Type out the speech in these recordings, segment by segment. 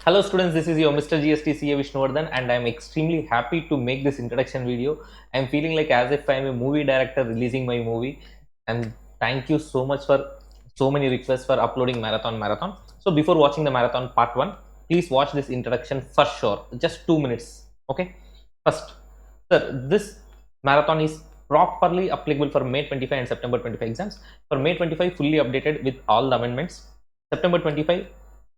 Hello students, this is your Mr. GST CA Vishnuvardhan and I am extremely happy to make this introduction video. I am feeling like as if I am a movie director releasing my movie, and thank you so much for so many requests for uploading marathon. So before watching the marathon part 1, please watch this introduction for sure, just 2 minutes. Okay, first, sir, this marathon is properly applicable for May 25 and September 25 exams. For May 25 fully updated with all the amendments. September 25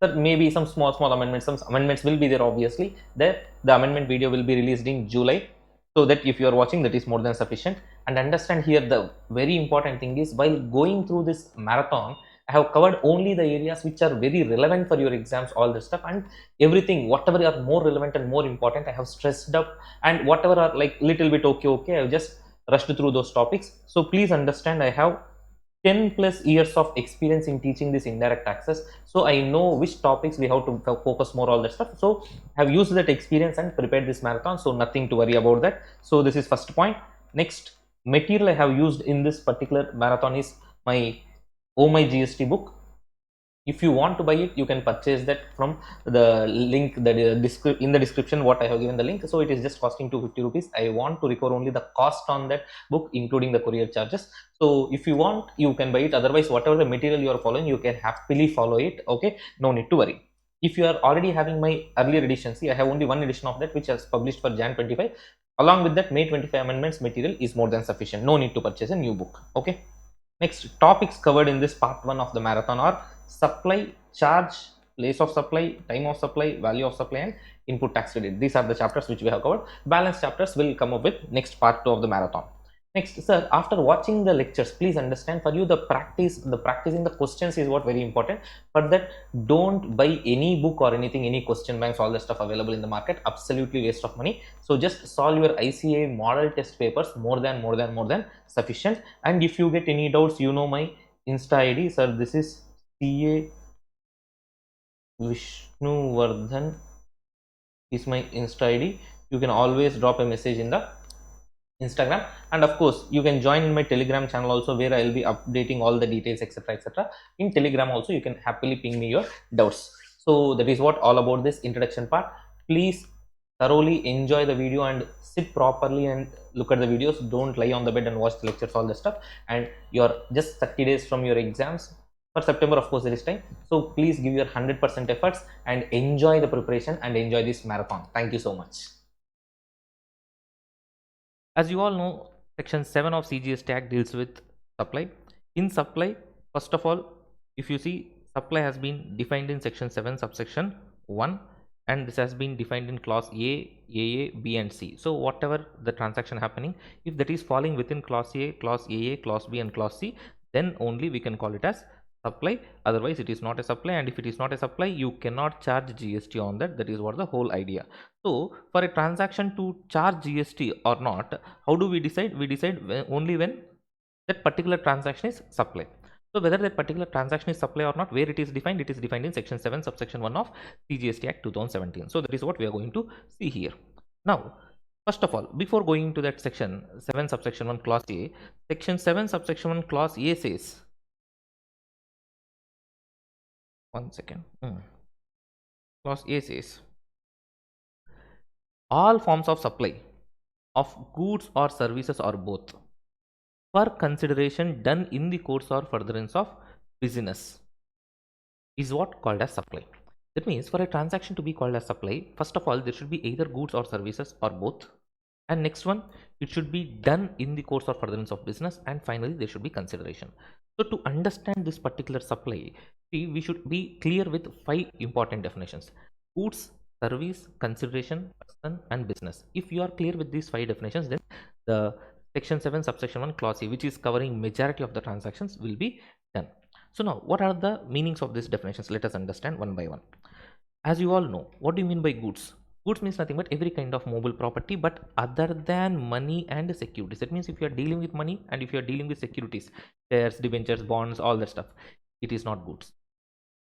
there may be some small amendments. Some amendments will be there, obviously. There the amendment video will be released in July, so that if you are watching, that is more than sufficient. And understand here, the very important thing is, while going through this marathon, I have covered only the areas which are very relevant for your exams, all this stuff, and everything whatever are more relevant and more important I have stressed up, and whatever are like little bit okay I have just rushed through those topics. So please understand, I have 10 plus years of experience in teaching this indirect taxes, so I know which topics we have to focus more, all that stuff. So I have used that experience and prepared this marathon, so nothing to worry about that. So this is first point. Next, material I have used in this particular marathon is my my GST book. If you want to buy it, you can purchase that from the link that in the description, what I have given the link. So it is just costing 250 rupees. I want to recover only the cost on that book, including the courier charges. So if you want, you can buy it. Otherwise, whatever the material you are following, you can happily follow it. Okay, no need to worry. If you are already having my earlier edition, see, I have only one edition of that, which is published for Jan 25. Along with that, May 25 amendments material is more than sufficient. No need to purchase a new book. Okay. Next, topics covered in this part 1 of the marathon are supply, charge, place of supply, time of supply, value of supply, and input tax credit. These are the chapters which we have covered. Balance chapters will come up with next part 2 of the marathon. Next, sir, after watching the lectures, please understand, for you the practicing the questions is what very important. For that, don't buy any book or anything, any question banks, all the stuff available in the market. Absolutely waste of money. So just solve your ICA model test papers, more than sufficient. And if you get any doubts, you know my Insta ID, sir. This is CA Vishnuvardhan is my Insta ID. You can always drop a message in the Instagram, and of course you can join in my Telegram channel also, where I will be updating all the details, etc. In Telegram also you can happily ping me your doubts. So that is what all about this introduction part. Please thoroughly enjoy the video and sit properly and look at the videos. Don't lie on the bed and watch the lectures, all the stuff. And you're just 30 days from your exams. For September, of course, there is time. So please give your 100% efforts and enjoy the preparation and enjoy this marathon. Thank you so much. As you all know, section 7 of CGST Act deals with supply. In supply, first of all, if you see, supply has been defined in section 7 subsection 1, and this has been defined in clause A, AA, B and C. So whatever the transaction happening, if that is falling within clause A, clause AA, clause B and clause C, then only we can call it as supply. Otherwise it is not a supply, and if it is not a supply, you cannot charge GST on that. That is what the whole idea. So for a transaction to charge GST or not, how do we decide? We decide only when that particular transaction is supply. So whether that particular transaction is supply or not, where it is defined in section 7 subsection 1 of CGST Act 2017. So that is what we are going to see here. Now, first of all, before going into that section 7 subsection 1 clause A, section 7 subsection 1 clause A says, one second, clause A says, all forms of supply of goods or services or both for consideration done in the course or furtherance of business is what called as supply. That means for a transaction to be called as supply, first of all, there should be either goods or services or both, and next one, it should be done in the course or furtherance of business, and finally there should be consideration. So to understand this particular supply, see, we should be clear with 5 important definitions: goods, service, consideration, person and business. If you are clear with these 5 definitions, then the section 7 subsection 1 clause C, which is covering majority of the transactions, will be done. So now, what are the meanings of these definitions? Let us understand one by one. As you all know, what do you mean by goods? Goods means nothing but every kind of mobile property, but other than money and securities. That means if you are dealing with money and if you are dealing with securities, shares, debentures, bonds, all that stuff, it is not goods.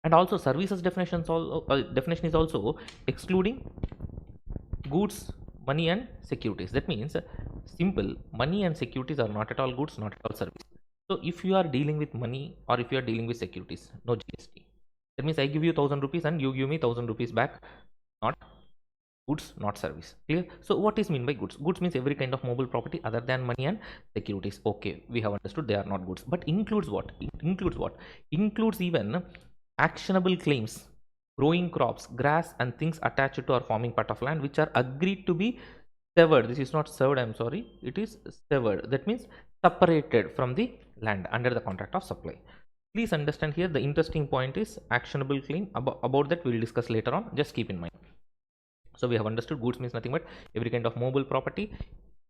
And also services definition is also excluding goods, money and securities. That means simple, money and securities are not at all goods, not at all services. So if you are dealing with money or if you are dealing with securities, no GST. That means I give you 1000 rupees and you give me 1000 rupees back. Not goods, not service. Clear? So what is mean by goods? Goods means every kind of mobile property other than money and securities. Okay, we have understood they are not goods. But includes what? Includes what? Includes even actionable claims, growing crops, grass and things attached to or forming part of land which are agreed to be severed. This is not served, I'm sorry. It is severed. That means separated from the land under the contract of supply. Please understand here the interesting point is actionable claim. About that we will discuss later on. Just keep in mind. So we have understood goods means nothing but every kind of mobile property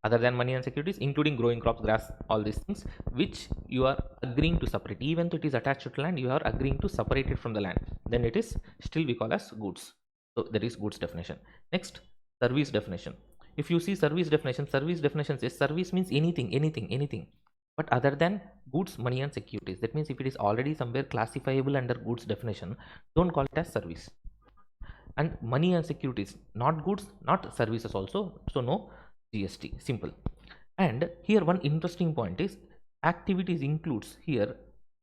other than money and securities, including growing crops, grass, all these things which you are agreeing to separate. Even though it is attached to land, you are agreeing to separate it from the land. Then it is still we call as goods. So that is goods definition. Next, service definition. If you see service definition says service means anything. But other than goods, money and securities. That means if it is already somewhere classifiable under goods definition, don't call it as service. And money and securities, not goods, not services also. So no GST, simple. And here one interesting point is activities includes here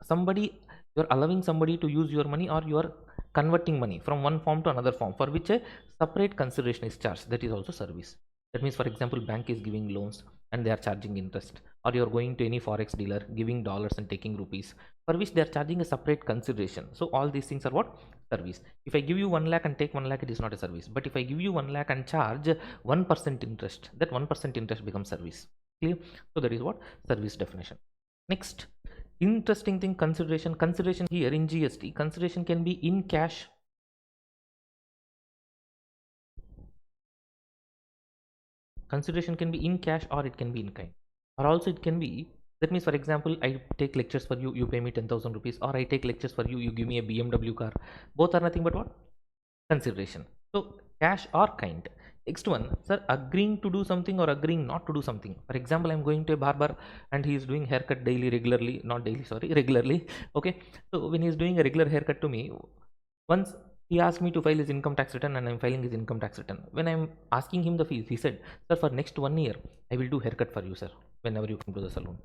somebody, you're allowing somebody to use your money or you are converting money from one form to another form for which a separate consideration is charged. That is also service. That means, for example, bank is giving loans and they are charging interest, or you're going to any forex dealer giving dollars and taking rupees for which they are charging a separate consideration. So all these things are what? Service. If I give you 1 lakh and take 1 lakh, it is not a service. But if I give you 1 lakh and charge 1% interest, that 1% interest becomes service. Clear? So that is what? Service definition. Next, interesting thing, consideration. Consideration here in GST, consideration can be in cash. Consideration can be in cash or it can be in kind, or also it can be, that means for example I take lectures for you, you pay me 10,000 rupees, or I take lectures for you, you give me a BMW car. Both are nothing but what? Consideration. So cash or kind. Next one, sir, agreeing to do something or agreeing not to do something. For example, I'm going to a barber and he is doing haircut daily, regularly, not daily, sorry, regularly. Okay, so when he is doing a regular haircut to me, once he asked me to file his income tax return and I'm filing his income tax return. When I'm asking him the fees, he said, sir, for next 1 year, I will do haircut for you, sir, whenever you come to the salon.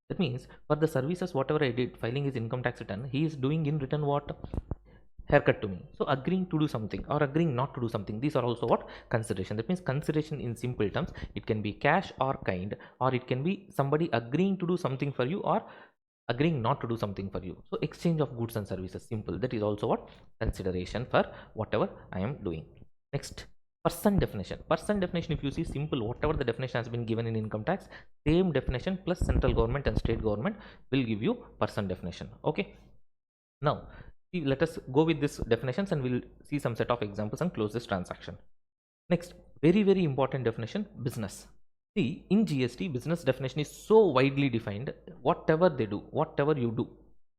That means for the services, whatever I did, filing his income tax return, he is doing in return what? Haircut to me. So agreeing to do something or agreeing not to do something, these are also what? Consideration. That means consideration in simple terms, it can be cash or kind, or it can be somebody agreeing to do something for you or agreeing not to do something for you. So exchange of goods and services, simple. That is also what? Consideration for whatever I am doing. Next, person definition. Person definition, if you see, simple, whatever the definition has been given in income tax, same definition plus central government and state government will give you person definition. Okay, now see, let us go with this definitions and we'll see some set of examples and close this transaction. Next, very important definition, business. See, in GST, business definition is so widely defined. Whatever they do, whatever you do,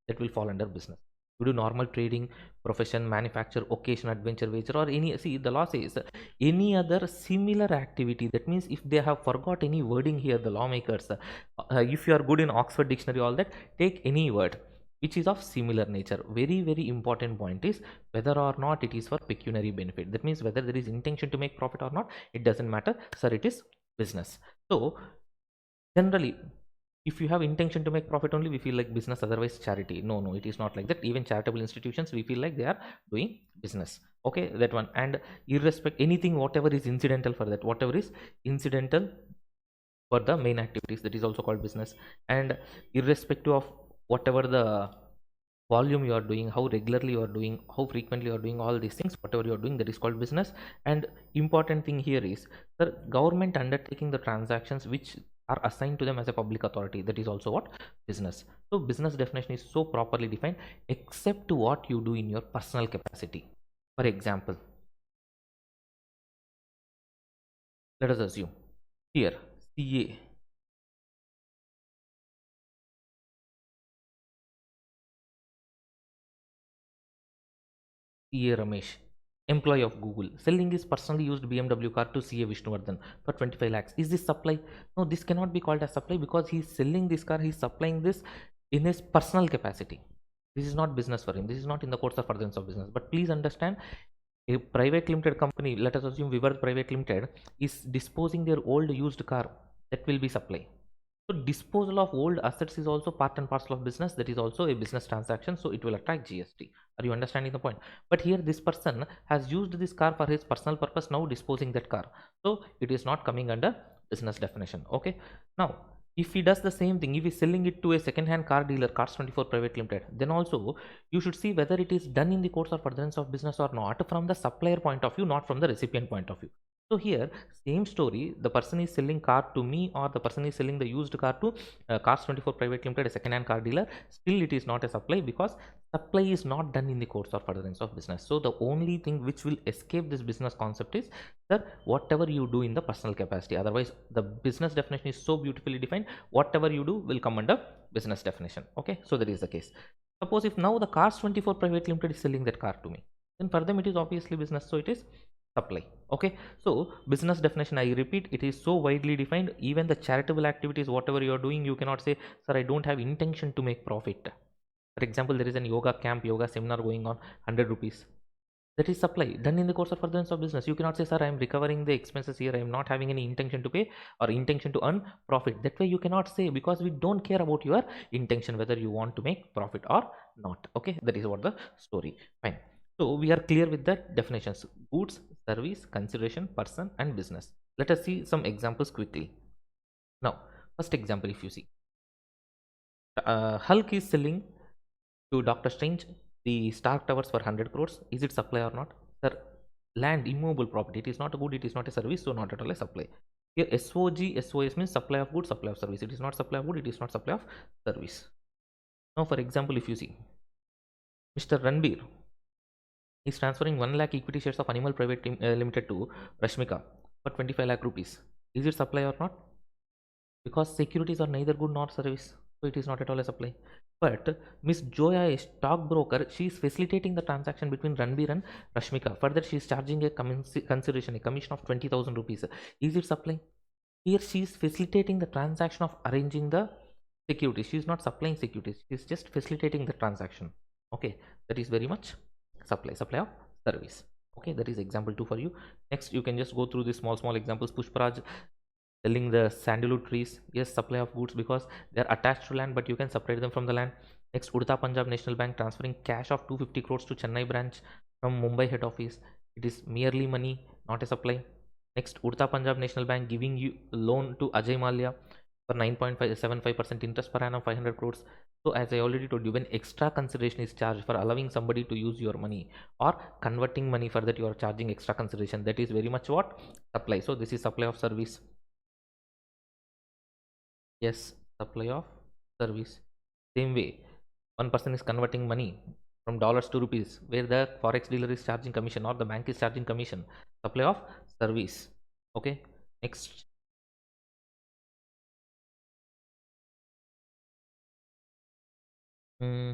that will fall under business. You do normal trading, profession, manufacture, occasion, adventure, wager, or any. See, the law says any other similar activity. That means if they have forgot any wording here, the lawmakers, if you are good in Oxford Dictionary, all that, take any word which is of similar nature. Very important point is whether or not it is for pecuniary benefit. That means whether there is intention to make profit or not, it doesn't matter, sir, it is business. So generally, if you have intention to make profit only, we feel like business, otherwise charity. No, it is not like that. Even charitable institutions, we feel like they are doing business. Okay, that one. And irrespective, anything whatever is incidental for that, whatever is incidental for the main activities, that is also called business. And irrespective of whatever the volume you are doing, how regularly you are doing, how frequently you are doing, all these things, whatever you are doing, that is called business. And important thing here is the government undertaking the transactions which are assigned to them as a public authority, that is also what? Business. So business definition is so properly defined, except to what you do in your personal capacity. For example, let us assume here CA Ramesh, employee of Google, selling his personally used BMW car to CA Vishnuvardhan for 25 lakhs. Is this supply? No, this cannot be called as supply because he is selling this car, he is supplying this in his personal capacity. This is not business for him. This is not in the course of furtherance of business. But please understand, a private limited company, let us assume Vivar Private Limited, is disposing their old used car, that will be supply. So disposal of old assets is also part and parcel of business. That is also a business transaction. So it will attract GST. Are you understanding the point? But here this person has used this car for his personal purpose, now disposing that car. So it is not coming under business definition. Okay. Now, if he does the same thing, if he's selling it to a second-hand car dealer, Cars 24 Private Limited, then also you should see whether it is done in the course or furtherance of business or not from the supplier point of view, not from the recipient point of view. So here, same story, the person is selling car to me or the person is selling the used car to Cars 24 Private Limited, a second-hand car dealer. Still, it is not a supply because supply is not done in the course or furtherance of business. So the only thing which will escape this business concept is that whatever you do in the personal capacity. Otherwise, the business definition is so beautifully defined. Whatever you do will come under business definition. Okay, so that is the case. Suppose if now the Cars 24 Private Limited is selling that car to me, then for them it is obviously business. So it is supply. Okay, so business definition, I repeat, it is so widely defined. Even the charitable activities, whatever you are doing, you cannot say, sir, I don't have intention to make profit. For example, there is an yoga camp, yoga seminar going on, 100 rupees. That is supply done in the course of furtherance of business. You cannot say, sir, I am recovering the expenses here, I am not having any intention to pay or intention to earn profit. That way you cannot say, because we don't care about your intention whether you want to make profit or not. Okay, that is what the story. Fine. So we are clear with the definitions: goods, service, consideration, person, and business. Let us see some examples quickly. Now, first example, if you see, Hulk is selling to Doctor Strange the Stark Towers for 100 crores. Is it supply or not? Sir, land, immovable property. It is not a good, it is not a service, so not at all a supply. Here SOG, SOS means supply of goods, supply of service. It is not supply of good, it is not supply of service. Now, for example, if you see, Mr. Ranbir is transferring 1 lakh equity shares of Animal Private Limited to Rashmika for 25 lakh rupees. Is it supply or not? Because securities are neither good nor service, so it is not at all a supply. But Miss Joya, a stockbroker, she is facilitating the transaction between Ranbir and Rashmika. Further, she is charging a consideration, a commission of 20,000 rupees. Is it supply? Here she is facilitating the transaction of arranging the securities. She is not supplying securities, she is just facilitating the transaction. Okay, that is very much supply of service. Okay, that is example 2 for you. Next, you can just go through the small examples. Pushparaj selling the sandalwood trees, yes, supply of goods because they are attached to land, but you can separate them from the land. Next, Udta Punjab National Bank transferring cash of 250 crores to Chennai branch from Mumbai head office. It is merely money, not a supply. Next, Udta Punjab National Bank giving you loan to Ajay Malia for 9.75% interest per annum, 500 crores. So as I already told you, when extra consideration is charged for allowing somebody to use your money or converting money, for that you are charging extra consideration, that is very much what? Supply. So this is supply of service. Yes, supply of service. Same way, one person is converting money from dollars to rupees, where the forex dealer is charging commission or the bank is charging commission. Supply of service. Okay. Next. Hmm.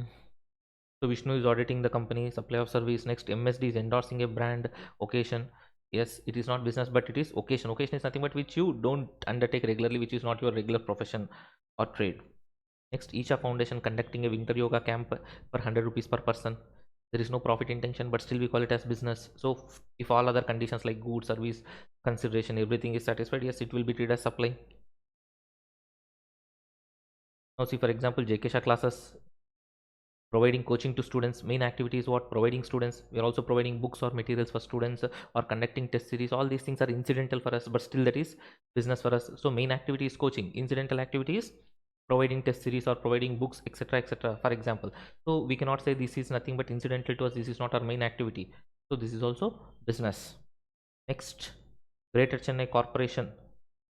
So Vishnu is auditing the company. Supply of service. Next, MSD is endorsing a brand occasion. Yes, it is not business, but it is occasion. Occasion is nothing but which you don't undertake regularly, which is not your regular profession or trade. Next, Isha Foundation conducting a winter yoga camp for 100 rupees per person. There is no profit intention, but still we call it as business. So if all other conditions like good, service, consideration, everything is satisfied, yes, it will be treated as supply. Now see, for example, JK Shah classes providing coaching to students. Main activity is what? Providing students. We are also providing books or materials for students or conducting test series. All these things are incidental for us, but still that is business for us. So main activity is coaching. Incidental activity is providing test series or providing books, etc., etc., for example. So we cannot say this is nothing but incidental to us, this is not our main activity. So this is also business. Next, Greater Chennai Corporation,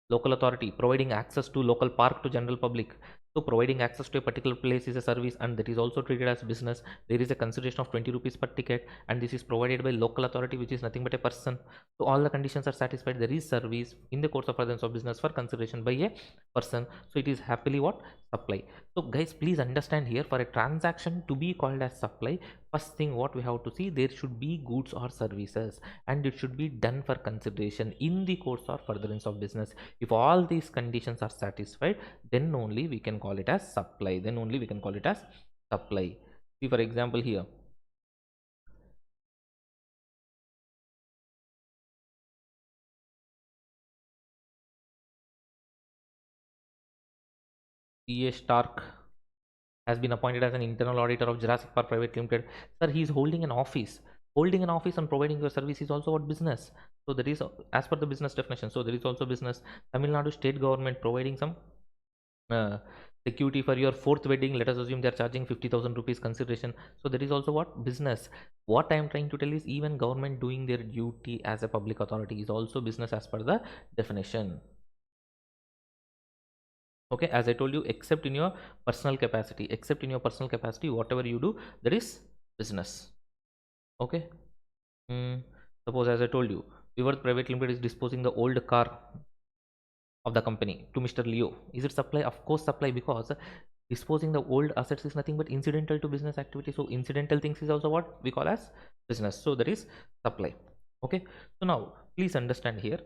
local authority providing access to local park to general public. So providing access to a particular place is a service, and that is also treated as business. There is a consideration of 20 rupees per ticket, and this is provided by local authority, which is nothing but a person. So all the conditions are satisfied. There is service in the course of furtherance of business for consideration by a person. So it is happily what? Supply. So guys, please understand here, for a transaction to be called as supply, first thing what we have to see, there should be goods or services, and it should be done for consideration in the course or furtherance of business. If all these conditions are satisfied, then only we can call it as supply. Then only we can call it as supply. See, for example, here, CA Stark has been appointed as an internal auditor of Jurassic Park Private Limited. Sir, he is holding an office. Holding an office and providing your service is also what business. So there is, as per the business definition, so there is also business. Tamil Nadu state government providing some uh, security for your fourth wedding. Let us assume they are charging 50,000 rupees consideration. So there is also what business. What I am trying to tell is even government doing their duty as a public authority is also business as per the definition. Okay, as I told you, except in your personal capacity, whatever you do, there is business. Okay. Suppose, as I told you, Vivar Private Limited is disposing the old car of the company to Mr. Leo. Is it supply? Of course supply, because disposing the old assets is nothing but incidental to business activity. So incidental things is also what we call as business. So that is supply. Okay. So now please understand here.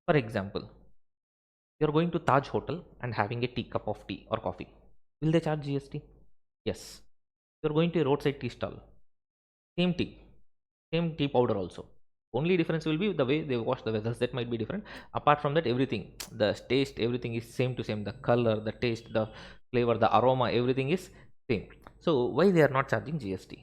For example, you're going to Taj Hotel and having a cup of tea or coffee. Will they charge GST? Yes. You're going to a roadside tea stall. Same tea. Same tea powder also. Only difference will be the way they wash the vessels. That might be different. Apart from that, everything, the taste, everything is same to same. The color, the taste, the flavor, the aroma, everything is same. So why they are not charging GST?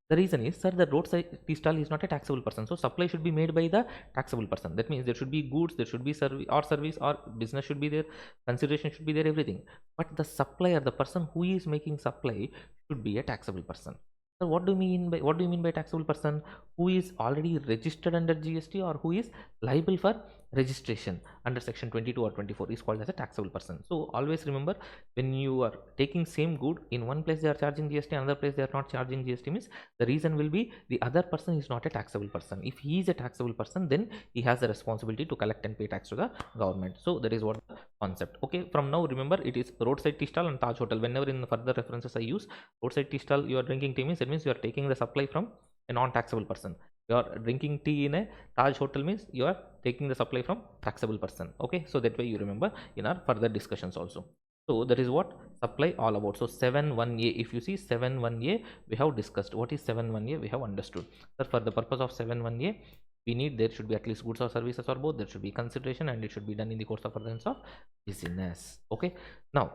The reason is, sir, the roadside tea stall is not a taxable person. So supply should be made by the taxable person. That means there should be goods, there should be service or business should be there, consideration should be there, everything. But the supplier, the person who is making supply, should be a taxable person. So what do you mean by taxable person? Who is already registered under GST or who is liable for registration under section 22 or 24 is called as a taxable person. So always remember, when you are taking same good, in one place they are charging GST, another place they are not charging GST, means the reason will be the other person is not a taxable person. If he is a taxable person, then he has the responsibility to collect and pay tax to the government. So that is what the concept. Okay, from now remember, it is roadside tea stall and Taj Hotel. Whenever in further references I use roadside tea stall, you are drinking tea, means it means you are taking the supply from a non-taxable person. You are drinking tea in a Taj Hotel, means you are taking the supply from taxable person. Okay, so that way you remember in our further discussions also. So that is what supply all about. So 7.1a, if you see 7.1a, we have discussed. What is 7.1a? We have understood. So for the purpose of 7.1a, we need, there should be at least goods or services or both. There should be consideration and it should be done in the course of furtherance of business. Okay. Now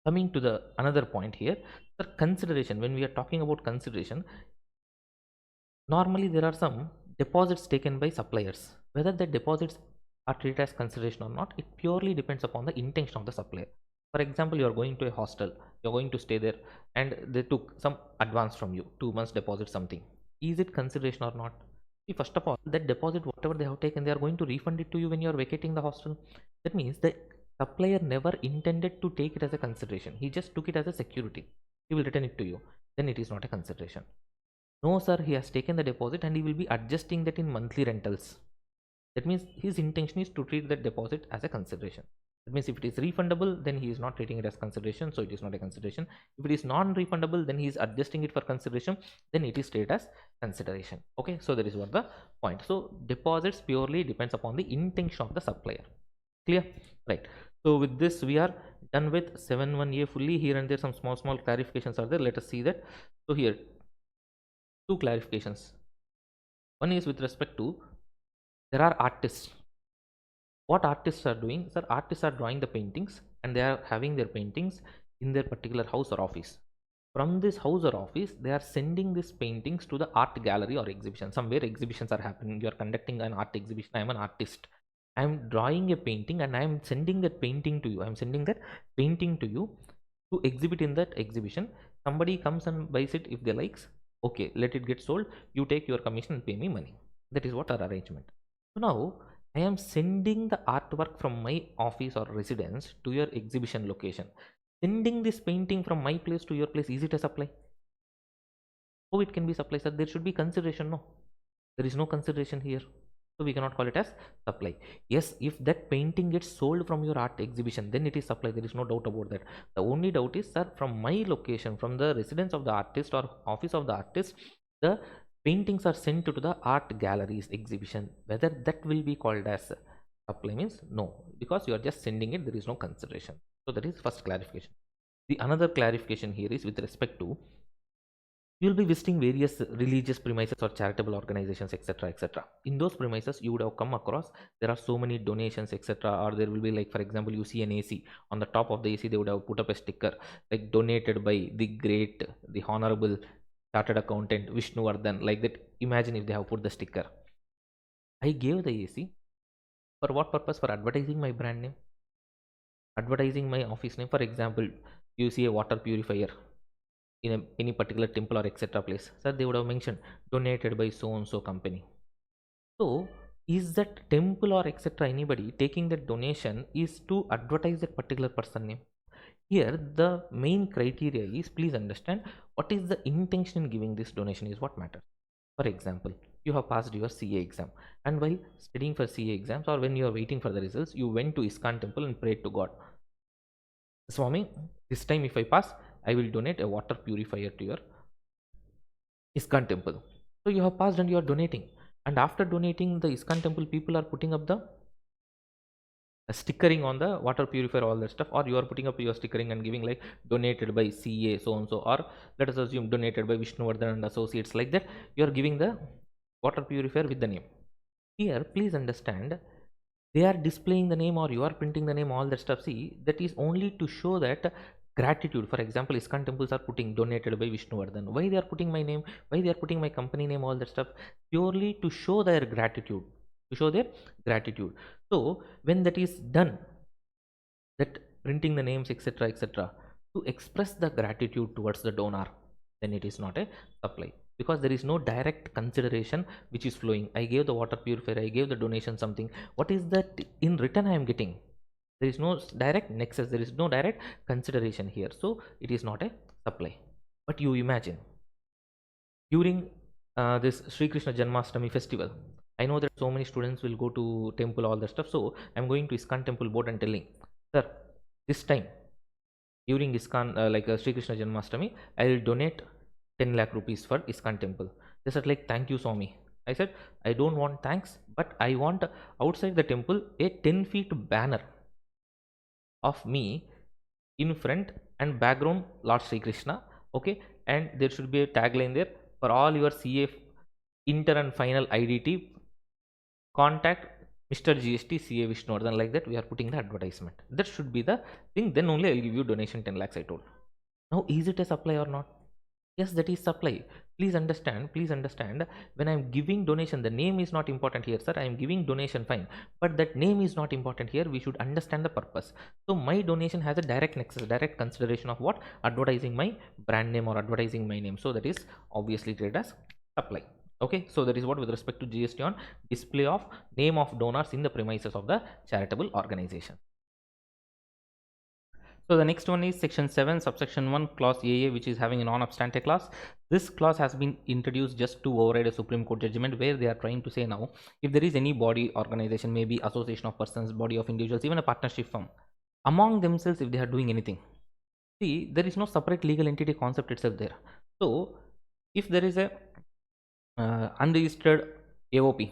coming to the another point here, the consideration. When we are talking about consideration, normally there are some deposits taken by suppliers. Whether the deposits are treated as consideration or not, it purely depends upon the intention of the supplier. For example, you are going to a hostel, you are going to stay there, and they took some advance from you, 2 months deposit something. Is it consideration or not? See, first of all, that deposit, whatever they have taken, they are going to refund it to you when you are vacating the hostel. That means the supplier never intended to take it as a consideration. He just took it as a security. He will return it to you. Then it is not a consideration. No, sir, he has taken the deposit and he will be adjusting that in monthly rentals. That means his intention is to treat that deposit as a consideration. That means if it is refundable, then he is not treating it as consideration, so it is not a consideration. If it is non-refundable, then he is adjusting it for consideration, then it is treated as consideration. Okay, so that is what the point. So deposits purely depends upon the intention of the supplier. Clear? Right. So with this, we are done with 7.1a fully. Here and there some small clarifications are there. Let us see that. So here, two clarifications. One is with respect to, there are artists. What artists are doing? Sir, artists are drawing the paintings and they are having their paintings in their particular house or office. From this house or office, they are sending these paintings to the art gallery or exhibition. Somewhere exhibitions are happening. You are conducting an art exhibition. I am an artist. I am drawing a painting and I am sending that painting to you. I am sending that painting to you to exhibit in that exhibition. Somebody comes and buys it if they likes. Okay, let it get sold. You take your commission and pay me money. That is what our arrangement. So now I am sending the artwork from my office or residence to your exhibition location. Sending this painting from my place to your place, is it a supply? Oh, it can be supply, sir. There should be consideration. No, there is no consideration here. So we cannot call it as supply. Yes, if that painting gets sold from your art exhibition, then it is supply. There is no doubt about that. The only doubt is, sir, from my location, from the residence of the artist or office of the artist, the paintings are sent to the art galleries exhibition. Whether that will be called as supply means no, because you are just sending it. There is no consideration. So that is first clarification. The another clarification here is with respect to You'll be visiting various religious premises or charitable organizations, etc., etc. In those premises, you would have come across there are so many donations, etc., or there will be, like, for example, you see an AC. On the top of the AC, they would have put up a sticker like donated by the great, the honorable chartered accountant Vishnuvardhan, like that. Imagine if they have put the sticker. I gave the AC for what purpose? For advertising my brand name, advertising my office name. For example, you see a water purifier in any particular temple or etc. place, so they would have mentioned donated by so and so company. So is that temple or etc. anybody taking that donation is to advertise that particular person name? Here the main criteria is, please understand, what is the intention in giving this donation is what matters. For example, you have passed your CA exam, and while studying for CA exams or when you are waiting for the results, you went to ISKCON temple and prayed to God, Swami, this time if I pass, I will donate a water purifier to your ISKCON temple. So you have passed and you are donating. And after donating the ISKCON temple, people are putting up the stickering on the water purifier, all that stuff, or you are putting up your stickering and giving like donated by CA so and so, or let us assume donated by Vishnuvardhan and associates, like that. You are giving the water purifier with the name. Here, please understand, they are displaying the name or you are printing the name, all that stuff. See, that is only to show that gratitude. For example, ISKCON temples are putting donated by Vishnuvardhan. Why they are putting my name? Why they are putting my company name? All that stuff purely to show their gratitude. To show their gratitude. So when that is done, that printing the names, etc., etc., to express the gratitude towards the donor, then it is not a supply, because there is no direct consideration which is flowing. I gave the water purifier, I gave the donation something. What is that in return I am getting? There is no direct nexus, there is no direct consideration here, so it is not a supply. But you imagine during this Sri Krishna Janmashtami festival, I know that so many students will go to temple, all that stuff. So I'm going to ISKCON temple board and telling, sir, this time during ISKCON, Sri Krishna Janmashtami, I will donate 10 lakh rupees for ISKCON temple. They said like, thank you Swami. I said, I don't want thanks, but I want outside the temple a 10 feet banner of me in front and background Lord Sri Krishna. Okay, and there should be a tagline there, for all your CA inter and final IDT, contact Mr. GST CA Vishnuvardhan, like that. We are putting the advertisement. That should be the thing. Then only I will give you donation 10 lakhs, I told. Now, is it a supply or not? Yes, that is supply. Please understand, when I am giving donation, the name is not important here, sir. I am giving donation, fine, but that name is not important here. We should understand the purpose. So my donation has a direct nexus, direct consideration of what? Advertising my brand name or advertising my name. So that is obviously treated as supply. Okay, so that is what with respect to GST on display of name of donors in the premises of the charitable organization. So the next one is section 7 subsection 1 clause AA, which is having a non obstante clause. This clause has been introduced just to override a Supreme Court judgment where they are trying to say, now if there is any body, organization, maybe association of persons, body of individuals, even a partnership firm, among themselves, if they are doing anything, see, there is no separate legal entity concept itself there. So if there is a unregistered AOP,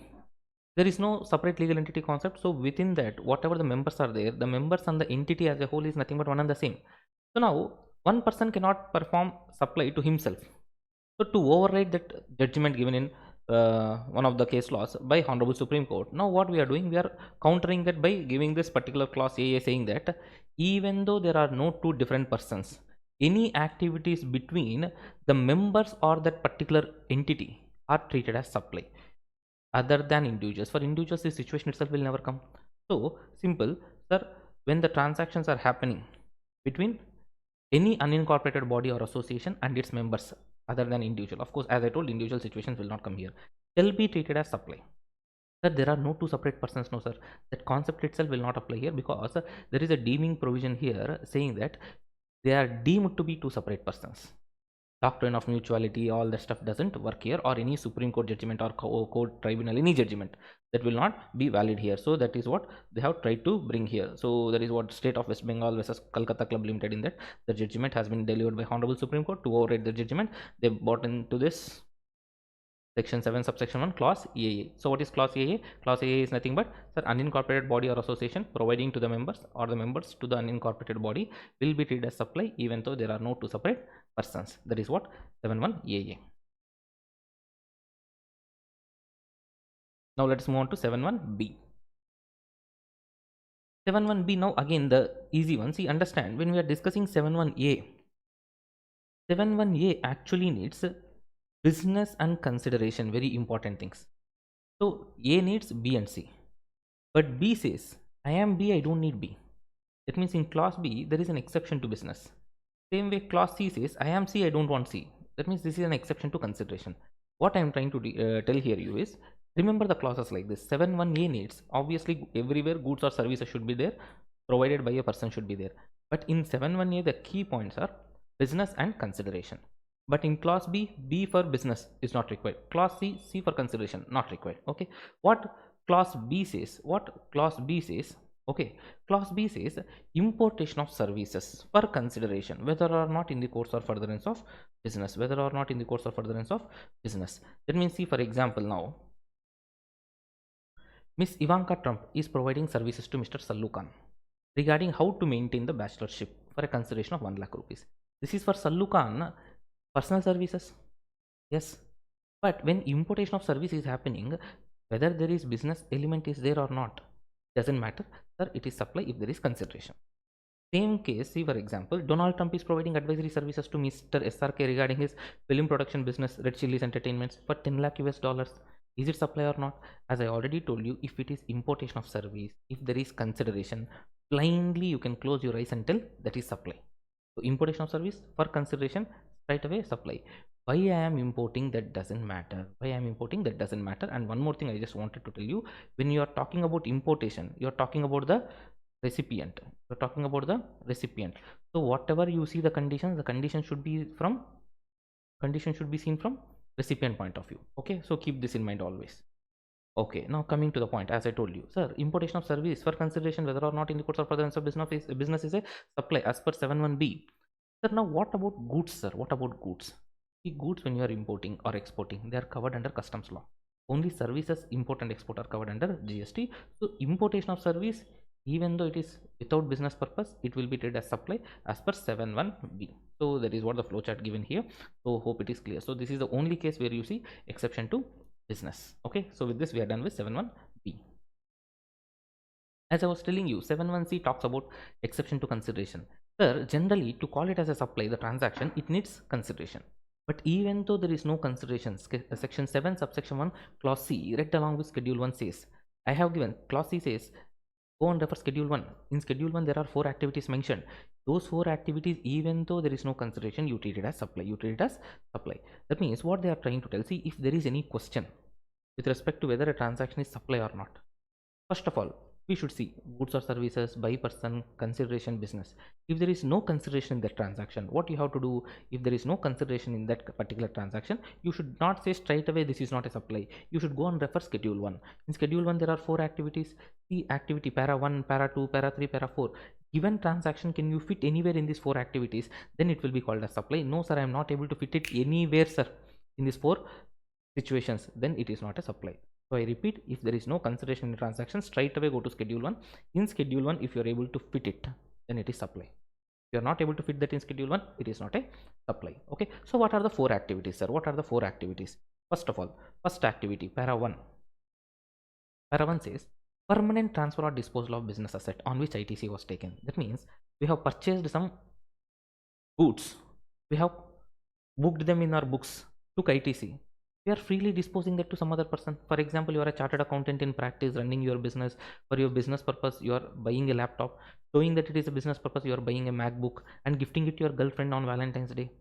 there is no separate legal entity concept. So within that, whatever the members are there, the members and the entity as a whole is nothing but one and the same. So now one person cannot perform supply to himself. So to override that judgment given in one of the case laws by Honorable Supreme Court, now what we are doing, we are countering that by giving this particular clause AA, saying that even though there are no two different persons, any activities between the members or that particular entity are treated as supply other than individuals. For individuals, the situation itself will never come. So simple, sir. When the transactions are happening between any unincorporated body or association and its members other than individual, of course, as I told, individual situations will not come here, shall be treated as supply. Sir, there are no two separate persons. No, sir. That concept itself will not apply here, because there is a deeming provision here saying that they are deemed to be two separate persons. Doctrine of mutuality, all that stuff doesn't work here, or any Supreme Court judgment or court tribunal, any judgment, that will not be valid here. So that is what they have tried to bring here. So that is what State of West Bengal versus Calcutta Club Limited, in that the judgment has been delivered by Honorable Supreme Court. To override the judgment, they brought into this section 7 subsection 1 clause EAA. So what is clause EAA? Clause EAA is nothing but, sir, unincorporated body or association providing to the members or the members to the unincorporated body will be treated as supply even though there are no two separate persons. That is what 71AA. Now let's move on to 71B. 71B, now again the easy one. See, understand, when we are discussing 71A, 71A actually needs business and consideration, very important things. So A needs B and C, but B says I am B, I don't need B. That means in clause B there is an exception to business. Same way clause C says I am C, I don't want C. That means this is an exception to consideration. What I am trying to tell here you is, remember the clauses like this. 71A needs, obviously everywhere goods or services should be there, provided by a person should be there. But in 71A the key points are business and consideration. But in clause B, B for business is not required. Clause C, C for consideration, not required. Okay. What clause B says? What clause B says? Okay. Clause B says importation of services for consideration, whether or not in the course or furtherance of business. Whether or not in the course or furtherance of business. That means, see, for example, now Miss Ivanka Trump is providing services to Mr. Sallu Khan regarding how to maintain the bachelorship for a consideration of 1 lakh rupees. This is for Sallu Khan personal services. Yes. But when importation of service is happening, whether there is business element is there or not, doesn't matter. Sir, it is supply if there is consideration. Same case, see, for example, Donald Trump is providing advisory services to Mr. SRK regarding his film production business, Red Chillies Entertainments, for 10 lakh US dollars. Is it supply or not? As I already told you, if it is importation of service, if there is consideration, blindly you can close your eyes and tell that is supply. So importation of service for consideration, right away supply. Why I am importing, that doesn't matter. Why I am importing, that doesn't matter. And one more thing I just wanted to tell you, when you are talking about importation, you are talking about the recipient. You're talking about the recipient. So whatever you see the condition should be seen from recipient point of view. Okay, so keep this in mind always. Okay, now coming to the point, as I told you, sir, importation of service for consideration, whether or not in the course of furtherance of business is a supply as per 71B. Sir, now what about goods, sir? What about goods? The goods, when you are importing or exporting, they are covered under customs law. Only services, import and export, are covered under GST. So importation of service, even though it is without business purpose, it will be treated as supply as per 71B. So that is what the flowchart given here. So hope it is clear. So this is the only case where you see exception to business. Okay, so with this we are done with 71B. As I was telling you, 71C talks about exception to consideration. Sir, generally to call it as a supply, the transaction, it needs consideration. But even though there is no consideration, section 7 subsection 1 clause C read along with schedule 1 says, I have given, clause C says, go and refer schedule 1. In schedule 1 there are 4 activities mentioned. Those 4 activities, even though there is no consideration, you treat it as supply. You treat it as supply. That means what they are trying to tell, see, if there is any question with respect to whether a transaction is supply or not, first of all, we should see goods or services, by person, consideration, business. If there is no consideration in that transaction, what you have to do? If there is no consideration in that particular transaction, you should not say straight away this is not a supply. You should go and refer schedule 1. In schedule 1 there are 4 activities. See activity para 1, para 2, para 3, para 4. Given transaction, can you fit anywhere in these 4 activities? Then it will be called as supply. No sir, I am not able to fit it anywhere, sir, in these 4 situations. Then it is not a supply. So I repeat, if there is no consideration in the transaction, straight away go to schedule 1. In schedule 1, if you are able to fit it, then it is supply. If you are not able to fit that in schedule 1, it is not a supply. Okay, so what are the 4 activities, sir? What are the 4 activities? First of all, first activity, para 1. Para 1 says permanent transfer or disposal of business asset on which ITC was taken. That means we have purchased some goods, we have booked them in our books, took ITC. We are freely disposing that to some other person. For example, you are a chartered accountant in practice, running your business. For your business purpose, you are buying a laptop, showing that it is a business purpose. You are buying a MacBook and gifting it to your girlfriend on Valentine's Day.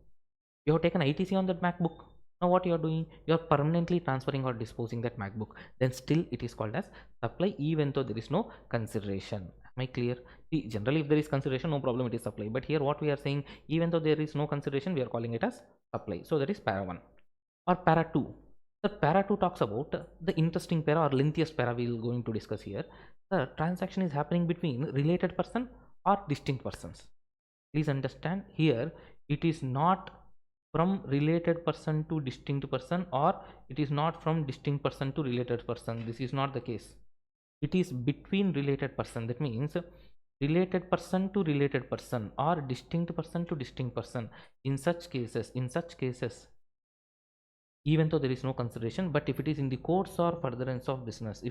You have taken ITC on that MacBook. Now what you are doing? You are permanently transferring or disposing that MacBook. Then still it is called as supply, even though there is no consideration. Am I clear? See, generally if there is consideration, no problem, it is supply. But here what we are saying, even though there is no consideration, we are calling it as supply. So that is para 1. Or para 2. The para 2 talks about the interesting para or lengthiest para we will going to discuss here. The transaction is happening between related person or distinct persons. Please understand, here it is not from related person to distinct person, or it is not from distinct person to related person. This is not the case. It is between related person. That means related person to related person or distinct person to distinct person. In such cases, even though there is no consideration, but if it is in the course or furtherance of business,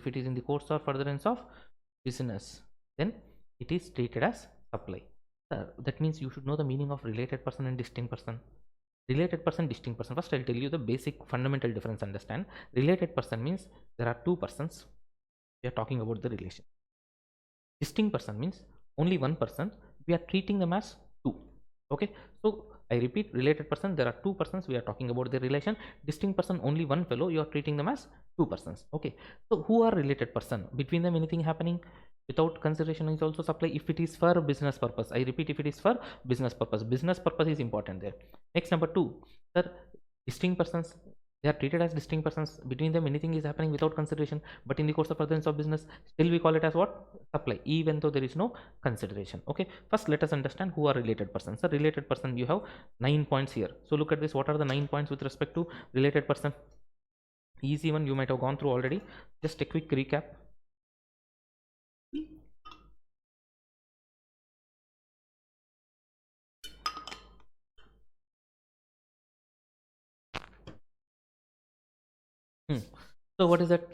then it is treated as supply. That means you should know the meaning of related person and distinct person. Related person, distinct person. First, I'll tell you the basic fundamental difference. Understand? Related person means there are two persons. We are talking about the relation. Distinct person means only one person. We are treating them as two. Okay. So I repeat, related person, there are two persons. We are talking about the relation. Distinct person, only one fellow. You are treating them as two persons. Okay. So who are related person? Between them, anything happening without consideration is also supply if it is for business purpose. I repeat, if it is for business purpose. Business purpose is important there. Next, number two, sir, distinct persons, they are treated as distinct persons. Between them, anything is happening without consideration, but in the course of furtherance of business, still we call it as what? Supply, even though there is no consideration. Okay. First, let us understand who are related persons. So related person, you have 9 points here. So look at this. What are the 9 points with respect to related person? Easy one, you might have gone through already. Just a quick recap. So what is that?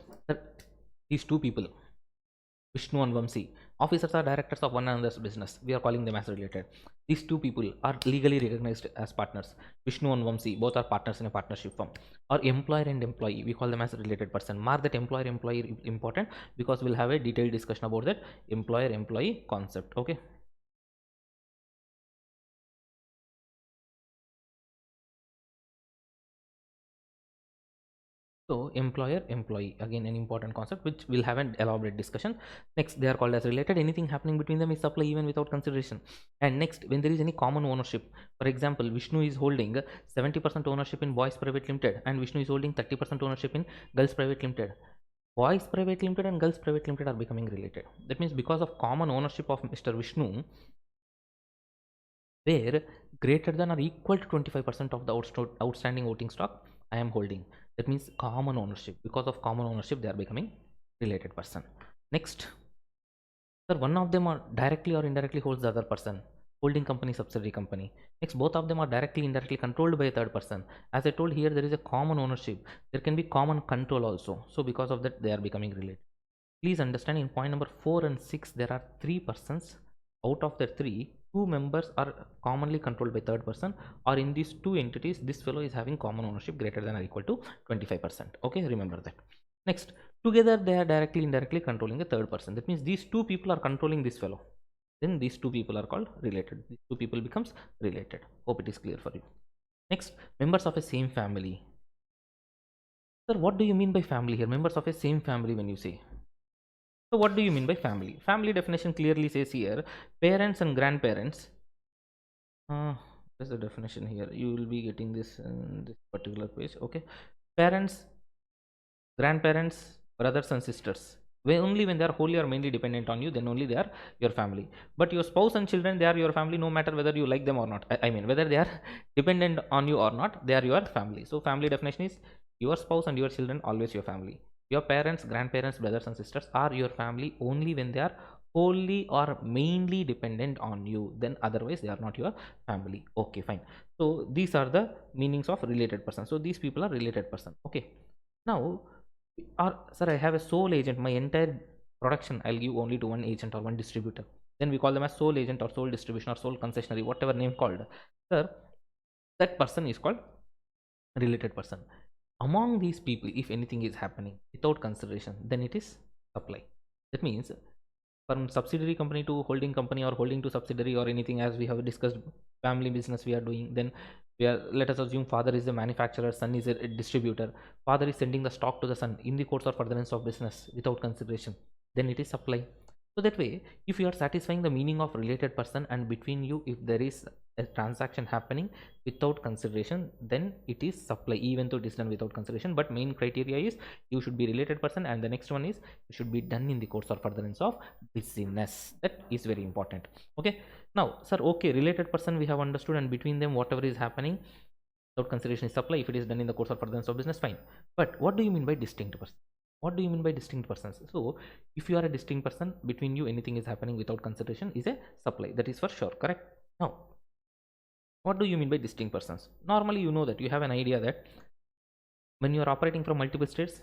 These two people, Vishnu and Vamsi, officers or directors of one another's business. We are calling them as related. These two people are legally recognized as partners. Vishnu and Vamsi, both are partners in a partnership firm. Or employer and employee, we call them as a related person. Mark that employer-employee important, because we'll have a detailed discussion about that employer-employee concept. Okay. So employer employee, again an important concept which we'll have an elaborate discussion. Next, they are called as related. Anything happening between them is supply even without consideration. And next, when there is any common ownership, for example, Vishnu is holding 70% ownership in Boys Private Limited and Vishnu is holding 30% ownership in Girls Private Limited. Boys Private Limited and Girls Private Limited are becoming related. That means because of common ownership of Mr. Vishnu, where greater than or equal to 25% of the outstanding voting stock I am holding. That means common ownership. Because of common ownership, they are becoming related person. Next, sir, one of them are directly or indirectly holds the other person. Holding company, subsidiary company. Next, both of them are directly, indirectly controlled by a third person. As I told here, there is a common ownership. There can be common control also. So because of that, they are becoming related. Please understand, in point number 4 and 6, there are three persons. Out of the three, two members are commonly controlled by third person, or in these two entities, this fellow is having common ownership greater than or equal to 25%. Okay, remember that. Next, together they are directly, indirectly controlling a third person. That means these two people are controlling this fellow. Then these two people are called related. These two people becomes related. Hope it is clear for you. Next, members of a same family. Sir, what do you mean by family here? Members of a same family when you say. So what do you mean by family? Family definition clearly says here, parents and grandparents. There's the definition here. You will be getting this in this particular page. Okay. Parents, grandparents, brothers and sisters. Only when they are wholly or mainly dependent on you, then only they are your family. But your spouse and children, they are your family no matter whether you like them or not. I mean, whether they are dependent on you or not, they are your family. So family definition is your spouse and your children always your family. Your parents, grandparents, brothers and sisters are your family only when they are wholly or mainly dependent on you. Then otherwise they are not your family. Okay, fine. So these are the meanings of related person. So these people are related person. Okay. Now, or sir, I have a sole agent. My entire production I'll give only to one agent or one distributor. Then we call them as sole agent or sole distribution or sole concessionary, whatever name called. Sir, that person is called related person. Among these people, if anything is happening without consideration, then it is supply. That means from subsidiary company to holding company or holding to subsidiary or anything, as we have discussed, family business we are doing, then we are, let us assume father is the manufacturer, son is a distributor. Father is sending the stock to the son in the course or furtherance of business without consideration, then it is supply. So that way, if you are satisfying the meaning of related person, and between you if there is a transaction happening without consideration, then it is supply, even though it is done without consideration. But main criteria is you should be related person, and the next one is it should be done in the course or furtherance of business. That is very important. Okay. Now, sir, okay, related person we have understood, and between them whatever is happening without consideration is supply. If it is done in the course or furtherance of business, fine. But what do you mean by distinct person? What do you mean by distinct persons? So if you are a distinct person, between you anything is happening without consideration is a supply, that is for sure, correct? Now what do you mean by distinct persons? Normally you know that you have an idea that when you are operating from multiple states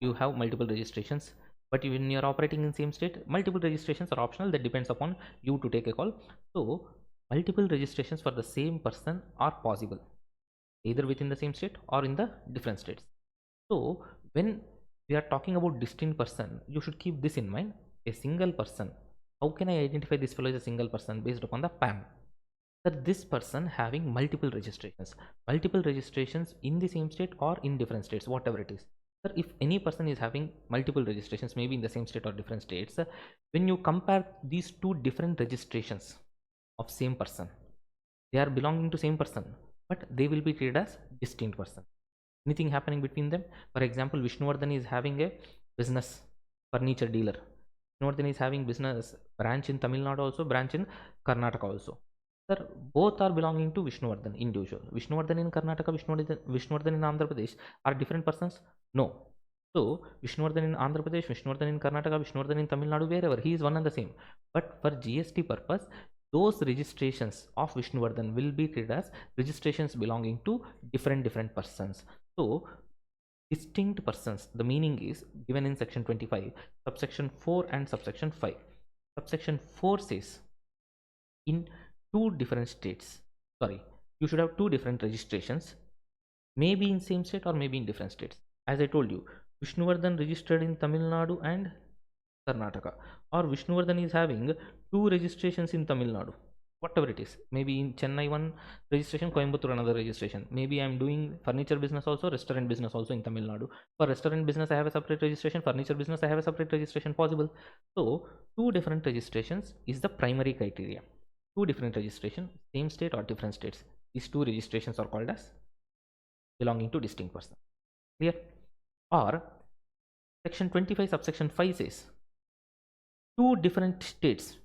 you have multiple registrations, but when you are operating in same state, multiple registrations are optional, that depends upon you to take a call. So multiple registrations for the same person are possible either within the same state or in the different states. So when we are talking about distinct person, you should keep this in mind. A single person, how can I identify this fellow as a single person? Based upon the PAM, that this person having multiple registrations in the same state or in different states, whatever it is. Sir, if any person is having multiple registrations, maybe in the same state or different states, when you compare these two different registrations of same person, they are belonging to same person, but they will be treated as distinct person. Anything happening between them? For example, Vishnuvardhan is having a business furniture dealer. Vishnuvardhan is having business branch in Tamil Nadu also, branch in Karnataka also. Sir, both are belonging to Vishnuvardhan individual. Vishnuvardhan in Karnataka, Vishnuvardhan in Andhra Pradesh are different persons? No. So Vishnuvardhan in Andhra Pradesh, Vishnuvardhan in Karnataka, Vishnuvardhan in Tamil Nadu, wherever, he is one and the same. But for GST purpose, those registrations of Vishnuvardhan will be treated as registrations belonging to different persons. So distinct persons, the meaning is given in section 25 subsection 4 and subsection 5. Subsection 4 says in two different states, sorry, you should have two different registrations, maybe in same state or maybe in different states. As I told you, Vishnuvardhan registered in Tamil Nadu and Karnataka, or Vishnuvardhan is having two registrations in Tamil Nadu, whatever it is. Maybe in Chennai one registration, Coimbatore another registration. Maybe I am doing furniture business also, restaurant business also in Tamil Nadu. For restaurant business I have a separate registration, furniture business I have a separate registration possible. So two different registrations is the primary criteria. Two different registration, same state or different states, these two registrations are called as belonging to distinct person. Clear? Or section 25 subsection 5 says two different states,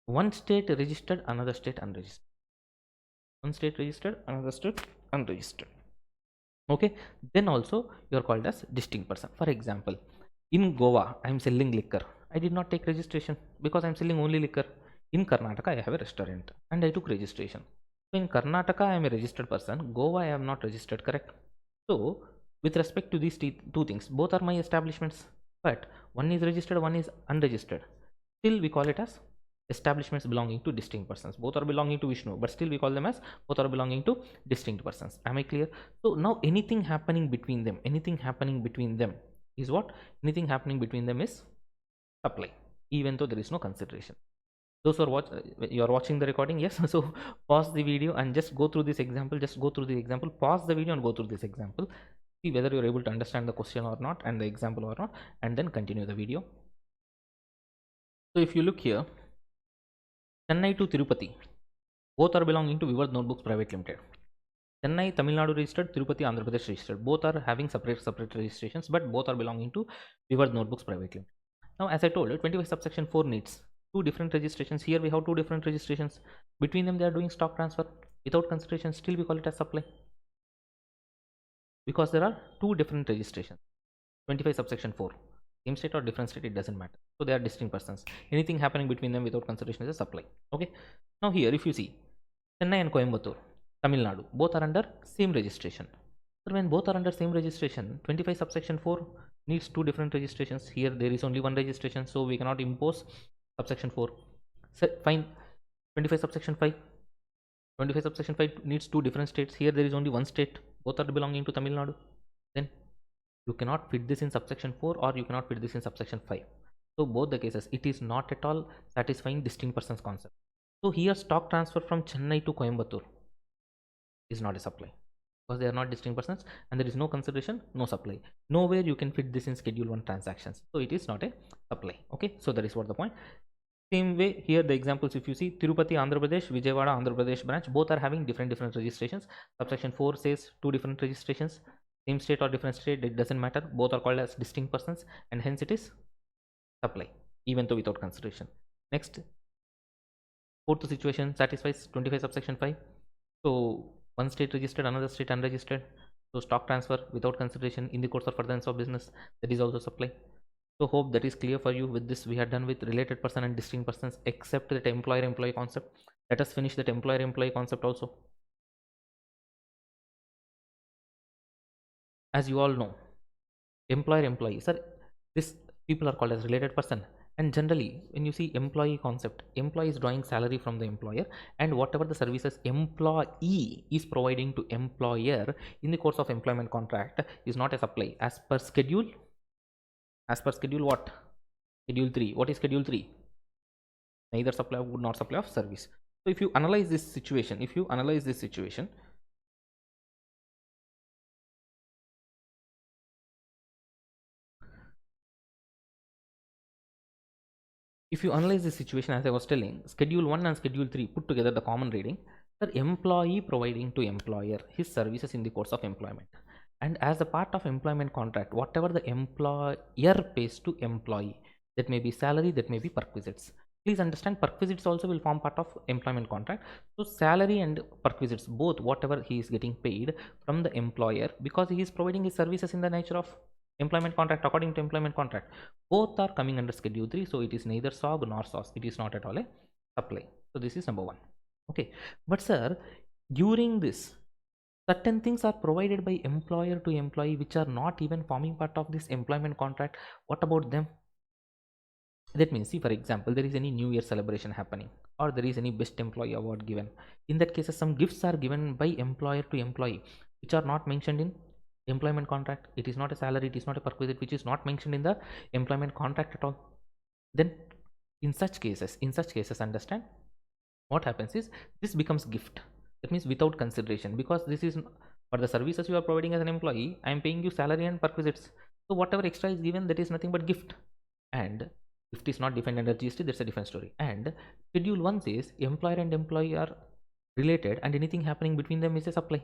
one state registered, another state unregistered. One state registered, another state unregistered. Okay, then also you are called as distinct person. For example, in Goa I am selling liquor, I did not take registration because I am selling only liquor. In Karnataka I have a restaurant and I took registration. So in Karnataka I am a registered person, Goa I am not registered, correct? So with respect to these two things, both are my establishments, but one is registered, one is unregistered. Still we call it as establishments belonging to distinct persons. Both are belonging to Vishnu, but still we call them as both are belonging to distinct persons. Am I clear? So now anything happening between them, is what? Anything happening between them is supply, even though there is no consideration. Those who are you are watching the recording, yes. So pause the video and just go through this example. Just go through the example, pause the video and go through this example. See whether you are able to understand the question or not and the example or not, and then continue the video. So if you look here, Chennai to Tirupati, both are belonging to Vivad Notebooks Private Limited. Chennai, Tamil Nadu registered, Tirupati, Andhra Pradesh registered. Both are having separate registrations, but both are belonging to Vivad Notebooks Private Limited. Now, as I told you, 25 subsection 4 needs two different registrations. Here we have two different registrations. Between them, they are doing stock transfer without consideration. Still, we call it as supply because there are two different registrations. 25 subsection 4. Same state or different state, it doesn't matter. So they are distinct persons. Anything happening between them without consideration is a supply. Okay. Now here, if you see Chennai and Coimbatore, Tamil Nadu, both are under same registration. So when both are under same registration, 25 subsection 4 needs two different registrations. Here there is only one registration, so we cannot impose subsection 4. So fine. 25 subsection 5. 25 subsection 5 needs two different states. Here there is only one state. Both are belonging to Tamil Nadu. Then you cannot fit this in subsection 4 or you cannot fit this in subsection 5. So both the cases, it is not at all satisfying distinct persons concept. So here stock transfer from Chennai to Coimbatore is not a supply because they are not distinct persons and there is no consideration, no supply. Nowhere you can fit this in schedule 1 transactions. So it is not a supply. Okay, so that is what the point. Same way here the examples, if you see Tirupati Andhra Pradesh, Vijayawada Andhra Pradesh branch, both are having different registrations. Subsection 4 says two different registrations. Same state or different state, it doesn't matter. Both are called as distinct persons and hence it is supply, even though without consideration. Next, fourth situation satisfies 25 subsection 5. So one state registered, another state unregistered. So stock transfer without consideration in the course of furtherance of business, that is also supply. So hope that is clear for you. With this, we are done with related person and distinct persons, except that employer employee concept. Let us finish that employer employee concept also. As you all know, employer employee, sir, this people are called as related person. And generally when you see employee concept, employee is drawing salary from the employer, and whatever the services employee is providing to employer in the course of employment contract is not a supply as per schedule. As per schedule what? Schedule 3. What is schedule 3? Neither supply of good nor supply of service. So if you analyze this situation, if you analyze this situation, as I was telling, schedule 1 and schedule 3 put together, the common reading, the employee providing to employer his services in the course of employment, and as a part of employment contract, whatever the employer pays to employee, that may be salary, that may be perquisites. Please understand, perquisites also will form part of employment contract. So salary and perquisites, both, whatever he is getting paid from the employer, because he is providing his services in the nature of employment contract, according to employment contract, both are coming under schedule 3. So it is neither SOG nor SOS, it is not at all a supply. So this is number 1. Okay, but sir, during this, certain things are provided by employer to employee which are not even forming part of this employment contract. What about them? That means, see, for example, there is any new year celebration happening, or there is any best employee award given. In that case, some gifts are given by employer to employee which are not mentioned in employment contract. It is not a salary, it is not a perquisite, which is not mentioned in the employment contract at all. Then in such cases, understand what happens is, this becomes gift. That means without consideration, because this is for the services you are providing as an employee. I am paying you salary and perquisites, so whatever extra is given, that is nothing but gift. And gift is not defined under GST, that's a different story. And schedule 1 says employer and employee are related, and anything happening between them is a supply.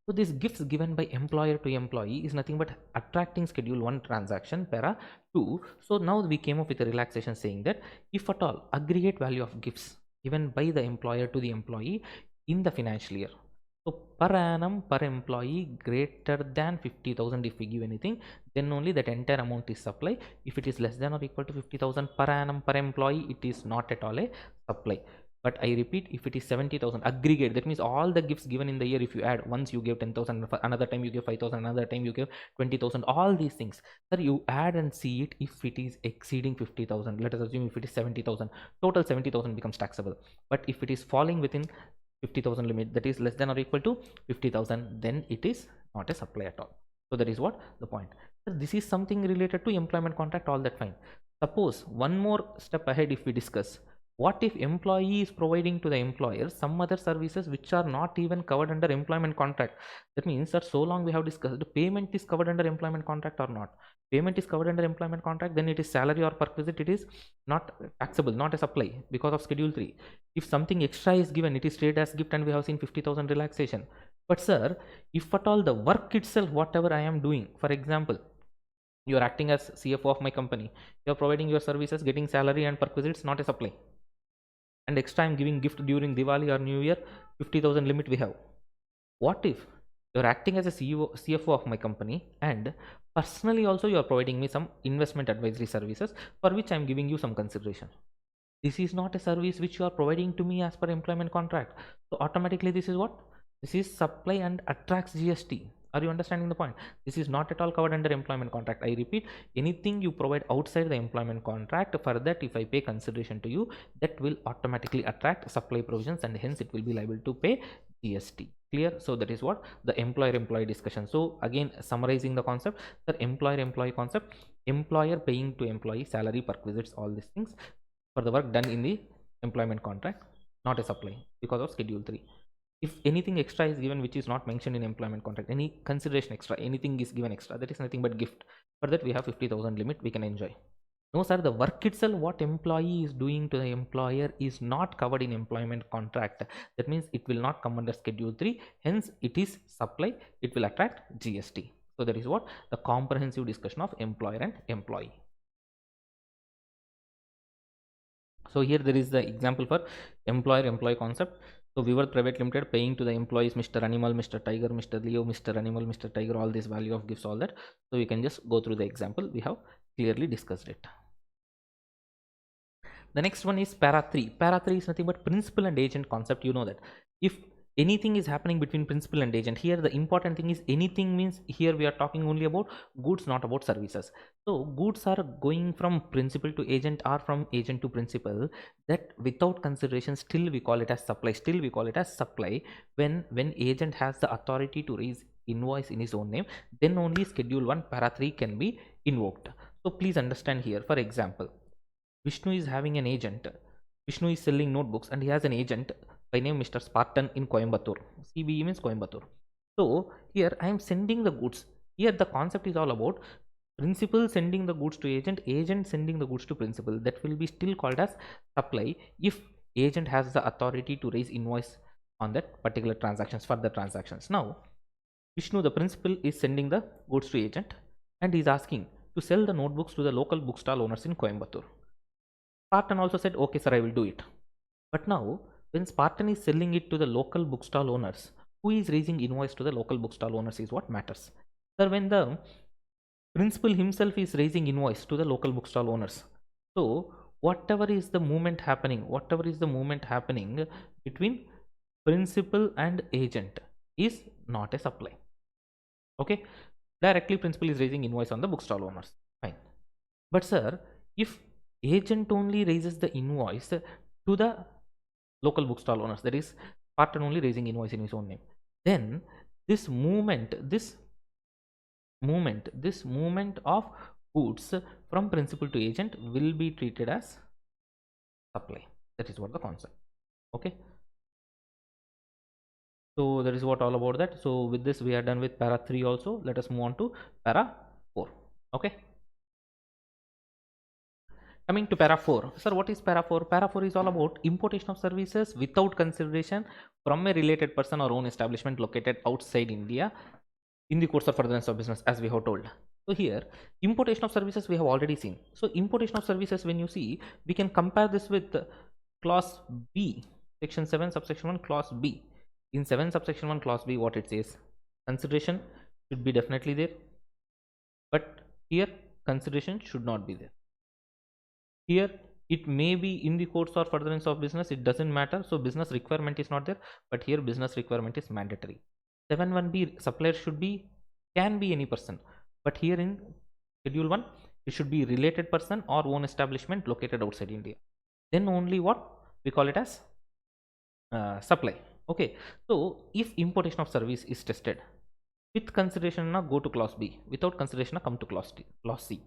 So these gifts given by employer to employee is nothing but attracting schedule 1 transaction para 2. So now we came up with a relaxation saying that if at all aggregate value of gifts given by the employer to the employee in the financial year, so per annum per employee greater than 50,000, if we give anything, then only that entire amount is supply. If it is less than or equal to 50,000 per annum per employee, it is not at all a supply. But I repeat, if it is 70,000 aggregate, that means all the gifts given in the year, if you add, once you give 10,000, another time you give 5,000, another time you give 20,000, all these things, sir, you add and see it. If it is exceeding 50,000, let us assume if it is 70,000, total 70,000 becomes taxable. But if it is falling within 50,000 limit, that is less than or equal to 50,000, then it is not a supply at all. So that is what the point. So this is something related to employment contract, all that fine. Suppose one more step ahead, if we discuss, what if employee is providing to the employer some other services which are not even covered under employment contract? That means that so long we have discussed, the payment is covered under employment contract or not. Payment is covered under employment contract, then it is salary or perquisite, it is not taxable, not a supply because of schedule 3. If something extra is given, it is treated as gift, and we have seen 50,000 relaxation. But sir, if at all the work itself, whatever I am doing, for example, you are acting as CFO of my company, you are providing your services, getting salary and perquisites, not a supply. And extra I'm giving gift during Diwali or New Year, 50,000 limit we have. What if you're acting as a CFO of my company, and personally also you are providing me some investment advisory services for which I'm giving you some consideration? This is not a service which you are providing to me as per employment contract. So automatically this is what? This is supply and attracts GST. Are you understanding the point? This is not at all covered under employment contract. I repeat, anything you provide outside the employment contract, for that if I pay consideration to you, that will automatically attract supply provisions, and hence it will be liable to pay GST. Clear? So that is what the employer-employee discussion. So again, summarizing the concept, the employer-employee concept, employer paying to employee salary, perquisites, all these things for the work done in the employment contract, not a supply because of schedule 3. If anything extra is given which is not mentioned in employment contract, any consideration extra, anything is given extra, that is nothing but gift. For that we have 50,000 limit, we can enjoy. No sir, the work itself, what employee is doing to the employer, is not covered in employment contract. That means it will not come under schedule 3, hence it is supply, it will attract GST. So that is what the comprehensive discussion of employer and employee. So here there is the example for employer employee concept. So we were private limited paying to the employees Mr. Animal, Mr. Tiger, Mr. Leo, Mr. Animal, Mr. Tiger, all this value of gifts, all that. So you can just go through the example. We have clearly discussed it. The next one is para 3. Para 3 is nothing but principal and agent concept. You know that if anything is happening between principal and agent, here the important thing is anything means here we are talking only about goods, not about services. So goods are going from principal to agent or from agent to principal, that without consideration still we call it as supply. Still we call it as supply when agent has the authority to raise invoice in his own name, then only schedule 1 para 3 can be invoked. So please understand here, for example, Vishnu is having an agent. Vishnu is selling notebooks and he has an agent by name Mr. Spartan in Coimbatore. CBE means Coimbatore. So here I am sending the goods. Here the concept is all about principal sending the goods to agent, agent sending the goods to principal. That will be still called as supply if agent has the authority to raise invoice on that particular transactions, for the transactions. Now Vishnu, the principal, is sending the goods to agent and is asking to sell the notebooks to the local bookstall owners in Coimbatore. Spartan also said, okay, sir, I will do it. But now, when Spartan is selling it to the local bookstall owners, who is raising invoice to the local bookstall owners is what matters. Sir, when the principal himself is raising invoice to the local bookstall owners, so whatever is the movement happening between principal and agent is not a supply. Okay, directly principal is raising invoice on the bookstall owners. Fine. But sir, if agent only raises the invoice to the local bookstall owners, that is Spartan only raising invoice in his own name, then this movement of goods from principal to agent will be treated as supply. That is what the concept. Okay, so that is what all about that. So with this we are done with para 3 also. Let us move on to para 4. Okay, coming to para 4. Sir, what is para 4? Para 4 is all about importation of services without consideration from a related person or own establishment located outside India in the course of furtherance of business, as we have told. So here importation of services we have already seen. So importation of services, when you see, we can compare this with clause B, section 7 subsection 1 clause B. In 7 subsection 1 clause B, what it says, consideration should be definitely there, but here consideration should not be there. Here it may be in the course or furtherance of business, it doesn't matter. So business requirement is not there, but here business requirement is mandatory. 7.1b, supplier should be, can be any person, but here in schedule 1 it should be related person or own establishment located outside India. Then only what we call it as supply. Okay, so if importation of service is tested with consideration, now go to clause B. Without consideration, come to clause C.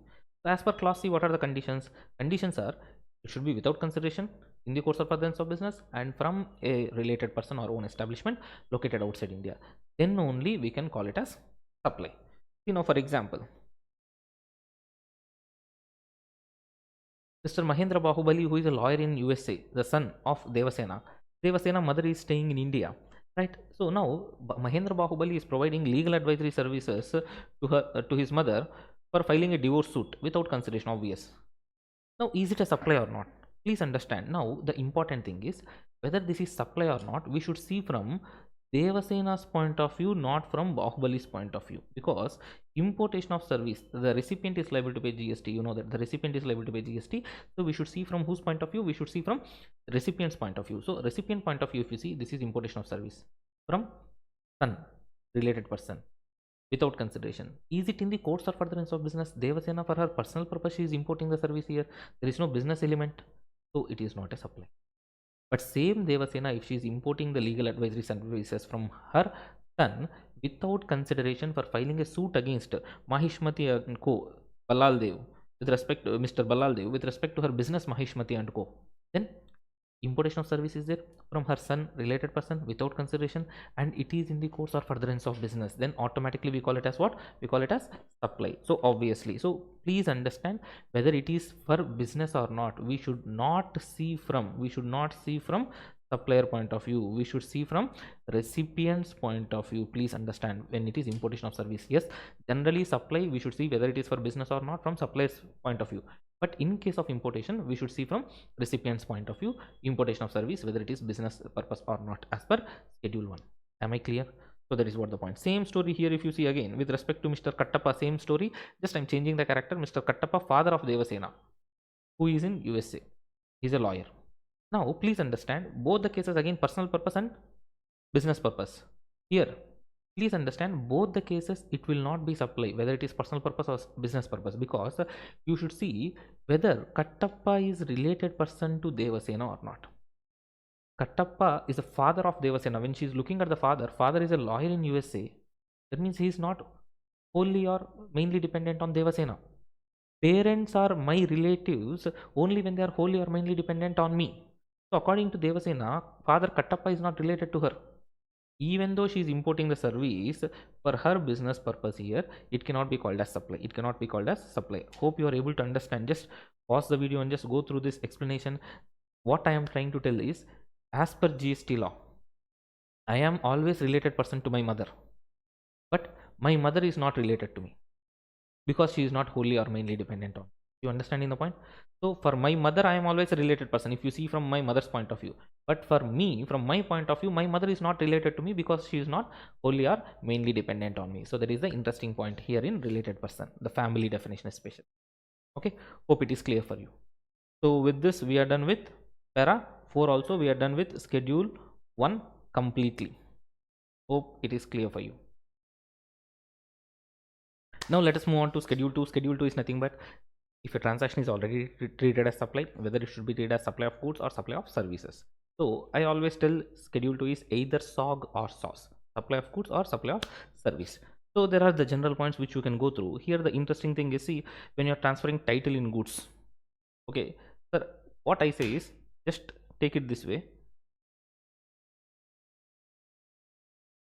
So as per clause C, what are the conditions? Conditions are, it should be without consideration in the course of furtherance of business and from a related person or own establishment located outside India. Then only we can call it as supply. You know, for example, Mr. Mahendra Bahubali, who is a lawyer in USA, the son of Devasena. Devasena mother is staying in India, right? So now Mahendra Bahubali is providing legal advisory services to her to his mother for filing a divorce suit without consideration, obvious. Now, is it a supply or not? Please understand. Now, the important thing is whether this is supply or not, we should see from Devasena's point of view, not from Bahubali's point of view, because importation of service, the recipient is liable to pay GST. You know that the recipient is liable to pay GST. So we should see from whose point of view? We should see from recipient's point of view. So recipient point of view, if you see, this is importation of service from son, related person, without consideration. Is it in the course or furtherance of business? Devasena, for her personal purpose, she is importing the service here. There is no business element, so it is not a supply. But same Devasena, if she is importing the legal advisory services from her son without consideration for filing a suit against Mahishmati and Co. Balal Dev, with respect to Mr. Balal Dev, with respect to her business Mahishmati and Co., then importation of service is there from her son, related person, without consideration, and it is in the course or furtherance of business, then automatically we call it as what? We call it as supply. So obviously, so please understand, whether it is for business or not, we should not see from supplier point of view, we should see from recipient's point of view. Please understand, when it is importation of service, yes, generally supply we should see whether it is for business or not from supplier's point of view. But in case of importation, we should see from recipient's point of view, importation of service, whether it is business purpose or not, as per schedule 1. Am I clear? So that is what the point. Same story here. If you see again with respect to Mr. Kattappa, same story, just I'm changing the character. Mr. Kattappa, father of Devasena, who is in USA. He's a lawyer. Now please understand both the cases, again personal purpose and business purpose. Here please understand both the cases it will not be supply, whether it is personal purpose or business purpose, because you should see whether Kattappa is related person to Devasena or not. Kattappa is the father of Devasena. When she is looking at the father is a lawyer in USA. That means he is not wholly or mainly dependent on Devasena. Parents are my relatives only when they are wholly or mainly dependent on me. So according to Devasena, father Kattappa is not related to her. Even though she is importing the service for her business purpose here, it cannot be called as supply. It cannot be called as supply. Hope you are able to understand. Just pause the video and just go through this explanation. What I am trying to tell is, as per GST law, I am always related person to my mother, but my mother is not related to me because she is not wholly or mainly dependent on. You understanding the point? So for my mother, I am always a related person if you see from my mother's point of view. But for me, from my point of view, my mother is not related to me because she is not wholly or mainly dependent on me. So that is the interesting point here in related person, the family definition especially. Okay, hope it is clear for you. So with this we are done with para 4. Also we are done with schedule 1 completely. Hope it is clear for you. Now let us move on to schedule 2. Schedule 2 is nothing but if a transaction is already treated as supply, whether it should be treated as supply of goods or supply of services. So I always tell schedule 2 is either SOG or SOS, supply of goods or supply of service. So there are the general points which you can go through. Here the interesting thing is, see, when you're transferring title in goods. Okay, sir, what I say is just take it this way.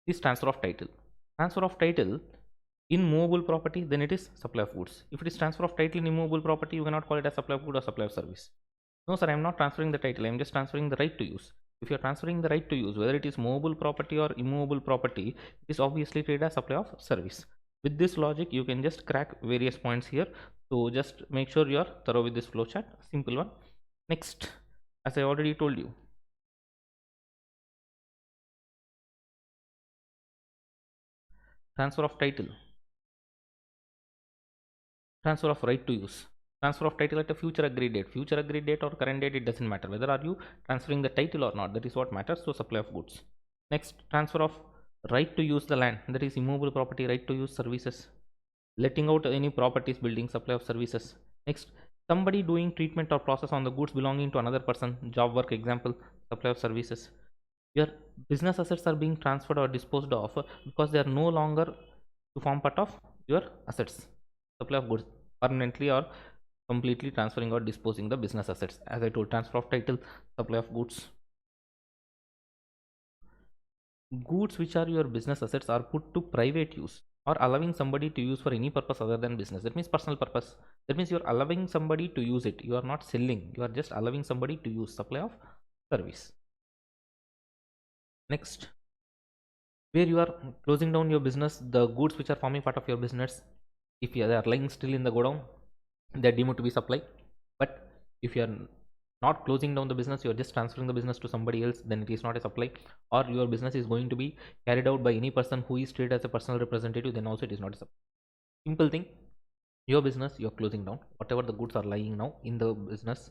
This transfer of title. Transfer of title in movable property, then it is supply of goods. If it is transfer of title in immovable property, you cannot call it as supply of good or supply of service. No sir, I am not transferring the title, I am just transferring the right to use. If you are transferring the right to use, whether it is movable property or immovable property, it is obviously treated as supply of service. With this logic, you can just crack various points here. So just make sure you are thorough with this flowchart. Simple one. Next, as I already told you, transfer of title, transfer of right to use, transfer of title at a future agreed date or current date, it doesn't matter whether are you transferring the title or not, that is what matters. So supply of goods. Next, transfer of right to use the land, that is immovable property, right to use services, letting out any properties, building, supply of services. Next, somebody doing treatment or process on the goods belonging to another person, job work, example, supply of services. Your business assets are being transferred or disposed of because they are no longer to form part of your assets, supply of goods, permanently or completely transferring or disposing the business assets. As I told, transfer of title, supply of goods. Goods which are your business assets are put to private use or allowing somebody to use for any purpose other than business. That means personal purpose. That means you're allowing somebody to use it. You are not selling. You are just allowing somebody to use, supply of service. Next, where you are closing down your business, the goods which are forming part of your business, if they are lying still in the godown, they are deemed to be supply. But if you are not closing down the business, you are just transferring the business to somebody else, then it is not a supply. Or your business is going to be carried out by any person who is treated as a personal representative, then also it is not a supply. Simple thing, your business you're closing down, whatever the goods are lying now in the business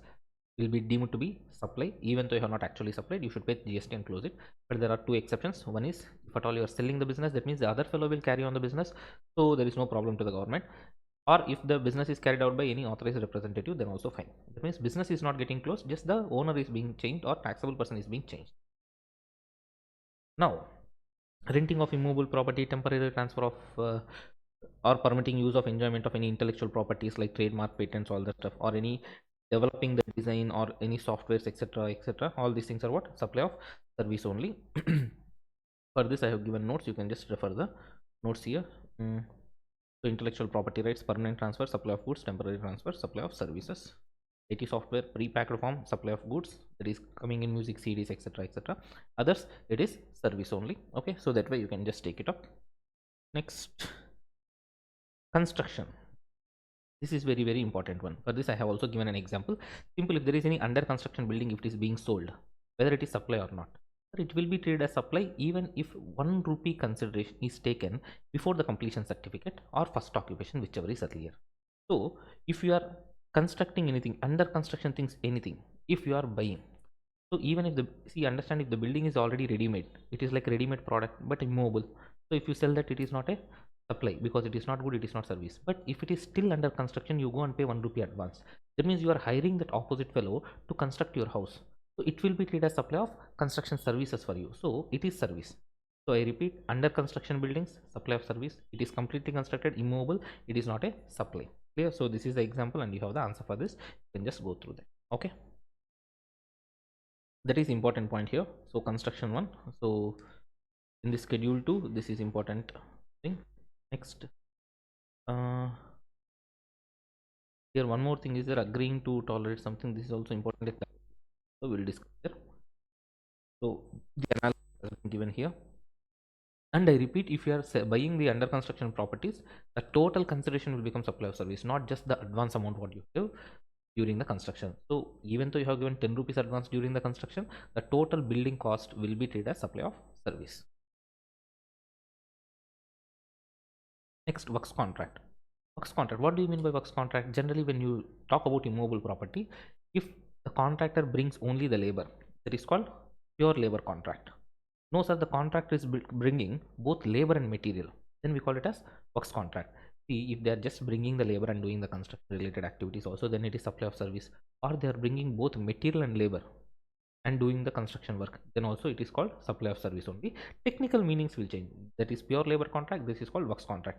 will be deemed to be supply. Even though you have not actually supplied, you should pay GST and close it. But there are two exceptions. One is if at all you are selling the business, that means the other fellow will carry on the business, so there is no problem to the government. Or if the business is carried out by any authorized representative, then also fine. That means business is not getting closed, just the owner is being changed or taxable person is being changed. Now, renting of immovable property, temporary transfer of or permitting use of enjoyment of any intellectual properties like trademark, patents, all that stuff, or any developing the design or any softwares, etc., etc. All these things are what? Supply of service only. For this I have given notes, you can just refer the notes here. So intellectual property rights, permanent transfer, supply of goods, temporary transfer, supply of services. IT software, pre-packed form, supply of goods, that is coming in music, CDs, etc., etc. Others, it is service only. Okay, so that way you can just take it up. Next, construction. This is very very important one. For this I have also given an example. Simple, if there is any under construction building, if it is being sold, whether it is supply or not, it will be treated as supply even if 1 rupee consideration is taken before the completion certificate or first occupation, whichever is earlier. So if you are constructing anything, under construction things, anything, if you are buying, so even if the, see, understand, if the building is already ready made, it is like ready made product but immobile, so if you sell that, it is not a supply because it is not good, it is not service. But if it is still under construction, you go and pay 1 rupee advance, that means you are hiring that opposite fellow to construct your house, so it will be treated as supply of construction services for you, so it is service. So I repeat, under construction buildings, supply of service. It is completely constructed, immobile, it is not a supply. Clear? So this is the example and you have the answer for this. You can just go through that. Okay, that is important point here. So construction 1, so in the schedule 2, this is important thing. Next, here one more thing is there, agreeing to tolerate something. This is also important, so we'll discuss here. So the analysis has been given here. And I repeat, if you are buying the under construction properties, the total consideration will become supply of service, not just the advance amount what you give during the construction. So even though you have given 10 rupees advance during the construction, the total building cost will be treated as supply of service. Next, works contract. Works contract. What do you mean by works contract? Generally, when you talk about immobile property, if the contractor brings only the labor, that is called pure labor contract. No, sir, the contractor is bringing both labor and material, then we call it as works contract. See, if they are just bringing the labor and doing the construction related activities also, then it is supply of service. Or they are bringing both material and labor and doing the construction work, then also it is called supply of service only. Technical meanings will change. That is pure labor contract, this is called works contract.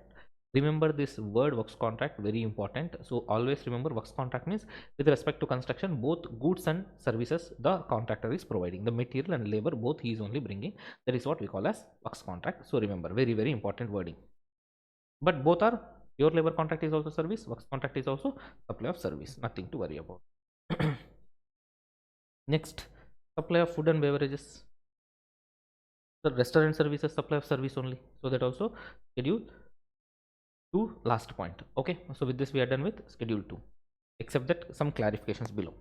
Remember this word works contract, very important. So always remember, works contract means with respect to construction, both goods and services the contractor is providing, the material and labor both he is only bringing. That is what we call as works contract. So remember, very very important wording. But both are, pure labor contract is also service, works contract is also supply of service, nothing to worry about. Next, supply of food and beverages. The restaurant services, supply of service only, so that also schedule 2 last point. Okay, so with this we are done with schedule 2, except that some clarifications below.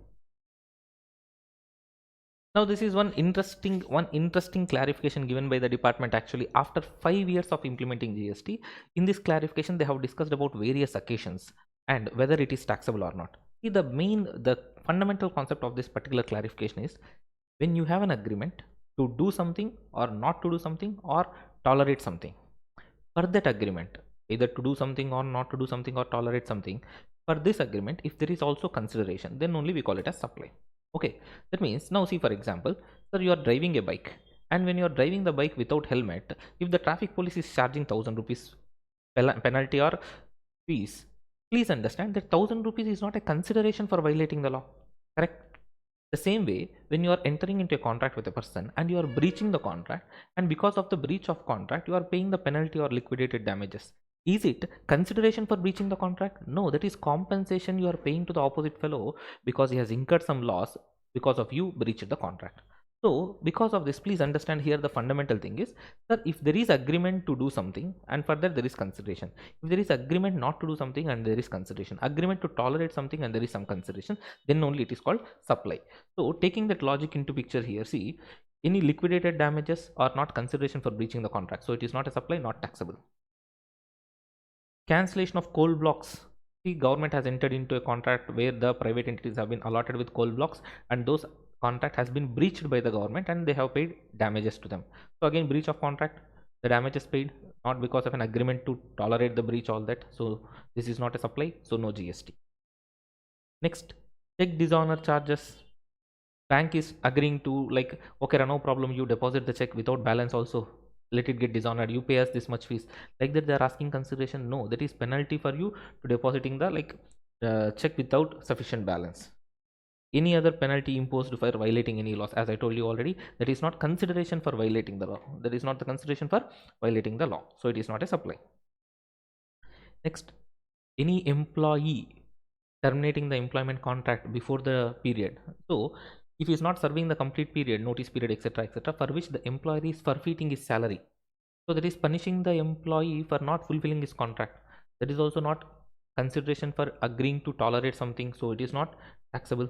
Now this is one interesting clarification given by the department. Actually, after 5 years of implementing GST, in this clarification they have discussed about various occasions and whether it is taxable or not. See, the fundamental concept of this particular clarification is, when you have an agreement to do something or not to do something or tolerate something, for that agreement, either to do something or not to do something or tolerate something, for this agreement, if there is also consideration, then only we call it as supply. Okay, that means, now see, for example, sir, you are driving a bike, and when you are driving the bike without helmet, if the traffic police is charging 1000 rupees penalty or fees, please understand that 1000 rupees is not a consideration for violating the law. Correct? The same way, when you are entering into a contract with a person and you are breaching the contract, and because of the breach of contract, you are paying the penalty or liquidated damages. Is it consideration for breaching the contract? No, that is compensation you are paying to the opposite fellow because he has incurred some loss because of you breached the contract. So because of this, please understand here the fundamental thing is that if there is agreement to do something and further there is consideration, if there is agreement not to do something and there is consideration, agreement to tolerate something and there is some consideration, then only it is called supply. So taking that logic into picture here, see, any liquidated damages are not consideration for breaching the contract, so it is not a supply, not taxable. Cancellation of coal blocks. The government has entered into a contract where the private entities have been allotted with coal blocks, and those contract has been breached by the government and they have paid damages to them. So again, breach of contract, the damage is paid not because of an agreement to tolerate the breach, all that. So this is not a supply, so no GST. Next, check dishonor charges. Bank is agreeing to, like, okay, no problem, you deposit the check without balance also, let it get dishonored, you pay us this much fees, like that they are asking consideration. No, that is penalty for you to depositing the check without sufficient balance. Any other penalty imposed for violating any laws, as I told you already, that is not consideration for violating the law, that is not the consideration for violating the law, so it is not a supply. Next, any employee terminating the employment contract before the period, so if he is not serving the complete period, notice period, etc., for which the employer is forfeiting his salary, so that is punishing the employee for not fulfilling his contract, that is also not consideration for agreeing to tolerate something, so it is not taxable.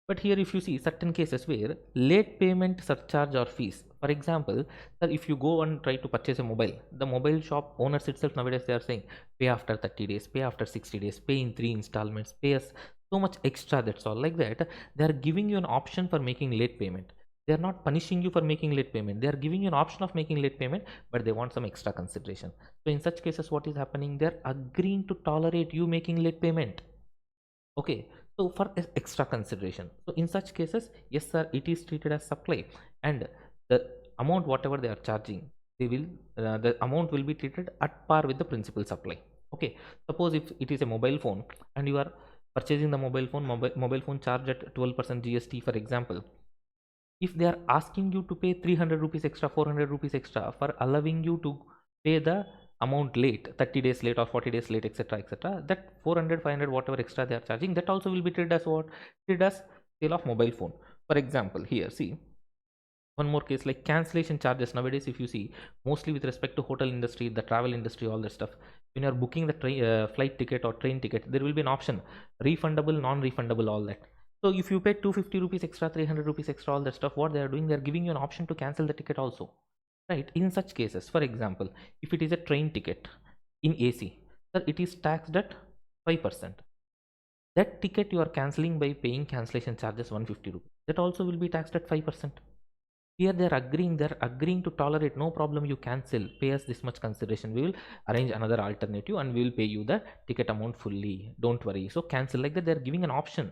But here if you see certain cases where late payment surcharge or fees, for example, sir, if you go and try to purchase a mobile, the mobile shop owners itself nowadays they are saying pay after 30 days, pay after 60 days, pay in 3 installments, pay us so much extra, that's all. Like that, they are giving you an option for making late payment. They are not punishing you for making late payment, they are giving you an option of making late payment, but they want some extra consideration. So in such cases what is happening, they are agreeing to tolerate you making late payment. Okay, so for extra consideration, so in such cases, yes sir, it is treated as supply, and the amount whatever they are charging, they will the amount will be treated at par with the principal supply. Okay, suppose if it is a mobile phone and you are purchasing the mobile phone charged at 12% GST, for example. If they are asking you to pay 300 rupees extra, 400 rupees extra for allowing you to pay the amount late, 30 days late or 40 days late, etc, etc, that 400, 500 whatever extra they are charging, that also will be treated as what? Treated as sale of mobile phone. For example, here see one more case like cancellation charges. Nowadays if you see, mostly with respect to hotel industry, the travel industry, all that stuff, when you are booking the flight ticket or train ticket, there will be an option refundable, non-refundable, all that. So if you pay 250 rupees extra, 300 rupees extra, all that stuff, what they are doing, they are giving you an option to cancel the ticket also, right? In such cases, for example, if it is a train ticket in AC, sir, it is taxed at 5%. That ticket you are cancelling by paying cancellation charges 150 rupees, that also will be taxed at 5%. Here they're agreeing to tolerate, no problem, you cancel, pay us this much consideration, we will arrange another alternative and we will pay you the ticket amount fully, don't worry. So cancel, like that they're giving an option.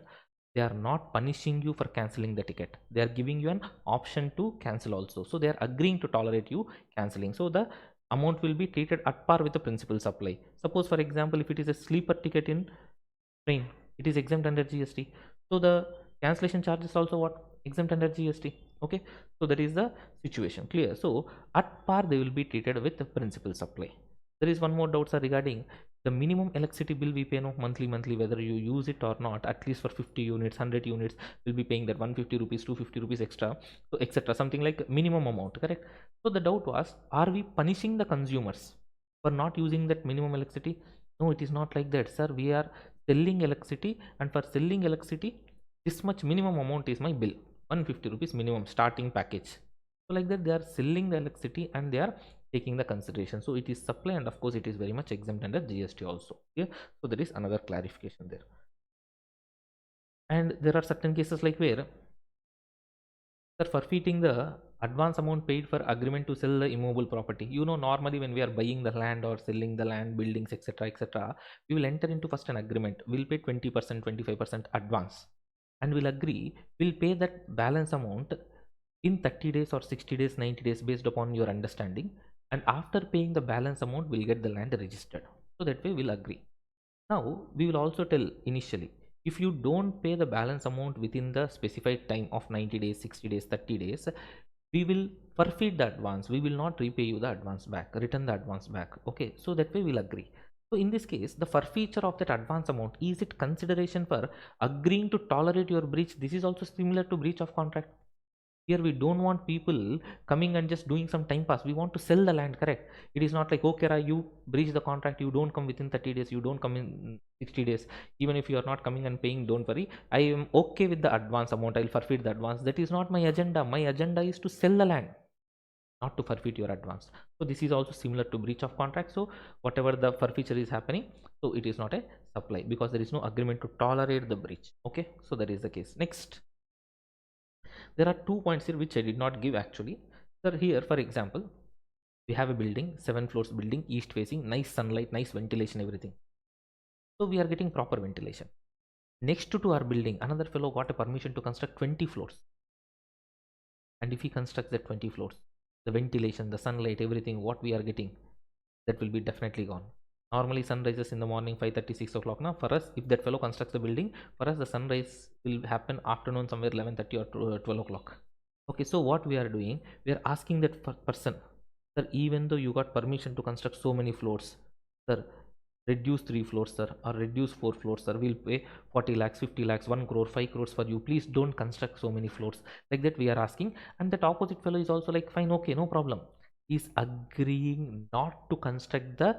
They are not punishing you for canceling the ticket, they are giving you an option to cancel also. So they are agreeing to tolerate you canceling, so the amount will be treated at par with the principal supply. Suppose for example, if it is a sleeper ticket in train, it is exempt under GST, so the cancellation charge is also what? Exempt under GST. Okay, so that is the situation, clear? So at par they will be treated with the principal supply. There is one more doubt, sir, regarding the minimum electricity bill we pay, no, monthly, whether you use it or not, at least for 50 units, 100 units, will be paying that 150 rupees, 250 rupees extra, so etc, something like minimum amount, correct? So the doubt was, are we punishing the consumers for not using that minimum electricity? No, it is not like that, sir. We are selling electricity, and for selling electricity, this much minimum amount is my bill, 150 rupees minimum starting package. So like that they are selling the electricity and they are taking the consideration, so it is supply, and of course it is very much exempt under GST also. Yeah, so there is another clarification there. And there are certain cases like where they're forfeiting the advance amount paid for agreement to sell the immovable property. You know, normally when we are buying the land or selling the land, buildings, etc, etc, we will enter into first an agreement. We'll pay 20%, 25% advance, and we'll agree we'll pay that balance amount in 30 days or 60 days, 90 days, based upon your understanding. And after paying the balance amount, we'll get the land registered. So that way we'll agree. Now, we will also tell initially, if you don't pay the balance amount within the specified time of 90 days, 60 days, 30 days, we will forfeit the advance. We will not repay you the advance back, return the advance back. Okay, so that way we'll agree. So in this case, the forfeiture of that advance amount, is it consideration for agreeing to tolerate your breach? This is also similar to breach of contract. Here we don't want people coming and just doing some time pass. We want to sell the land, correct? It is not like, okay, you breach the contract, you don't come within 30 days, you don't come in 60 days, even if you are not coming and paying, don't worry, I am okay with the advance amount, I'll forfeit the advance. That is not my agenda. My agenda is to sell the land, not to forfeit your advance. So this is also similar to breach of contract. So whatever the forfeiture is happening, so it is not a supply, because there is no agreement to tolerate the breach. Okay, so that is the case. Next, there are 2 points here which I did not give actually. So here, for example, we have a building, 7 floors building, east facing, nice sunlight, nice ventilation, everything. So we are getting proper ventilation. Next to our building, another fellow got a permission to construct 20 floors. And if he constructs the 20 floors, the ventilation, the sunlight, everything, what we are getting, that will be definitely gone. Normally sun rises in the morning 5:30, 6 o'clock. Now for us, if that fellow constructs the building, for us the sunrise will happen afternoon somewhere 11:30 or 12 o'clock. Okay, so what we are doing, we are asking that person, sir, even though you got permission to construct so many floors, sir, reduce 3 floors, sir, or reduce 4 floors, sir, we'll pay 40 lakhs, 50 lakhs, 1 crore, 5 crores for you, please don't construct so many floors. Like that we are asking, and that opposite fellow is also like, fine, okay, no problem. He's agreeing not to construct the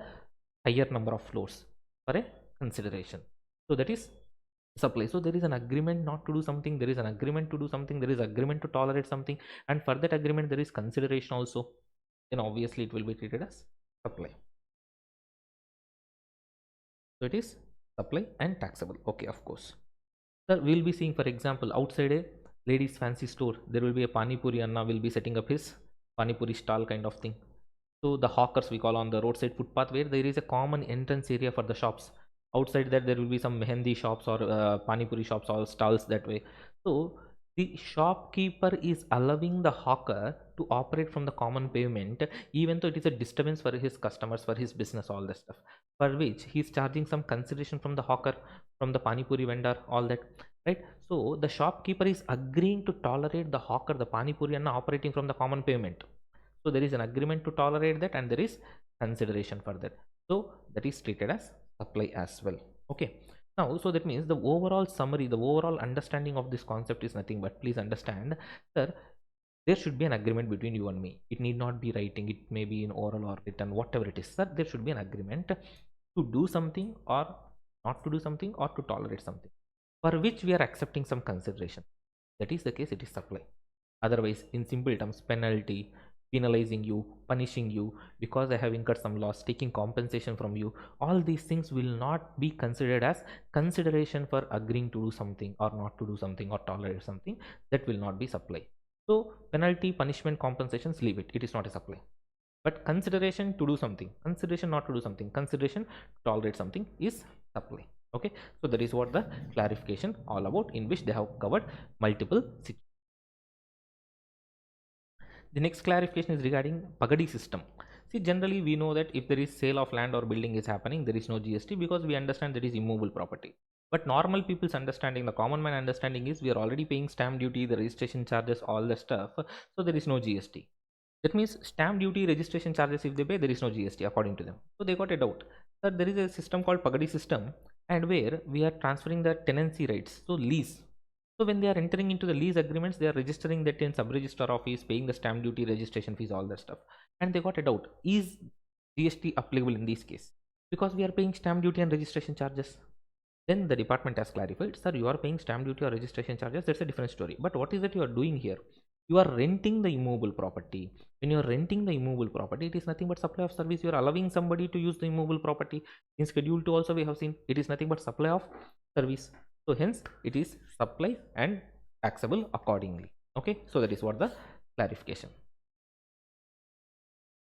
higher number of floors for a consideration. So that is supply. So there is an agreement not to do something, there is an agreement to do something, there is agreement to tolerate something, and for that agreement there is consideration also. Then obviously it will be treated as supply. So it is supply and taxable. Okay, of course. Sir, we'll be seeing, for example, outside a ladies fancy store, there will be a pani puri anna will be setting up his pani puri stall kind of thing. So the hawkers we call on the roadside footpath, where there is a common entrance area for the shops. Outside that there will be some mehendi shops or pani puri shops or stalls that way. So the shopkeeper is allowing the hawker to operate from the common pavement, even though it is a disturbance for his customers, for his business, all that stuff, for which he is charging some consideration from the hawker, from the pani puri vendor, all that, right? So the shopkeeper is agreeing to tolerate the hawker, the pani puri anna, operating from the common pavement. So there is an agreement to tolerate that, and there is consideration for that. So that is treated as supply as well. Okay. Now, so that means the overall summary, the overall understanding of this concept is nothing but, please understand, sir, there should be an agreement between you and me. It need not be writing, it may be in oral or written, whatever it is, sir. There should be an agreement to do something or not to do something, or to tolerate something, for which we are accepting some consideration. That is the case, it is supply. Otherwise, in simple terms, penalty, penalizing you, punishing you because I have incurred some loss, taking compensation from you, all these things will not be considered as consideration for agreeing to do something or not to do something or tolerate something. That will not be supply. So penalty, punishment, compensations, leave it, it is not a supply. But consideration to do something, consideration not to do something, consideration to tolerate something is supply. Okay, so that is what the clarification all about, in which they have covered multiple situations. The next clarification is regarding Pagadi system. See, generally we know that if there is sale of land or building is happening, there is no GST, because we understand that is immovable property. But normal people's understanding, the common man understanding, is we are already paying stamp duty, the registration charges, all the stuff, so there is no GST. That means stamp duty, registration charges, if they pay, there is no GST according to them. So they got a doubt that there is a system called Pagadi system, and where we are transferring the tenancy rights, so lease. So when they are entering into the lease agreements, they are registering that in sub-register office, paying the stamp duty, registration fees, all that stuff. And they got a doubt: is GST applicable in this case? Because we are paying stamp duty and registration charges. Then the department has clarified, sir, you are paying stamp duty or registration charges, that's a different story. But what is that you are doing here? You are renting the immovable property. When you are renting the immovable property, it is nothing but supply of service. You are allowing somebody to use the immovable property. In schedule 2 also we have seen, it is nothing but supply of service. So hence it is supply and taxable accordingly. Okay, so that is what the clarification.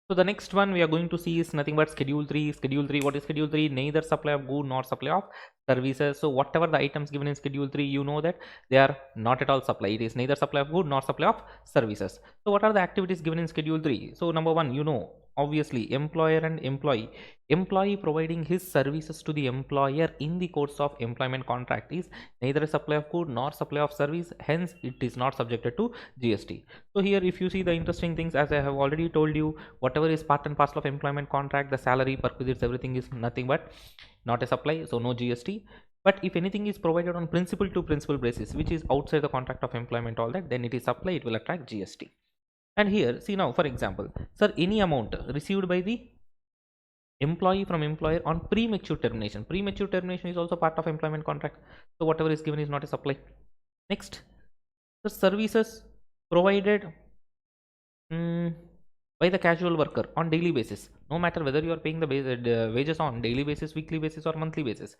So the next one we are going to see is nothing but schedule 3. Schedule 3, what is schedule 3? Neither supply of good nor supply of services. So whatever the items given in schedule 3, you know that they are not at all supply. It is neither supply of good nor supply of services. So what are the activities given in schedule 3? So number 1, you know, obviously employer and employee. Employee providing his services to the employer in the course of employment contract is neither a supply of good nor supply of service, hence it is not subjected to GST. So here if you see the interesting things, as I have already told you, whatever is part and parcel of employment contract, the salary, perquisites, everything is nothing but not a supply, so no GST. But if anything is provided on principal to principal basis, which is outside the contract of employment, all that, then it is supply, it will attract GST. And here, see now, for example, sir, any amount received by the employee from employer on premature termination. Premature termination is also part of employment contract. So whatever is given is not a supply. Next, the services provided by the casual worker on daily basis. No matter whether you are paying the wages on daily basis, weekly basis, or monthly basis.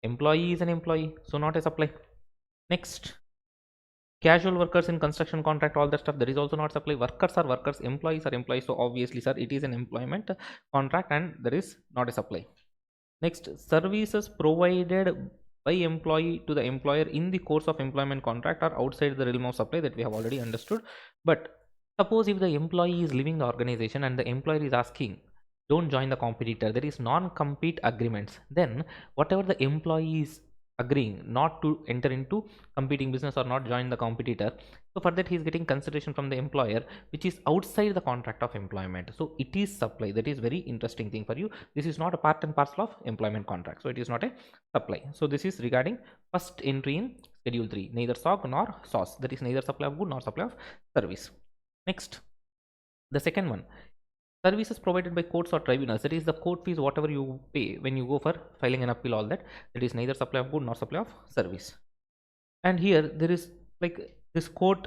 Employee is an employee, so not a supply. Next, casual workers in construction contract, all that stuff, there is also not supply. Workers are workers, employees are employees, so obviously sir, it is an employment contract and there is not a supply. Next, services provided by employee to the employer in the course of employment contract are outside the realm of supply, that we have already understood. But suppose if the employee is leaving the organization and the employer is asking, don't join the competitor, there is non-compete agreements, then whatever the employee is agreeing not to enter into competing business or not join the competitor, so for that he is getting consideration from the employer which is outside the contract of employment, so it is supply. That is very interesting thing for you. This is not a part and parcel of employment contract, so it is not a supply. So this is regarding first entry in schedule 3, neither SOG nor SOS, that is neither supply of good nor supply of service. Next, the second one, Services provided by courts or tribunals, that is the court fees whatever you pay when you go for filing an appeal, all that, that is neither supply of good nor supply of service. And here there is like this court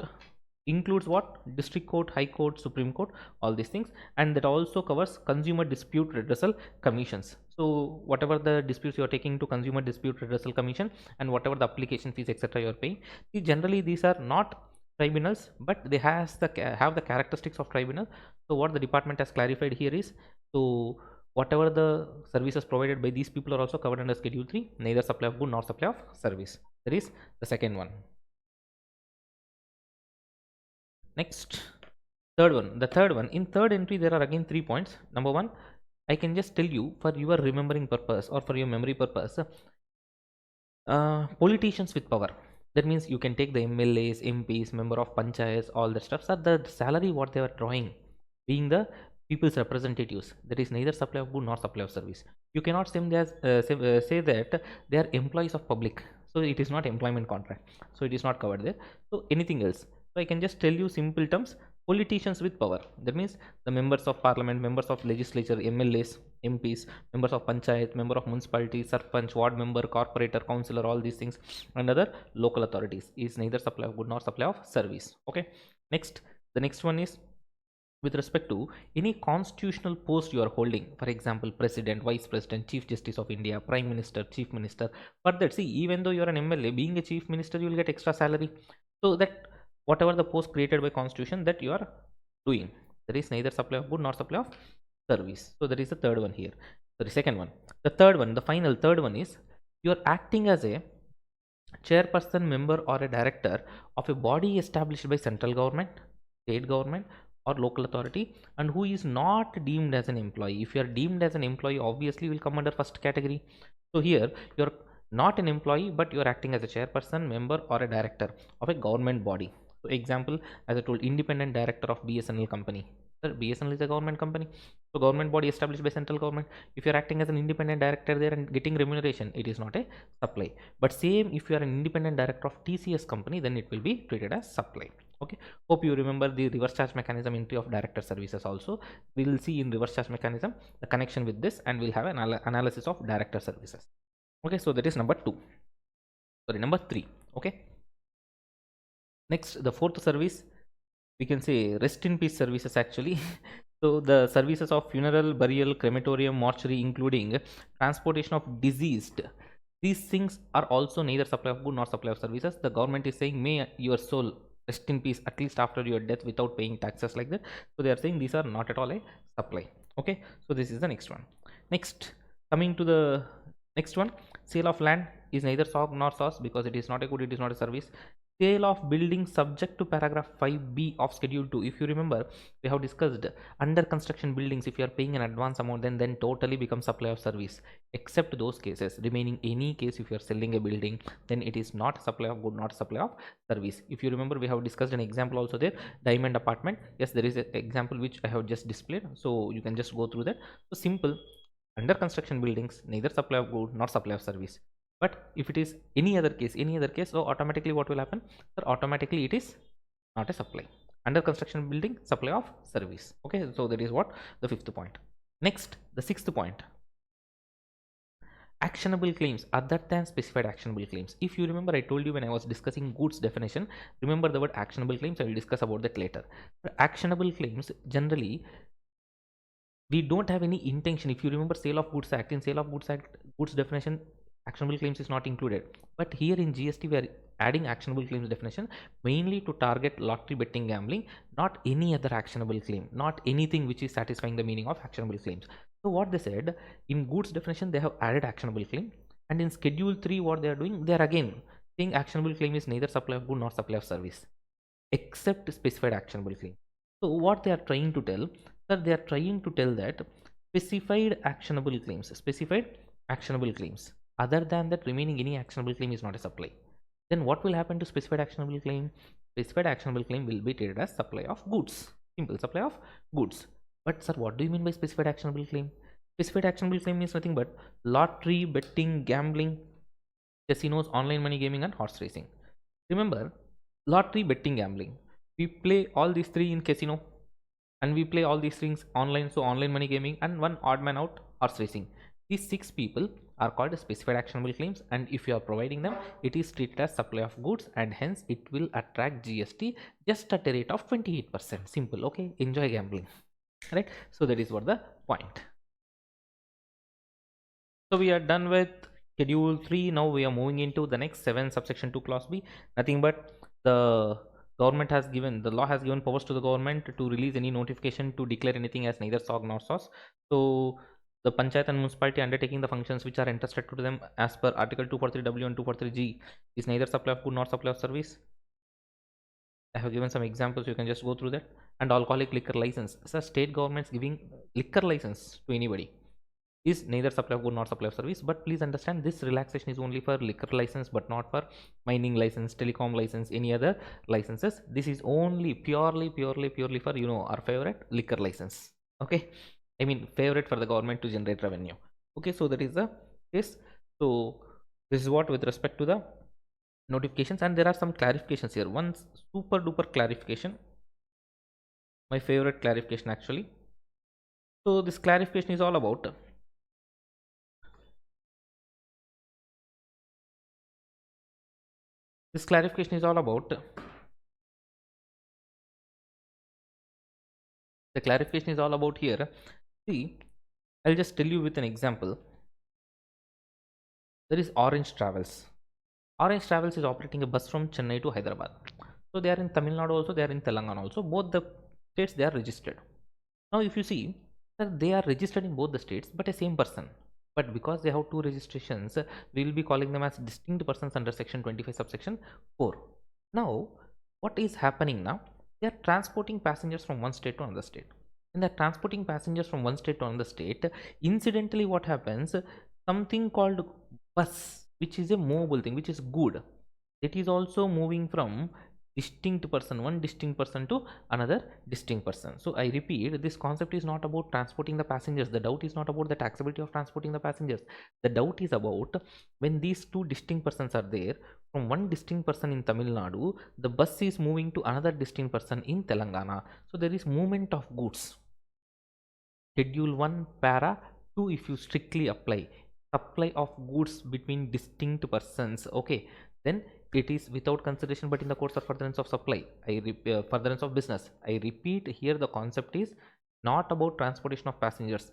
includes what? District court, high court, supreme court, all these things. And that also covers consumer dispute redressal commissions. So whatever the disputes you are taking to consumer dispute redressal commission, and whatever the application fees etc you are paying, see, generally these are not tribunals, but they have the characteristics of tribunal. So what the department has clarified here is, so whatever the services provided by these people are also covered under schedule 3, neither supply of good nor supply of service. That is the second one. Next, third one. The third one, in third entry there are again 3 points. Number one, I can just tell you for your remembering purpose or for your memory purpose, politicians with power, that means you can take the MLAs, MPs, member of panchayats, all that stuff. So the salary what they are drawing, being the people's representatives, that is neither supply of good nor supply of service. You cannot say that they are employees of public, so it is not employment contract, so it is not covered there. So anything else, so I can just tell you simple terms, politicians with power, that means the members of parliament, members of legislature, MLAs, MPs, members of panchayat, member of municipality, sarpanch, ward member, corporator, councillor, all these things, and other local authorities is neither supply of good nor supply of service. Okay. Next, the next one is with respect to any constitutional post you are holding, for example president, vice president, chief justice of India, prime minister, chief minister. For that, see, even though you are an MLA, being a chief minister, you will get extra salary. So that whatever the post created by constitution that you are doing, there is neither supply of good nor supply of service. So that is the third one here. So the second one, the third one, the final third one is, you are acting as a chairperson, member, or a director of a body established by central government, state government, or local authority, and who is not deemed as an employee. If you are deemed as an employee, obviously will come under first category. So here you are not an employee, but you are acting as a chairperson, member, or a director of a government body. So example, as I told, independent director of BSNL company. Sir, BSNL is a government company, so government body established by central government. If you are acting as an independent director there and getting remuneration, it is not a supply. But same if you are an independent director of TCS company, then it will be treated as supply. Okay. Hope you remember the reverse charge mechanism entry of director services also. We will see in reverse charge mechanism the connection with this, and we'll have an analysis of director services. Okay, so that is number 2. Sorry, number 3. Okay. Next, the fourth service, we can say rest in peace services actually. So the services of funeral, burial, crematorium, mortuary, including transportation of deceased, these things are also neither supply of good nor supply of services. The government is saying, may your soul rest in peace at least after your death without paying taxes, like that. So they are saying these are not at all a supply. Okay, so this is the next one. Next, coming to the next one, sale of land is neither SOG nor SOS, because it is not a good, it is not a service. Sale of building subject to paragraph 5b of schedule 2. If you remember, we have discussed under construction buildings, if you are paying an advance amount, then totally becomes supply of service, except those cases. Remaining any case, if you are selling a building, then it is not supply of good, not supply of service. If you remember, we have discussed an example also there, diamond apartment. Yes, there is an example which I have just displayed, so you can just go through that. So simple, under construction buildings, neither supply of good nor supply of service. But if it is any other case, so automatically what will happen? Sir, automatically it is not a supply. Under construction building, supply of service. Okay, so that is what the fifth point. Next, the sixth point, actionable claims other than specified actionable claims. If you remember, I told you when I was discussing goods definition, remember the word actionable claims. I will discuss about that later. But actionable claims, generally we don't have any intention. If you remember sale of goods act, in sale of goods act, goods definition, actionable claims is not included. But here in GST we are adding actionable claims definition mainly to target lottery, betting, gambling, not any other actionable claim, not anything which is satisfying the meaning of actionable claims. So what they said, in goods definition they have added actionable claim, and in schedule 3 what they are doing, they are again saying actionable claim is neither supply of good nor supply of service, except specified actionable claim. So what they are trying to tell, sir, they are trying to tell that specified actionable claims, other than that remaining any actionable claim is not a supply. Then what will happen to specified actionable claim? Specified actionable claim will be treated as supply of goods, simple supply of goods. But sir, what do you mean by specified actionable claim? Specified actionable claim means nothing but lottery, betting, gambling, casinos, online money gaming, and horse racing. Remember, lottery, betting, gambling, we play all these three in casino. and we play all these things online, so online money gaming, and one odd man out, horse racing. These 6 people are called specified actionable claims, and if you are providing them, it is treated as supply of goods, and hence it will attract GST just at a rate of 28%. Simple. Okay, enjoy gambling, right? So that is what the point. So we are done with schedule 3. Now we are moving into the next 7 subsection 2 clause B. Nothing but the government has given, the law has given powers to the government to release any notification to declare anything as neither SOG nor SOS. So the panchayat and municipality undertaking the functions which are entrusted to them as per article 243W and 243G is neither supply of good nor supply of service. I have given some examples, you can just go through that. And alcoholic liquor license. So state governments giving liquor license to anybody is neither supply of good nor supply of service. But please understand, this relaxation is only for liquor license, but not for mining license, telecom license, any other licenses. This is only purely for, you know, our favorite liquor license. Okay, I mean favorite for the government to generate revenue. Okay, so that is the case. So this is what with respect to the notifications, and there are some clarifications here. One super duper clarification, my favorite clarification actually. So this clarification is all about, this clarification is all about the clarification is all about here. See, I'll just tell you with an example. There is Orange Travels. Orange Travels is operating a bus from Chennai to Hyderabad. So they are in Tamil Nadu also, they are in Telangana also. Both the states they are registered. Now if you see, they are registered in both the states, but a same person. But because they have two registrations, we will be calling them as distinct persons under section 25 subsection 4. Now what is happening now? They are transporting passengers from one state to another state. When they are transporting passengers from one state to another state, incidentally what happens, something called bus, which is a movable thing, which is good, it is also moving from distinct person, one distinct person to another distinct person. So I repeat, this concept is not about transporting the passengers. The doubt is not about the taxability of transporting the passengers. The doubt is about when these two distinct persons are there, from one distinct person in Tamil Nadu, the bus is moving to another distinct person in Telangana. So there is movement of goods. Schedule 1 para 2, if you strictly apply supply of goods between distinct persons, okay, then it is without consideration, but in the course of furtherance of supply, furtherance of business, I repeat here, the concept is not about transportation of passengers,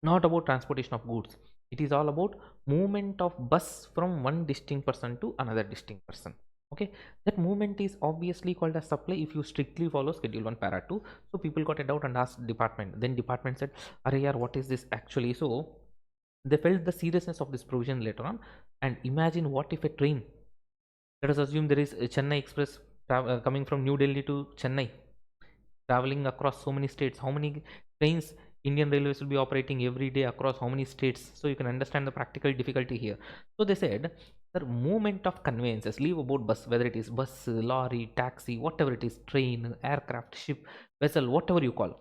not about transportation of goods. It is all about movement of bus from one distinct person to another distinct person. Okay, that movement is obviously called as supply if you strictly follow schedule 1 para 2. So people got a doubt and asked department, then department said, "Arey yaar, what is this actually?" So they felt the seriousness of this provision later on. And imagine, what if a train, let us assume there is a Chennai Express coming from New Delhi to Chennai, traveling across so many states. How many trains Indian Railways will be operating every day across how many states? So you can understand the practical difficulty here. So they said, the movement of conveyances, leave about bus, whether it is bus, lorry, taxi, whatever it is, train, aircraft, ship, vessel, whatever you call,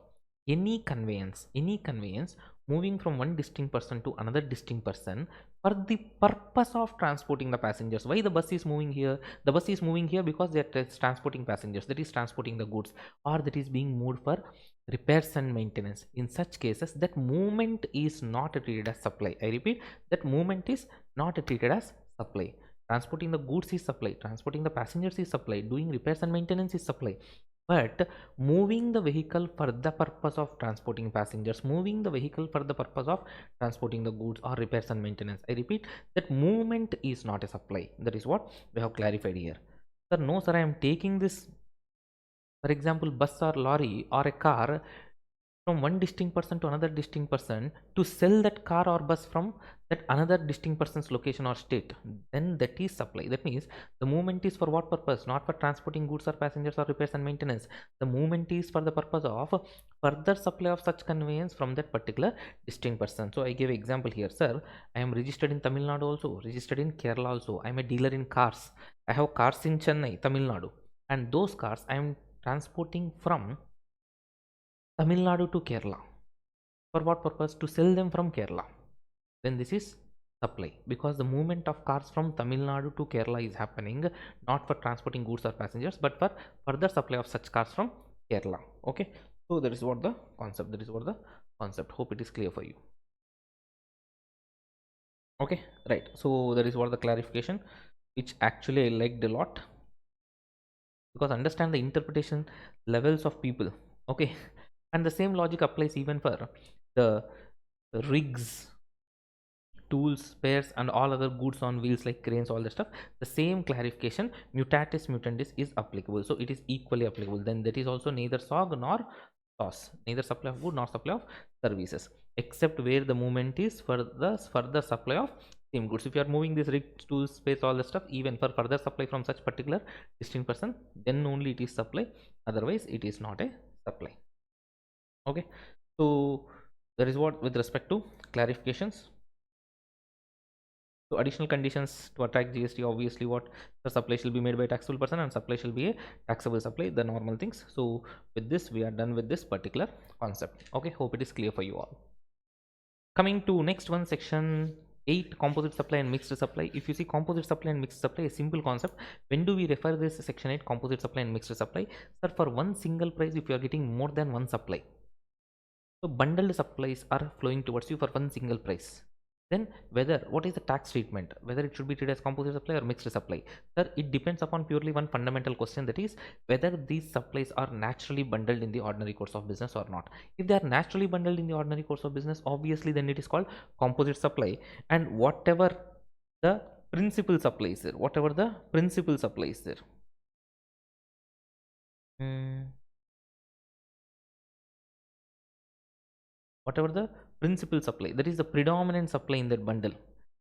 any conveyance moving from one distinct person to another distinct person for the purpose of transporting the passengers. Why the bus is moving here? The bus is moving here because they are transporting passengers, that is transporting the goods, or that is being moved for repairs and maintenance. In such cases, that movement is not treated as supply. I repeat, that movement is not treated as supply. Transporting the goods is supply, transporting the passengers is supply, doing repairs and maintenance is supply. But moving the vehicle for the purpose of transporting passengers, moving the vehicle for the purpose of transporting the goods or repairs and maintenance, I repeat, that movement is not a supply. That is what we have clarified here. Sir, no sir, I am taking this, for example, bus or lorry or a car from one distinct person to another distinct person to sell that car or bus from that another distinct person's location or state, then that is supply. That means the movement is for what purpose? Not for transporting goods or passengers or repairs and maintenance. The movement is for the purpose of further supply of such conveyance from that particular distinct person. So I give example here, sir, I am registered in Tamil Nadu also, registered in Kerala also, I am a dealer in cars, I have cars in Chennai, Tamil Nadu, and those cars I am transporting from Tamil Nadu to Kerala. For what purpose? To sell them from Kerala. Then this is supply, because the movement of cars from Tamil Nadu to Kerala is happening not for transporting goods or passengers, but for further supply of such cars from Kerala. Okay. So that is what the concept, hope it is clear for you. Okay, right, so that is what the clarification, which actually I liked a lot, because understand the interpretation levels of people. Okay, and the same logic applies even for the rigs, tools, spares, and all other goods on wheels like cranes, all that stuff. The same clarification, mutatis mutandis, is applicable, so it is equally applicable. Then that is also neither sog nor sos, neither supply of good nor supply of services, except where the movement is for the further supply of same goods. If you are moving this rig, tools, space, all the stuff, even for further supply from such particular distinct person, then only it is supply, otherwise it is not a supply. Okay, so that is what with respect to clarifications. So additional conditions to attract GST, obviously what the supply shall be made by a taxable person and supply shall be a taxable supply, the normal things. So with this we are done with this particular concept. Okay, hope it is clear for you all. Coming to next one, section 8, composite supply and mixed supply. If you see composite supply and mixed supply, a simple concept. When do we refer this section 8, composite supply and mixed supply? Sir, for one single price, if you are getting more than one supply, so bundled supplies are flowing towards you for one single price. Then whether what is the tax treatment, whether it should be treated as composite supply or mixed supply. Sir, it depends upon purely one fundamental question, that is whether these supplies are naturally bundled in the ordinary course of business or not. If they are naturally bundled in the ordinary course of business, obviously then it is called composite supply. And whatever the principal supply is there, whatever the principal supply, that is the predominant supply in that bundle,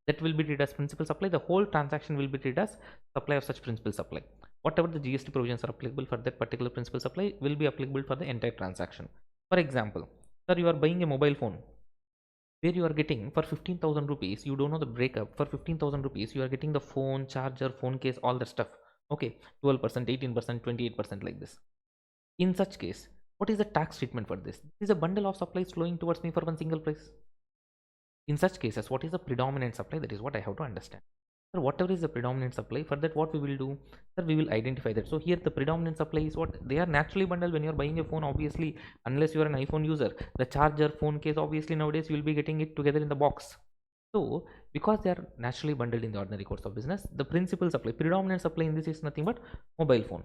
that will be treated as principal supply. The whole transaction will be treated as supply of such principal supply. Whatever the GST provisions are applicable for that particular principal supply will be applicable for the entire transaction. For example, sir, you are buying a mobile phone where you are getting for 15,000 rupees, you don't know the breakup. For 15,000 rupees you are getting the phone, charger, phone case, all that stuff. Okay, 12%, 18%, 28%, like this. In such case, what is the tax treatment for this? This is a bundle of supplies flowing towards me for one single price. In such cases, what is the predominant supply? That is what I have to understand. So whatever is the predominant supply, for that what we will do? Sir, we will identify that. So here the predominant supply is what? They are naturally bundled when you are buying a phone, obviously, unless you are an iPhone user. The charger, phone case, obviously nowadays you will be getting it together in the box. So because they are naturally bundled in the ordinary course of business, the principal supply, predominant supply in this is nothing but mobile phone.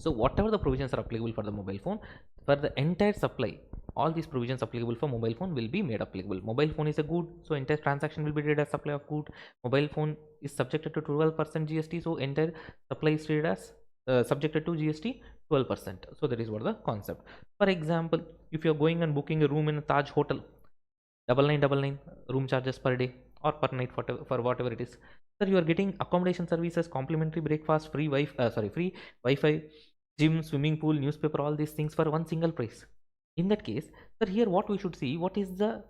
So whatever the provisions are applicable for the mobile phone, for the entire supply, all these provisions applicable for mobile phone will be made applicable. Mobile phone is a good, so entire transaction will be treated as supply of good. Mobile phone is subjected to 12% GST, so entire supply is treated as subjected to GST 12%. So that is what the concept. For example, if you are going and booking a room in a Taj hotel, 9999 room charges per day or per night, for whatever it is. Sir, you are getting accommodation services, complimentary breakfast, free free Wi-Fi, gym, swimming pool, newspaper, all these things for one single price. In that case, sir, here what we should see, what is the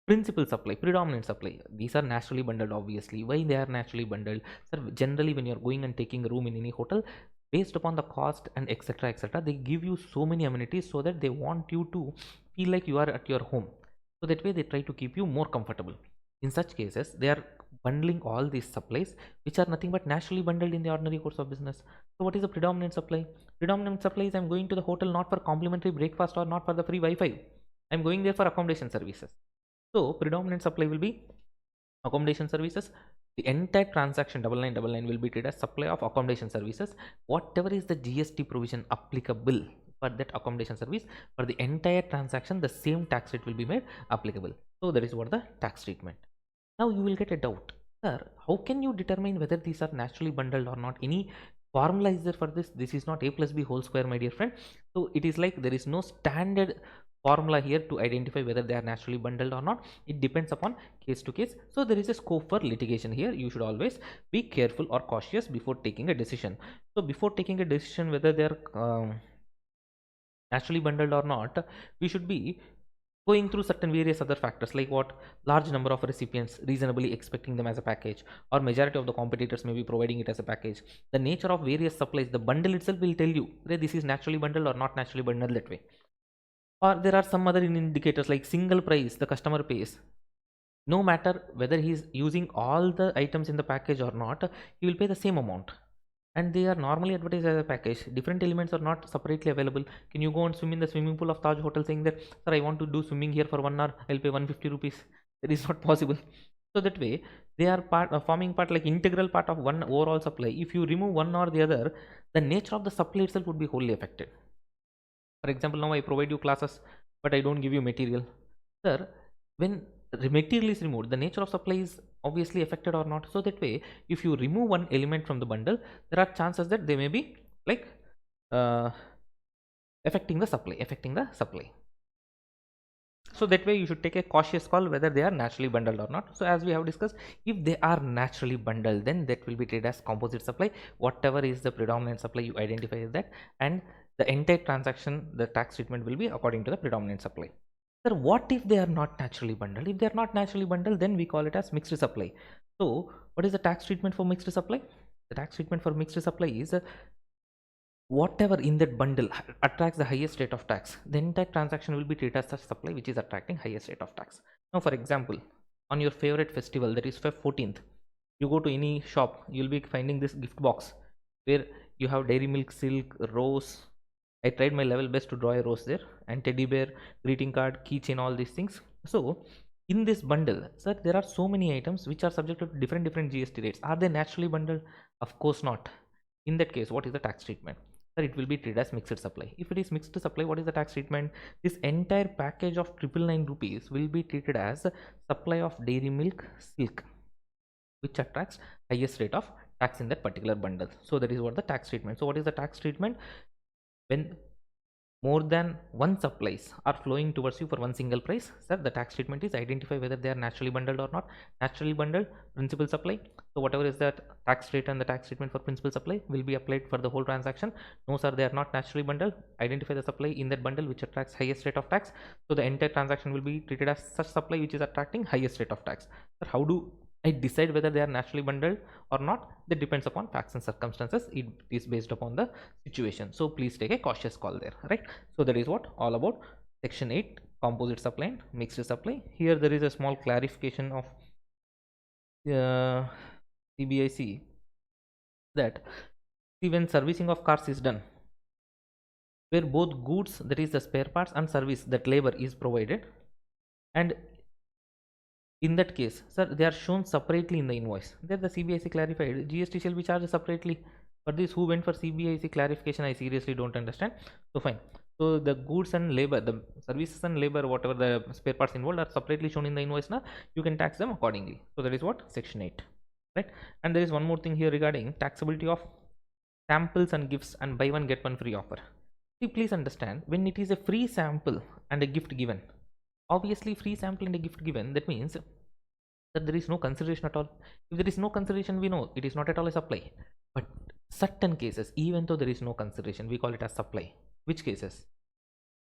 principal supply, predominant supply? These are naturally bundled, obviously. Why they are naturally bundled? Sir, generally when you are going and taking a room in any hotel, based upon the cost and etc., they give you so many amenities so that they want you to feel like you are at your home. So that way they try to keep you more comfortable. In such cases, they are bundling all these supplies which are nothing but naturally bundled in the ordinary course of business. So what is the predominant supply? Predominant supply is I'm going to the hotel not for complimentary breakfast or not for the free Wi-Fi. I'm going there for accommodation services. So predominant supply will be accommodation services. The entire transaction 9999 will be treated as supply of accommodation services. Whatever is the GST provision applicable for that accommodation service, for the entire transaction the same tax rate will be made applicable. So that is what the tax treatment. Now you will get a doubt, sir, how can you determine whether these are naturally bundled or not? Any formula is there for this? This is not a plus b whole square, my dear friend. So it is like there is no standard formula here to identify whether they are naturally bundled or not. It depends upon case to case. So there is a scope for litigation here. You should always be careful or cautious before taking a decision. So before taking a decision whether they are naturally bundled or not, we should be going through certain various other factors, like what? Large number of recipients reasonably expecting them as a package, or majority of the competitors may be providing it as a package. The nature of various supplies, the bundle itself will tell you whether this is naturally bundled or not naturally bundled, that way. Or there are some other indicators like single price the customer pays. No matter whether he is using all the items in the package or not, he will pay the same amount. and they are normally advertised as a package. Different elements are not separately available. Can you go and swim in the swimming pool of Taj Hotel saying that, sir, I want to do swimming here for 1 hour, I'll pay 150 rupees? That is not possible. So that way they are forming part, like integral part of one overall supply. If you remove one or the other, the nature of the supply itself would be wholly affected. For example, now I provide you classes, but I don't give you material. Sir, when the material is removed, the nature of supply is obviously affected or not. So that way, if you remove one element from the bundle, there are chances that they may be like uh, affecting the supply. So that way you should take a cautious call whether they are naturally bundled or not. So as we have discussed, if they are naturally bundled, then that will be treated as composite supply. Whatever is the predominant supply, you identify as that, and the entire transaction, the tax treatment will be according to the predominant supply. Sir, what if they are not naturally bundled? If they are not naturally bundled, then we call it as mixed supply. So what is the tax treatment for mixed supply? The tax treatment for mixed supply is whatever in that bundle attracts the highest rate of tax, the entire transaction will be treated as such supply which is attracting highest rate of tax. Now, for example, on your favorite festival, that is Feb 14th, you go to any shop, you'll be finding this gift box where you have dairy milk, silk, rose. I tried my level best to draw a rose there, and teddy bear, greeting card, keychain, all these things. So in this bundle, sir, there are so many items which are subject to different GST rates. Are they naturally bundled? Of course not. In that case, what is the tax treatment? Sir, it will be treated as mixed supply. If it is mixed supply, what is the tax treatment? This entire package of 999 rupees will be treated as supply of dairy milk, silk, which attracts highest rate of tax in that particular bundle. So that is what the tax treatment. So what is the tax treatment? When more than one supplies are flowing towards you for one single price, sir, the tax treatment is identify whether they are naturally bundled or not. Naturally bundled, principal supply. So whatever is that tax rate and the tax treatment for principal supply will be applied for the whole transaction. No, sir, they are not naturally bundled. Identify the supply in that bundle which attracts highest rate of tax. So the entire transaction will be treated as such supply which is attracting highest rate of tax. Sir, how do I decide whether they are naturally bundled or not? That depends upon facts and circumstances. It is based upon the situation. So please take a cautious call there, right? So that is what all about section 8, composite supply and mixed supply. Here there is a small clarification of CBIC that, see, when servicing of cars is done, where both goods, that is the spare parts, and service, that labor is provided, and in that case, sir, they are shown separately in the invoice. There the CBIC clarified GST shall be charged separately. For this, who went for CBIC clarification, I seriously don't understand. So fine. So the goods and labor, the services and labor, whatever the spare parts involved, are separately shown in the invoice. Now you can tax them accordingly. So that is what section 8, right? And there is one more thing here regarding taxability of samples and gifts and buy one get one free offer. See, please understand, when it is a free sample and a gift given, obviously free sample and a gift given, that means that there is no consideration at all. If there is no consideration, we know it is not at all a supply. But certain cases, even though there is no consideration, we call it as supply. Which cases?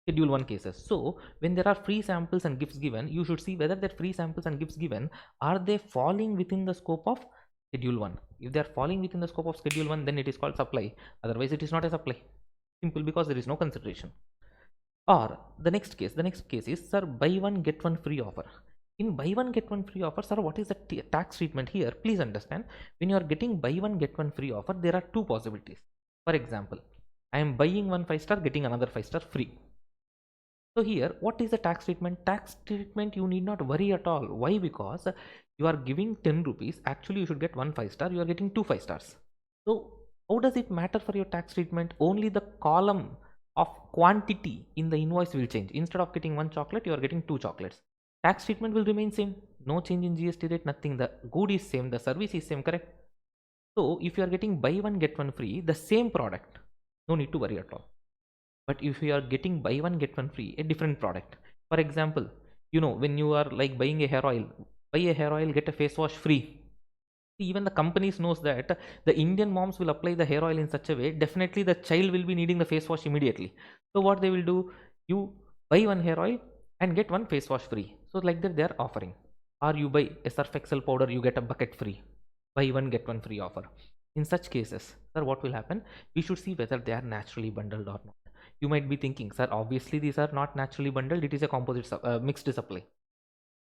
Schedule 1 cases. So when there are free samples and gifts given, you should see whether that free samples and gifts given, are they falling within the scope of schedule 1. If they are falling within the scope of schedule 1, then it is called supply. Otherwise it is not a supply. Simple, because there is no consideration. Or the next case is, sir, buy one get one free offer. In buy one get one free offer, sir, what is the tax treatment here? Please understand, when you are getting buy one get one free offer, there are two possibilities. For example, I am buying one 5-star, getting another 5-star free. So here, what is the tax treatment? Tax treatment, you need not worry at all. Why? Because you are giving 10 rupees. Actually, you should get one 5-star. You are getting two 5-stars. So how does it matter for your tax treatment? Only the column of quantity in the invoice will change. Instead of getting one chocolate, you are getting two chocolates. Tax treatment will remain same. No change in GST rate, nothing. The good is same. The service is same, correct? So if you are getting buy one get one free, the same product, no need to worry at all. But if you are getting buy one get one free, a different product, for example, you know, when you are like buying a hair oil, buy a hair oil, get a face wash free. Even the companies knows that the Indian moms will apply the hair oil in such a way, definitely the child will be needing the face wash immediately. So what they will do, you buy one hair oil and get one face wash free. So like that they are offering. Or you buy a surf excel powder, you get a bucket free. Buy one get one free offer. In such cases, sir, what will happen? We should see whether they are naturally bundled or not. You might be thinking, sir, obviously these are not naturally bundled, it is a composite mixed supply.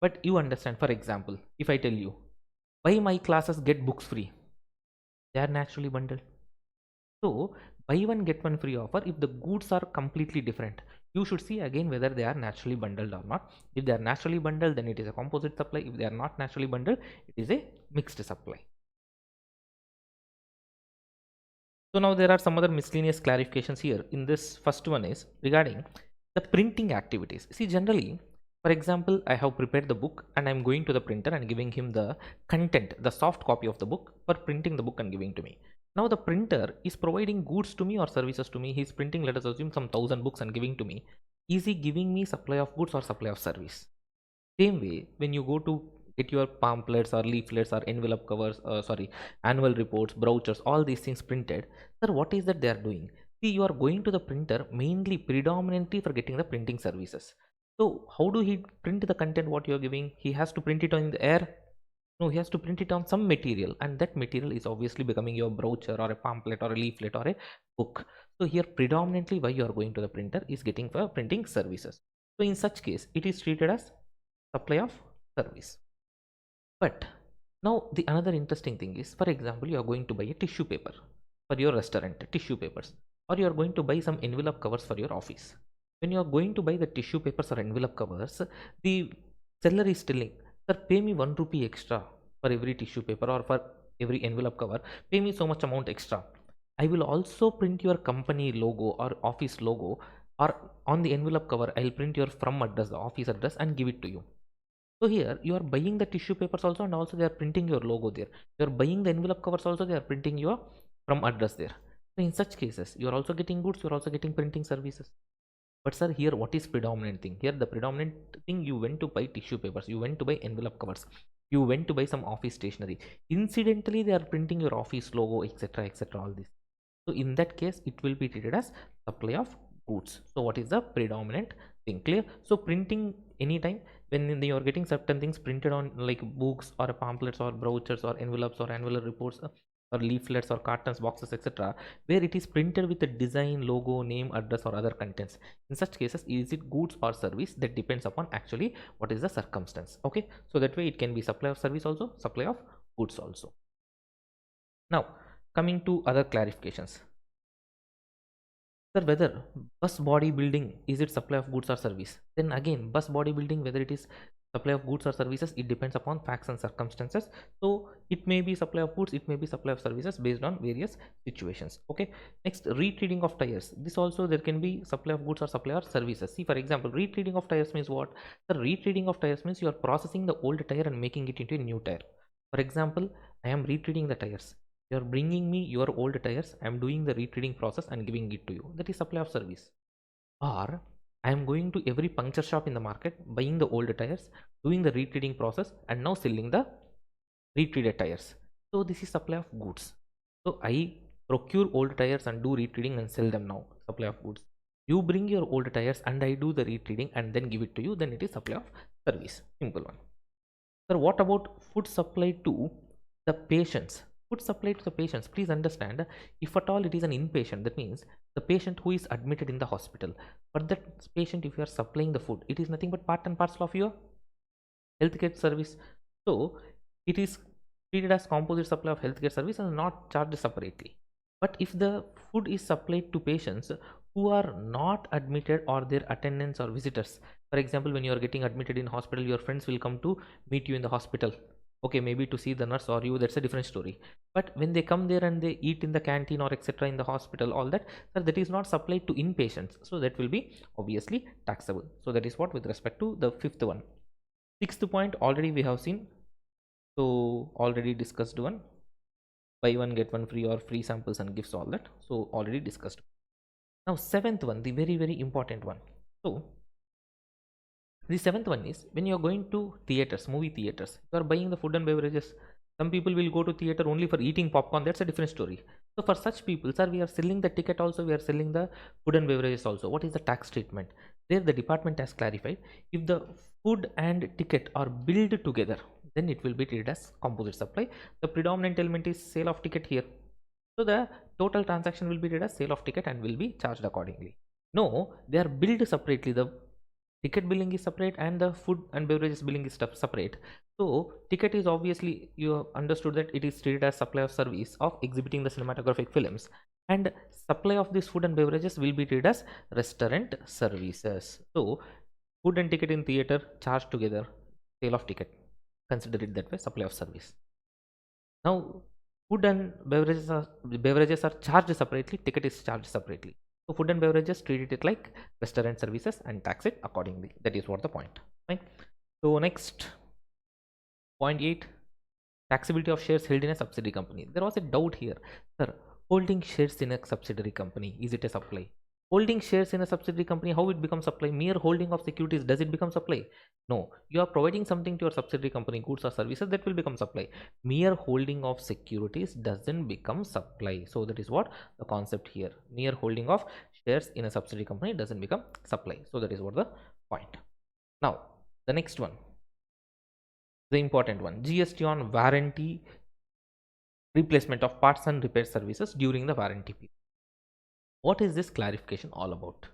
But you understand, for example, if I tell you, buy my classes, get books free, they are naturally bundled. So buy one get one free offer if the goods are completely different. You should see again whether they are naturally bundled or not. If they are naturally bundled, then it is a composite supply. If they are not naturally bundled, it is a mixed supply. So now there are some other miscellaneous clarifications here. In this first one is regarding the printing activities. See, generally, for example, I have prepared the book and I'm going to the printer and giving him the content, the soft copy of the book for printing the book and giving to me. Now the printer is providing goods to me or services to me. He's printing, let us assume, some 1,000 books and giving to me. Is he giving me supply of goods or supply of service? Same way, when you go to get your pamphlets or leaflets or envelope covers, annual reports, brochures, all these things printed, sir, what is that they are doing? See, you are going to the printer mainly, predominantly for getting the printing services. So, how do he print the content what you are giving? He has to print it on the air. No, he has to print it on some material, and that material is obviously becoming your brochure or a pamphlet or a leaflet or a book. So here predominantly why you are going to the printer is getting for printing services. So in such case, it is treated as supply of service. But now the another interesting thing is, for example, you are going to buy a tissue paper for your restaurant, tissue papers, or you are going to buy some envelope covers for your office. When you are going to buy the tissue papers or envelope covers, the seller is telling, sir, pay me 1 rupee extra for every tissue paper or for every envelope cover, pay me so much amount extra. I will also print your company logo or office logo, or on the envelope cover I'll print your from address, the office address, and give it to you. So here you are buying the tissue papers also, and also they are printing your logo there. You are buying the envelope covers also, they are printing your from address there. So in such cases, you are also getting goods, you are also getting printing services. But sir, here what is predominant thing? Here the predominant thing, you went to buy tissue papers, you went to buy envelope covers, you went to buy some office stationery. Incidentally, they are printing your office logo, etc., etc. All this. So in that case, it will be treated as supply of goods. So what is the predominant thing? Clear? So printing anytime when you are getting certain things printed on like books or pamphlets or brochures or envelopes or annual reports or leaflets or cartons, boxes, etc., where it is printed with the design, logo, name, address, or other contents. In such cases, is it goods or service? That depends upon actually what is the circumstance. Okay, so that way it can be supply of service also, supply of goods also. Now coming to other clarifications. Sir, whether bus bodybuilding is it supply of goods or service? Then again, bus bodybuilding, whether it is supply of goods or services, it depends upon facts and circumstances. So it may be supply of goods, it may be supply of services based on various situations. Okay. Next, retreading of tires. This also there can be supply of goods or supply of services. See, for example, retreading of tires means what? The retreading of tires means you are processing the old tire and making it into a new tire. For example, I am retreading the tires. You are bringing me your old tires, I am doing the retreading process and giving it to you. That is supply of service. Or I am going to every puncture shop in the market, buying the old tires, doing the retreading process, and now selling the retreaded tires. So this is supply of goods. So I procure old tires and do retreading and sell them now, supply of goods. You bring your old tires and I do the retreading and then give it to you, then it is supply of service. Simple one. Sir, what about food supply to the patients? Food supply to the patients, please understand, if at all it is an inpatient, that means the patient who is admitted in the hospital. But that patient, if you are supplying the food, it is nothing but part and parcel of your healthcare service. So it is treated as composite supply of healthcare service and not charged separately. But if the food is supplied to patients who are not admitted or their attendants or visitors, for example, when you are getting admitted in hospital, your friends will come to meet you in the hospital. Okay, maybe to see the nurse or you, that's a different story. But when they come there and they eat in the canteen or etc. in the hospital, all that, sir, that is not supplied to inpatients. So that will be obviously taxable. So that is what with respect to the fifth one. Sixth point already we have seen. So already discussed one. Buy one get one free or free samples and gifts, all that. So already discussed. Now seventh one, the very very important one. So the seventh one is when you are going to theaters, movie theaters, you are buying the food and beverages. Some people will go to theater only for eating popcorn. That's a different story. So for such people, sir, we are selling the ticket also. We are selling the food and beverages also. What is the tax treatment? There the department has clarified. If the food and ticket are billed together, then it will be treated as composite supply. The predominant element is sale of ticket here. So the total transaction will be treated as sale of ticket and will be charged accordingly. No, they are billed separately. The ticket billing is separate and the food and beverages billing is separate. So ticket is obviously, you have understood that it is treated as supply of service of exhibiting the cinematographic films, and supply of these food and beverages will be treated as restaurant services. So food and ticket in theater charged together, sale of ticket, consider it that way, supply of service. Now food and beverages are charged separately, ticket is charged separately. So food and beverages treat it like restaurant services and tax it accordingly. That is what the point. Fine. So next, point 8, taxability of shares held in a subsidiary company. There was a doubt here, sir. Holding shares in a subsidiary company, is it a supply? Holding shares in a subsidiary company, how it becomes supply? Mere holding of securities, does it become supply? No, you are providing something to your subsidiary company, goods or services, that will become supply. Mere holding of securities doesn't become supply. So that is what the concept here. Mere holding of shares in a subsidiary company doesn't become supply. So that is what the point. Now the next one, the important one, GST on warranty replacement of parts and repair services during the warranty period. What is this clarification all about?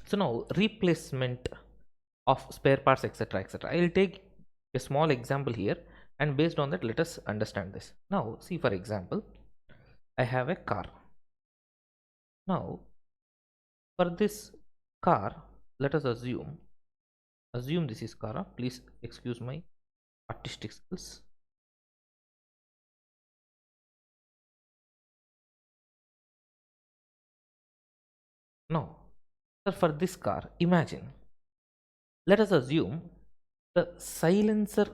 So now replacement of spare parts, etc., etc. I will take a small example here, and based on that let us understand this. Now see, for example, I have a car. Now for this car, let us assume this is car. Please excuse my artistic skills. Now, for this car, imagine, let us assume the silencer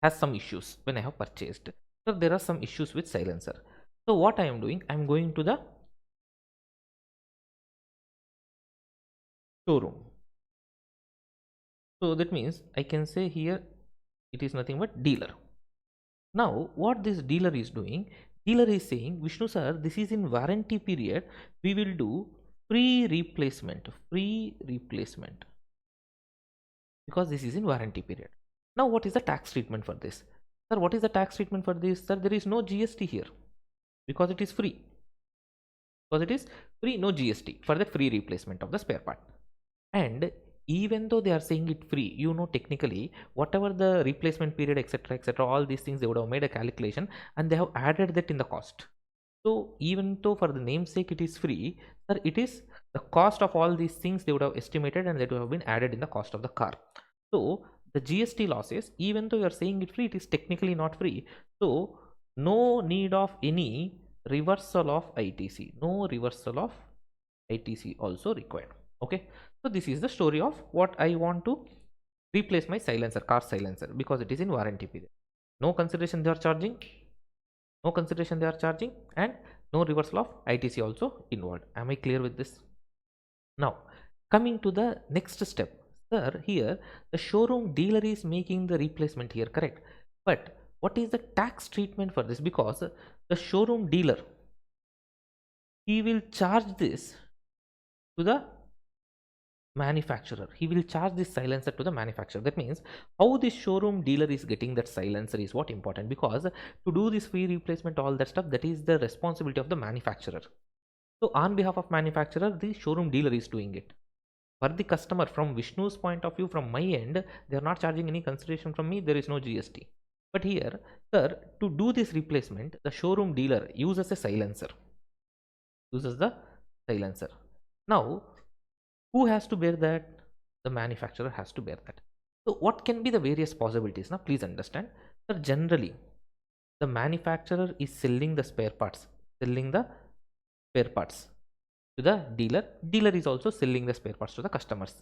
has some issues when I have purchased. So there are some issues with silencer. So what I am doing, I am going to the showroom. So that means I can say here it is nothing but dealer. Now what this dealer is doing, dealer is saying, Vishnu sir, this is in warranty period, we will do free replacement because this is in warranty period. Now what is the tax treatment for this? Sir, what is the tax treatment for this? Sir, there is no GST here because it is free. Because it is free, no GST for the free replacement of the spare part. And even though they are saying it free, you know, technically whatever the replacement period, etc., etc., all these things, they would have made a calculation and they have added that in the cost. So even though for the namesake it is free, sir, it is the cost of all these things they would have estimated and that would have been added in the cost of the car. So the GST losses, even though you are saying it free, it is technically not free. So no need of any reversal of ITC. No reversal of ITC also required. Okay. So this is the story of what I want to replace my silencer, car silencer, because it is in warranty period. No consideration they are charging. No consideration they are charging, and no reversal of ITC also involved. Am I clear with this? Now coming to the next step, sir, here the showroom dealer is making the replacement here, correct? But what is the tax treatment for this? Because the showroom dealer, he will charge this to the manufacturer. He will charge this silencer to the manufacturer. That means how this showroom dealer is getting that silencer is what important, because to do this free replacement, all that stuff, that is the responsibility of the manufacturer. So on behalf of manufacturer, the showroom dealer is doing it. For the customer, from Vishnu's point of view, from my end, they are not charging any consideration from me. There is no GST. But here, sir, to do this replacement, the showroom dealer uses a silencer. Uses the silencer. Now, who has to bear that? The manufacturer has to bear that. So what can be the various possibilities? Now please understand that generally the manufacturer is selling the spare parts, to the dealer. Dealer is also selling the spare parts to the customers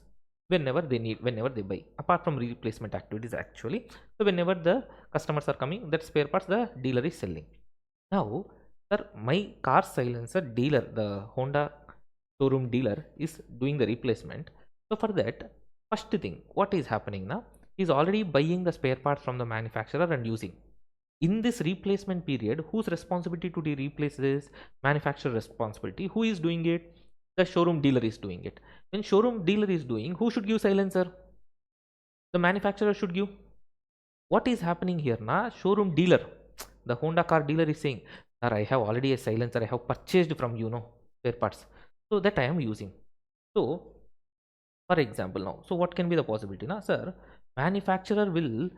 whenever they need, whenever they buy, apart from replacement activities actually. So whenever the customers are coming, that spare parts the dealer is selling. Now sir, my car silencer dealer, the Honda showroom dealer, is doing the replacement. So for that, first thing what is happening now, is already buying the spare parts from the manufacturer and using. In this replacement period, whose responsibility to replace this? Manufacturer responsibility. Who is doing it? The showroom dealer is doing it. When showroom dealer is doing, who should give silencer? The manufacturer should give. What is happening here now? Showroom dealer, the Honda car dealer, is saying, sir, I have already a silencer, I have purchased from you, know, spare parts, so that I am using. So for example, now, so what can be the possibility now, sir? Manufacturer will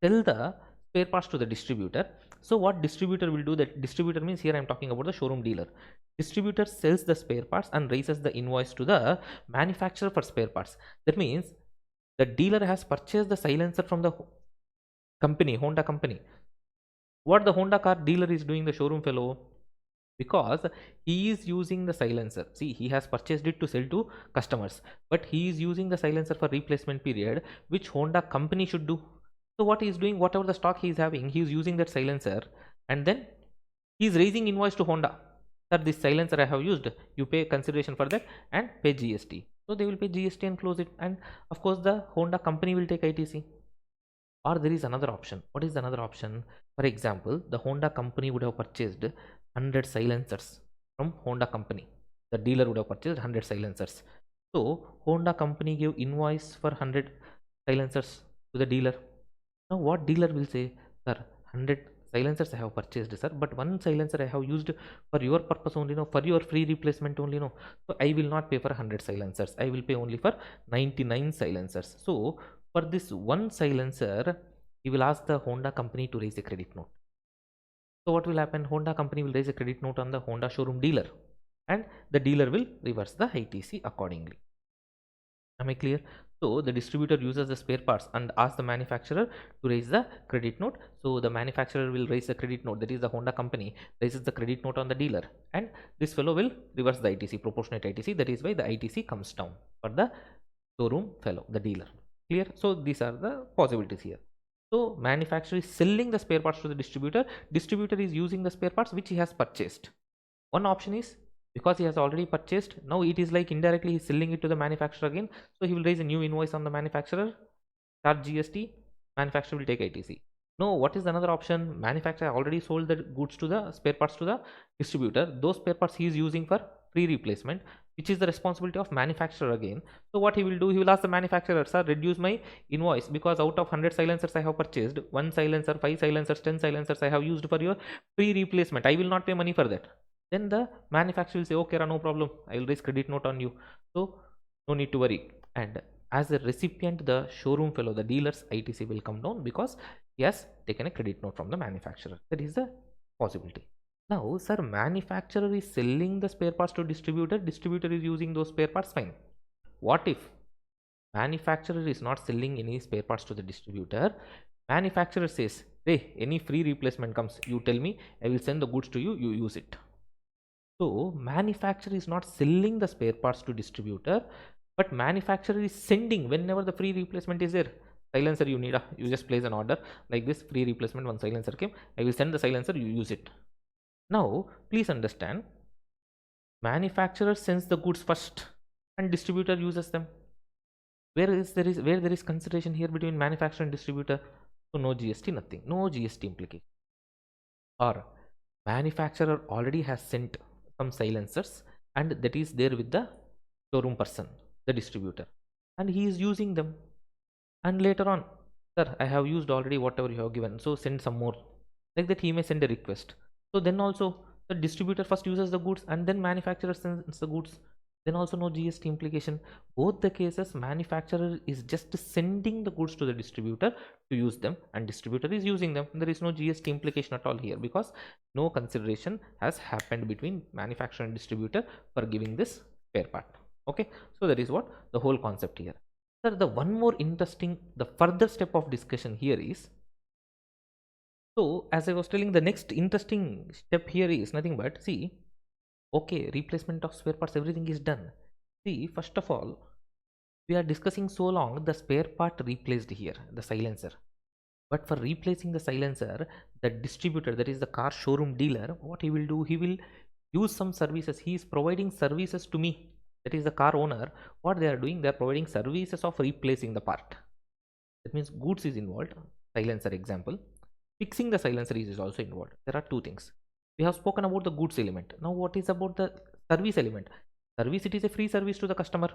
sell the spare parts to the distributor. So what distributor will do, that distributor means here I am talking about the showroom dealer. Distributor sells the spare parts and raises the invoice to the manufacturer for spare parts. That means the dealer has purchased the silencer from the company, Honda company. What the Honda car dealer is doing, the showroom fellow, because he is using the silencer. See, he has purchased it to sell to customers, but he is using the silencer for replacement period, which Honda company should do. So what he is doing, whatever the stock he is having, he is using that silencer, and then he is raising invoice to Honda. Sir, this silencer I have used, you pay consideration for that and pay GST. So they will pay GST and close it, and of course the Honda company will take ITC. Or there is another option. What is another option? For example, the Honda company would have purchased 100 silencers from Honda company. The dealer would have purchased 100 silencers. So Honda company gave invoice for 100 silencers to the dealer. Now what dealer will say, sir, 100 silencers I have purchased, sir, but one silencer I have used for your purpose only, no, for your free replacement only, no. So I will not pay for 100 silencers. I will pay only for 99 silencers. So for this one silencer, he will ask the Honda company to raise a credit note. So what will happen? Honda company will raise a credit note on the Honda showroom dealer, and the dealer will reverse the ITC accordingly. Am I clear? So the distributor uses the spare parts and asks the manufacturer to raise the credit note. So the manufacturer will raise the credit note, that is the Honda company raises the credit note on the dealer, and this fellow will reverse the ITC, proportionate ITC. That is why the ITC comes down for the showroom fellow, the dealer. Clear? So these are the possibilities here. So manufacturer is selling the spare parts to the distributor. Distributor is using the spare parts which he has purchased. One option is, because he has already purchased, now it is like indirectly he is selling it to the manufacturer again. So he will raise a new invoice on the manufacturer, charge GST, manufacturer will take ITC. No, what is another option? Manufacturer already sold the goods to the spare parts to the distributor. Those spare parts he is using for free replacement, which is the responsibility of manufacturer again. So what he will do, he will ask the manufacturer, sir, reduce my invoice, because out of 100 silencers I have purchased, 1 silencer, 5 silencers, 10 silencers I have used for your free replacement. I will not pay money for that. Then the manufacturer will say, okay, no problem, I will raise credit note on you. So no need to worry. And as a recipient, the showroom fellow, the dealer's ITC will come down because he has taken a credit note from the manufacturer. That is the possibility. Now, sir, manufacturer is selling the spare parts to distributor. Distributor is using those spare parts. Fine. What if manufacturer is not selling any spare parts to the distributor? Manufacturer says, hey, any free replacement comes, you tell me, I will send the goods to you, you use it. So manufacturer is not selling the spare parts to distributor, but manufacturer is sending whenever the free replacement is there. Silencer you need, you just place an order like this, free replacement, one silencer came, I will send the silencer, you use it. Now please understand, manufacturer sends the goods first and distributor uses them. Where there is consideration here between manufacturer and distributor? So no GST, nothing, no GST implication. Or manufacturer already has sent some silencers and that is there with the showroom person, the distributor, and he is using them, and later on, sir, I have used already whatever you have given, so send some more, like that he may send a request. So then also the distributor first uses the goods and then manufacturer sends the goods, then also no GST implication. Both the cases, manufacturer is just sending the goods to the distributor to use them and distributor is using them. There is no GST implication at all here because no consideration has happened between manufacturer and distributor for giving this spare part. Okay, so that is what the whole concept here. Sir, the one more interesting, the further step of discussion here is, so as I was telling, the next interesting step here is nothing but, see, okay, replacement of spare parts, everything is done. See, first of all, we are discussing so long the spare part replaced here, the silencer. But for replacing the silencer, the distributor, that is the car showroom dealer, what he will do, he will use some services. He is providing services to me, that is the car owner. What they are doing, they are providing services of replacing the part. That means goods is involved, silencer example. Fixing the silencer is also involved. There are two things. We have spoken about the goods element. Now what is about the service element? Service, it is a free service to the customer.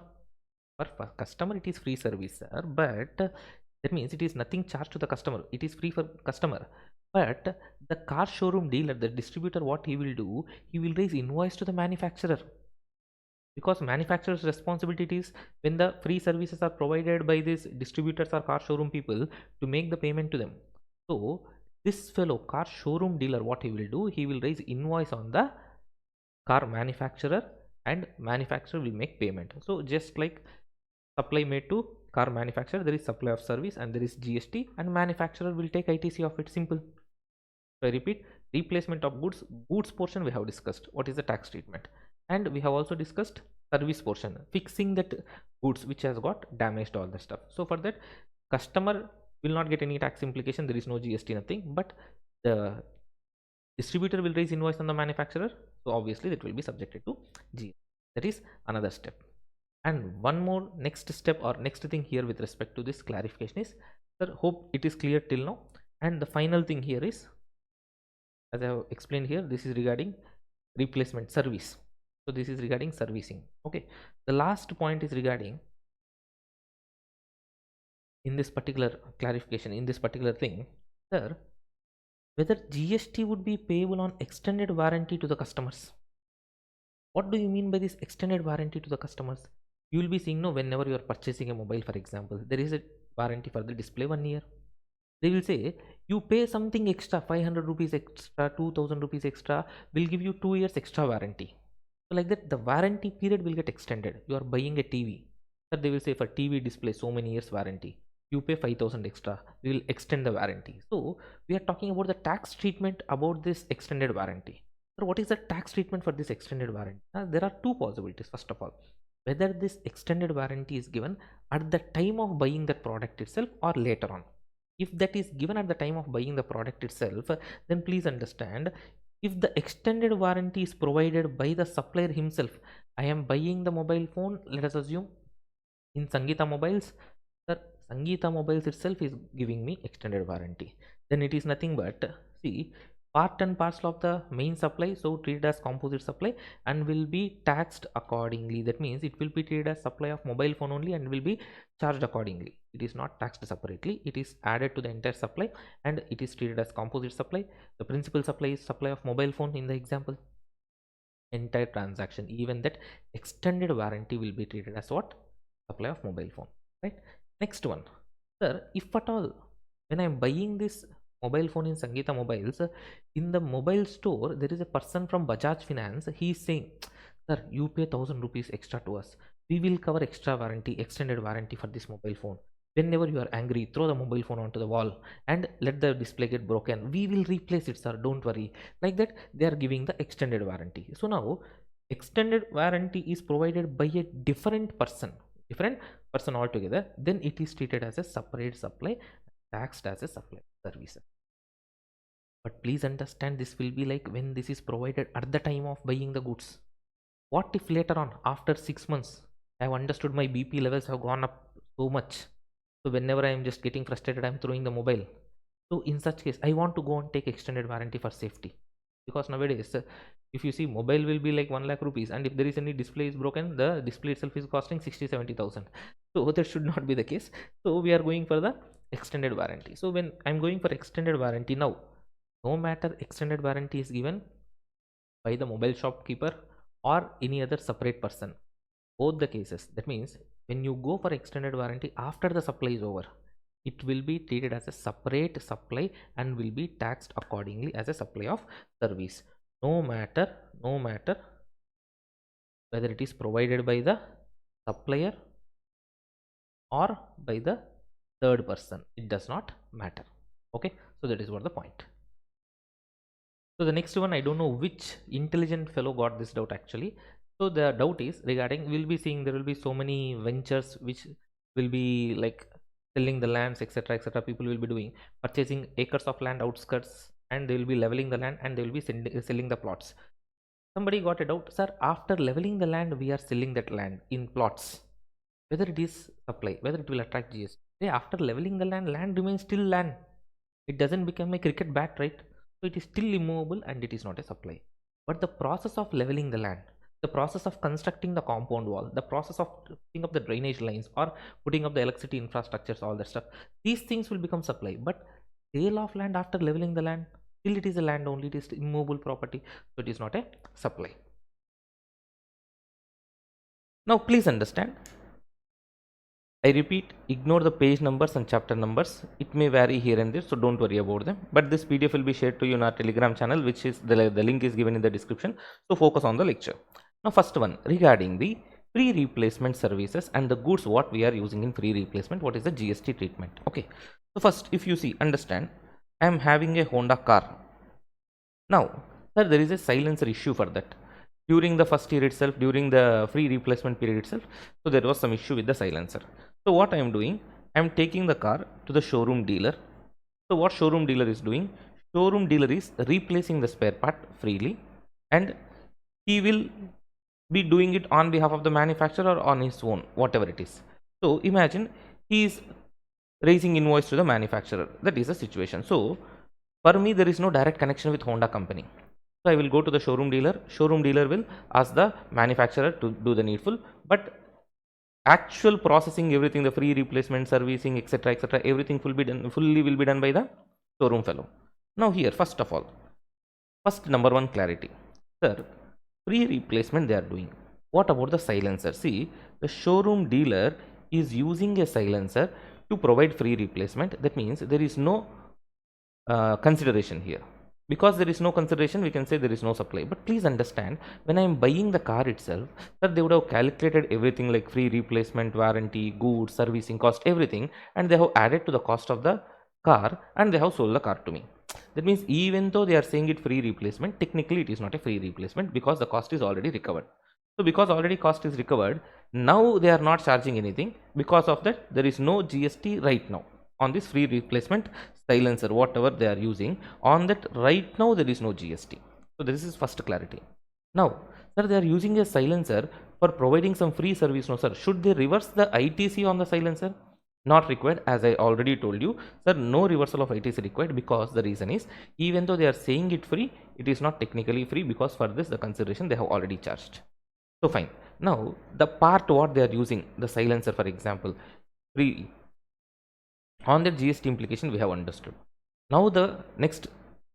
For customer it is free service, sir, but that means it is nothing charged to the customer, it is free for customer. But the car showroom dealer, the distributor, what he will do, he will raise invoice to the manufacturer, because manufacturer's responsibility is, when the free services are provided by these distributors or car showroom people, to make the payment to them. So This fellow car showroom dealer, what he will do, he will raise invoice on the car manufacturer, and manufacturer will make payment. So just like supply made to car manufacturer, there is supply of service and there is GST, and manufacturer will take ITC of it. Simple. So I repeat, replacement of goods portion we have discussed what is the tax treatment, and we have also discussed service portion, fixing that goods which has got damaged, all the stuff. So for that, customer will not get any tax implication, there is no GST, nothing, but the distributor will raise invoice on the manufacturer, so obviously that will be subjected to GST. That is another step. And one more next step or next thing here with respect to this clarification is, sir, hope it is clear till now. And the final thing here is, as I have explained here, this is regarding replacement service. So this is regarding servicing. Okay. The last point is regarding, in this particular clarification, in this particular thing, sir, whether GST would be payable on extended warranty to the customers. What do you mean by this extended warranty to the customers? You will be seeing, no, whenever you are purchasing a mobile, for example, there is a warranty for the display 1 year. They will say you pay something extra, 500 rupees extra, 2000 rupees extra, will give you 2 years extra warranty. So like that, the warranty period will get extended. You are buying a TV, so they will say for TV display so many years warranty, you pay 5000 extra, we will extend the warranty. So we are talking about the tax treatment about this extended warranty. So what is the tax treatment for this extended warranty? There are two possibilities. First of all, whether this extended warranty is given at the time of buying that product itself or later on. If that is given at the time of buying the product itself, then please understand, if the extended warranty is provided by the supplier himself, I am buying the mobile phone, let us assume in Sangeeta Mobiles, sir, Sangeeta Mobiles itself is giving me extended warranty, then it is nothing but, see, part and parcel of the main supply, so treated as composite supply and will be taxed accordingly. That means it will be treated as supply of mobile phone only and will be charged accordingly. It is not taxed separately, it is added to the entire supply and it is treated as composite supply. The principal supply is supply of mobile phone in the example. Entire transaction, even that extended warranty, will be treated as what? Supply of mobile phone, right? Next one, sir, if at all when I am buying this mobile phone in Sangeeta Mobiles, in the mobile store there is a person from Bajaj Finance, he is saying, sir, you pay 1000 rupees extra to us, we will cover extra warranty, extended warranty for this mobile phone. Whenever you are angry, throw the mobile phone onto the wall and let the display get broken, we will replace it, sir, don't worry. Like that, they are giving the extended warranty. So now extended warranty is provided by a different person altogether, then it is treated as a separate supply, taxed as a supply service. But please understand, this will be like when this is provided at the time of buying the goods. What if later on, after 6 months, I have understood my BP levels have gone up so much, so whenever I am just getting frustrated, I am throwing the mobile. So in such case, I want to go and take extended warranty for safety, because nowadays, if you see, mobile will be like 1 lakh rupees, and if there is any display is broken, the display itself is costing 60-70,000. So that should not be the case. So we are going for the extended warranty. So when I'm going for extended warranty now, no matter extended warranty is given by the mobile shopkeeper or any other separate person, both the cases, that means when you go for extended warranty after the supply is over, it will be treated as a separate supply and will be taxed accordingly as a supply of service, no matter whether it is provided by the supplier or by the third person, it does not matter. Okay, so that is what the point. So the next one, I don't know which intelligent fellow got this doubt actually. So the doubt is regarding, we'll be seeing there will be so many ventures which will be like selling the lands, etc., etc. People will be doing purchasing acres of land outskirts, and they will be leveling the land and they will be selling the plots. Somebody got a doubt, sir, after leveling the land we are selling that land in plots, whether it is supply, whether it will attract GST. After leveling the land, land remains still land, it doesn't become a cricket bat, right? So it is still immovable and it is not a supply. But the process of leveling the land, the process of constructing the compound wall, the process of putting up the drainage lines or putting up the electricity infrastructures, all that stuff, these things will become supply. But sale of land after leveling the land, still it is a land only, it is immovable property, so it is not a supply. Now please understand, I repeat, ignore the page numbers and chapter numbers. It may vary here and there, so don't worry about them. But this PDF will be shared to you in our Telegram channel, which is the link is given in the description. So focus on the lecture. Now, first one regarding the free replacement services and the goods what we are using in free replacement. What is the GST treatment? Okay. So first, if you see, understand, I am having a Honda car. Now, sir, there is a silencer issue for that. During the first year itself, during the free replacement period itself, so there was some issue with the silencer. So what I am doing, I am taking the car to the showroom dealer. So what showroom dealer is doing? Showroom dealer is replacing the spare part freely, and he will be doing it on behalf of the manufacturer or on his own, whatever it is. So imagine he is raising invoice to the manufacturer. That is the situation. So for me, there is no direct connection with Honda company. So I will go to the showroom dealer. Showroom dealer will ask the manufacturer to do the needful, but actual processing, everything, the free replacement, servicing, etc., everything fully will be done by the showroom fellow. Now here, first of all, first number one clarity, sir, free replacement they are doing. What about the silencer? See, the showroom dealer is using a silencer to provide free replacement. That means there is no consideration here. Because there is no consideration, we can say there is no supply. But please understand, when I am buying the car itself, that they would have calculated everything like free replacement, warranty, goods, servicing cost, everything, and they have added to the cost of the car, and they have sold the car to me. That means even though they are saying it free replacement, technically it is not a free replacement because the cost is already recovered. So because already cost is recovered, now they are not charging anything. Because of that, there is no GST right now on this free replacement silencer, whatever they are using. On that right now there is no GST. So this is first clarity. Now, sir, they are using a silencer for providing some free service. No, sir. Should they reverse the ITC on the silencer? Not required, as I already told you, sir. No reversal of ITC required, because the reason is, even though they are saying it free, it is not technically free, because for this the consideration they have already charged. So fine. Now the part what they are using, the silencer, for example, free, on the GST implication we have understood. Now the next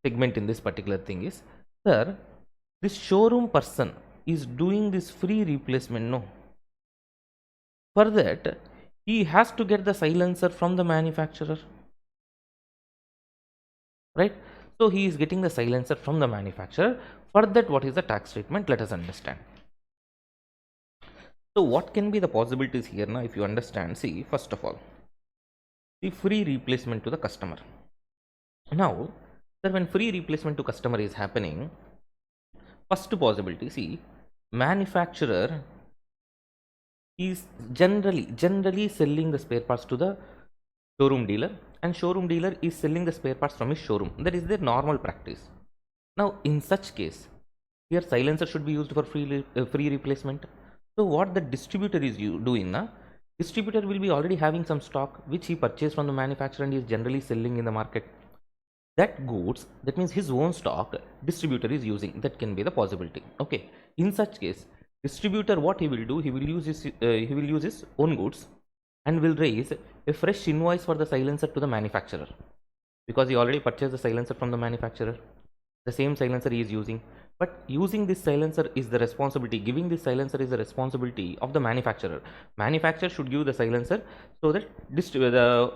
segment in this particular thing is, sir, this showroom person is doing this free replacement. No, for that he has to get the silencer from the manufacturer, right? So he is getting the silencer from the manufacturer. For that, what is the tax treatment? Let us understand. So what can be the possibilities here now? If you understand, see, first of all, the free replacement to the customer. Now, sir, when free replacement to customer is happening, first possibility, see, manufacturer is generally selling the spare parts to the showroom dealer, and showroom dealer is selling the spare parts from his showroom. That is their normal practice. Now, in such case, here silencer should be used for free replacement. So what the distributor is doing now? Distributor will be already having some stock which he purchased from the manufacturer and is generally selling in the market. That goods, that means his own stock, distributor is using. That can be the possibility. Okay. In such case, distributor, what he will do? He will use his own goods and will raise a fresh invoice for the silencer to the manufacturer, because he already purchased the silencer from the manufacturer. The same silencer he is using, but using this silencer is the responsibility, giving this silencer is the responsibility of the manufacturer. Manufacturer should give the silencer, so that the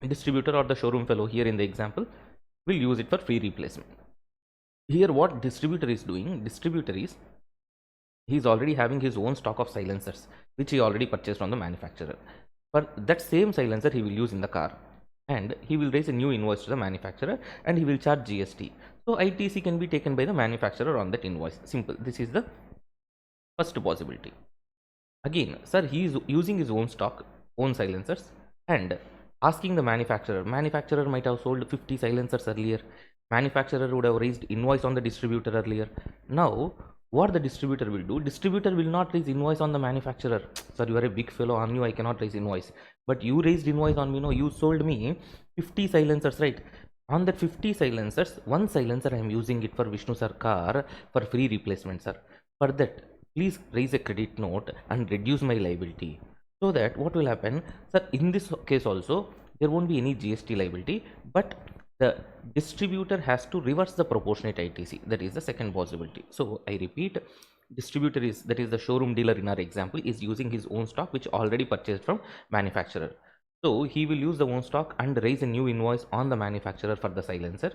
distributor or the showroom fellow, here in the example, will use it for free replacement. Here what distributor is doing, he is already having his own stock of silencers which he already purchased from the manufacturer. For that same silencer he will use in the car, and he will raise a new invoice to the manufacturer, and he will charge GST. So ITC can be taken by the manufacturer on that invoice. Simple. This is the first possibility. Again, sir, he is using his own stock, own silencers, and asking the manufacturer. Manufacturer might have sold 50 silencers earlier. Manufacturer would have raised invoice on the distributor earlier. Now, what the distributor will do? Distributor will not raise invoice on the manufacturer. Sir, you are a big fellow, on you I cannot raise invoice. But you raised invoice on me. No, you sold me 50 silencers, right? On that 50 silencers, one silencer I am using it for Vishnu sir car for free replacement, sir. For that, please raise a credit note and reduce my liability. So that what will happen, sir, in this case also, there won't be any GST liability, but the distributor has to reverse the proportionate ITC. That is the second possibility. So I repeat, distributor is, that is the showroom dealer in our example, is using his own stock which already purchased from manufacturer. So he will use the own stock and raise a new invoice on the manufacturer for the silencer,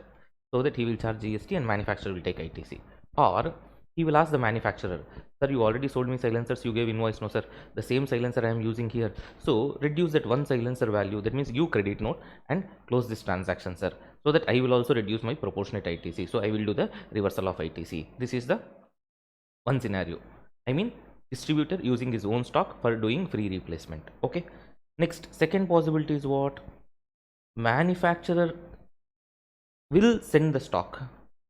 so that he will charge GST and manufacturer will take ITC. Or he will ask the manufacturer, sir, you already sold me silencers, you gave invoice. No sir, the same silencer I am using here, so reduce that one silencer value, that means you credit note and close this transaction sir, so that I will also reduce my proportionate ITC, so I will do the reversal of ITC. This is the one scenario, I mean distributor using his own stock for doing free replacement. Okay, next, second possibility is what? Manufacturer will send the stock,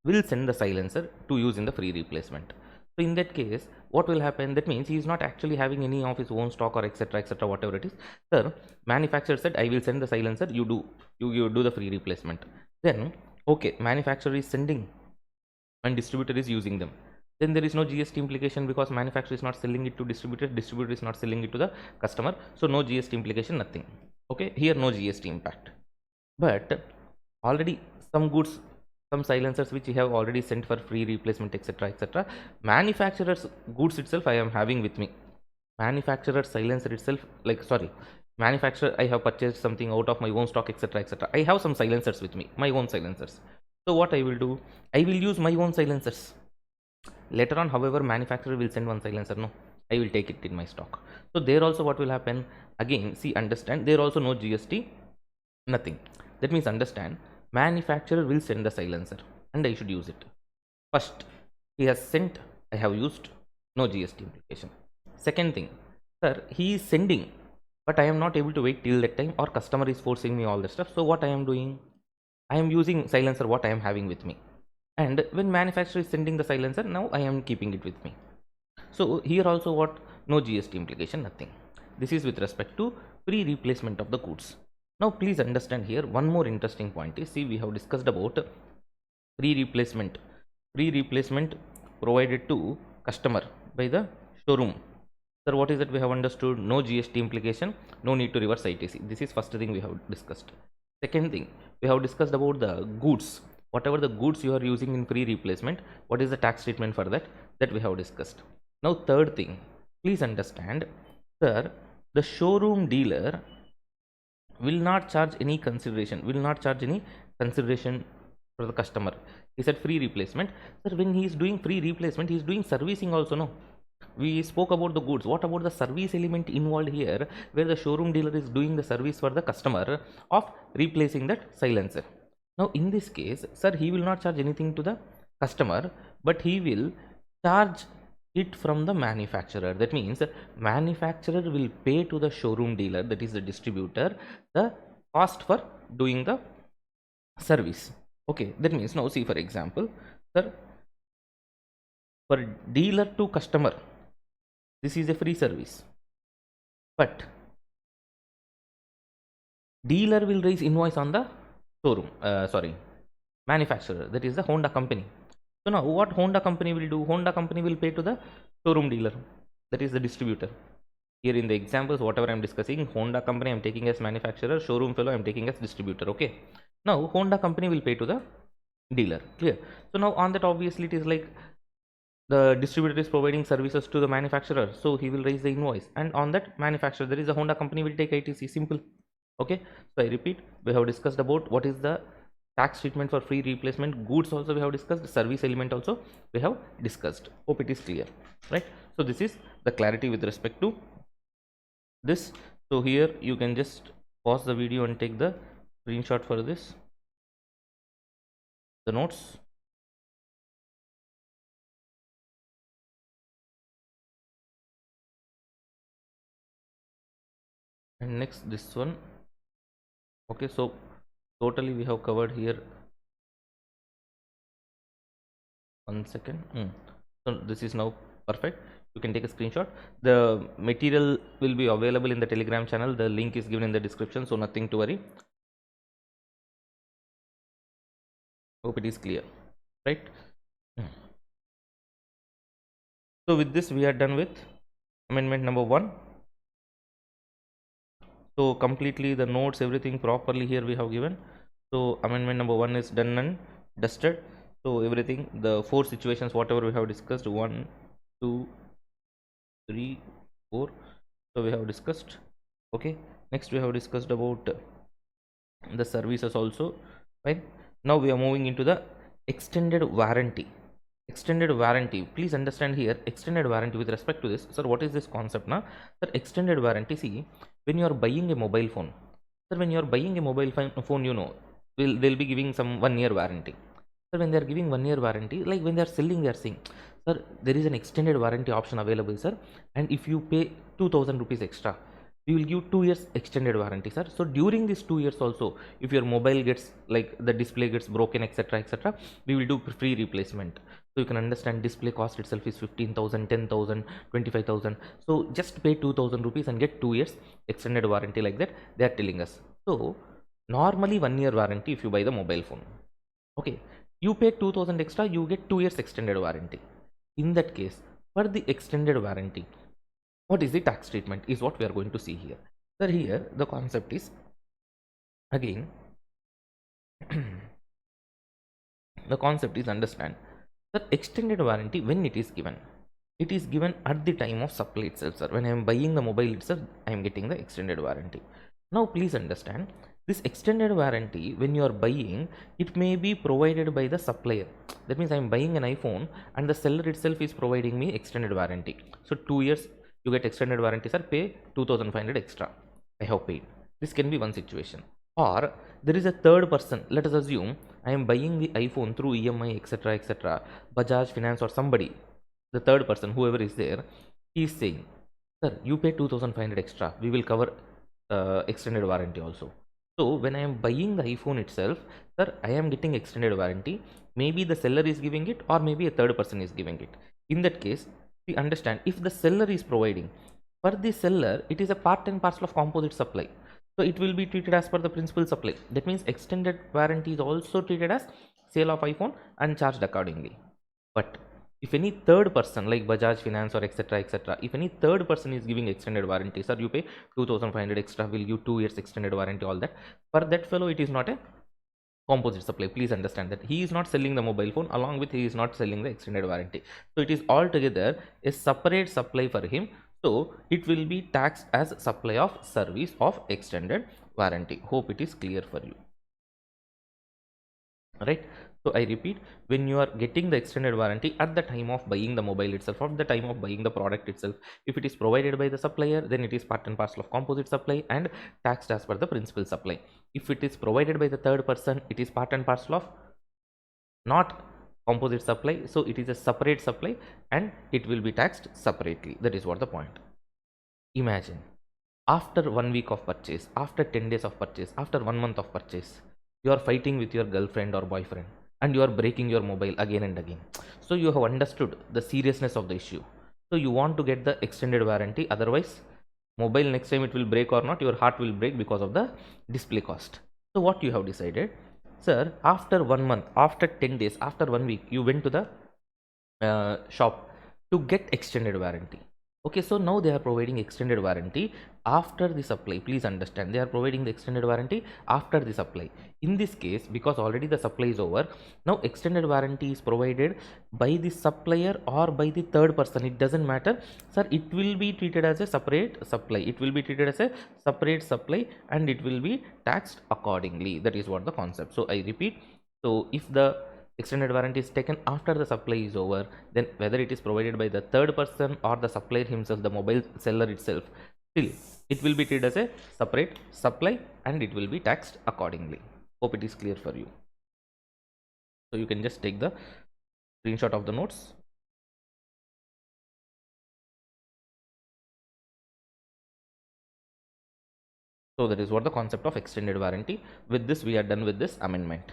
will send the silencer to use in the free replacement. So in that case, what will happen? That means he is not actually having any of his own stock or etc, whatever it is. Sir, manufacturer said I will send the silencer, you do the free replacement. Then okay, manufacturer is sending and distributor is using them. Then there is no GST implication because manufacturer is not selling it to distributor, distributor is not selling it to the customer. So no GST implication, nothing. Okay, here no GST impact. But already some goods, some silencers which we have already sent for free replacement etc, manufacturer's goods itself I am having with me. Manufacturer silencer itself, like sorry, manufacturer, I have purchased something out of my own stock etc, I have some silencers with me, my own silencers. So what I will do, I will use my own silencers. Later on, however, manufacturer will send one silencer, no, I will take it in my stock. So there also what will happen, again see, understand, there also no GST, nothing. That means understand, manufacturer will send the silencer and I should use it. First, he has sent, I have used, no GST implication. Second thing, sir, he is sending, but I am not able to wait till that time, or customer is forcing me all the stuff. So what I am doing, I am using silencer what I am having with me. And when manufacturer is sending the silencer, now I am keeping it with me. So here also what, no GST implication, nothing. This is with respect to free replacement of the goods. Now please understand here one more interesting point is, see, we have discussed about free replacement. Free replacement provided to customer by the showroom. Sir, what is it we have understood? No GST implication, no need to reverse ITC. This is first thing we have discussed. Second thing, we have discussed about the goods. Whatever the goods you are using in free replacement, what is the tax treatment for that? That we have discussed. Now third thing, please understand, sir, the showroom dealer will not charge any consideration, for the customer. He said free replacement. Sir, when he is doing free replacement, he is doing servicing also, no? We spoke about the goods. What about the service element involved here, where the showroom dealer is doing the service for the customer of replacing that silencer? Now in this case, sir, he will not charge anything to the customer, but he will charge it from the manufacturer. That means manufacturer will pay to the showroom dealer, that is the distributor, the cost for doing the service. Okay, that means now see, for example, sir, for dealer to customer, this is a free service, but dealer will raise invoice on the showroom, manufacturer, that is the Honda company. So now what Honda company will do? Honda company will pay to the showroom dealer, that is the distributor. Here in the examples, whatever I am discussing, Honda company I am taking as manufacturer, showroom fellow I am taking as distributor. Okay. Now Honda company will pay to the dealer. Clear? So now on that, obviously it is like the distributor is providing services to the manufacturer, so he will raise the invoice, and on that manufacturer, there is a Honda company will take ITC. Simple. Okay. So I repeat, we have discussed about what is the tax treatment for free replacement. Goods also we have discussed, service element also we have discussed. Hope it is clear, right? So this is the clarity with respect to this. So here you can just pause the video and take the screenshot for this, the notes. And next this one. Okay, so totally we have covered here. One second. So this is now perfect. You can take a screenshot. The material will be available in the Telegram channel. The link is given in the description, so nothing to worry. Hope it is clear, right? So with this we are done with amendment number 1. So completely the notes, everything properly here we have given. So amendment number 1 is done and dusted. So everything, the 4 situations whatever we have discussed, 1 2, 3, 4. So we have discussed. Okay, next we have discussed about the services also. Right, now we are moving into the extended warranty. Extended warranty, please understand here, extended warranty with respect to this. Sir, what is this concept now? Sir, extended warranty, see, when you are buying a mobile phone, sir, when you are buying a mobile phone, you know, they'll be giving some 1 year warranty. Sir, when they are giving 1 year warranty, like when they are selling, they are saying, sir, there is an extended warranty option available, sir, and if you pay 2000 rupees extra, we will give 2 years extended warranty, sir. So during these 2 years also, if your mobile gets, like, the display gets broken, etc., etc., we will do free replacement. So you can understand, display cost itself is 15,000, 10,000, 25,000. So just pay 2000 rupees and get 2 years extended warranty, like that they are telling us. So normally 1 year warranty if you buy the mobile phone. Okay, you pay 2000 extra, you get 2 years extended warranty. In that case, for the extended warranty, what is the tax treatment is what we are going to see here. Sir, here the concept is, again, the concept is, understand that extended warranty, when it is given, it is given at the time of supply itself, sir. When I am buying the mobile itself, I am getting the extended warranty. Now please understand, this extended warranty, when you are buying, it may be provided by the supplier. That means I am buying an iPhone and the seller itself is providing me extended warranty. So 2 years you get extended warranty, sir, pay 2500 extra, I have paid. This can be one situation. Or there is a third person. Let us assume I am buying the iPhone through EMI, etc., etc., Bajaj Finance or somebody. The third person, whoever is there, he is saying, sir, you pay 2500 extra, we will cover extended warranty also. So when I am buying the iPhone itself, sir, I am getting extended warranty. Maybe the seller is giving it, or maybe a third person is giving it. In that case, we understand, if the seller is providing, for the seller, it is a part and parcel of composite supply. So it will be treated as per the principal supply. That means extended warranty is also treated as sale of iPhone and charged accordingly. But if any third person like Bajaj Finance or etc., etc., if any third person is giving extended warranty, sir, you pay 2500 extra, will give 2 years extended warranty, all that. For that fellow, it is not a composite supply. Please understand that he is not selling the mobile phone, along with he is not selling the extended warranty. So it is altogether a separate supply for him. So it will be taxed as supply of service of extended warranty. Hope it is clear for you. Right, so I repeat, when you are getting the extended warranty at the time of buying the mobile itself, or the time of buying the product itself, if it is provided by the supplier, then it is part and parcel of composite supply and taxed as per the principal supply. If it is provided by the third person, it is part and parcel of not composite supply, so it is a separate supply and it will be taxed separately. That is what the point. Imagine, after 1 week of purchase, after 10 days of purchase, after 1 month of purchase, you are fighting with your girlfriend or boyfriend and you are breaking your mobile again and again. So you have understood the seriousness of the issue. So you want to get the extended warranty, otherwise mobile next time it will break or not, your heart will break because of the display cost. So what you have decided, sir, after 1 month, after 10 days, after 1 week, you went to the shop to get extended warranty. Okay, so now they are providing extended warranty after the supply. Please understand, they are providing the extended warranty after the supply. In this case, because already the supply is over, now extended warranty is provided by the supplier or by the third person, it doesn't matter, sir. It will be treated as a separate supply, it will be treated as a separate supply and it will be taxed accordingly. That is what the concept. So I repeat, so if the extended warranty is taken after the supply is over, then whether it is provided by the third person or the supplier himself, the mobile seller itself, still it will be treated as a separate supply and it will be taxed accordingly. Hope it is clear for you. So you can just take the screenshot of the notes. So that is what the concept of extended warranty. With this, we are done with this amendment.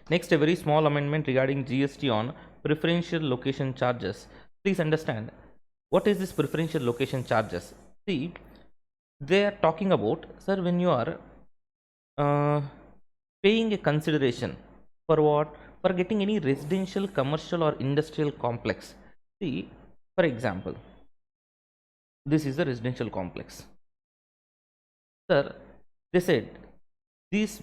Next, a very small amendment regarding GST on preferential location charges. Please understand, what is this preferential location charges? See, they are talking about, sir, when you are paying a consideration for what? For getting any residential, commercial or industrial complex. See, for example, this is a residential complex. Sir, they said these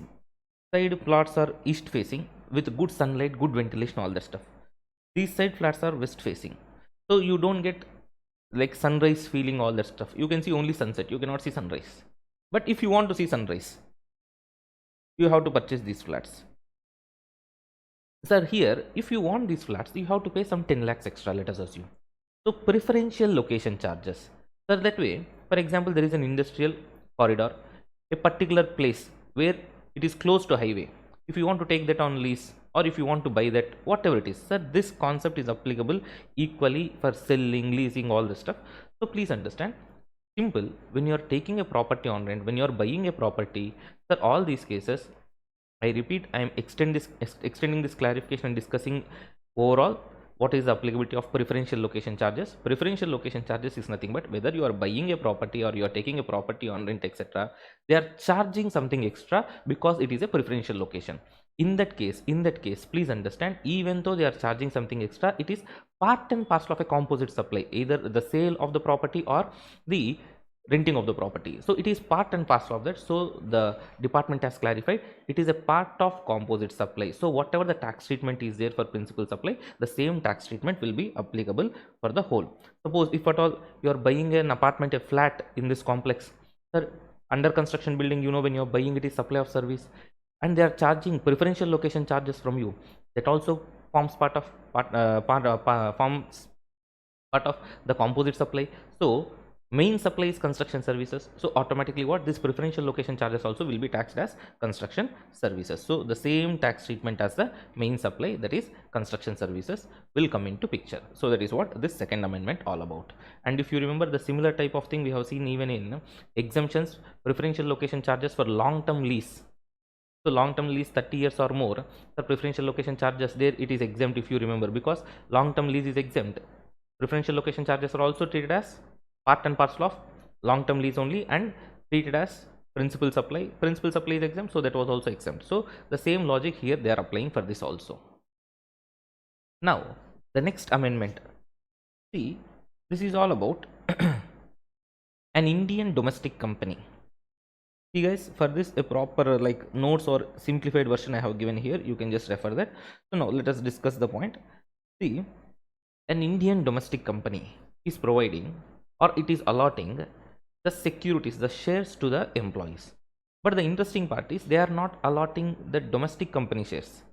side plots are east facing with good sunlight, good ventilation, all that stuff. These side flats are west facing, so you don't get like sunrise feeling, all that stuff. You can see only sunset, you cannot see sunrise. But if you want to see sunrise, you have to purchase these flats. Sir, here if you want these flats, you have to pay some 10 lakhs extra, let us assume. So preferential location charges. So that way, for example, there is an industrial corridor, a particular place where it is close to highway. If you want to take that on lease, or if you want to buy that, whatever it is, sir, this concept is applicable equally for selling, leasing, all this stuff. So please understand, simple, when you are taking a property on rent, when you are buying a property, sir, all these cases, I repeat, I am extending this clarification and discussing overall what is the applicability of preferential location charges. Preferential location charges is nothing but whether you are buying a property or you are taking a property on rent, etc. They are charging something extra because it is a preferential location. In that case, please understand, even though they are charging something extra, it is part and parcel of a composite supply, either the sale of the property or the renting of the property. So it is part and parcel of that. So the department has clarified it is a part of composite supply. So whatever the tax treatment is there for principal supply, the same tax treatment will be applicable for the whole. Suppose if at all you are buying an apartment, a flat in this complex, sir, under construction building, you know, when you are buying it is supply of service, and they are charging preferential location charges from you, that also forms forms part of the composite supply. So main supply is construction services, so automatically what, this preferential location charges also will be taxed as construction services. So the same tax treatment as the main supply, that is construction services, will come into picture. So that is what this second amendment all about. And if you remember, the similar type of thing we have seen even in exemptions, preferential location charges for long term lease. So long term lease 30 years or more, the preferential location charges there, it is exempt, if you remember, because long term lease is exempt. Preferential location charges are also treated as part and parcel of long term lease only, and treated as principal supply. Principal supply is exempt, so that was also exempt. So the same logic here they are applying for this also. Now the next amendment, see, this is all about an Indian domestic company. See guys, for this a proper like notes or simplified version I have given here, you can just refer that. So now let us discuss the point. See, an Indian domestic company is providing, or it is allotting, the securities, the shares to the employees. But the interesting part is they are not allotting the domestic company shares.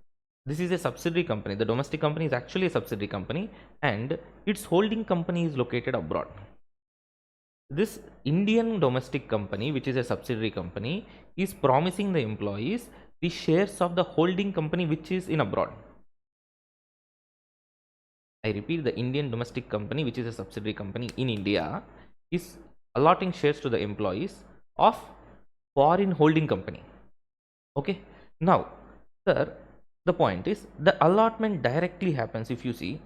This is a subsidiary company. The domestic company is actually a subsidiary company, and its holding company is located abroad. This Indian domestic company, which is a subsidiary company, is promising the employees the shares of the holding company which is in abroad. I repeat, the Indian domestic company, which is a subsidiary company in India, is allotting shares to the employees of foreign holding company. Okay. Now, sir, the point is the allotment directly happens, if you see,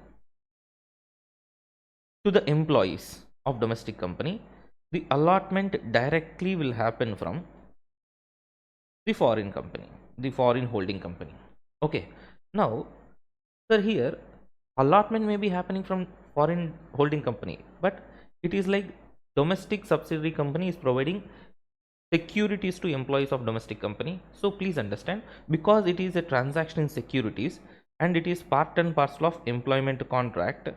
to the employees of domestic company. The allotment directly will happen from the foreign company, the foreign holding company. Okay. Now, sir, here allotment may be happening from foreign holding company, but it is like domestic subsidiary company is providing securities to employees of domestic company. So please understand, because it is a transaction in securities and it is part and parcel of employment contract,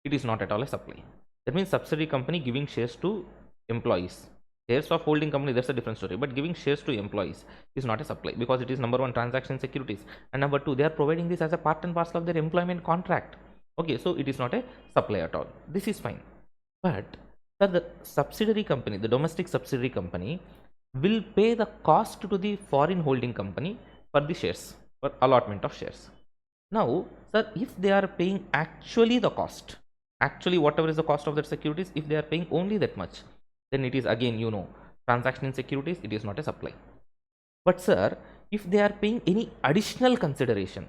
it is not at all a supply. That means subsidiary company giving shares to employees. Shares of holding company, that's a different story, but giving shares to employees is not a supply, because it is number one, transaction securities, and number two, they are providing this as a part and parcel of their employment contract. Okay, so it is not a supply at all. This is fine. But sir, the subsidiary company, the domestic subsidiary company, will pay the cost to the foreign holding company for the shares, for allotment of shares. Now, sir, if they are paying actually the cost, actually whatever is the cost of that securities, if they are paying only that much, then it is again, you know, transaction in securities, it is not a supply. But sir, if they are paying any additional consideration,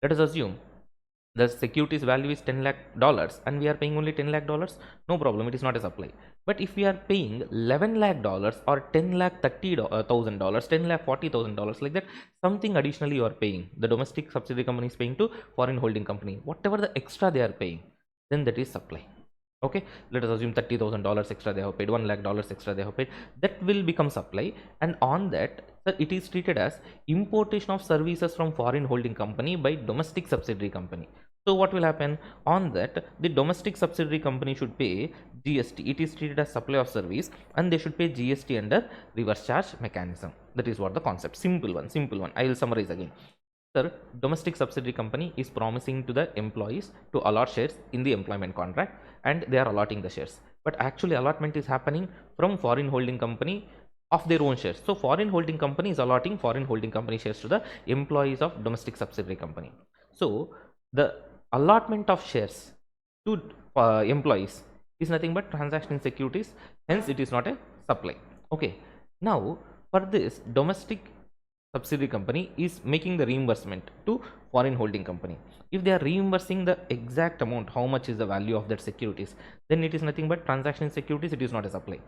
let us assume the securities value is $10 lakh and we are paying only $10 lakh, no problem, it is not a supply. But if we are paying $11 lakh or $10,30,000, $10,40,000, like that, something additionally you are paying, the domestic subsidiary company is paying to foreign holding company, whatever the extra they are paying, then that is supply. Okay, let us assume $30,000 extra they have paid, $1 lakh extra they have paid, that will become supply. And on that, sir, it is treated as importation of services from foreign holding company by domestic subsidiary company. So what will happen on that? The domestic subsidiary company should pay GST. It is treated as supply of service, and they should pay GST under reverse charge mechanism. That is what the concept. Simple one. Simple one. I will summarize again. Sir, domestic subsidiary company is promising to the employees to allot shares in the employment contract, and they are allotting the shares. But actually, allotment is happening from foreign holding company of their own shares. So, foreign holding company is allotting foreign holding company shares to the employees of domestic subsidiary company. So, the allotment of shares to employees is nothing but transaction in securities. Hence, it is not a supply. Okay. Now, for this domestic subsidiary company is making the reimbursement to foreign holding company. If they are reimbursing the exact amount, how much is the value of that securities, then it is nothing but transaction in securities, it is not a supply.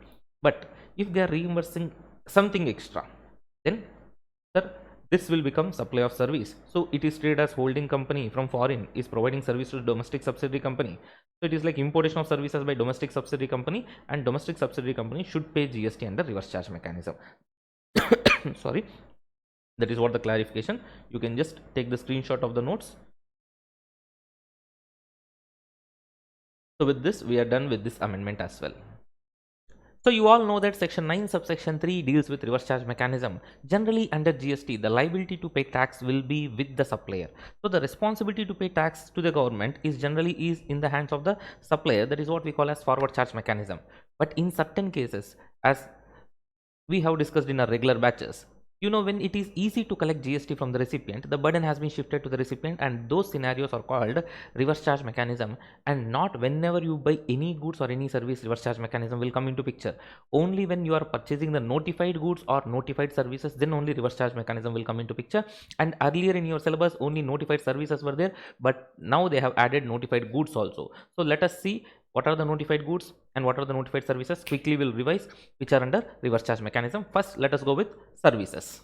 But if they are reimbursing something extra, then sir, this will become supply of service. So it is treated as holding company from foreign is providing service to domestic subsidiary company. So it is like importation of services by domestic subsidiary company, and domestic subsidiary company should pay GST under reverse charge mechanism. Sorry, that is what the clarification. You can just take the screenshot of the notes. So with this, we are done with this amendment as well. So you all know that section 9 subsection 3 deals with reverse charge mechanism. Generally under GST, the liability to pay tax will be with the supplier. So the responsibility to pay tax to the government is generally in the hands of the supplier. That is what we call as forward charge mechanism. But in certain cases, as we have discussed in our regular batches, when it is easy to collect GST from the recipient, the burden has been shifted to the recipient, and those scenarios are called reverse charge mechanism. And not whenever you buy any goods or any service, reverse charge mechanism will come into picture. Only when you are purchasing the notified goods or notified services, then only reverse charge mechanism will come into picture. And earlier in your syllabus, only notified services were there, but now they have added notified goods also. So let us see what are the notified goods and what are the notified services. Quickly we'll revise which are under reverse charge mechanism. First, let us go with services.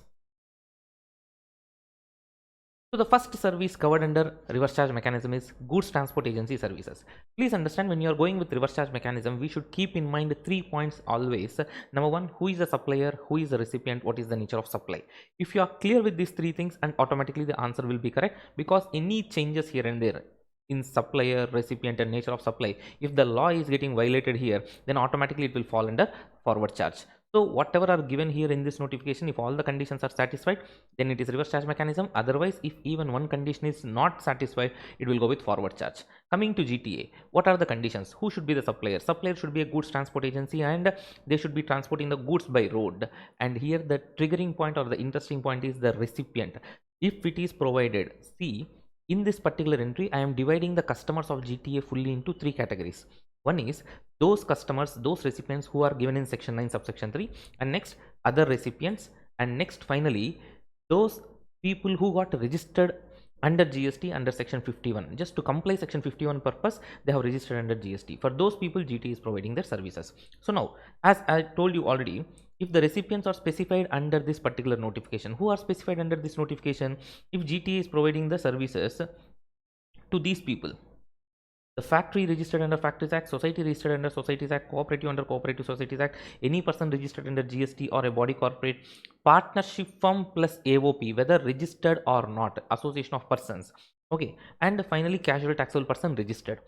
So the first service covered under reverse charge mechanism is goods transport agency services. Please understand, when you are going with reverse charge mechanism, we should keep in mind 3 points always. Number one, who is the supplier, who is the recipient, what is the nature of supply. If you are clear with these 3 things, and automatically the answer will be correct, because any changes here and there in supplier, recipient and nature of supply, if the law is getting violated here, then automatically it will fall under forward charge. So whatever are given here in this notification, if all the conditions are satisfied, then it is reverse charge mechanism. Otherwise, if even one condition is not satisfied, it will go with forward charge. Coming to GTA, what are the conditions? Who should be the supplier? Supplier should be a goods transport agency, and they should be transporting the goods by road. And here the triggering point or the interesting point is the recipient. If it is provided, see, in this particular entry, I am dividing the customers of GTA fully into 3 categories. One is those customers, those recipients who are given in section 9 subsection 3, and next other recipients, and next finally those people who got registered under GST under section 51. Just to comply section 51 purpose, they have registered under GST. For those people, GT is providing their services. So now, as I told you already, if the recipients are specified under this particular notification, who are specified under this notification, if GT is providing the services to these people, the factory registered under Factories Act, society registered under Societies Act, cooperative under Cooperative Societies Act, any person registered under GST or a body corporate, partnership firm plus AOP, whether registered or not, association of persons, okay, and finally casual taxable person registered.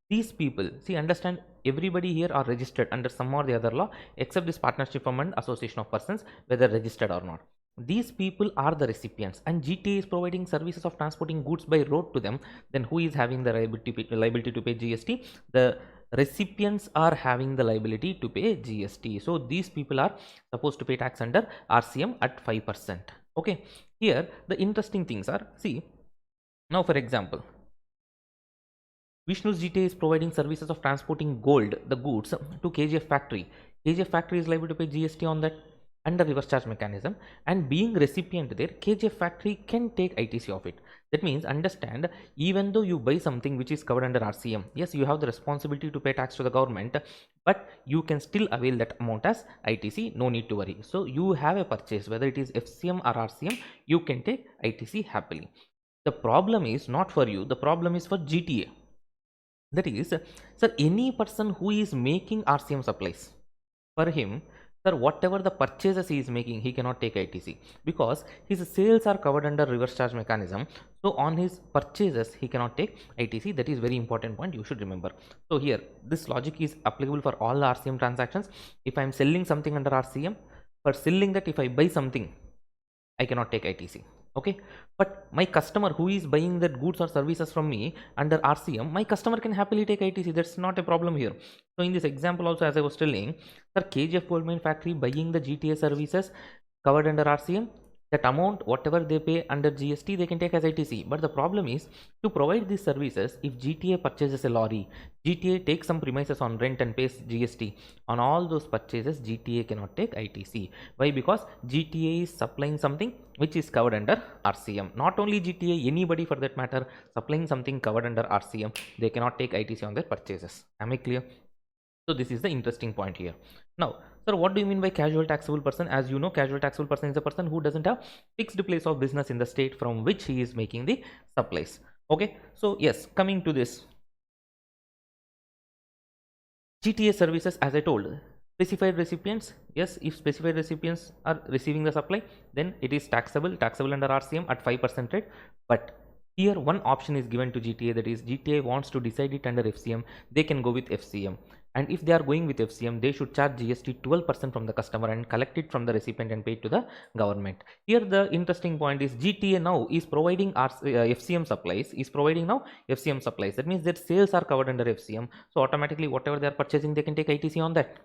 These people, see, understand, everybody here are registered under some or the other law except this partnership firm and association of persons, whether registered or not. These people are the recipients, and GTA is providing services of transporting goods by road to them. Then who is having the liability to pay GST? The recipients are having the liability to pay GST. So these people are supposed to pay tax under RCM at 5%. Okay, here the interesting things are, see, now for example, Vishnu's GTA is providing services of transporting gold, the goods, to KGF factory. KGF factory is liable to pay GST on that under reverse charge mechanism, and being recipient there, KGF factory can take ITC of it. That means, understand, even though you buy something which is covered under RCM, yes, you have the responsibility to pay tax to the government, but you can still avail that amount as ITC, no need to worry. So you have a purchase, whether it is FCM or RCM, you can take ITC happily. The problem is not for you, the problem is for GTA. That is, sir, any person who is making RCM supplies, for him, Sir, whatever the purchases he is making, he cannot take ITC because his sales are covered under reverse charge mechanism. So on his purchases, he cannot take ITC. That is very important point you should remember. So here, this logic is applicable for all the RCM transactions. If I am selling something under RCM, for selling that, if I buy something, I cannot take ITC. Okay, but my customer who is buying that goods or services from me under RCM, my customer can happily take ITC. That's not a problem here. So in this example also, as I was telling, sir, KGF Gold Mine Factory buying the GTA services covered under RCM, that amount whatever they pay under GST they can take as ITC. But the problem is, to provide these services, if GTA purchases a lorry, GTA takes some premises on rent and pays GST, on all those purchases GTA cannot take ITC. Why? Because GTA is supplying something which is covered under RCM. Not only GTA, anybody for that matter supplying something covered under RCM, they cannot take ITC on their purchases. Am I clear? So this is the interesting point here. Now, sir, what do you mean by casual taxable person? As you know, casual taxable person is a person who doesn't have fixed place of business in the state from which he is making the supplies. Okay, so yes, coming to this GTA services, as I told, specified recipients, yes, if specified recipients are receiving the supply, then it is taxable under RCM at 5% rate. But here one option is given to GTA, that is GTA wants to decide it under FCM, they can go with FCM. And if they are going with FCM, they should charge GST 12% from the customer and collect it from the recipient and pay it to the government. Here the interesting point is GTA now is providing FCM supplies, that means their sales are covered under FCM. So automatically whatever they are purchasing, they can take ITC on that.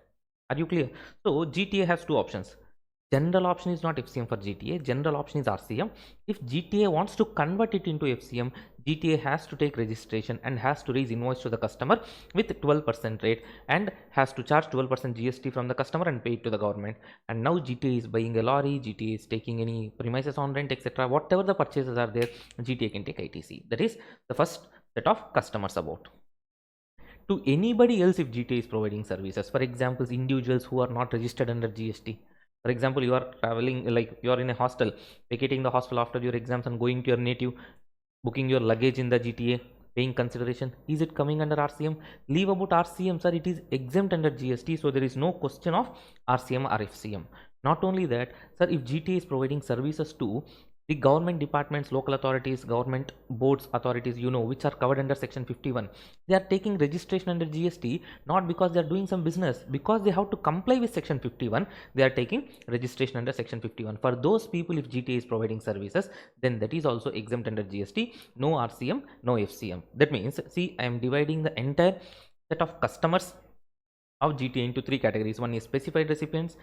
Are you clear? So GTA has two options. General option is not FCM for GTA. General option is RCM. If GTA wants to convert it into FCM, GTA has to take registration and has to raise invoice to the customer with 12% rate and has to charge 12% GST from the customer and pay it to the government. And now GTA is buying a lorry, GTA is taking any premises on rent, etc. Whatever the purchases are there, GTA can take ITC. That is the first set of customers about. To anybody else, if GTA is providing services, for example, individuals who are not registered under GST. For example, you are traveling, like you are in a hostel, vacating the hostel after your exams and going to your native, booking your luggage in the GTA, paying consideration. Is it coming under RCM? Leave about RCM, sir. It is exempt under GST, so there is no question of RCM or FCM. Not only that, sir, if GTA is providing services to the government departments, local authorities, government boards, authorities, which are covered under section 51, they are taking registration under GST not because they are doing some business, because they have to comply with section 51, they are taking registration under section 51. For those people, if GTA is providing services, then that is also exempt under GST. No RCM, no FCM. That means, see, I am dividing the entire set of customers of GTA into three categories. One is specified recipients,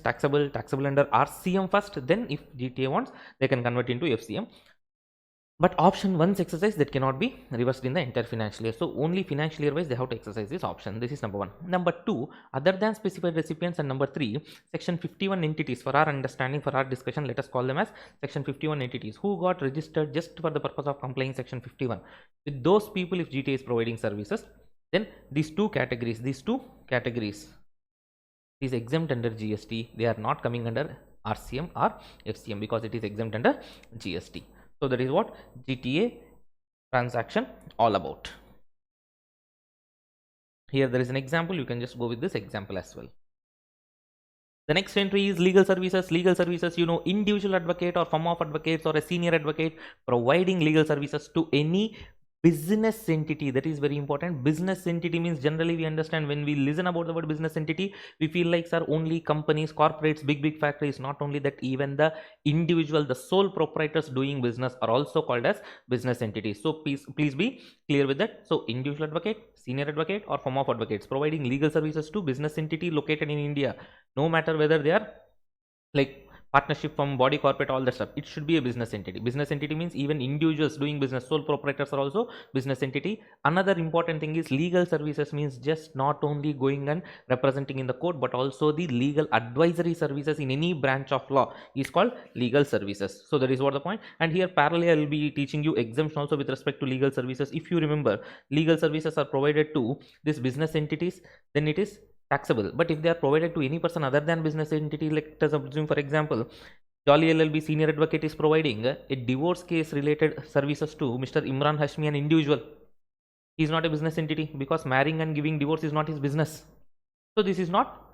taxable under RCM first, then if GTA wants, they can convert into FCM. But option one's exercise, that cannot be reversed in the entire financial year. So only financial year wise they have to exercise this option. This is number one. Number two, other than specified recipients, and number three, section 51 entities. For our understanding, for our discussion, let us call them as section 51 entities who got registered just for the purpose of complying section 51. With those people, if GTA is providing services, then these two categories is exempt under GST. They are not coming under RCM or FCM because it is exempt under GST. So that is what GTA transaction all about. Here there is an example. You can just go with this example as well. The next entry is legal services. Legal services, individual advocate or firm of advocates or a senior advocate providing legal services to any business entity. That is very important. Business entity means, generally we understand, when we listen about the word business entity, we feel like, sir, only companies, corporates, big factories. Not only that, even the individual, the sole proprietors doing business are also called as business entities. So please be clear with that. So individual advocate, senior advocate or firm of advocates providing legal services to business entity located in India, no matter whether they are like partnership, from body, corporate, all that stuff, it should be a business entity. Business entity means even individuals doing business, sole proprietors are also business entity. Another important thing is legal services means just not only going and representing in the court, but also the legal advisory services in any branch of law is called legal services. So that is what the point. And here parallel I will be teaching you exemption also with respect to legal services. If you remember, legal services are provided to these business entities, then it is taxable. But if they are provided to any person other than business entity, let us assume, for example, Jolly LLB senior advocate is providing a divorce case related services to Mr. Imran Hashmi, an individual. He is not a business entity because marrying and giving divorce is not his business. So this is not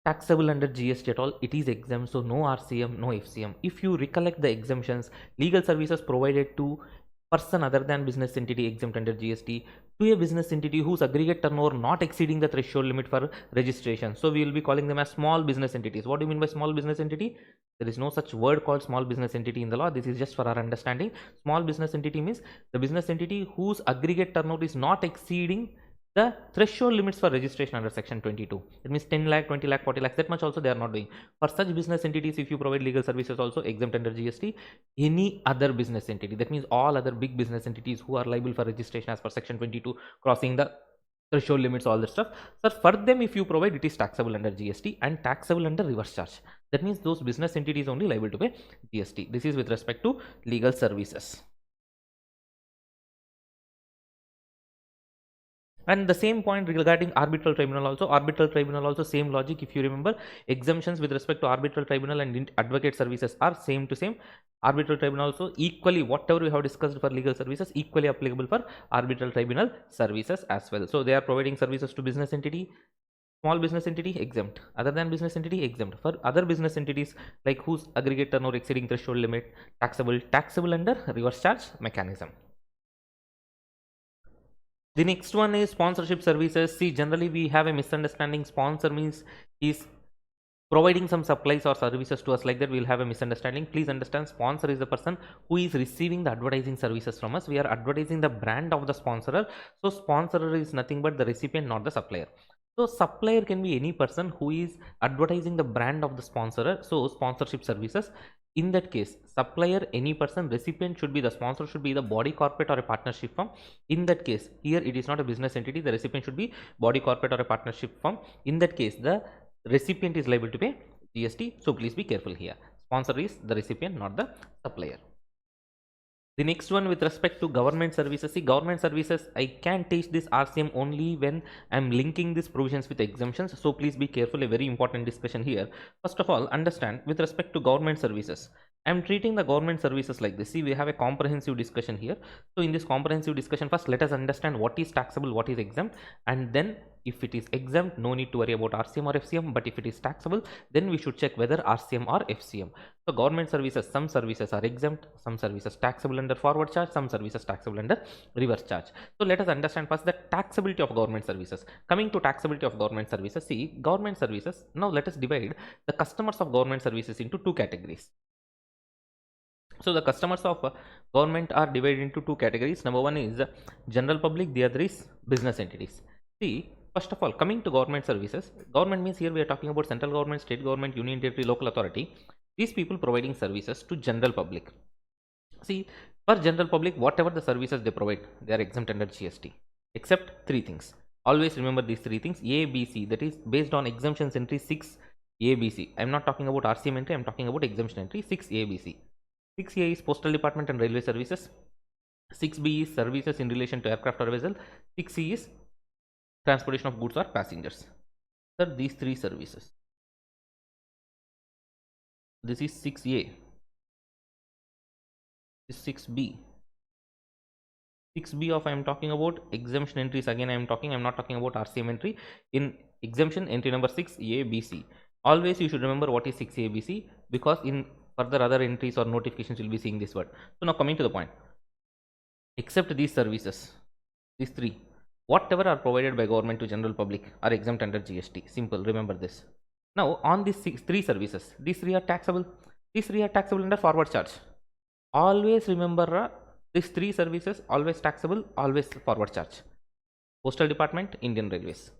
taxable under GST at all, it is exempt, so no RCM, no FCM. If you recollect the exemptions, legal services provided to person other than business entity exempt under GST, to a business entity whose aggregate turnover not exceeding the threshold limit for registration. So we will be calling them as small business entities. What do you mean by small business entity? There is no such word called small business entity in the law. This is just for our understanding. Small business entity means the business entity whose aggregate turnover is not exceeding the threshold limits for registration under section 22. It means 10 lakh, 20 lakh, 40 lakh, that much also they are not doing. For such business entities, if you provide legal services also exempt under GST, any other business entity, that means all other big business entities who are liable for registration as per section 22, crossing the threshold limits, all that stuff. So for them, if you provide, it is taxable under GST and taxable under reverse charge. That means those business entities only liable to pay GST. This is with respect to legal services. And the same point regarding arbitral tribunal also same logic. If you remember, exemptions with respect to arbitral tribunal and advocate services are same to same. Arbitral tribunal also equally, whatever we have discussed for legal services, equally applicable for arbitral tribunal services as well. So they are providing services to business entity, small business entity exempt, other than business entity exempt. For other business entities like whose aggregate turnover exceeding threshold limit, taxable under reverse charge mechanism. The next one is sponsorship services. See, generally we have a misunderstanding. Sponsor means is providing some supplies or services to us, like that we'll have a misunderstanding. Please understand, sponsor is the person who is receiving the advertising services from us. We are advertising the brand of the sponsorer. So sponsorer is nothing but the recipient, not the supplier. So supplier can be any person who is advertising the brand of the sponsorer. So sponsorship services, in that case, supplier any person, recipient should be the sponsor, should be the body corporate or a partnership firm. In that case, here it is not a business entity, the recipient should be body corporate or a partnership firm. In that case, the recipient is liable to pay GST. So please be careful here. Sponsor is the recipient, not the supplier. The next one with respect to government services. See, government services, I can teach this RCM only when I'm linking these provisions with exemptions. So please be careful, a very important discussion here. First of all, understand with respect to government services, I'm treating the government services like this. See, we have a comprehensive discussion here. So in this comprehensive discussion, first let us understand what is taxable, what is exempt, and then if it is exempt, no need to worry about RCM or FCM. But if it is taxable, then we should check whether RCM or FCM. So government services, some services are exempt, some services taxable under forward charge, some services taxable under reverse charge. So let us understand first the taxability of government services. Coming to taxability of government services, see, government services, now let us divide the customers of government services into two categories. So the customers of government are divided into two categories. Number one is general public, the other is business entities. See, first of all, coming to government services, government means here we are talking about central government, state government, union territory, local authority. These people providing services to general public. See, for general public, whatever the services they provide, they are exempt under GST, except three things. Always remember these three things: A, B, C. That is based on exemptions entry 6 A, B, C. I am not talking about RCM entry. I am talking about exemption entry 6 A, B, C. 6A is postal department and railway services. 6B is services in relation to aircraft or vessel. 6C is transportation of goods or passengers. Sir, these three services. This is 6A. This is 6B. 6B of I am talking about exemption entries. Again, I am not talking about RCM entry. In exemption entry number 6A, B, C. Always you should remember what is 6A, B, C, because in further other entries or notifications you'll be seeing this word. So now coming to the point, except these services, these three, whatever are provided by government to general public are exempt under GST. Simple, remember this. Now on these three services, these three are taxable. These three are taxable under forward charge. Always remember these three services, always taxable, always forward charge. Postal department, Indian Railways.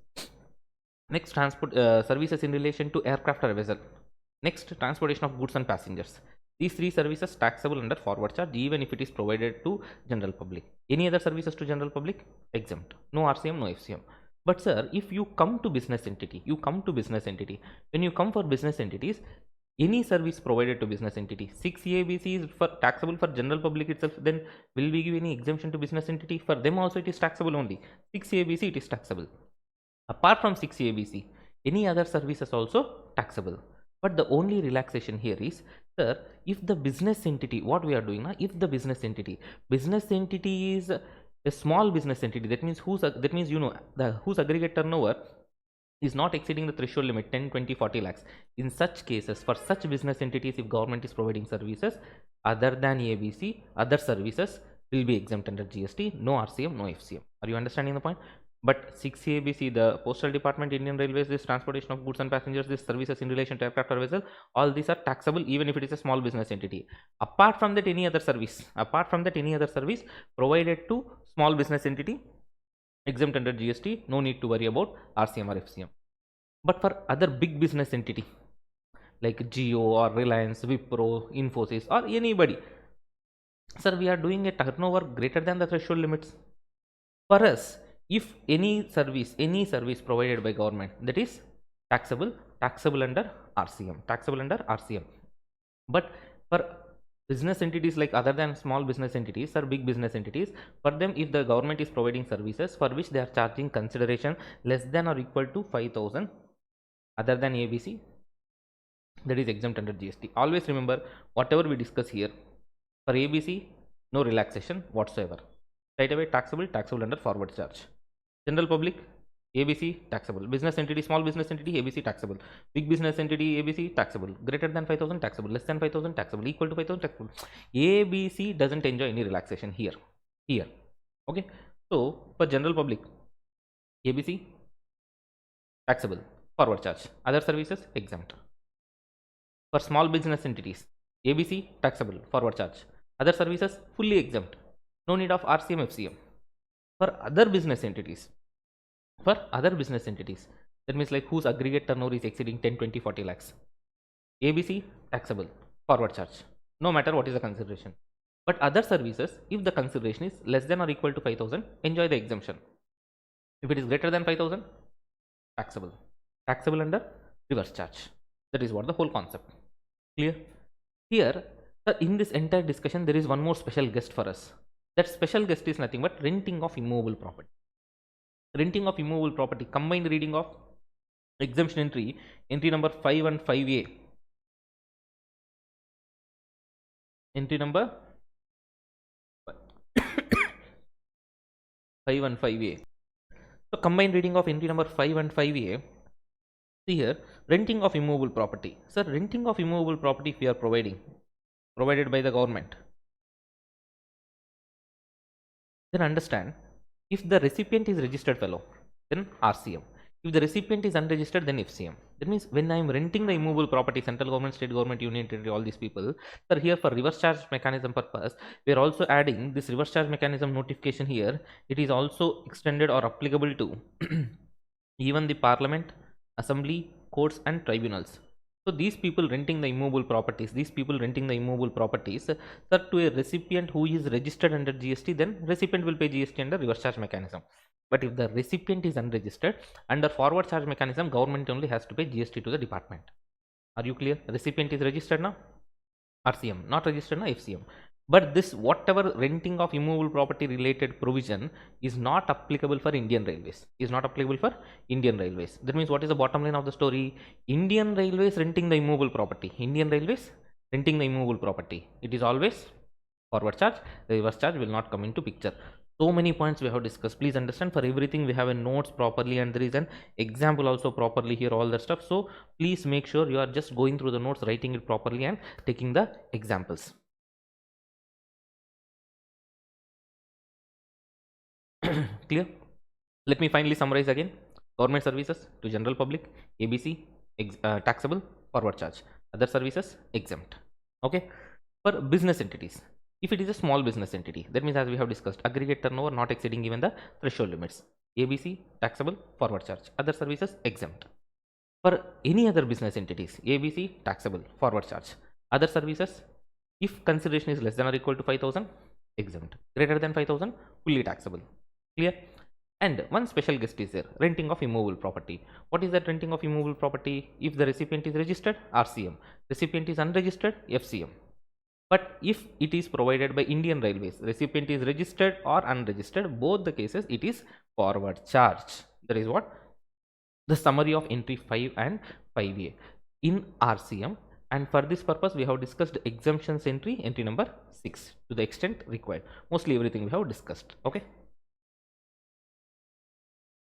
Next, transport services in relation to aircraft or vessel. Next, transportation of goods and passengers. These three services taxable under forward charge even if it is provided to general public. Any other services to general public, exempt. No RCM, no FCM. But sir, if you come to business entity, when you come for business entities, any service provided to business entity, 6A, B, C is for taxable for general public itself, then will we give any exemption to business entity? For them also it is taxable only. 6A, B, C it is taxable. Apart from 6A, B, C, any other services also taxable. But the only relaxation here is, sir, if the business entity, what we are doing now, if the business entity is a small business entity, that means whose aggregate turnover is not exceeding the threshold limit 10, 20, 40 lakhs. In such cases, for such business entities, if government is providing services other than ABC, other services will be exempt under GST. No RCM, no FCM. Are you understanding the point? But 6ABC, the Postal Department, Indian Railways, this transportation of goods and passengers, this services in relation to aircraft or vessel, all these are taxable even if it is a small business entity. Apart from that, any other service, provided to small business entity, exempt under GST, no need to worry about RCM or FCM. But for other big business entity like Geo or Reliance, Wipro, Infosys, or anybody, sir, we are doing a turnover greater than the threshold limits. For us, if any service provided by government, that is taxable under RCM. But for business entities like other than small business entities or big business entities, for them, if the government is providing services for which they are charging consideration less than or equal to 5,000 other than ABC, that is exempt under GST. Always remember, whatever we discuss here, for ABC, no relaxation whatsoever. Right away, taxable under forward charge. General public, ABC, taxable. Business entity, small business entity, ABC, taxable. Big business entity, ABC, taxable. Greater than 5,000, taxable. Less than 5,000, taxable. Equal to 5,000, taxable. ABC doesn't enjoy any relaxation here. Okay. So, for general public, ABC, taxable. Forward charge. Other services, exempt. For small business entities, ABC, taxable. Forward charge. Other services, fully exempt. No need of RCM, FCM. For other business entities, that means like whose aggregate turnover is exceeding 10, 20, 40 lakhs, ABC, taxable, forward charge, no matter what is the consideration. But other services, if the consideration is less than or equal to 5,000, enjoy the exemption. If it is greater than 5,000, taxable under reverse charge. That is what the whole concept. Clear? Here, in this entire discussion, there is one more special guest for us. That special guest is nothing but renting of immovable property. Combined reading of exemption entry number 5 and 5A. Entry number 5 and 5A. So, combined reading of entry number 5 and 5A. See here, renting of immovable property. Sir, renting of immovable property if we are provided by the government, then understand, if the recipient is registered fellow, then RCM. If the recipient is unregistered, then FCM. That means when I am renting the immovable property, central government, state government, union territory, all these people, sir, here for reverse charge mechanism purpose, we are also adding this reverse charge mechanism notification here. It is also extended or applicable to even the parliament, assembly, courts, and tribunals. So these people renting the immovable properties, sir, to a recipient who is registered under GST, then recipient will pay GST under reverse charge mechanism. But if the recipient is unregistered, under forward charge mechanism, government only has to pay GST to the department. Are you clear? Recipient is registered now, RCM. Not registered now, FCM. But this whatever renting of immovable property related provision is not applicable for Indian Railways. That means what is the bottom line of the story? Indian Railways renting the immovable property. It is always forward charge. The reverse charge will not come into picture. So many points we have discussed. Please understand, for everything we have a notes properly, and there is an example also properly here, all that stuff. So please make sure you are just going through the notes, writing it properly, and taking the examples. Clear? Let me finally summarize again. Government services to general public, ABC, taxable, forward charge. Other services, exempt. Okay. For business entities, if it is a small business entity, that means as we have discussed, aggregate turnover not exceeding even the threshold limits, ABC, taxable, forward charge. Other services, exempt. For any other business entities, ABC, taxable, forward charge. Other services, if consideration is less than or equal to 5,000, exempt. Greater than 5,000, fully taxable. Clear? And one special guest is there, renting of immovable property. What is that renting of immovable property? If the recipient is registered, RCM. Recipient is unregistered, FCM. But if it is provided by Indian Railways, recipient is registered or unregistered, both the cases it is forward charge. That is what the summary of entry 5 and 5A in RCM. And for this purpose, we have discussed exemptions entry number 6 to the extent required. Mostly everything we have discussed. Okay.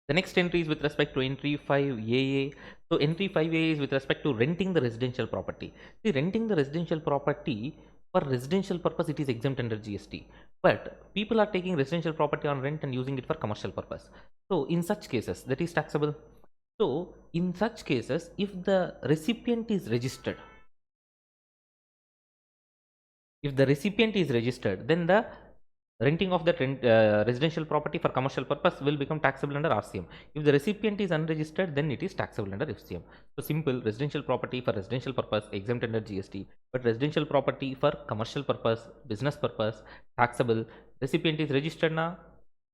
The next entry is with respect to entry 5AA. So entry 5AA is with respect to renting the residential property. See, renting the residential property for residential purpose, it is exempt under GST. But people are taking residential property on rent and using it for commercial purpose. So in such cases, that is taxable. So in such cases, if the recipient is registered, then the renting of that residential property for commercial purpose will become taxable under RCM. If the recipient is unregistered, then it is taxable under FCM. So simple, residential property for residential purpose exempt under GST, but residential property for commercial purpose, business purpose, taxable. Recipient is registered now,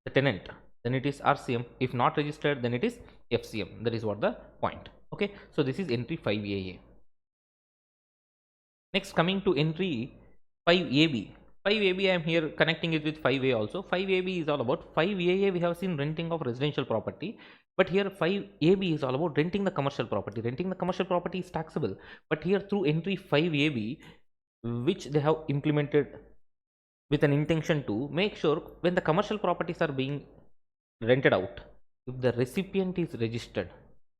the tenant, then it is RCM. If not registered, then it is FCM. That is what the point. Okay, so this is entry 5AA. Next, coming to entry 5AB. 5AB, I am here connecting it with 5A also. 5AB is all about 5AA. We have seen renting of residential property, but here 5AB is all about renting the commercial property. Renting the commercial property is taxable, but here through entry 5AB, which they have implemented with an intention to make sure when the commercial properties are being rented out, if the recipient is registered,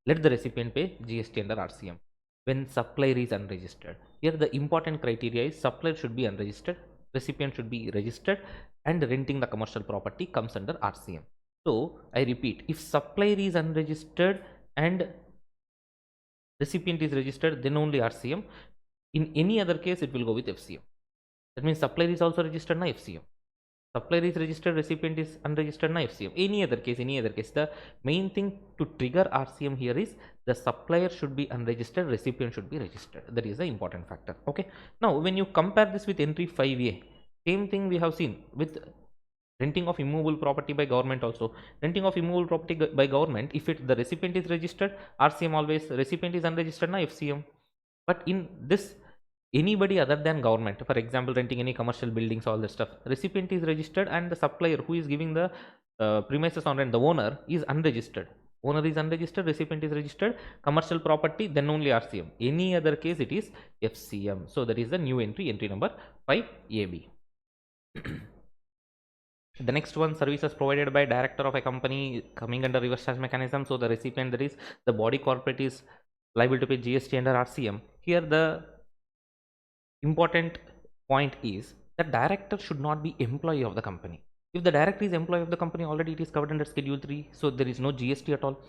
let the recipient pay GST under RCM. When supplier is unregistered, here the important criteria is supplier should be unregistered, recipient should be registered, and renting the commercial property comes under RCM. So I repeat, if supplier is unregistered and recipient is registered, then only RCM. In any other case, it will go with FCM. That means supplier is also registered na FCM. Supplier is registered, recipient is unregistered na FCM. Any other case. The main thing to trigger RCM here is the supplier should be unregistered, recipient should be registered. That is the important factor. Okay. Now, when you compare this with entry 5A, same thing we have seen with renting of immovable property by government also. Renting of immovable property by government, if the recipient is registered, RCM always, recipient is unregistered na FCM. But in this, anybody other than government, for example renting any commercial buildings, all that stuff, recipient is registered and the supplier who is giving the premises on rent, the owner is unregistered. Owner is unregistered, recipient is registered, commercial property, then only RCM. Any other case it is FCM. So that is the new entry number 5AB. The next one, services provided by director of a company coming under reverse charge mechanism. So the recipient, that is the body corporate, is liable to pay GST under RCM. Here the important point is the director should not be employee of the company. If the director is employee of the company, already it is covered under schedule 3, so there is no GST at all.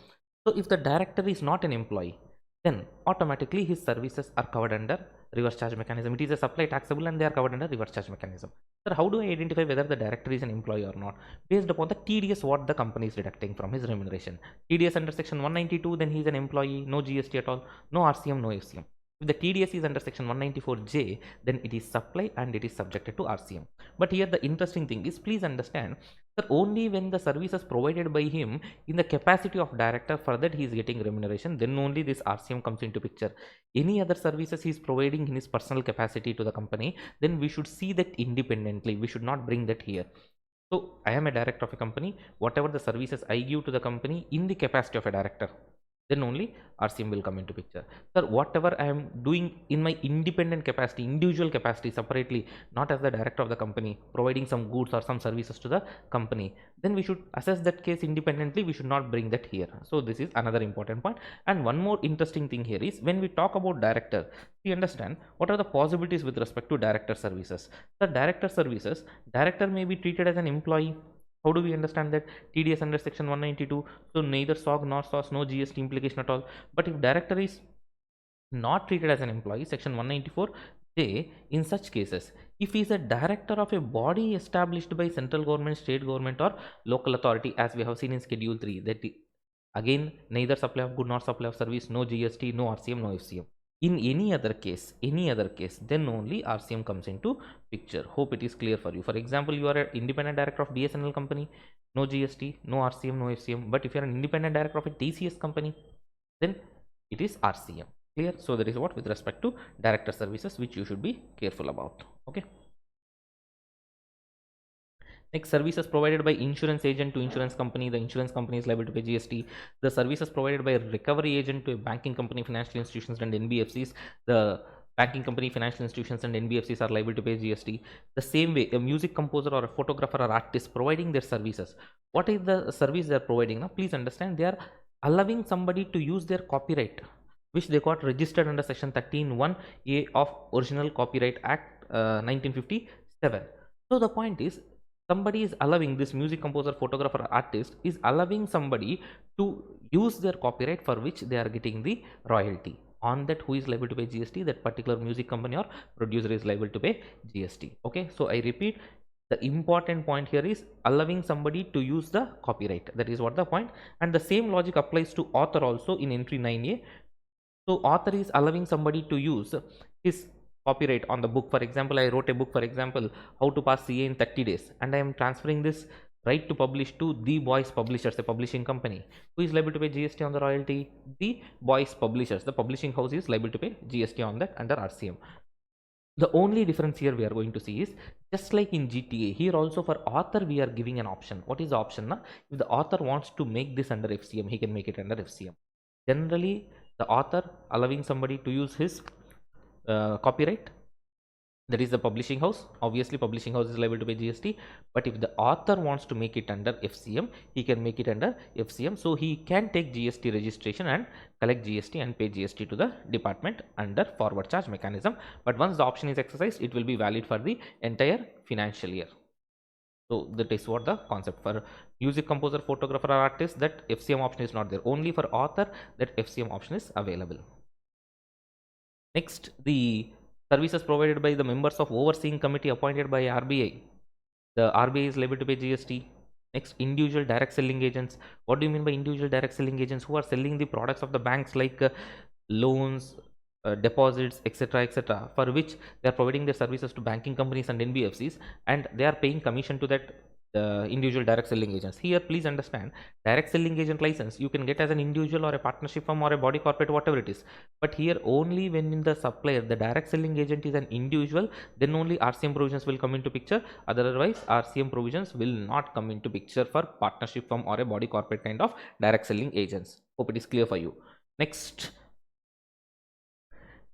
So if the director is not an employee, then automatically his services are covered under reverse charge mechanism. It is a supply taxable and they are covered under reverse charge mechanism. Sir, how do I identify whether the director is an employee or not? Based upon the TDS what the company is deducting from his remuneration. TDS under section 192, then he is an employee, no GST at all, no RCM, no FCM. If the TDS is under section 194J, then it is supply and it is subjected to RCM. But here the interesting thing is, please understand that only when the services provided by him in the capacity of director, for that he is getting remuneration, then only this RCM comes into picture. Any other services he is providing in his personal capacity to the company, then we should see that independently. We should not bring that here. So I am a director of a company. Whatever the services I give to the company in the capacity of a director, then only RCM will come into picture. Sir, whatever I am doing in my independent capacity, individual capacity, separately, not as the director of the company, providing some goods or some services to the company, then we should assess that case independently. We should not bring that here. So this is another important point. And one more interesting thing here is, when we talk about director, we understand what are the possibilities with respect to director services. The director services, director may be treated as an employee. How do we understand that? TDS under section 192, so neither SOG nor SOS, no GST implication at all. But if director is not treated as an employee, section 194J, in such cases, if he is a director of a body established by central government, state government, or local authority, as we have seen in schedule 3, that again neither supply of good nor supply of service, no GST, no RCM, no FCM. In any other case, then only RCM comes into picture. Hope it is clear for you. For example, you are an independent director of BSNL company, no GST, no RCM, no FCM. But if you are an independent director of a TCS company, then it is RCM. Clear? So that is what with respect to director services, which you should be careful about. Okay. Next, services provided by insurance agent to insurance company. The insurance company is liable to pay GST. The services provided by a recovery agent to a banking company, financial institutions, and NBFCs. The Banking company, financial institutions, and NBFCs are liable to pay GST. The same way, a music composer or a photographer or artist providing their services. What is the service they are providing? Now, please understand, they are allowing somebody to use their copyright, which they got registered under Section 13(1)(a) of Original Copyright Act 1957. So the point is, somebody is allowing, this music composer, photographer, or artist is allowing somebody to use their copyright for which they are getting the royalty. On that, who is liable to pay GST? That particular music company or producer is liable to pay GST. Okay, so I repeat, the important point here is allowing somebody to use the copyright. That is what the point. And the same logic applies to author also in entry 9A. So author is allowing somebody to use his copyright on the book. For example, I wrote a book, for example, how to pass CA in 30 days, and I am transferring this right to publish to the Voice Publishers, a publishing company. Who is liable to pay GST on the royalty? The Voice Publishers. The publishing house is liable to pay GST on that under RCM. The only difference here we are going to see is, just like in GTA, here also for author we are giving an option. What is the option? Now, if the author wants to make this under FCM, he can make it under FCM. Generally, the author allowing somebody to use his copyright, that is the publishing house. Obviously, publishing house is liable to pay GST, but if the author wants to make it under FCM, he can make it under FCM. So he can take GST registration and collect GST and pay GST to the department under forward charge mechanism. But once the option is exercised, it will be valid for the entire financial year. So that is what the concept. For music composer, photographer, or artist, that FCM option is not there. Only for author, that FCM option is available. Next, the services provided by the members of overseeing committee appointed by RBI. The RBI is liable to pay GST. Next, individual direct selling agents. What do you mean by individual direct selling agents? Who are selling the products of the banks, like loans, deposits, etc., for which they are providing their services to banking companies and NBFCs, and they are paying commission to that individual direct selling agents. Here, please understand, direct selling agent license you can get as an individual or a partnership firm or a body corporate, whatever it is. But here, only when in the supplier, the direct selling agent is an individual, then only RCM provisions will come into picture. Otherwise, RCM provisions will not come into picture for partnership firm or a body corporate kind of direct selling agents. Hope it is clear for you. Next,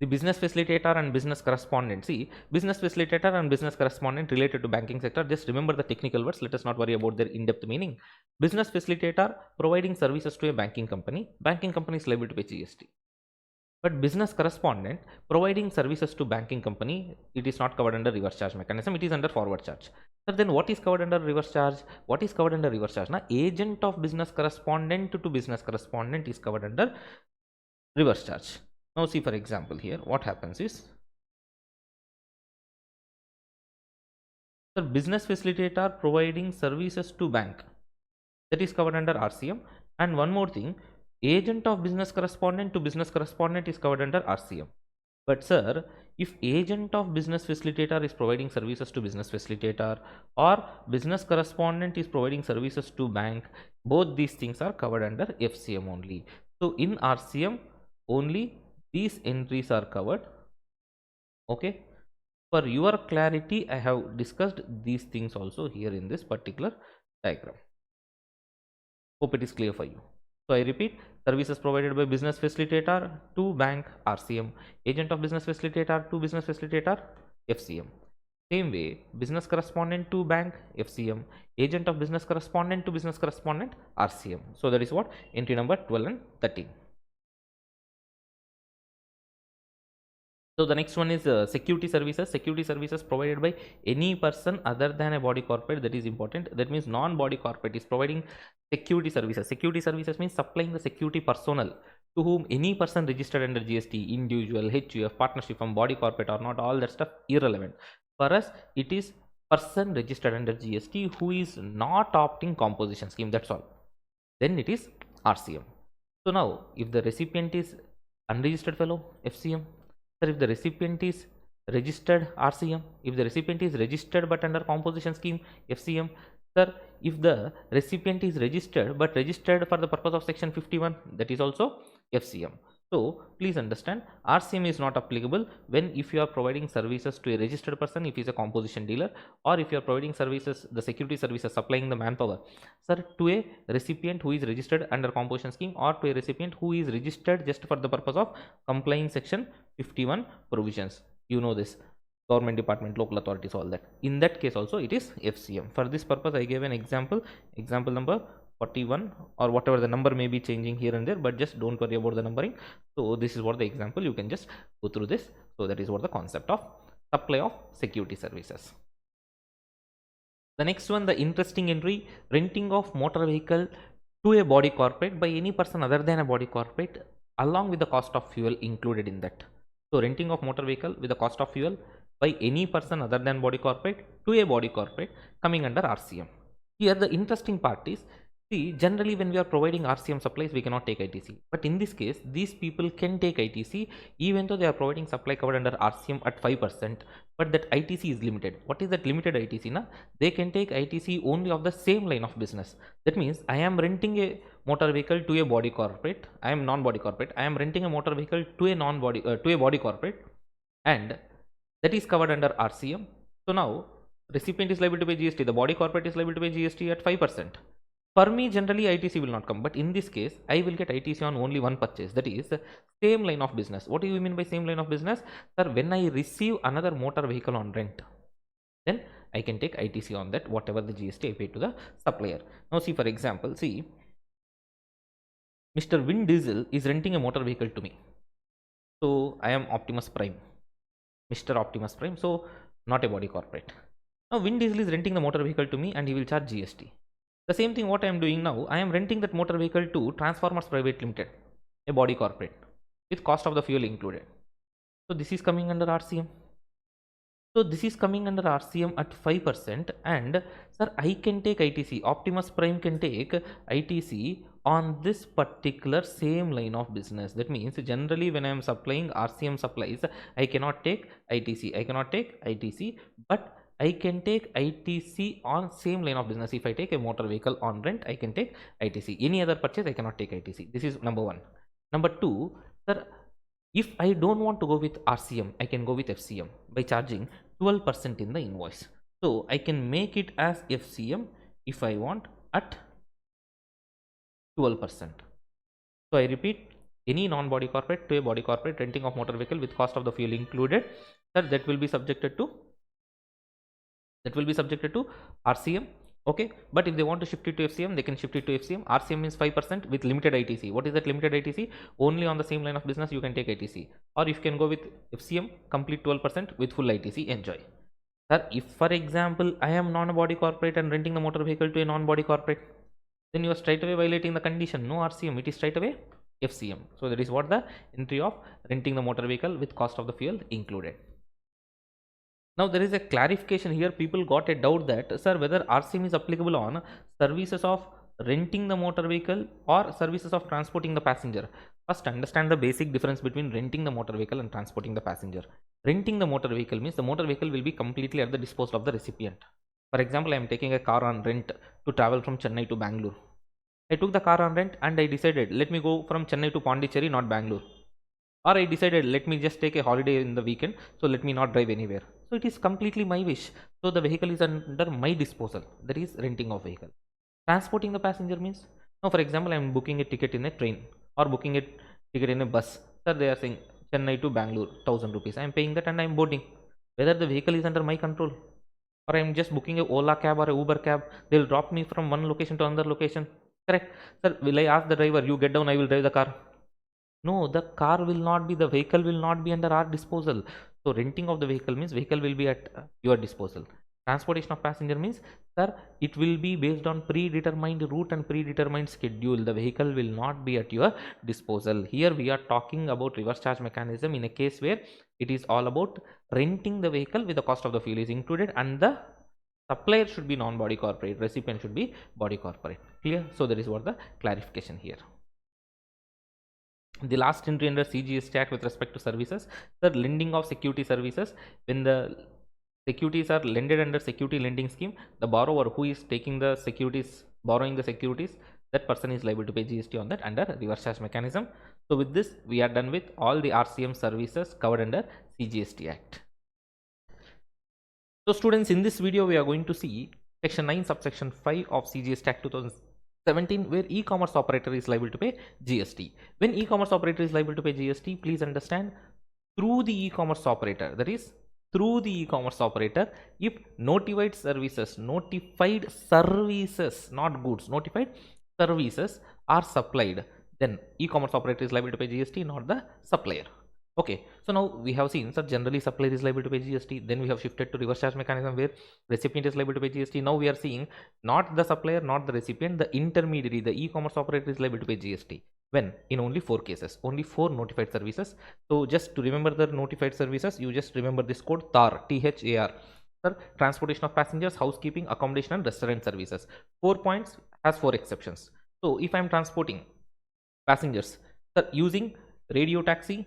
the business facilitator and business correspondent. See, business facilitator and business correspondent related to banking sector. Just remember the technical words. Let us not worry about their in-depth meaning. Business facilitator providing services to a banking company. Banking company is liable to pay GST. But business correspondent providing services to banking company, it is not covered under reverse charge mechanism. It is under forward charge. So then what is covered under reverse charge? What is covered under reverse charge? Now, agent of business correspondent to business correspondent is covered under reverse charge. Now see, for example, here what happens is, the business facilitator providing services to bank, that is covered under RCM. And one more thing, agent of business correspondent to business correspondent is covered under RCM. But sir, if agent of business facilitator is providing services to business facilitator, or business correspondent is providing services to bank, both these things are covered under FCM only. So in RCM only these entries are covered. Okay, for your clarity, I have discussed these things also here in this particular diagram. Hope it is clear for you. So I repeat, services provided by business facilitator to bank, RCM. Agent of business facilitator to business facilitator, FCM. Same way, business correspondent to bank, FCM. Agent of business correspondent to business correspondent, RCM. So that is what entry number 12 and 13. So the next one is security services. Security services provided by any person other than a body corporate. That is important. That means non-body corporate is providing security services. Security services means supplying the security personnel to whom any person registered under GST, individual, HUF, partnership firm, body corporate or not, all that stuff irrelevant. For us, it is person registered under GST who is not opting composition scheme. That's all. Then it is RCM. So now, if the recipient is unregistered fellow, FCM. Sir, if the recipient is registered, RCM. If the recipient is registered but under composition scheme, FCM. Sir, if the recipient is registered but registered for the purpose of section 51, that is also FCM. So please understand, RCM is not applicable when if you are providing services to a registered person, if he is a composition dealer, or if you are providing services, the security services supplying the manpower, sir, to a recipient who is registered under composition scheme, or to a recipient who is registered just for the purpose of complying section 51 provisions. You know this, government department, local authorities, all that. In that case also it is FCM. For this purpose I gave an example number 41, or whatever the number may be changing here and there, but just don't worry about the numbering. So this is what the example, you can just go through this. So that is what the concept of supply of security services. The next one, the interesting entry, renting of motor vehicle to a body corporate by any person other than a body corporate, along with the cost of fuel included in that. So renting of motor vehicle with the cost of fuel by any person other than body corporate to a body corporate, coming under RCM. Here the interesting part is, see, generally when we are providing RCM supplies, we cannot take ITC. But in this case, these people can take ITC even though they are providing supply covered under RCM at 5%. But that ITC is limited. What is that limited ITC? Na? They can take ITC only of the same line of business. That means I am renting a motor vehicle to a body corporate. I am non-body corporate. I am renting a motor vehicle to a non-body to a body corporate, and that is covered under RCM. So now recipient is liable to pay GST. The body corporate is liable to pay GST at 5%. For me, generally ITC will not come, but in this case, I will get ITC on only one purchase. That is same line of business. What do you mean by same line of business? Sir, when I receive another motor vehicle on rent, then I can take ITC on that, whatever the GST I pay to the supplier. Now see, for example, see, Mr. Vin Diesel is renting a motor vehicle to me. So I am Optimus Prime, Mr. Optimus Prime, so not a body corporate. Now Vin Diesel is renting the motor vehicle to me and he will charge GST. The same thing what I am doing now, I am renting that motor vehicle to Transformers Private Limited, a body corporate, with cost of the fuel included. So this is coming under RCM. So this is coming under RCM at 5%, and sir, I can take ITC. Optimus Prime can take ITC on this particular same line of business. That means generally when I am supplying RCM supplies, I cannot take ITC. I cannot take ITC, but I can take ITC on same line of business. If I take a motor vehicle on rent, I can take ITC. Any other purchase, I cannot take ITC. This is number one. Number two, sir, if I don't want to go with RCM, I can go with FCM by charging 12% in the invoice. So I can make it as FCM if I want at 12%. So I repeat, any non-body corporate to a body corporate renting of motor vehicle with cost of the fuel included, sir, that will be subjected to RCM. Okay, but if they want to shift it to FCM, they can shift it to FCM. RCM means 5% with limited ITC. What is that limited ITC? Only on the same line of business you can take ITC, or if you can go with FCM, complete 12% with full ITC. Enjoy. Sir, if for example I am non-body corporate and renting the motor vehicle to a non-body corporate, then you are straight away violating the condition. No RCM, it is straight away FCM. So that is what the entry of renting the motor vehicle with cost of the fuel included. Now there is a clarification here. People got a doubt that, sir, whether RCM is applicable on services of renting the motor vehicle or services of transporting the passenger. First, understand the basic difference between renting the motor vehicle and transporting the passenger. Renting the motor vehicle means the motor vehicle will be completely at the disposal of the recipient. For example, I am taking a car on rent to travel from Chennai to Bangalore. I took the car on rent and I decided, let me go from Chennai to Pondicherry, not Bangalore. Or I decided, let me just take a holiday in the weekend, so let me not drive anywhere. So it is completely my wish. So the vehicle is under my disposal. That is renting of vehicle. Transporting the passenger means, now for example, I am booking a ticket in a train or booking a ticket in a bus. Sir, they are saying Chennai to Bangalore, 1000 rupees. I am paying that and I am boarding. Whether the vehicle is under my control, or I am just booking a Ola cab or a Uber cab, they will drop me from one location to another location. Correct. Sir, will I ask the driver, you get down, I will drive the car? No, the car will not be, the vehicle will not be under our disposal. So renting of the vehicle means vehicle will be at your disposal. Transportation of passenger means, sir, it will be based on predetermined route and predetermined schedule. The vehicle will not be at your disposal. Here we are talking about reverse charge mechanism in a case where it is all about renting the vehicle with the cost of the fuel is included, and the supplier should be non-body corporate, recipient should be body corporate. Clear? So that is what the clarification here. The last entry under CGST Act with respect to services, the lending of security services. When the securities are lended under security lending scheme, the borrower who is taking the securities, borrowing the securities, that person is liable to pay GST on that under reverse charge mechanism. So with this, we are done with all the RCM services covered under CGST Act. So students, in this video, we are going to see section 9 subsection 5 of CGST Act 2017, where e-commerce operator is liable to pay GST. When e-commerce operator is liable to pay GST, please understand, through the e-commerce operator, that is through the e-commerce operator, if notified services, not goods, notified services are supplied, then e-commerce operator is liable to pay GST, not the supplier. Okay, so now we have seen, sir, generally supplier is liable to pay GST. Then we have shifted to reverse charge mechanism where recipient is liable to pay GST. Now we are seeing not the supplier, not the recipient, the intermediary, the e-commerce operator is liable to pay GST. When? In only 4 cases, only 4 notified services. So just to remember the notified services, you just remember this code THAR, THAR. Sir, transportation of passengers, housekeeping, accommodation and restaurant services. 4 points has 4 exceptions. So if I am transporting passengers, sir, using radio taxi,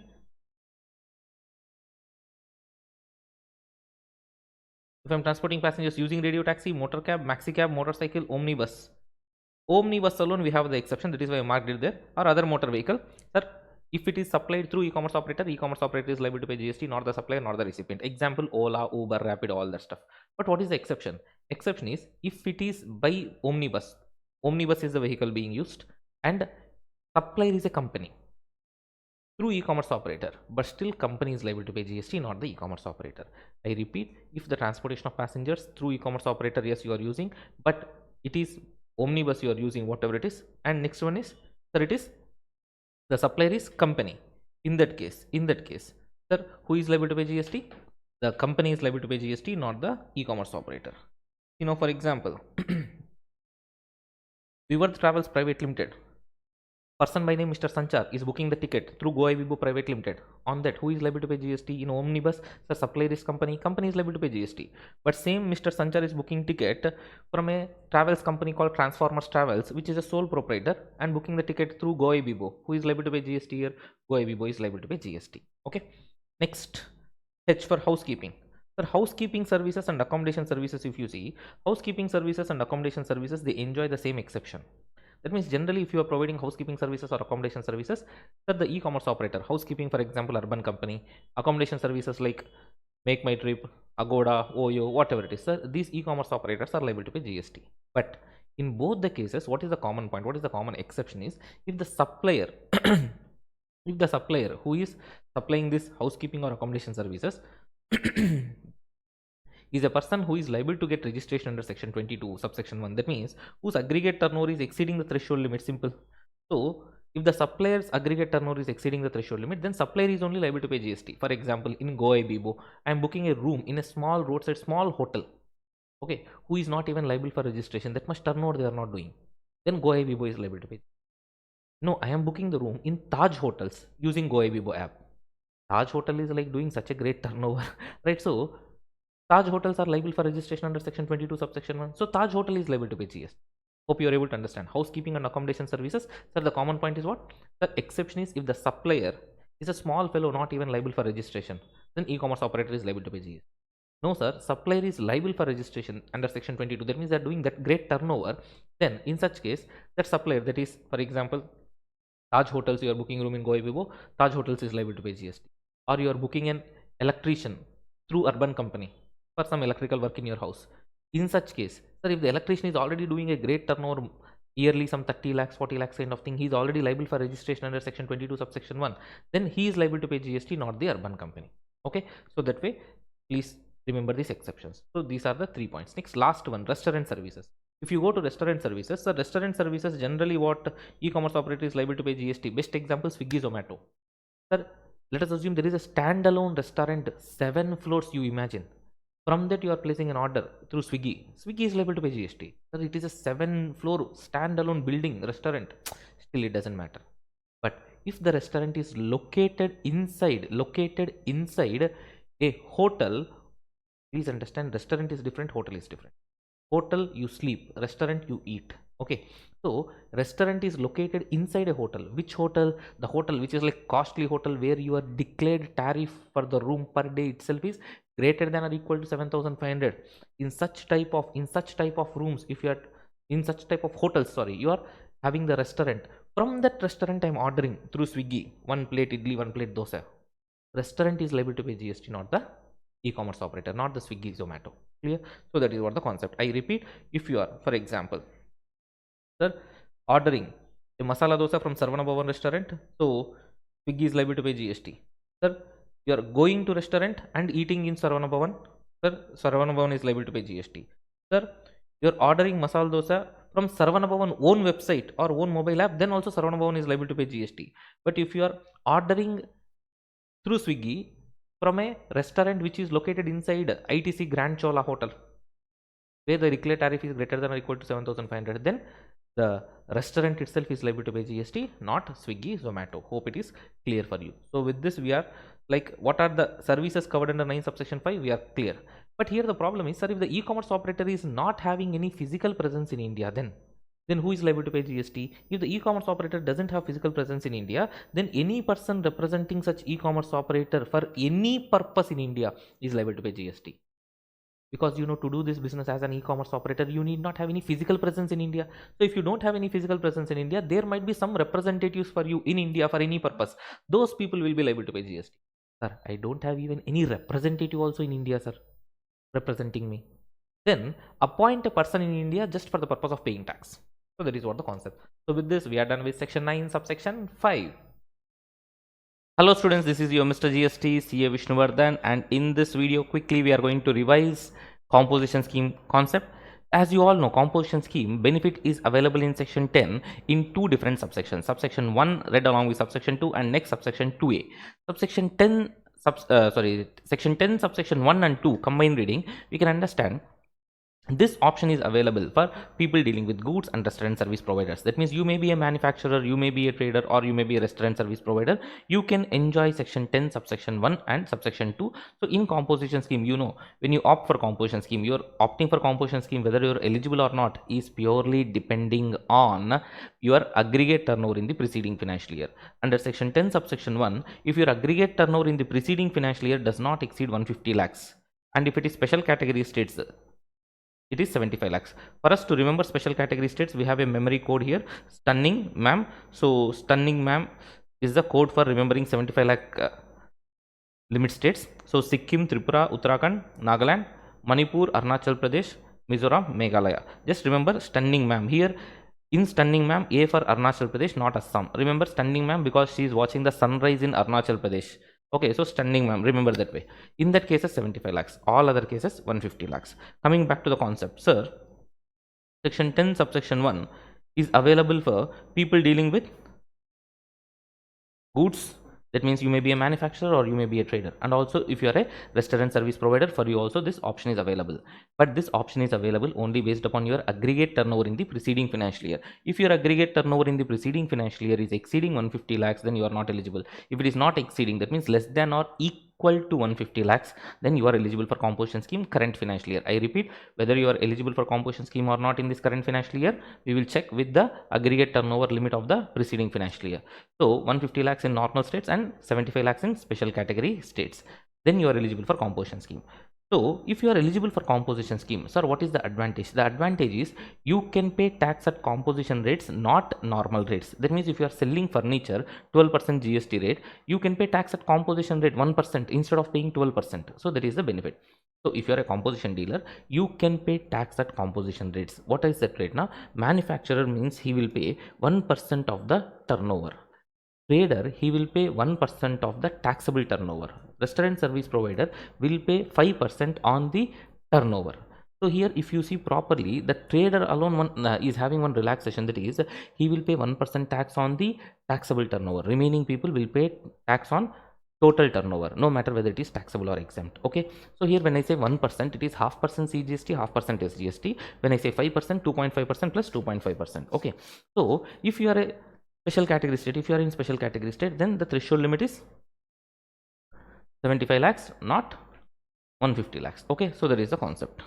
if I'm transporting passengers using radio taxi, motor cab, maxi cab, motorcycle, omnibus. Omnibus alone we have the exception, that is why I marked it there, or other motor vehicle. Sir, if it is supplied through e-commerce operator is liable to pay GST, not the supplier, not the recipient. Example, Ola, Uber, Rapid, all that stuff. But what is the exception? Exception is if it is by omnibus. Omnibus is the vehicle being used and supplier is a company through e-commerce operator, but still company is liable to pay GST, not the e-commerce operator. I repeat, if the transportation of passengers through e-commerce operator, yes, you are using, but it is omnibus you are using, whatever it is. And next one is, sir, it is the supplier is company. In that case, sir, who is liable to pay GST? The company is liable to pay GST, not the e-commerce operator. You know, for example, Vivarth Travels Private Limited. Person by name Mr. Sanchar is booking the ticket through Vaue Private Limited. On that, who is liable to pay GST? In omnibus, the supplier is company is liable to pay GST. But same Mr. Sanchar is booking ticket from a travels company called Transformers Travels, which is a sole proprietor, and booking the ticket through Vaue. Who is liable to pay GST here? Vaue is liable to pay GST. Okay. Next, H for housekeeping. For housekeeping services and accommodation services, if you see, housekeeping services and accommodation services, they enjoy the same exception. That means generally if you are providing housekeeping services or accommodation services, that the e-commerce operator, housekeeping for example urban company, accommodation services like Make My Trip, Agoda, Oyo, whatever it is, sir, these e-commerce operators are liable to pay GST. But in both the cases, what is the common point? What is the common exception is if the supplier if the supplier who is supplying this housekeeping or accommodation services is a person who is liable to get registration under section 22 subsection 1, that means whose aggregate turnover is exceeding the threshold limit. Simple. So if the supplier's aggregate turnover is exceeding the threshold limit, then supplier is only liable to pay GST. For example, in Goa Bibo, I am booking a room in a small roadside small hotel, okay, who is not even liable for registration. That much turnover they are not doing, then Goa Bibo is liable to pay. No, I am booking the room in Taj Hotels using Goa Bibo app. Taj Hotel is like doing such a great turnover, right? So Taj hotels are liable for registration under section 22 subsection 1. So Taj hotel is liable to pay GST. Hope you are able to understand. Housekeeping and accommodation services, sir, the common point is what? The exception is if the supplier is a small fellow not even liable for registration, then e-commerce operator is liable to pay GST. No sir, supplier is liable for registration under section 22. That means they are doing that great turnover. Then in such case, that supplier, that is for example Taj hotels, you are booking room in Goa Bibo, Taj hotels is liable to pay GST. Or you are booking an electrician through urban company for some electrical work in your house. In such case, sir, if the electrician is already doing a great turnover yearly, some 30 lakhs, 40 lakhs kind of thing, he is already liable for registration under section 22 subsection 1, then he is liable to pay GST, not the urban company. Okay, so that way, please remember these exceptions. So these are the 3 points. Next, last one, restaurant services. If you go to restaurant services, the restaurant services generally what e-commerce operator is liable to pay GST. Best example, Swiggy, Zomato. Sir, let us assume there is a standalone restaurant, 7 floors, you imagine. From that you are placing an order through Swiggy. Swiggy is liable to pay GST. Sir, it is a 7-floor standalone building restaurant. Still it doesn't matter. But if the restaurant is located inside a hotel, please understand, restaurant is different, hotel is different. Hotel you sleep, restaurant you eat. Okay, so restaurant is located inside a hotel. Which hotel? The hotel which is like costly hotel where your declared tariff for the room per day itself is greater than or equal to 7,500. In such type of rooms, if you are in such type of hotels, sorry, you are having the restaurant From that restaurant, I'm ordering through Swiggy, one plate idli, one plate dosa. Restaurant is liable to pay GST, not the e-commerce operator, not the Swiggy, Zomato. Clear? So that is what the concept. I repeat, if you are, for example, sir, ordering a masala dosa from Sarvana Bhavan restaurant, so Swiggy is liable to pay GST. Sir, you are going to restaurant and eating in Sarvana Bhavan, sir, Sarvana Bhavan is liable to pay GST. Sir, you are ordering masala dosa from Sarvana Bhavan own website or own mobile app, then also Sarvana Bhavan is liable to pay GST. But if you are ordering through Swiggy from a restaurant which is located inside ITC Grand Chola Hotel, where the declared tariff is greater than or equal to 7,500, then the restaurant itself is liable to pay GST, not Swiggy, Zomato. Hope it is clear for you. So with this, we are like, what are the services covered under 9 subsection 5? We are clear. But here the problem is, sir, if the e-commerce operator is not having any physical presence in India, then who is liable to pay GST? If the e-commerce operator doesn't have physical presence in India, then any person representing such e-commerce operator for any purpose in India is liable to pay GST. Because to do this business as an e-commerce operator, you need not have any physical presence in India. So if you don't have any physical presence in India, there might be some representatives for you in India for any purpose. Those people will be liable to pay GST. Sir, I don't have even any representative also in India, sir, representing me. Then appoint a person in India just for the purpose of paying tax. So that is what the concept. So with this, we are done with section 9 subsection 5. Hello students, this is your Mr. GST CA Vishnuvardhan, and in this video quickly we are going to revise composition scheme concept. As you all know, composition scheme benefit is available in section 10 in two different subsections. Subsection 1 read along with subsection 2, and next subsection 2a. Subsection 10 section 10 subsection 1 and 2 combined reading, we can understand this option is available for people dealing with goods and restaurant service providers. That means you may be a manufacturer, you may be a trader, or you may be a restaurant service provider. You can enjoy section 10 subsection 1 and subsection 2. So in composition scheme, when you opt for composition scheme, you're opting for composition scheme whether you're eligible or not is purely depending on your aggregate turnover in the preceding financial year. Under section 10 subsection 1, if your aggregate turnover in the preceding financial year does not exceed 150 lakhs, and if it is special category states, it is 75 lakhs. For us to remember special category states, we have a memory code here, stunning ma'am. So stunning ma'am is the code for remembering 75 lakh limit states. So Sikkim, Tripura, Uttarakhand, Nagaland, Manipur, Arunachal Pradesh, Mizoram, Meghalaya. Just remember stunning ma'am. Here in stunning ma'am, A for Arunachal Pradesh, not Assam. Remember stunning ma'am because she is watching the sunrise in Arunachal Pradesh. Okay, so stunning ma'am, remember that way. In that cases 75 lakhs, all other cases 150 lakhs. Coming back to the concept, sir, section 10 subsection 1 is available for people dealing with goods. That means you may be a manufacturer or you may be a trader, and also if you are a restaurant service provider, for you also this option is available. But this option is available only based upon your aggregate turnover in the preceding financial year. If your aggregate turnover in the preceding financial year is exceeding 150 lakhs, then you are not eligible. If it is not exceeding, that means less than or equal to 150 lakhs, then you are eligible for composition scheme current financial year. I repeat, whether you are eligible for composition scheme or not in this current financial year, we will check with the aggregate turnover limit of the preceding financial year. So 150 lakhs in normal states and 75 lakhs in special category states, then you are eligible for composition scheme. So if you are eligible for composition scheme, sir, what is the advantage? The advantage is you can pay tax at composition rates, not normal rates. That means if you are selling furniture 12% GST rate, you can pay tax at composition rate 1% instead of paying 12%. So that is the benefit. So if you are a composition dealer, you can pay tax at composition rates. What is that rate now? Manufacturer means he will pay 1% of the turnover. Trader, he will pay 1% of the taxable turnover. Restaurant service provider will pay 5% on the turnover. So here if you see properly, the trader alone is having one relaxation, that is he will pay 1% tax on the taxable turnover. Remaining people will pay tax on total turnover, no matter whether it is taxable or exempt. Okay, so here when I say 1%, it is half percent CGST, half percent SGST. When I say 5%, 2.5% plus 2.5%. Okay, so if you are a special category state, if you are in special category state, then the threshold limit is 75 lakhs, not 150 lakhs. Okay, so that is the concept.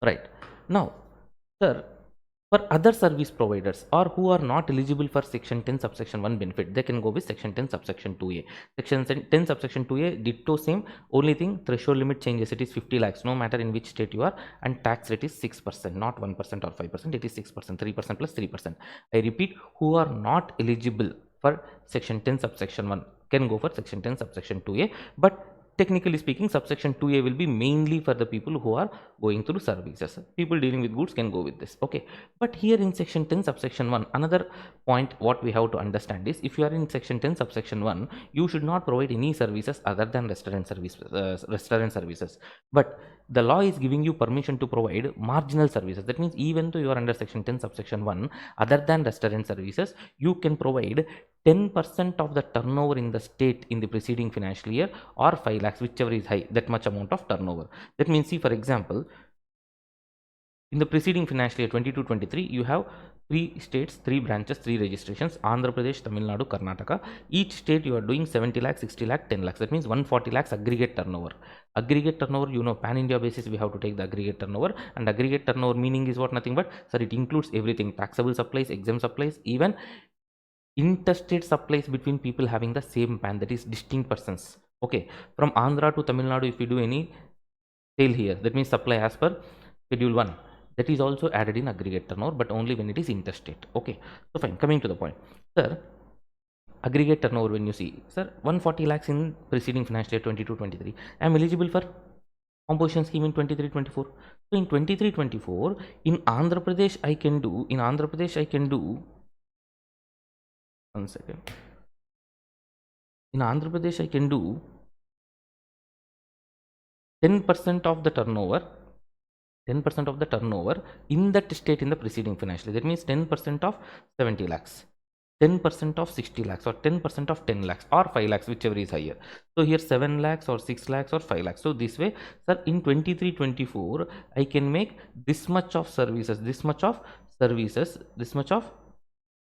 Right now, sir, For other service providers or who are not eligible for section 10 subsection 1 benefit, they can go with section 10 subsection 2a. Section 10 subsection 2a, ditto same, only thing threshold limit changes, it is 50 lakhs no matter in which state you are, and tax rate is 6%, not 1% or 5%, it is 6%, 3% plus 3%. I repeat, who are not eligible for section 10 subsection 1 can go for section 10 subsection 2a, but technically speaking, subsection 2a will be mainly for the people who are going through services. People dealing with goods can go with this. Okay, but here in section 10 subsection 1, another point what we have to understand is, if you are in section 10 subsection 1, you should not provide any services other than restaurant services. But the law is giving you permission to provide marginal services. That means even though you are under section 10 subsection 1, other than restaurant services, you can provide 10% of the turnover in the state in the preceding financial year, or 5 lakhs, whichever is high, that much amount of turnover. That means, see, for example, in the preceding financial year 22-23, you have 3 states, 3 branches, 3 registrations: Andhra Pradesh, Tamil Nadu, Karnataka. Each state you are doing 70 lakhs, 60 lakhs, 10 lakhs. That means 140 lakhs aggregate turnover. Aggregate turnover, you know, pan India basis we have to take the aggregate turnover, and aggregate turnover meaning is what? Nothing but, sir, it includes everything: taxable supplies, exempt supplies, even interstate supplies between people having the same pan, that is distinct persons. Okay, from Andhra to Tamil Nadu, if you do any sale here, that means supply as per schedule 1, that is also added in aggregate turnover, but only when it is interstate. Okay, so fine, coming to the point, sir, aggregate turnover, when you see, sir, 140 lakhs in preceding financial year 22-23, I am eligible for composition scheme in 23-24. So in 23-24, in Andhra Pradesh I can do, one second, in Andhra Pradesh I can do 10% of the turnover, 10% of the turnover in that state in the preceding financial year. That means 10% of 70 lakhs, 10% of 60 lakhs, or 10% of 10 lakhs, or 5 lakhs, whichever is higher. So here 7 lakhs or 6 lakhs or 5 lakhs. So this way, sir, in 23-24, I can make this much of services, this much of services, this much of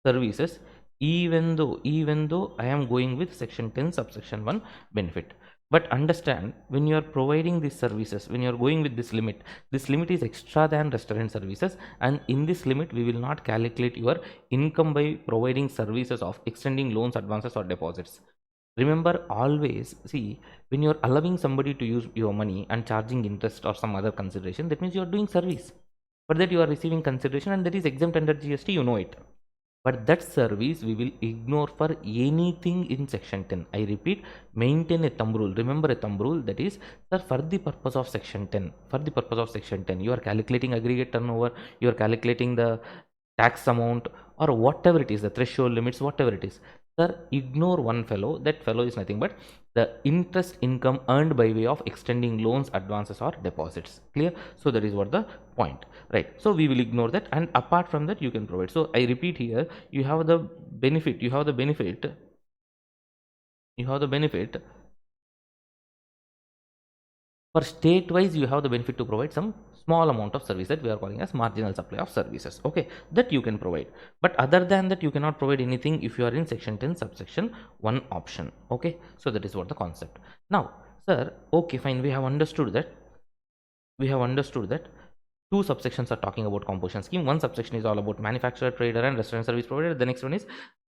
services, even though I am going with section 10 subsection 1 benefit. But understand, when you are providing these services, when you are going with this limit is extra than restaurant services, and in this limit we will not calculate your income by providing services of extending loans, advances, or deposits. Remember, always see, when you are allowing somebody to use your money and charging interest or some other consideration, that means you are doing service. For that you are receiving consideration, and that is exempt under GST, you know it. But that service we will ignore for anything in section 10. I repeat, maintain a thumb rule. Remember a thumb rule, that is, sir, for the purpose of section 10, you are calculating aggregate turnover, you are calculating the tax amount, or whatever it is, the threshold limits, whatever it is. Sir, ignore one fellow. That fellow is nothing but the interest income earned by way of extending loans, advances, or deposits. Clear? So that is what the point, right? So we will ignore that, and apart from that you can provide. So I repeat here, you have the benefit, for state wise, you have the benefit to provide some small amount of service that we are calling as marginal supply of services. Okay, that you can provide, but other than that you cannot provide anything if you are in section 10 subsection 1 option. Okay, so that is what the concept. Now, sir, okay, fine, we have understood that, two subsections are talking about composition scheme. One subsection is all about manufacturer, trader, and restaurant service provider. The next one is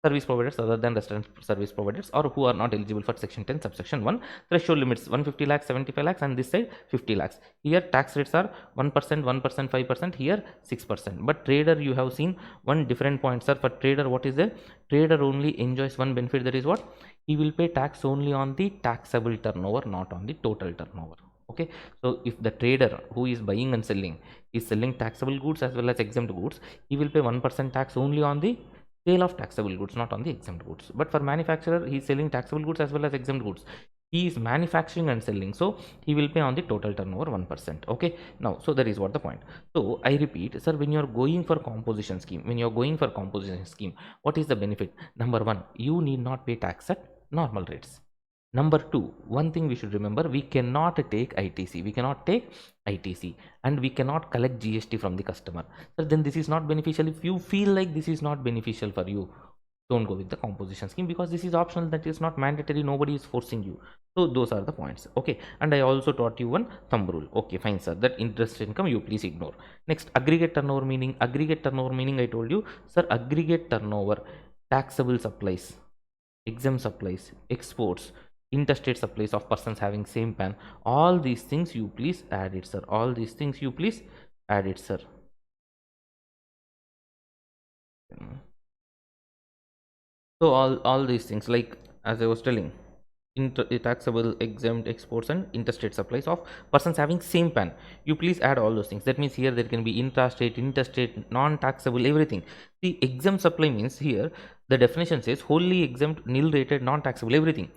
service providers other than restaurant service providers, or who are not eligible for section 10 subsection 1. Threshold limits 150 lakhs, 75 lakhs, and this side 50 lakhs. Here tax rates are 1%, 1%, 5%, here 6%. But trader, you have seen one different point, sir. For trader, what is there? Trader only enjoys one benefit, that is what? He will pay tax only on the taxable turnover, not on the total turnover. Okay, so if the trader who is buying and selling is selling taxable goods as well as exempt goods, he will pay 1% tax only on the sale of taxable goods, not on the exempt goods. But for manufacturer, he is selling taxable goods as well as exempt goods. He is manufacturing and selling, so he will pay on the total turnover 1%. Okay, now, so that is what the point. So I repeat, sir, when you are going for composition scheme, what is the benefit? Number one, you need not pay tax at normal rates. Number two, one thing we should remember, we cannot take ITC, and we cannot collect GST from the customer. So then this is not beneficial. If you feel like this is not beneficial for you, don't go with the composition scheme, because this is optional, that is not mandatory, nobody is forcing you. So those are the points. Okay, and I also taught you one thumb rule. Okay, fine sir, that interest income you please ignore. Next, aggregate turnover meaning. Aggregate turnover meaning, I told you sir, aggregate turnover, taxable supplies, exempt supplies, exports, interstate supplies of persons having same pan, all these things you please add it sir, all these things you please add it sir. So all these things, like as I was telling, taxable, exempt, exports, and interstate supplies of persons having same pan, you please add all those things. That means here there can be intrastate, interstate, non-taxable, everything. The exempt supply means here the definition says wholly exempt, nil rated, non-taxable, everything.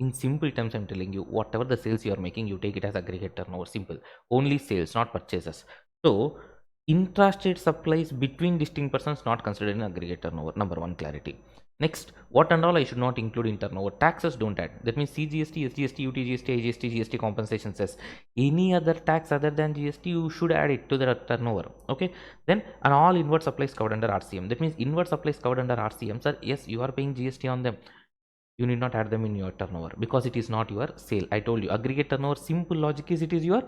In simple terms, I'm telling you, whatever the sales you are making, you take it as aggregate turnover. Simple. Only sales, not purchases. So intrastate supplies between distinct persons not considered in aggregate turnover. Number one, clarity. Next, what and all I should not include in turnover. Taxes don't add. That means CGST, SGST, UTGST, IGST, GST compensation says any other tax other than GST you should add it to the turnover. Okay. Then and all inward supplies covered under RCM. That means inward supplies covered under RCM, sir. Yes, you are paying GST on them. You need not add them in your turnover because it is not your sale. I told you aggregate turnover, simple logic is it is your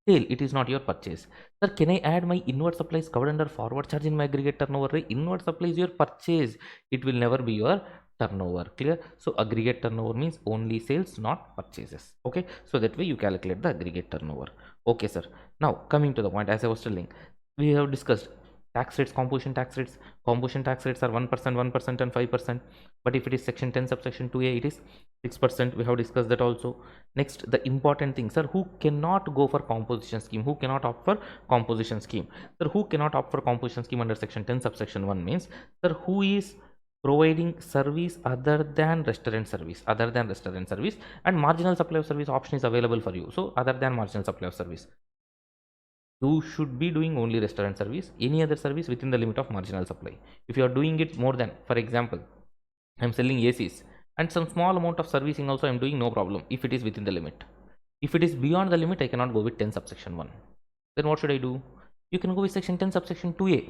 sale, it is not your purchase. Sir, can I add my inward supplies covered under forward charge in my aggregate turnover? Inward supply is your purchase, it will never be your turnover. Clear? So aggregate turnover means only sales, not purchases. Okay, so that way you calculate the aggregate turnover. Okay sir, now coming to the point, as I was telling, we have discussed tax rates, composition tax rates. Composition tax rates are 1%, 1%, and 5%. But if it is section 10 subsection 2a, it is 6%. We have discussed that also. Next, the important thing, sir, who cannot go for composition scheme? Who cannot opt for composition scheme? Sir, who cannot opt for composition scheme under section 10 subsection 1 means, sir, who is providing service other than restaurant service, and marginal supply of service option is available for you. So other than marginal supply of service, you should be doing only restaurant service, any other service within the limit of marginal supply. If you are doing it more than, for example, I'm selling ACs and some small amount of servicing also I'm doing, no problem if it is within the limit. If it is beyond the limit, I cannot go with 10 subsection 1. Then what should I do? You can go with section 10 subsection 2a.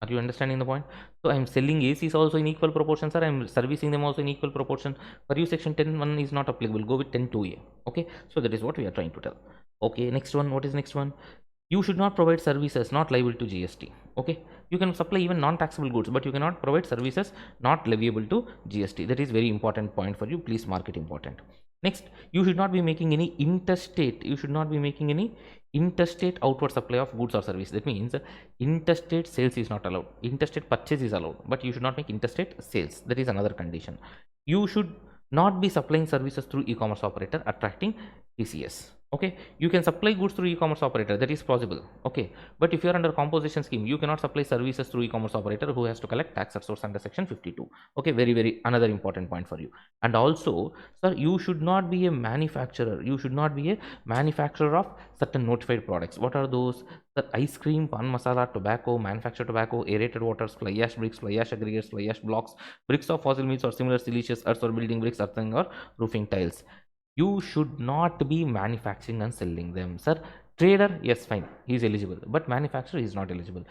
Are you understanding the point? So I'm selling ACs also in equal proportion, sir. I'm servicing them also in equal proportion. For you, section 10.1 is not applicable. Go with 10.2a. Okay. So that is what we are trying to tell. Okay. Next one. What is next one? You should not provide services not liable to GST. Okay, you can supply even non-taxable goods, but you cannot provide services not leviable to GST. That is very important point for you. Please mark it important. Next, you should not be making any interstate. You should not be making any interstate outward supply of goods or service. That means interstate sales is not allowed. Interstate purchase is allowed, but you should not make interstate sales. That is another condition. You should not be supplying services through e-commerce operator attracting TCS. Okay, you can supply goods through e-commerce operator, that is possible. Okay, but if you are under composition scheme, you cannot supply services through e-commerce operator who has to collect tax at source under section 52. Okay, very another important point for you. And also, sir, you should not be a manufacturer. You should not be a manufacturer of certain notified products. What are those? The ice cream, pan masala, tobacco, manufactured tobacco, aerated waters, fly ash bricks, fly ash aggregates, fly ash blocks, bricks of fossil meats or similar siliceous earths or building bricks, earthing or roofing tiles. You should not be manufacturing and selling them, sir. Trader, yes, fine, he is eligible, but manufacturer is not eligible.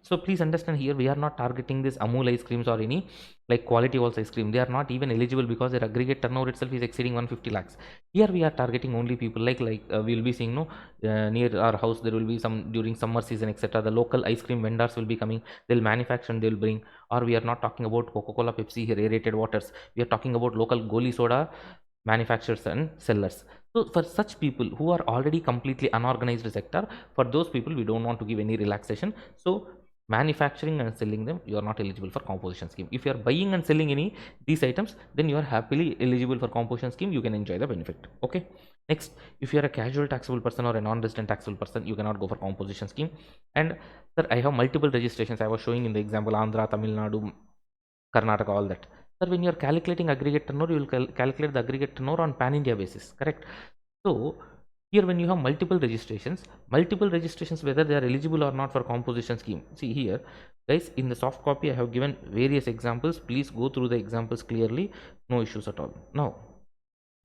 So please understand, here we are not targeting this Amul ice creams or any like quality walls ice cream. They are not even eligible because their aggregate turnover itself is exceeding 150 lakhs. Here we are targeting only people like we'll be seeing, no, near our house there will be some during summer season, etc. The local ice cream vendors will be coming. They'll manufacture and they'll bring. Or we are not talking about Coca-Cola, Pepsi here, aerated waters. We are talking about local Goli soda manufacturers and sellers. So for such people who are already completely unorganized sector, for those people we don't want to give any relaxation. So manufacturing and selling them, you are not eligible for composition scheme. If you are buying and selling any these items, then you are happily eligible for composition scheme. You can enjoy the benefit. Okay. Next, if you are a casual taxable person or a non-resident taxable person, you cannot go for composition scheme. And sir, I have multiple registrations. I was showing in the example Andhra, Tamil Nadu, Karnataka, all that. Sir, when you are calculating aggregate turnover, you will calculate the aggregate turnover on pan-India basis, correct? So here when you have multiple registrations, whether they are eligible or not for composition scheme. See here, guys, in the soft copy I have given various examples. Please go through the examples clearly. No issues at all. Now,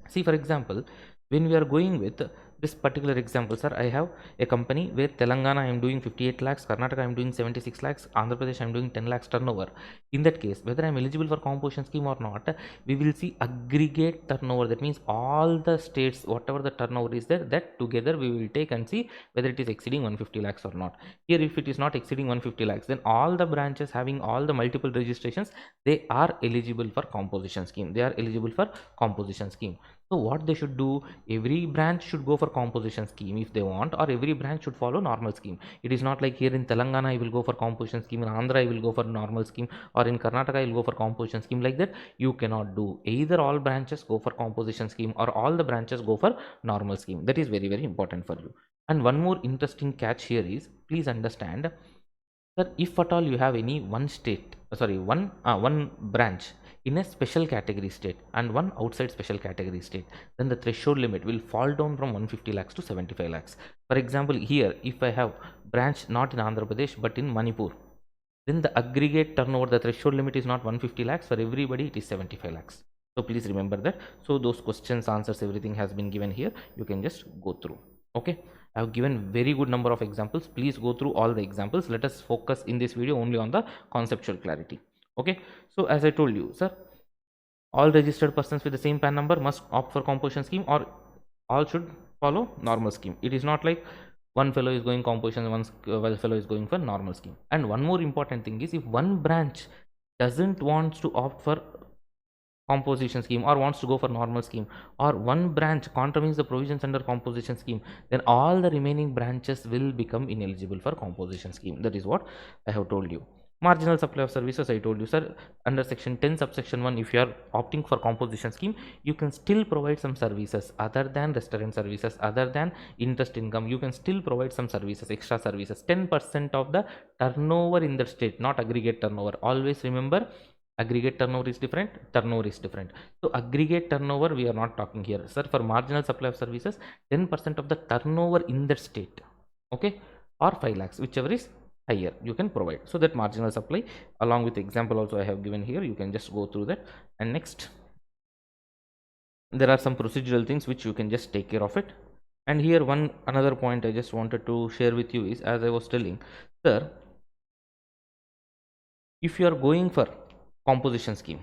see, for example, when we are going with this particular example, sir, I have a company where Telangana I am doing 58 lakhs, Karnataka I am doing 76 lakhs, Andhra Pradesh I am doing 10 lakhs turnover. In that case, whether I am eligible for composition scheme or not, we will see aggregate turnover. That means all the states, whatever the turnover is there, that together we will take and see whether it is exceeding 150 lakhs or not. Here, if it is not exceeding 150 lakhs, then all the branches having all the multiple registrations, they are eligible for composition scheme. They are eligible for composition scheme. So what they should do, every branch should go for composition scheme if they want, or every branch should follow normal scheme. It is not like here in Telangana I will go for composition scheme, in Andhra I will go for normal scheme, or in Karnataka I will go for composition scheme. Like that you cannot do. Either all branches go for composition scheme or all the branches go for normal scheme. That is very important for you. And one more interesting catch here is, please understand, sir, if at all you have any one branch in a special category state and one outside special category state, then the threshold limit will fall down from 150 lakhs to 75 lakhs. For example, here, if I have branch not in Andhra Pradesh but in Manipur, then the aggregate turnover, the threshold limit is not 150 lakhs. For everybody, it is 75 lakhs. So please remember that. So those questions, answers, everything has been given here. You can just go through. Okay. I have given very good number of examples. Please go through all the examples. Let us focus in this video only on the conceptual clarity. Okay. So as I told you, sir, all registered persons with the same PAN number must opt for composition scheme, or all should follow normal scheme. It is not like one fellow is going composition, one fellow is going for normal scheme. And one more important thing is, if one branch doesn't want to opt for composition scheme or wants to go for normal scheme, or one branch contravenes the provisions under composition scheme, then all the remaining branches will become ineligible for composition scheme. That is what I have told you. Marginal supply of services, I told you, sir, under section 10 subsection 1, if you are opting for composition scheme, you can still provide some services other than restaurant services, other than interest income. You can still provide some services, extra services. 10% of the turnover in the state, not aggregate turnover. Always remember, aggregate turnover is different, turnover is different. So aggregate turnover we are not talking here, sir. For marginal supply of services, 10% of the turnover in that state, okay, or 5 lakhs, whichever is higher, you can provide. So that marginal supply, along with example also I have given here, you can just go through that. And next, there are some procedural things which you can just take care of it. And here one another point I just wanted to share with you is, as I was telling, sir, if you are going for composition scheme,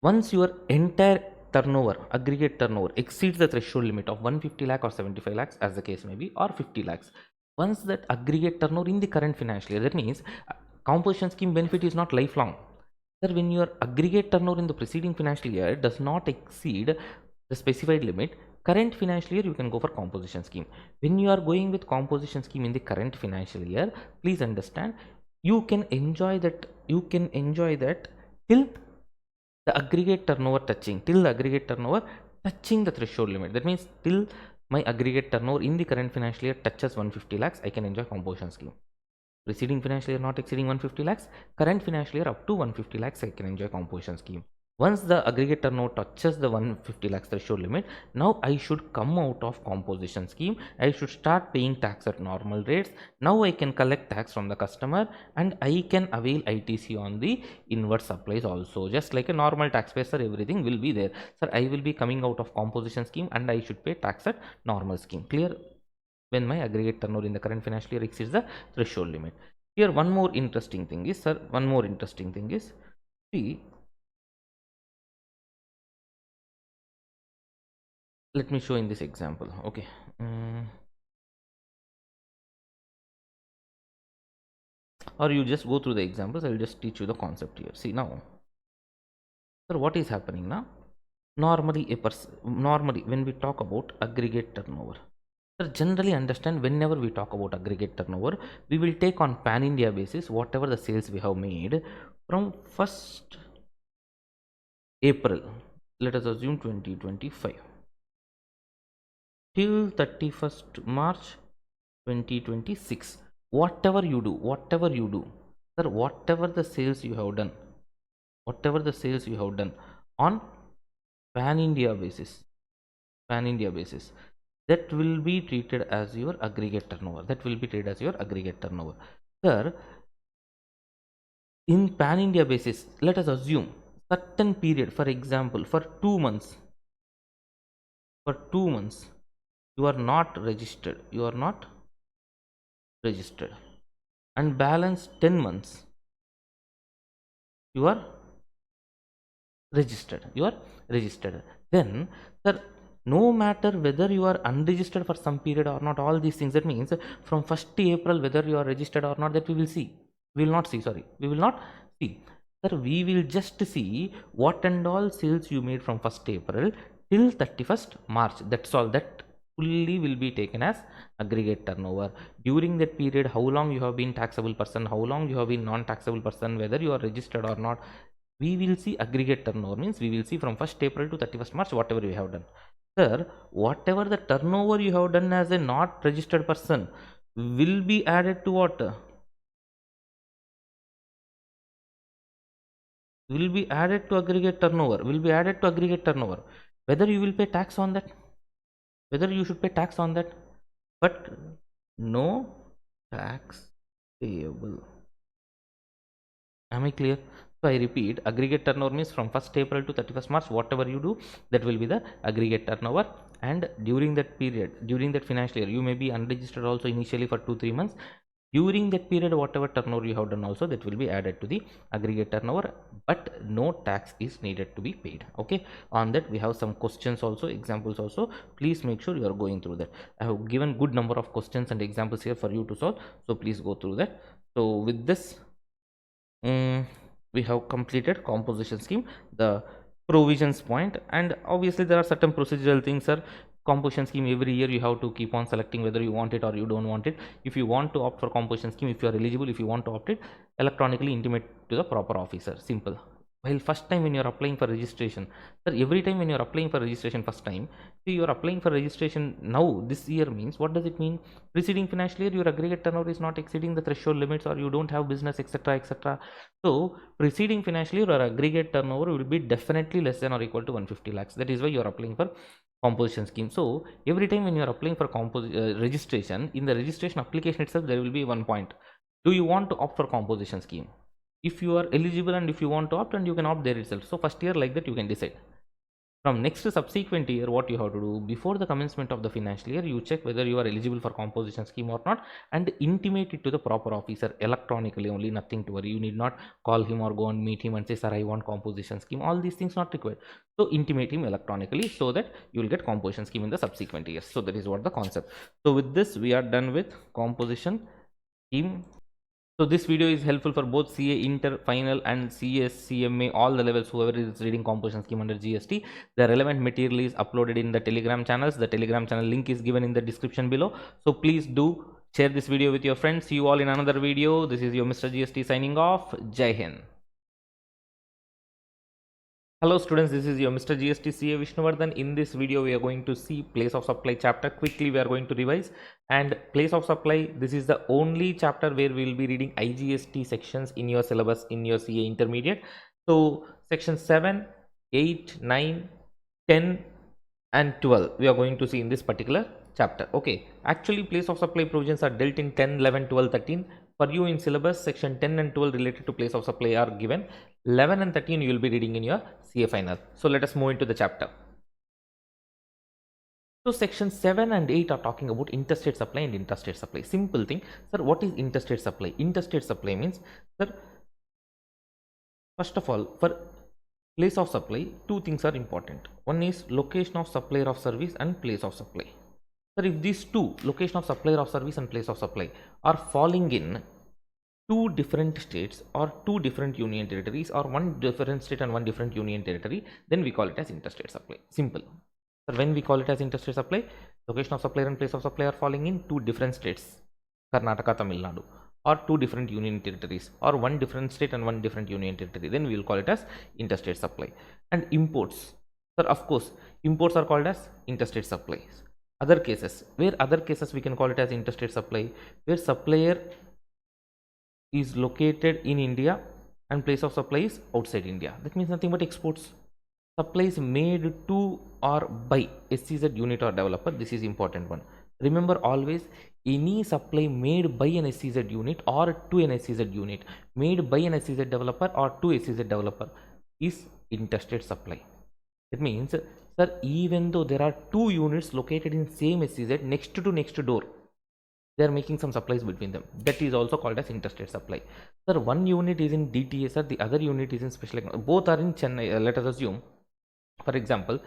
once your entire turnover, aggregate turnover, exceeds the threshold limit of 150 lakh or 75 lakhs, as the case may be, or 50 lakhs, once that aggregate turnover in the current financial year, that means composition scheme benefit is not lifelong. Sir, when your aggregate turnover in the preceding financial year does not exceed the specified limit, current financial year you can go for composition scheme. When you are going with composition scheme in the current financial year, please understand, you can enjoy that till the aggregate turnover touching the threshold limit. That means till my aggregate turnover in the current financial year touches 150 lakhs, I can enjoy composition scheme. Preceding financial year not exceeding 150 lakhs, current financial year up to 150 lakhs, I can enjoy composition scheme. Once the aggregate turnover touches the 150 lakhs threshold limit, now I should come out of composition scheme. I should start paying tax at normal rates. Now I can collect tax from the customer and I can avail ITC on the inward supplies also. Just like a normal taxpayer, sir, everything will be there. Sir, I will be coming out of composition scheme and I should pay tax at normal scheme. Clear? When my aggregate turnover in the current financial year exceeds the threshold limit. Here one more interesting thing is, sir, see, let me show in this example. Okay. Or you just go through the examples, I will just teach you the concept here. See now, sir, what is happening now? Normally when we talk about aggregate turnover, sir, generally understand, whenever we talk about aggregate turnover, we will take on pan India basis whatever the sales we have made from 1st April, let us assume 2025, till 31st March 2026. Whatever you do, sir, whatever the sales you have done on pan India basis, that will be treated as your aggregate turnover. Sir, in pan India basis, let us assume certain period, for example, for 2 months, you are not registered, and balance 10 months, you are registered. Then, sir, no matter whether you are unregistered for some period or not, all these things, that means from 1st April whether you are registered or not, that we will see, we will not see, sorry, we will not see, sir. We will just see what and all sales you made from 1st April till 31st March. That's all. That fully will be taken as aggregate turnover. During that period, how long you have been taxable person, how long you have been non-taxable person, whether you are registered or not, we will see aggregate turnover. Means we will see from 1st April to 31st March whatever we have done. Sir, whatever the turnover you have done as a not registered person will be added to what? Will be added to aggregate turnover. Will be added to aggregate turnover. Whether you will pay tax on that, whether you should pay tax on that, but no tax payable. Am I clear? So I repeat, aggregate turnover means from 1st April to 31st March, whatever you do, that will be the aggregate turnover. And during that period, during that financial year, you may be unregistered also initially for 2-3 months. During that period, whatever turnover you have done also, that will be added to the aggregate turnover, but no tax is needed to be paid. Okay, on that we have some questions also, examples also. Please make sure you are going through that. I have given good number of questions and examples here for you to solve, so please go through that. So with this, we have completed composition scheme, the provisions point, and obviously there are certain procedural things, sir. Composition scheme, every year you have to keep on selecting whether you want it or you don't want it. If you want to opt for composition scheme, if you are eligible, if you want to opt it, electronically intimate to the proper officer. Simple. While first time when you are applying for registration, sir, every time when you are applying for registration first time, see, you are applying for registration now this year, means what does it mean? Preceding financial year your aggregate turnover is not exceeding the threshold limits, or you don't have business, etc., etc. So preceding financial year, your aggregate turnover will be definitely less than or equal to 150 lakhs. That is why you are applying for composition scheme. So every time when you are applying for registration, in the registration application itself there will be one point: do you want to opt for composition scheme? If you are eligible and if you want to opt, and you can opt there itself. So first year like that you can decide. From next subsequent year, what you have to do, before the commencement of the financial year, you check whether you are eligible for composition scheme or not, and intimate it to the proper officer electronically only. Nothing to worry. You need not call him or go and meet him and say, sir, I want composition scheme. All these things not required. So intimate him electronically so that you will get composition scheme in the subsequent years. So that is what the concept. So with this, we are done with composition scheme. So this video is helpful for both CA Inter Final and CS CMA, all the levels, whoever is reading composition scheme under GST. The relevant material is uploaded in the Telegram channels. The Telegram channel link is given in the description below. So please do share this video with your friends. See you all in another video. This is your Mr. GST signing off. Jai Hind. Hello students, this is your Mr. GST CA Vishnuvardhan. In this video, we are going to see place of supply chapter. Quickly, we are going to revise. And place of supply, this is the only chapter where we will be reading IGST sections in your syllabus in your CA intermediate. So section 7, 8, 9, 10 and 12 we are going to see in this particular chapter. Okay, actually place of supply provisions are dealt in 10, 11, 12, 13. For you in syllabus, section 10 and 12 related to place of supply are given. 11 and 13 you will be reading in your CA final. So let us move into the chapter. So section 7 and 8 are talking about interstate supply and interstate supply. Simple thing, sir. What is interstate supply? Interstate supply means, sir, first of all, for place of supply, two things are important. One is location of supplier of service and place of supply. Sir, if these two, location of supplier of service and place of supply, are falling in two different states or two different union territories, or one different state and one different union territory, then we call it as interstate supply. Simple. Sir, when we call it as interstate supply, location of supplier and place of supply are falling in two different states, Karnataka, Tamil Nadu, or two different union territories, or one different state and one different union territory, then we will call it as interstate supply. And imports, sir, of course, imports are called as interstate supplies. Other cases, where other cases we can call it as interstate supply, where supplier is located in India and place of supply is outside India. That means nothing but exports. Supplies made to or by SEZ unit or developer. This is important one. Remember always, any supply made by an SEZ unit or to an SEZ unit, made by an SEZ developer or to SEZ developer, is interstate supply. It means, sir, even though there are two units located in same SEZ next to next door, they are making some supplies between them. That is also called as interstate supply. Sir, one unit is in DTA, sir, the other unit is in special. Both are in Chennai. Let us assume, for example,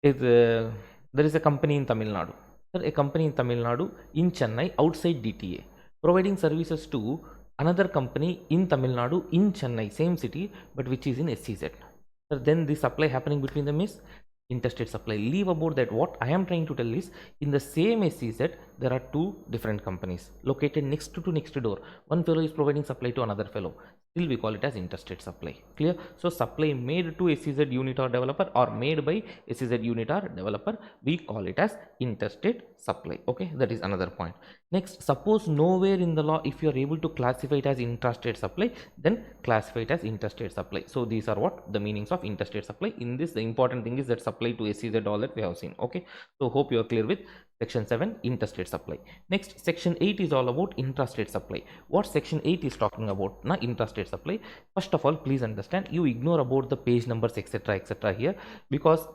there is a company in Tamil Nadu. Sir, a company in Tamil Nadu in Chennai outside DTA, providing services to another company in Tamil Nadu in Chennai, same city, but which is in SEZ. Sir, then the supply happening between them is interstate supply. Leave about that. What I am trying to tell is, in the same SEZ, there are two different companies located next to next door. One fellow is providing supply to another fellow. Still, we call it as interstate supply. Clear? So, supply made to SEZ unit or developer or made by SEZ unit or developer, we call it as interstate supply. Okay, that is another point. Next, suppose nowhere in the law if you are able to classify it as intrastate supply, then classify it as interstate supply. So, these are what the meanings of interstate supply. In this, the important thing is that supply to SEZ, all that we have seen. Okay, so hope you are clear with section 7, interstate supply. Next, section 8 is all about intrastate supply. What section 8 is talking about? Na intrastate supply. First of all, please understand, you ignore about the page numbers, etc here, because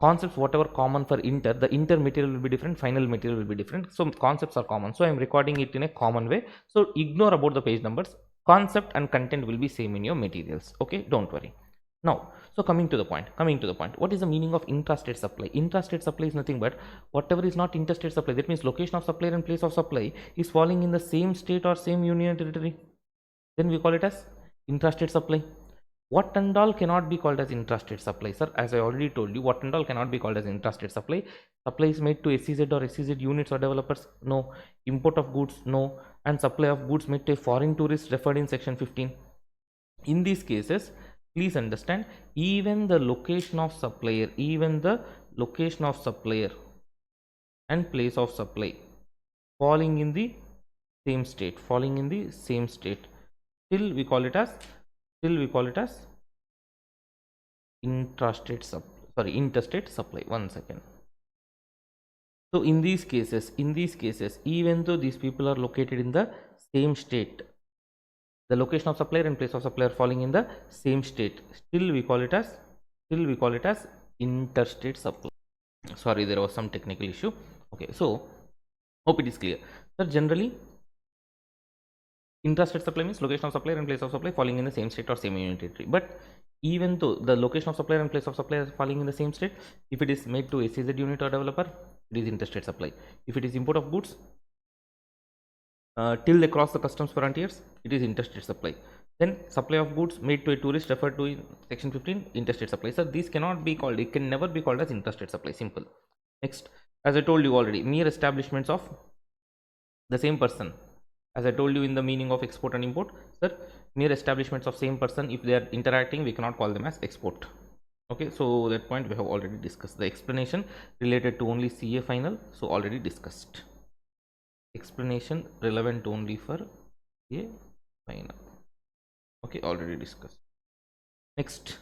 concepts whatever common for inter, the inter material will be different, final material will be different. So concepts are common, so I am recording it in a common way. So ignore about the page numbers. Concept and content will be same in your materials. Okay, don't worry. Now, so coming to the point, what is the meaning of intrastate supply? Intrastate supply is nothing but whatever is not interstate supply, that means location of supplier and place of supply is falling in the same state or same union territory, then we call it as intrastate supply. What and all cannot be called as intrastate supply, sir? As I already told you, what and all cannot be called as intrastate supply. Supply is made to SEZ or SEZ units or developers? No. Import of goods? No. And supply of goods made to a foreign tourist referred in section 15. In these cases, please understand, even the location of supplier and place of supply falling in the same state, still we call it as interstate supply. One second. So in these cases, even though these people are located in the same state, the location of supplier and place of supplier falling in the same state, still we call it as interstate supply. Sorry, there was some technical issue. Okay, so hope it is clear. So generally, intrastate supply means location of supplier and place of supply falling in the same state or same union territory. But even though the location of supplier and place of supply is falling in the same state, if it is made to SEZ unit or developer, it is interstate supply. If it is import of goods till they cross the customs frontiers, it is interstate supply. Then supply of goods made to a tourist referred to in section 15, interstate supply. So these cannot be called, it can never be called as interstate supply. Simple. Next, as I told you already, mere establishments of the same person. As I told you in the meaning of export and import, sir, mere establishments of same person, if they are interacting, we cannot call them as export. Okay, so that point we have already discussed. The explanation related to only CA final, so already discussed. Explanation relevant only for CA final. Okay, already discussed. Next,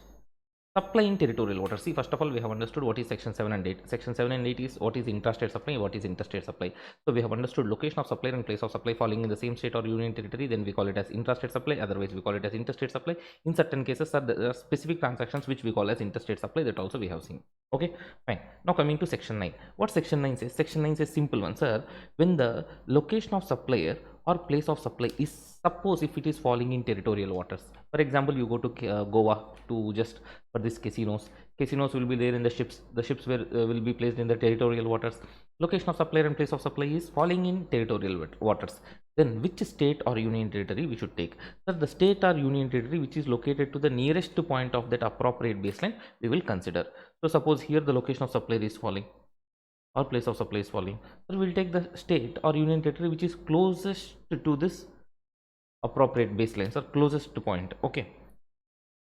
supply in territorial waters. See, first of all, we have understood what is section 7 and 8. Section 7 and 8 is what is intrastate supply, what is interstate supply. So we have understood location of supplier and place of supply falling in the same state or union territory, then we call it as intrastate supply, otherwise we call it as interstate supply. In certain cases, there are specific transactions which we call as interstate supply, that also we have seen. Okay, fine. Now coming to section 9. What section 9 says? Section 9 says simple one, sir. When the location of supplier or place of supply is, suppose if it is falling in territorial waters. For example, you go to Goa to just for this casinos will be there in the ships. The ships will be placed in the territorial waters. Location of supplier and place of supply is falling in territorial waters. Then which state or union territory we should take? So the state or union territory which is located to the nearest point of that appropriate baseline we will consider. So suppose here the location of supplier is falling or place of supply is falling. So we will take the state or union territory which is closest to this appropriate baselines or closest to point. Okay,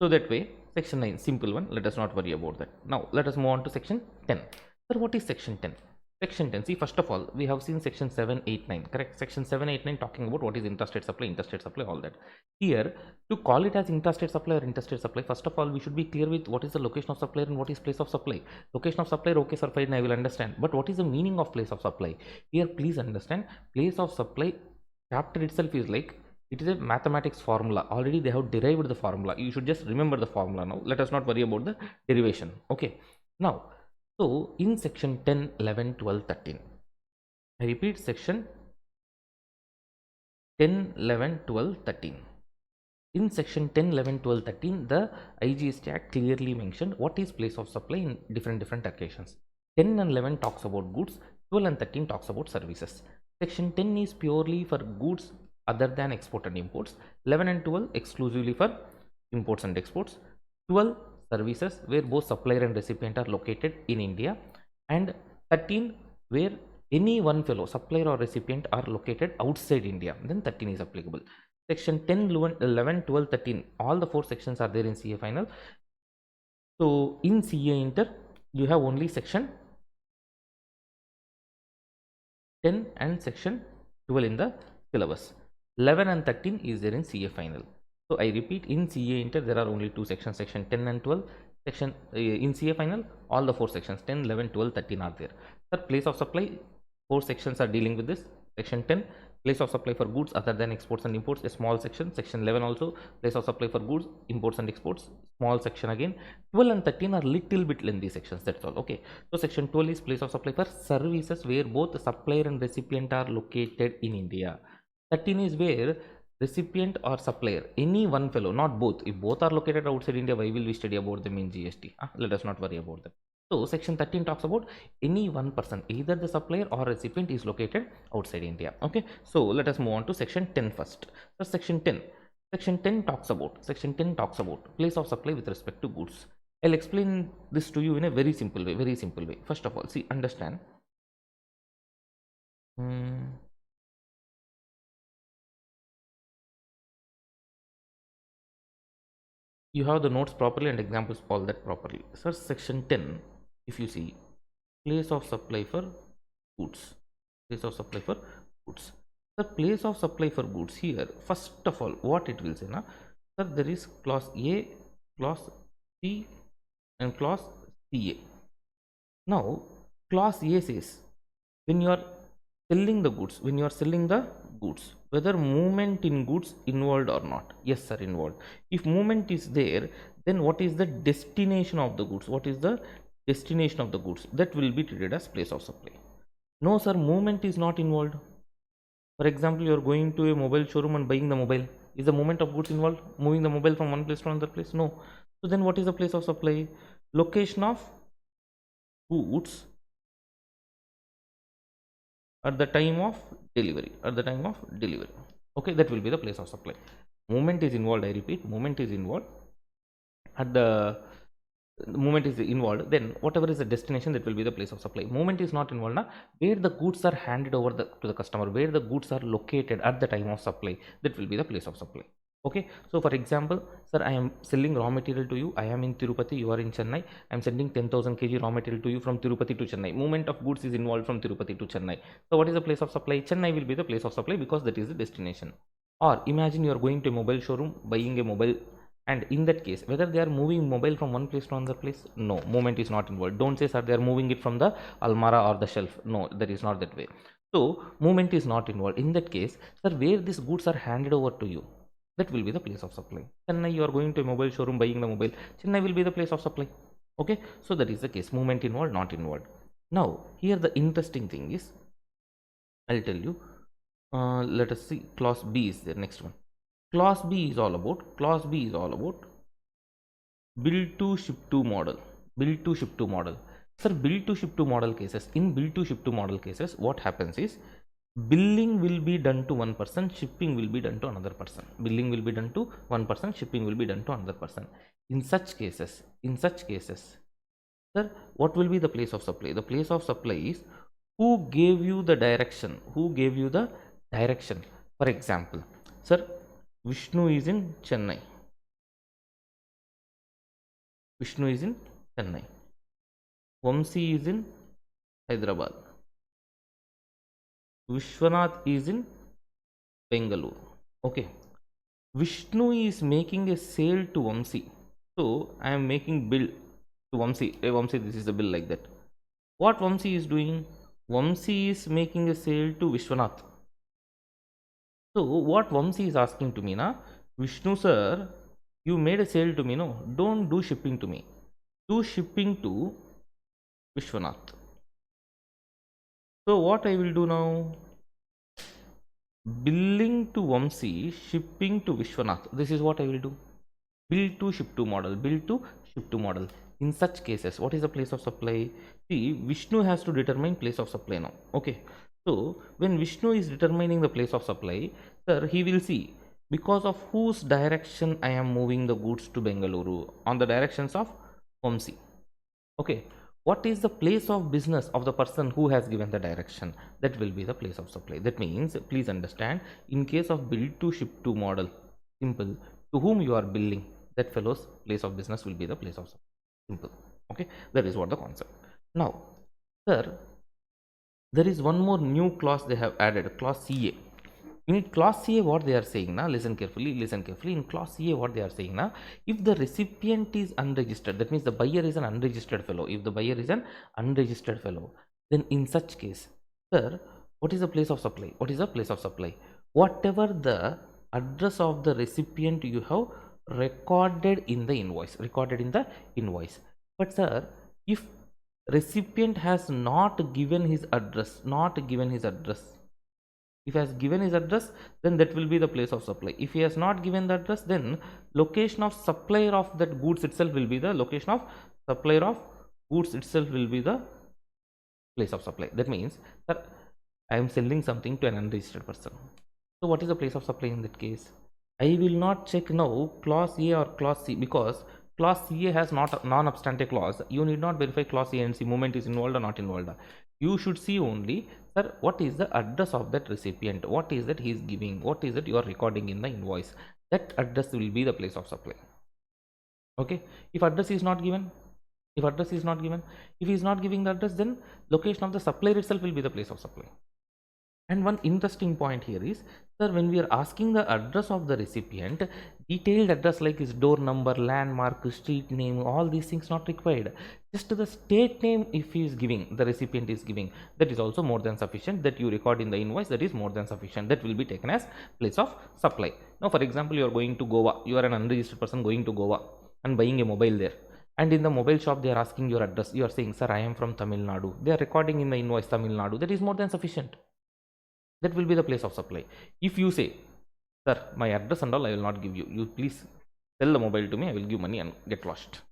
so that way section 9, simple one, let us not worry about that. Now let us move on to section 10. Sir, what is section 10? Section 10, see, first of all, we have seen section 7, 8, 9, correct? Section 7, 8, 9 talking about what is interstate supply, all that. Here, to call it as interstate supply or interstate supply, first of all, we should be clear with what is the location of supplier and what is place of supply. Location of supplier, okay sir, fine, I will understand. But what is the meaning of place of supply? Here, please understand, place of supply chapter itself is like It is a mathematics formula. Already they have derived the formula. You should just remember the formula now. Let us not worry about the derivation. Okay. Now, so in section 10, 11, 12, 13. I repeat, section 10, 11, 12, 13. In section 10, 11, 12, 13, the IGST Act clearly mentioned what is place of supply in different occasions. 10 and 11 talks about goods, 12 and 13 talks about services. Section 10 is purely for goods other than export and imports, 11 and 12 exclusively for imports and exports, 12 services where both supplier and recipient are located in India, and 13 where any one fellow supplier or recipient are located outside India, then 13 is applicable. Section 10, 11, 12, 13, all the four sections are there in CA final. So in CA Inter, you have only section 10 and section 12 in the syllabus. 11 and 13 is there in CA final. So I repeat, in CA Inter, there are only two sections, section 10 and 12. Section in CA final, all the four sections 10, 11, 12, 13 are there. Sir, place of supply, four sections are dealing with this. Section 10, place of supply for goods other than exports and imports, a small section. Section 11 also, place of supply for goods, imports and exports, small section again. 12 and 13 are little bit lengthy sections, that's all. Okay, so section 12 is place of supply for services where both the supplier and recipient are located in India. 13 is where recipient or supplier, any one fellow, not both. If both are located outside India, why will we study about them in GST? Let us not worry about them. So section 13 talks about any one person, either the supplier or recipient is located outside India. Okay, so let us move on to section 10 first. So section 10. Section 10 talks about place of supply with respect to goods. I'll explain this to you in a very simple way. First of all, see, understand. You have the notes properly and examples all that properly. Sir, section 10, if you see, place of supply for goods. Place of supply for goods. The place of supply for goods here, first of all, what it will say now, sir, there is clause A, clause C, and clause CA. Now, clause A says when you are selling the goods, whether movement in goods involved or not. Yes, sir, involved. If movement is there, then what is the destination of the goods? That will be treated as place of supply. No, sir, movement is not involved. For example, you are going to a mobile showroom and buying the mobile. Is the movement of goods involved? Moving the mobile from one place to another place? No. So then what is the place of supply? Location of goods at the time of delivery. Okay, that will be the place of supply. Movement is involved, I repeat, movement is involved. At the movement is involved, then whatever is the destination, that will be the place of supply. Movement is not involved now, where the goods are handed over to the customer, where the goods are located at the time of supply, that will be the place of supply. Okay, so for example, sir, I am selling raw material to you. I am in Tirupati, you are in Chennai. I am sending 10,000 kg raw material to you from Tirupati to Chennai. Movement of goods is involved from Tirupati to Chennai. So what is the place of supply? Chennai will be the place of supply because that is the destination. Or imagine you are going to a mobile showroom buying a mobile, and in that case, whether they are moving mobile from one place to another place, no, movement is not involved. Don't say, sir, they are moving it from the almara or the shelf. No, that is not that way. So movement is not involved. In that case, sir, where these goods are handed over to you, that will be the place of supply. Chennai, you are going to a mobile showroom buying the mobile. Chennai will be the place of supply. Okay, so that is the case. Movement involved, not involved. Now, here the interesting thing is, I'll tell you. Let us see. Clause B is the next one. Clause B is all about bill to ship to model. Sir, bill to ship to model cases. In bill to ship to model cases, what happens is billing will be done to one person, shipping will be done to another person. Billing will be done to one person, shipping will be done to another person. In such cases, sir, what will be the place of supply? The place of supply is who gave you the direction. For example, sir, Vishnu is in Chennai. Vamsi is in Hyderabad. Vishwanath is in Bengaluru. Okay. Vishnu is making a sale to Vamsi. So I am making bill to Vamsi. Hey Vamsi, this is the bill, like that. What Vamsi is doing? Vamsi is making a sale to Vishwanath. So what Vamsi is asking to me now, Vishnu sir, you made a sale to me, no? Don't do shipping to me. Do shipping to Vishwanath. So what I will do now? Billing to Vamsi, shipping to Vishwanath. This is what I will do. Bill to ship to model, bill to ship to model. In such cases, what is the place of supply? See, Vishnu has to determine place of supply now. Okay. So when Vishnu is determining the place of supply, sir, he will see because of whose direction I am moving the goods to Bengaluru, on the directions of Vamsi. Okay, what is the place of business of the person who has given the direction? That will be the place of supply. That means, please understand, in case of bill to ship to model, simple, to whom you are billing, that fellow's place of business will be the place of supply. Simple. Okay, that is what the concept. Now, sir, there is one more new clause they have added, clause CA. In clause CA, what they are saying now, listen carefully, listen carefully. In clause CA, what they are saying now, if the recipient is unregistered, that means the buyer is an unregistered fellow. If the buyer is an unregistered fellow, then in such case, sir, what is the place of supply? What is the place of supply? Whatever the address of the recipient you have recorded in the invoice, recorded in the invoice. But sir, if recipient has not given his address, not given his address, if he has given his address, then that will be the place of supply. If he has not given the address, then location of supplier of that goods itself will be the location of supplier of goods itself will be the place of supply. That means that I am selling something to an unregistered person. So what is the place of supply in that case? I will not check now clause A or clause C, because clause CA has not a non-obstante clause. You need not verify clause A and C, movement is involved or not involved. You should see only, sir, what is the address of that recipient, what is that he is giving, what is that you are recording in the invoice. That address will be the place of supply. Okay, if address is not given, if address is not given, if he is not giving the address, then location of the supplier itself will be the place of supply. And one interesting point here is, sir, when we are asking the address of the recipient, detailed address like his door number, landmark, street name, all these things not required. Just the state name, if he is giving, the recipient is giving, that is also more than sufficient. That you record in the invoice, that is more than sufficient. That will be taken as place of supply. Now, for example, you are going to Goa. You are an unregistered person going to Goa and buying a mobile there. And in the mobile shop, they are asking your address. You are saying, sir, I am from Tamil Nadu. They are recording in the invoice Tamil Nadu. That is more than sufficient. That will be the place of supply. If you say, sir, my address and all I will not give you, you please sell the mobile to me, I will give money and get lost,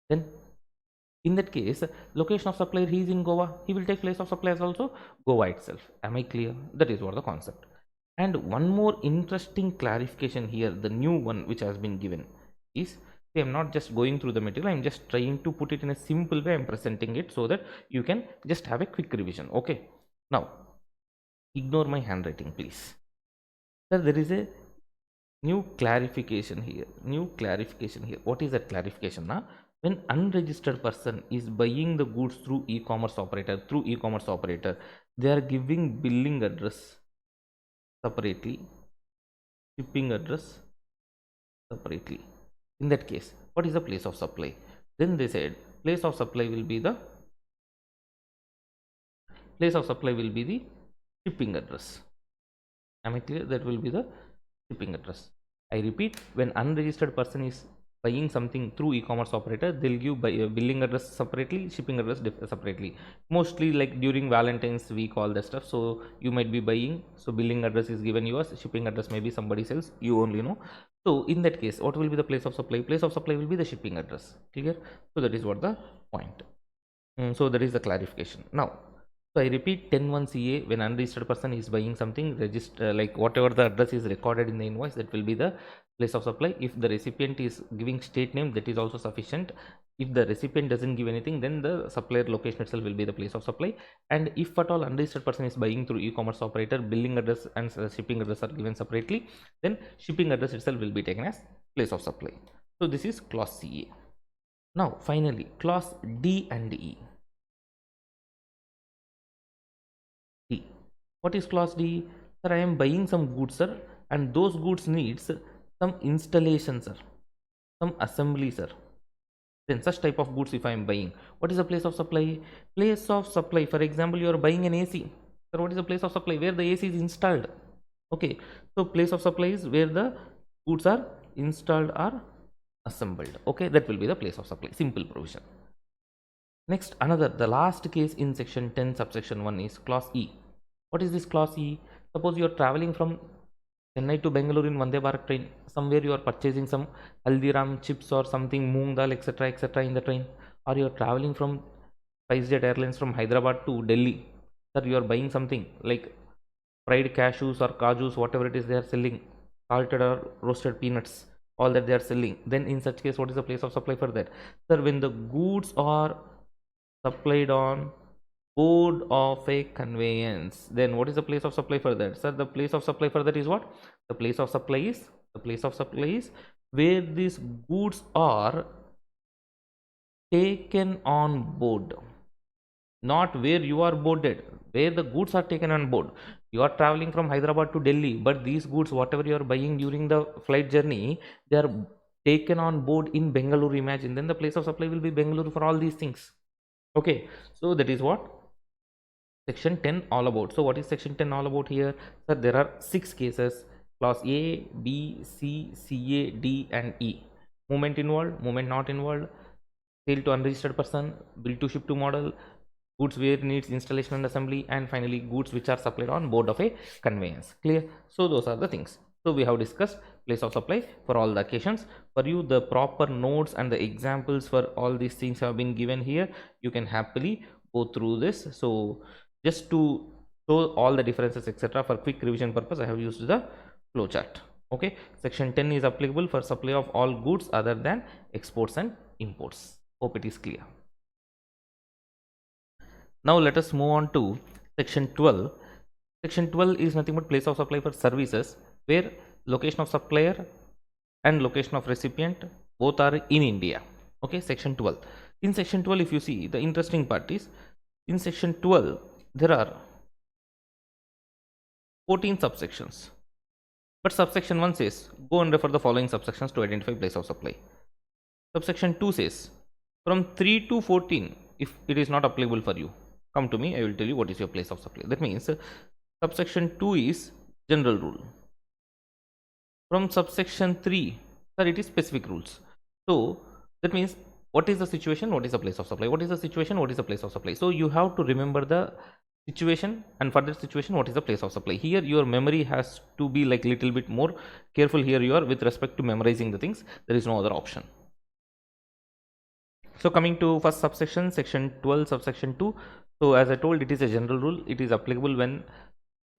then in that case, location of supplier, he is in Goa, he will take place of supply as also Goa itself. Am I clear? That is what the concept. And one more interesting clarification here, the new one which has been given is, see, I'm not just going through the material, I'm just trying to put it in a simple way. I'm presenting it so that you can just have a quick revision. Okay, now ignore my handwriting, please. Sir, there is a new clarification here. New clarification here. What is that clarification? Now, when unregistered person is buying the goods through e-commerce operator, they are giving billing address separately, shipping address separately. In that case, what is the place of supply? Then they said place of supply will be the shipping address. Am I clear? That will be the shipping address. I repeat, when unregistered person is buying something through e-commerce operator, they'll give billing address separately, shipping address separately. Mostly like during Valentine's week, all that stuff. So you might be buying, so billing address is given yours, shipping address maybe somebody else, you only know. So in that case, what will be the place of supply? Place of supply will be the shipping address. Clear? So that is what the point. So that is the clarification. Now, so I repeat, 10.1 CA, when unregistered person is buying something, register like whatever the address is recorded in the invoice, that will be the place of supply. If the recipient is giving state name, that is also sufficient. If the recipient doesn't give anything, then the supplier location itself will be the place of supply. And if at all unregistered person is buying through e-commerce operator, billing address and shipping address are given separately, then shipping address itself will be taken as place of supply. So this is clause CA. Now finally, clause D and E. D. What is clause D? Sir, I am buying some goods, sir, and those goods needs some installation, sir, some assembly, sir. Then such type of goods if I am buying, what is the place of supply? Place of supply, for example, you are buying an AC. Sir, what is the place of supply? Where the AC is installed. Okay, so place of supply is where the goods are installed or assembled. Okay, that will be the place of supply. Simple provision. Next, another, the last case in section 10 subsection 1 is clause E. What is this clause E? Suppose you are traveling from Chennai to Bangalore in Vande Bharat train. Somewhere you are purchasing some Haldiram chips or something, moong dal, etc. in the train. Or you are traveling from SpiceJet Airlines from Hyderabad to Delhi. Sir, you are buying something like fried cashews or kajus, whatever it is they are selling, salted or roasted peanuts, all that they are selling. Then in such case, what is the place of supply for that? Sir, when the goods are supplied on board of a conveyance, then what is the place of supply for that? Sir, the place of supply for that is what? The place of supply is where these goods are taken on board, not where you are boarded, where the goods are taken on board. You are traveling from Hyderabad to Delhi, but these goods whatever you are buying during the flight journey, they are taken on board in Bengaluru. Imagine, then the place of supply will be Bengaluru for all these things. Okay, so that is what section 10 all about. So what is section 10 all about here? Sir, there are 6 cases: clause A, B, C, CA, D and E. Movement involved, movement not involved, sale to unregistered person, bill to ship to model, goods where needs installation and assembly, and finally goods which are supplied on board of a conveyance. Clear? So those are the things. So we have discussed place of supply for all the occasions. For you, the proper notes and the examples for all these things have been given here. You can happily go through this. So just to show all the differences etc, for quick revision purpose, I have used the flow chart. Okay, section 10 is applicable for supply of all goods other than exports and imports. Hope it is clear. Now let us move on to section 12. Section 12 is nothing but place of supply for services where location of supplier and location of recipient both are in India. Okay, section 12. In section 12, if you see, the interesting part is in section 12 there are 14 subsections. But subsection 1 says go and refer the following subsections to identify place of supply. Subsection 2 says from 3 to 14, if it is not applicable for you, come to me, I will tell you what is your place of supply. That means subsection 2 is general rule. From subsection 3, sir, it is specific rules. So that means what is the situation, what is the place of supply, what is the situation, what is the place of supply. So you have to remember the situation, and for that situation what is the place of supply. Here your memory has to be like little bit more careful. Here you are with respect to memorizing the things, there is no other option. So coming to first subsection, section 12 subsection 2. So as I told, it is a general rule. It is applicable when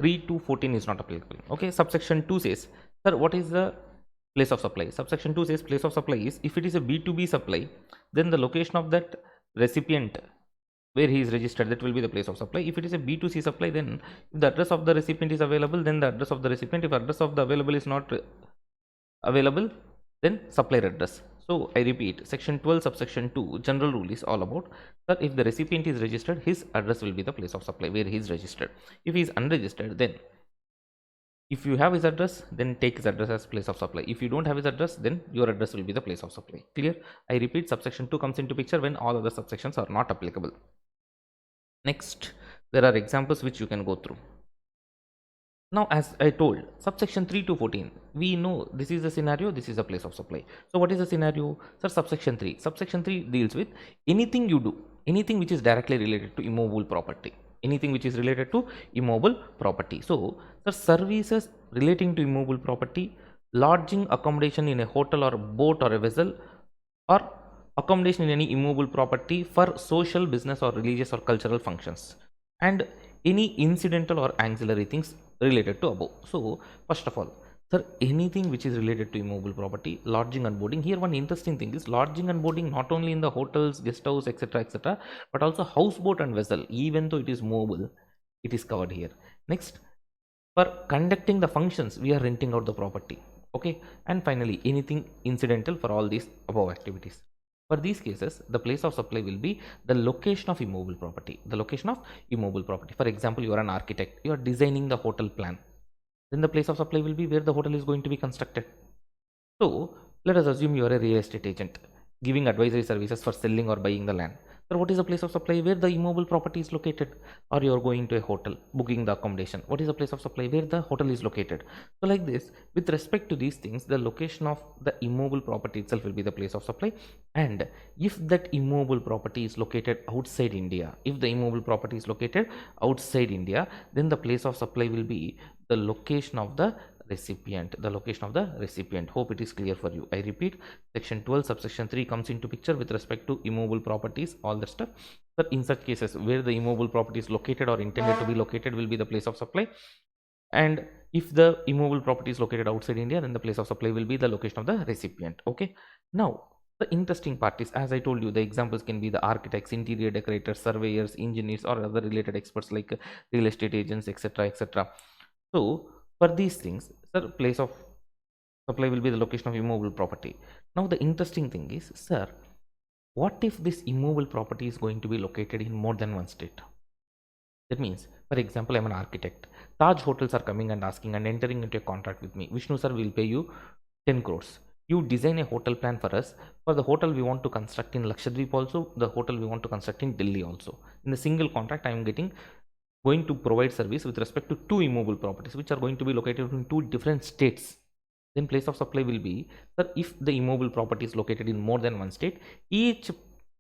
3 to 14 is not applicable. Okay, subsection 2 says, sir, what is the place of supply? Subsection 2 says place of supply is if it is a B2B supply, then the location of that recipient where he is registered, that will be the place of supply. If it is a B2C supply, then if the address of the recipient is available, then the address of the recipient. If address of the available is not available, then supplier address. So I repeat, section 12 subsection 2 general rule is all about that if the recipient is registered, his address will be the place of supply where he is registered. If he is unregistered, then if you have his address, then take his address as place of supply. If you don't have his address, then your address will be the place of supply. Clear? I repeat, subsection 2 comes into picture when all other subsections are not applicable. Next, there are examples which you can go through. Now, as I told, subsection 3 to 14, we know this is the scenario, this is the place of supply. So, what is the scenario? Sir, subsection 3. Subsection 3 deals with anything you do, anything which is directly related to immobile property. Anything which is related to immobile property. So, the services relating to immobile property, lodging, accommodation in a hotel or a boat or a vessel, or accommodation in any immobile property for social, business, or religious or cultural functions, and any incidental or ancillary things related to above. So first of all, sir, anything which is related to immobile property, lodging and boarding. Here one interesting thing is lodging and boarding not only in the hotels, guest house, etc., but also houseboat and vessel. Even though it is mobile, it is covered here. Next, for conducting the functions, we are renting out the property. Okay, and finally anything incidental for all these above activities. For these cases, the place of supply will be the location of immobile property. The location of immobile property. For example, you are an architect, you are designing the hotel plan. Then the place of supply will be where the hotel is going to be constructed. So let us assume you are a real estate agent giving advisory services for selling or buying the land. So what is the place of supply? Where the immobile property is located. Or you are going to a hotel, booking the accommodation. What is the place of supply? Where the hotel is located. So like this, with respect to these things, the location of the immobile property itself will be the place of supply. And if that immobile property is located outside India, if the immobile property is located outside India, then the place of supply will be the location of the recipient. The location of the recipient. Hope it is clear for you. I repeat, section 12 subsection 3 comes into picture with respect to immobile properties, all that stuff. But in such cases where the immobile property is located or intended to be located will be the place of supply. And if the immobile property is located outside India, then the place of supply will be the location of the recipient. Okay. Now, the interesting part is, as I told you, the examples can be the architects, interior decorators, surveyors, engineers, or other related experts like real estate agents, etc., etc. So, for these things, the place of supply will be the location of immobile property. Now, the interesting thing is, sir, what if this immobile property is going to be located in more than one state? That means, for example, I'm an architect. Taj hotels are coming and asking and entering into a contract with me. Vishnu sir will pay you 10 crores. You design a hotel plan for us. For the hotel we want to construct in Lakshadweep also, the hotel we want to construct in Delhi also. In the single contract, I am going to provide service with respect to two immobile properties which are going to be located in two different states. Then place of supply will be that if the immobile property is located in more than one state, each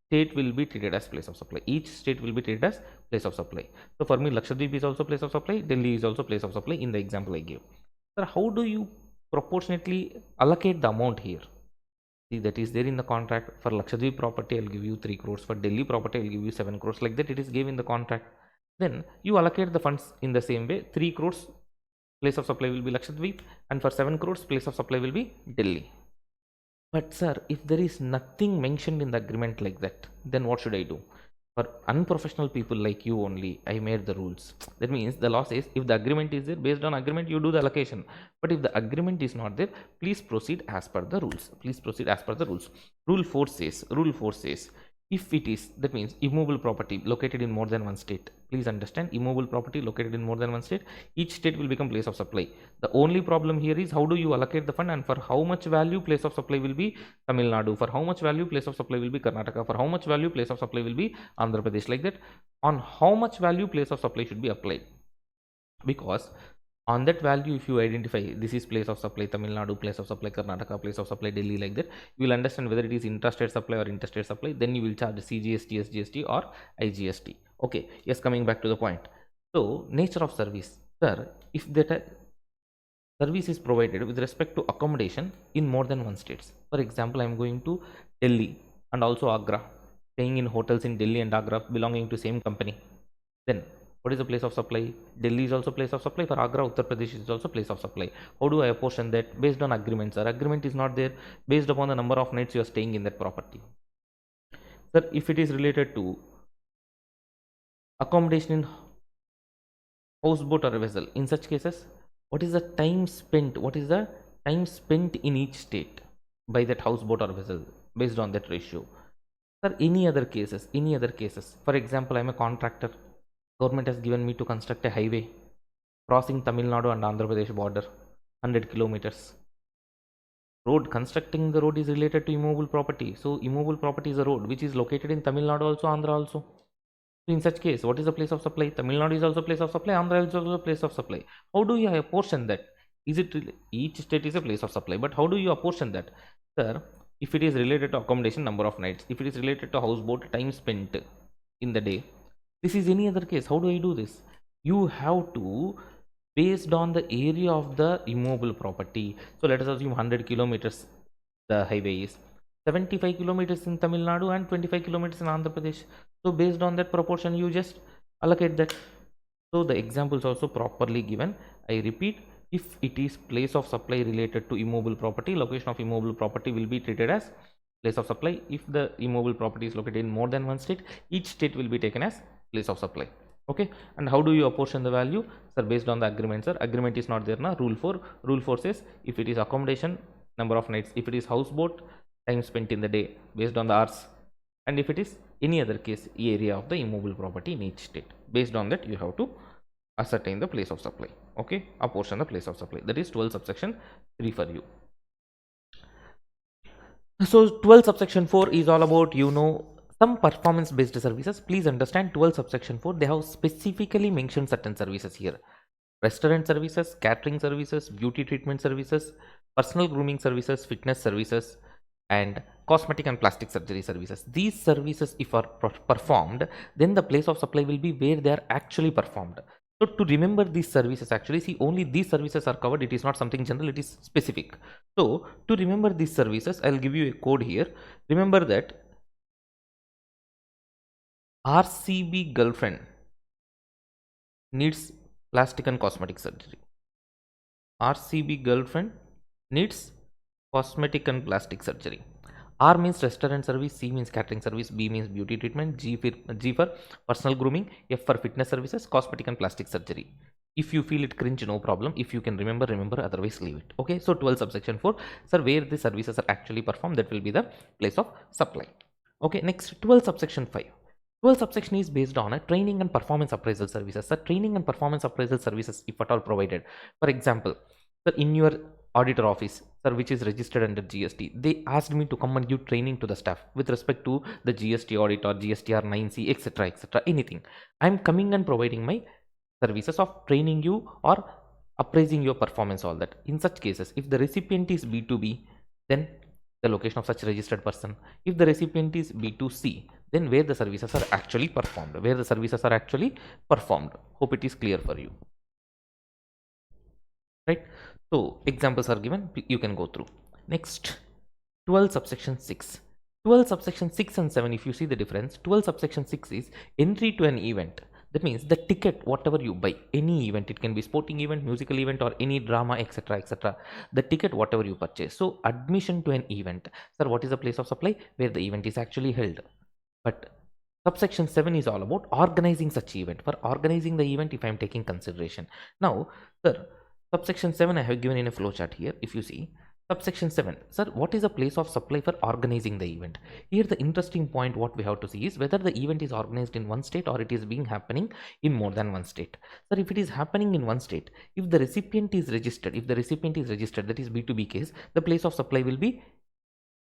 state will be treated as place of supply. Each state will be treated as place of supply. So for me, Lakshadweep is also place of supply, Delhi is also place of supply in the example I gave. Sir, how do you proportionately allocate the amount here? See, that is there in the contract. For Lakshadweep property, I'll give you 3 crores. For Delhi property, I'll give you 7 crores. Like that, it is given in the contract. Then you allocate the funds in the same way. 3 crores place of supply will be Lakshadweep, and for 7 crores place of supply will be Delhi. But sir, if there is nothing mentioned in the agreement like that, then what should I do? For unprofessional people like you only, I made the rules. That means the law says if the agreement is there, based on agreement, you do the allocation. But if the agreement is not there, please proceed as per the rules. Please proceed as per the rules. Rule 4 says, if it is, that means immobile property located in more than one state. Please understand, immobile property located in more than one state, each state will become place of supply. The only problem here is how do you allocate the fund, and for how much value place of supply will be Tamil Nadu, for how much value place of supply will be Karnataka, for how much value place of supply will be Andhra Pradesh, like that. On how much value place of supply should be applied, because on that value, if you identify this is place of supply Tamil Nadu, place of supply Karnataka, place of supply Delhi, like that, you will understand whether it is intrastate supply or interstate supply. Then you will charge CGST, SGST, or IGST. Okay, yes, coming back to the point. So nature of service, sir, if that service is provided with respect to accommodation in more than one states. For example, I am going to Delhi and also Agra, staying in hotels in Delhi and Agra belonging to same company. Then what is the place of supply? Delhi is also place of supply. For Agra, Uttar Pradesh is also place of supply. How do I apportion that? Based on agreements. Our agreement is not there, based upon the number of nights you are staying in that property. Sir, if it is related to accommodation in houseboat or a vessel, in such cases, what is the time spent? What is the time spent in each state by that houseboat or vessel, based on that ratio? Sir, any other cases? Any other cases? For example, I am a contractor. Government has given me to construct a highway crossing Tamil Nadu and Andhra Pradesh border, 100 kilometers. Road, constructing the road is related to immobile property. So immobile property is a road which is located in Tamil Nadu also, Andhra also. So in such case, what is the place of supply? Tamil Nadu is also place of supply, Andhra is also place of supply. How do you apportion that? Is it each state is a place of supply, but how do you apportion that? Sir, if it is related to accommodation, number of nights, if it is related to houseboat, time spent in the day, this is any other case. How do I do this? You have to, based on the area of the immobile property. So let us assume 100 kilometers the highway is, 75 kilometers in Tamil Nadu and 25 kilometers in Andhra Pradesh. So based on that proportion, you just allocate that. So the examples also properly given. I repeat, if it is place of supply related to immobile property, location of immobile property will be treated as place of supply. If the immobile property is located in more than one state, each state will be taken as place of supply. Okay, and how do you apportion the value? Sir, based on the agreement, sir. Agreement is not there now. Rule 4 says if it is accommodation, number of nights. If it is houseboat, time spent in the day based on the hours. And if it is any other case, area of the immobile property in each state. Based on that, you have to ascertain the place of supply. Okay, apportion the place of supply. That is 12 subsection 3 for you. So 12 subsection 4 is all about, some performance based services, please understand 12 subsection 4, they have specifically mentioned certain services here: restaurant services, catering services, beauty treatment services, personal grooming services, fitness services, and cosmetic and plastic surgery services. These services, if are performed, then the place of supply will be where they are actually performed. So to remember these services, actually see, only these services are covered. It is not something general, it is specific. So to remember these services, I'll give you a code here. Remember that RCB girlfriend needs plastic and cosmetic surgery. RCB girlfriend needs cosmetic and plastic surgery. R means restaurant service, C means catering service, B means beauty treatment, G for personal grooming, F for fitness services, cosmetic and plastic surgery. If you feel it cringe, no problem. If you can remember, remember, otherwise leave it. Okay, so 12 subsection 4, sir, where the services are actually performed, that will be the place of supply. Okay, next 12 subsection 5. 12 subsection is based on a training and performance appraisal services. Sir, training and performance appraisal services, if at all provided. For example, sir, in your auditor office, sir, which is registered under GST, they asked me to come and give training to the staff with respect to the GST audit or GSTR 9C, etc., anything. I'm coming and providing my services of training you or appraising your performance, all that. In such cases, if the recipient is B2B, then the location of such registered person. If the recipient is B2C, then where the services are actually performed. Where the services are actually performed. Hope it is clear for you. Right? So examples are given, you can go through. Next, 12 subsection 6. 12 subsection 6 and 7, if you see the difference, 12 subsection 6 is entry to an event. That means the ticket, whatever you buy, any event, it can be sporting event, musical event, or any drama, etc. The ticket, whatever you purchase. So admission to an event. Sir, what is the place of supply? Where the event is actually held. But subsection 7 is all about organizing such event. For organizing the event, if I am taking consideration. Now, sir, subsection 7 I have given in a flowchart here. If you see, subsection 7, sir, what is the place of supply for organizing the event? Here the interesting point what we have to see is whether the event is organized in one state or it is being happening in more than one state. Sir, if it is happening in one state, if the recipient is registered, that is B2B case, the place of supply will be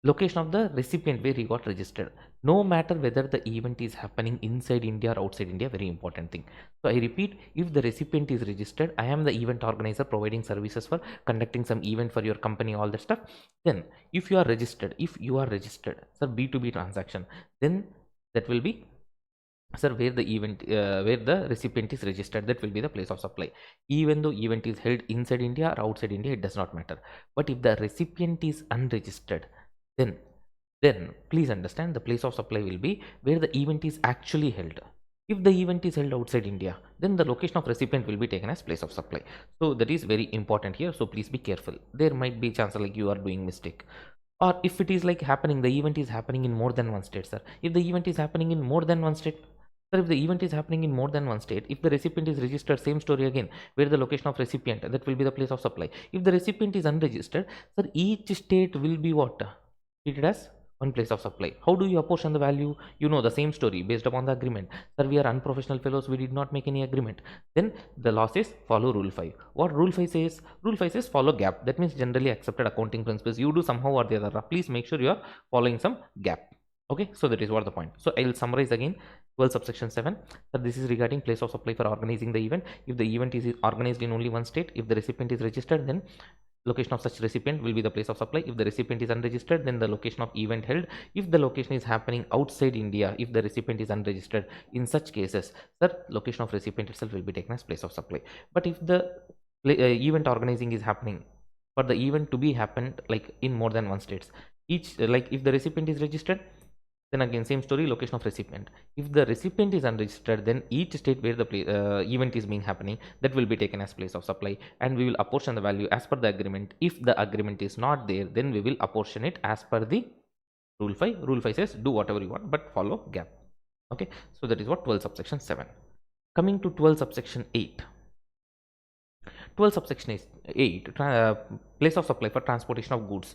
location of the recipient where he got registered, no matter whether the event is happening inside India or outside India. Very important thing. So I repeat, if the recipient is registered, I am the event organizer providing services for conducting some event for your company, all that stuff. Then if you are registered, sir, B2B transaction, then that will be, sir, where the event where the recipient is registered, that will be the place of supply. Even though event is held inside India or outside India, it does not matter. But if the recipient is unregistered, then please understand the place of supply will be where the event is actually held. If the event is held outside India, then the location of recipient will be taken as place of supply. So that is very important here. So please be careful. There might be a chance like you are doing mistake. Or if it is like happening, the event is happening in more than one state, sir. If the event is happening in more than one state, sir, if the event is happening in more than one state, if the recipient is registered, same story again, where the location of recipient, that will be the place of supply. If the recipient is unregistered, sir, each state will be what? Treated as one place of supply. How do you apportion the value? You know the same story based upon the agreement. Sir, we are unprofessional fellows, we did not make any agreement. Then the law says follow rule 5. What rule 5 says? Rule 5 says follow gap. That means generally accepted accounting principles. You do somehow or the other. Please make sure you are following some gap. Okay, so that is what the point. So I will summarize again. 12 subsection 7. So this is regarding place of supply for organizing the event. If the event is organized in only one state, if the recipient is registered, then location of such recipient will be the place of supply. If the recipient is unregistered, then the location of event held. If the location is happening outside India, if the recipient is unregistered, in such cases, the location of recipient itself will be taken as place of supply. But if the event organizing is happening, for the event to be happened like in more than one states, each like if the recipient is registered, then again same story, location of recipient. If the recipient is unregistered, then each state where the event is being happening, that will be taken as place of supply, and we will apportion the value as per the agreement. If the agreement is not there, then we will apportion it as per the rule 5. Rule 5 says do whatever you want but follow gap. Okay, so that is what 12 subsection 7. Coming to 12 subsection 8. 12 subsection 8, place of supply for transportation of goods,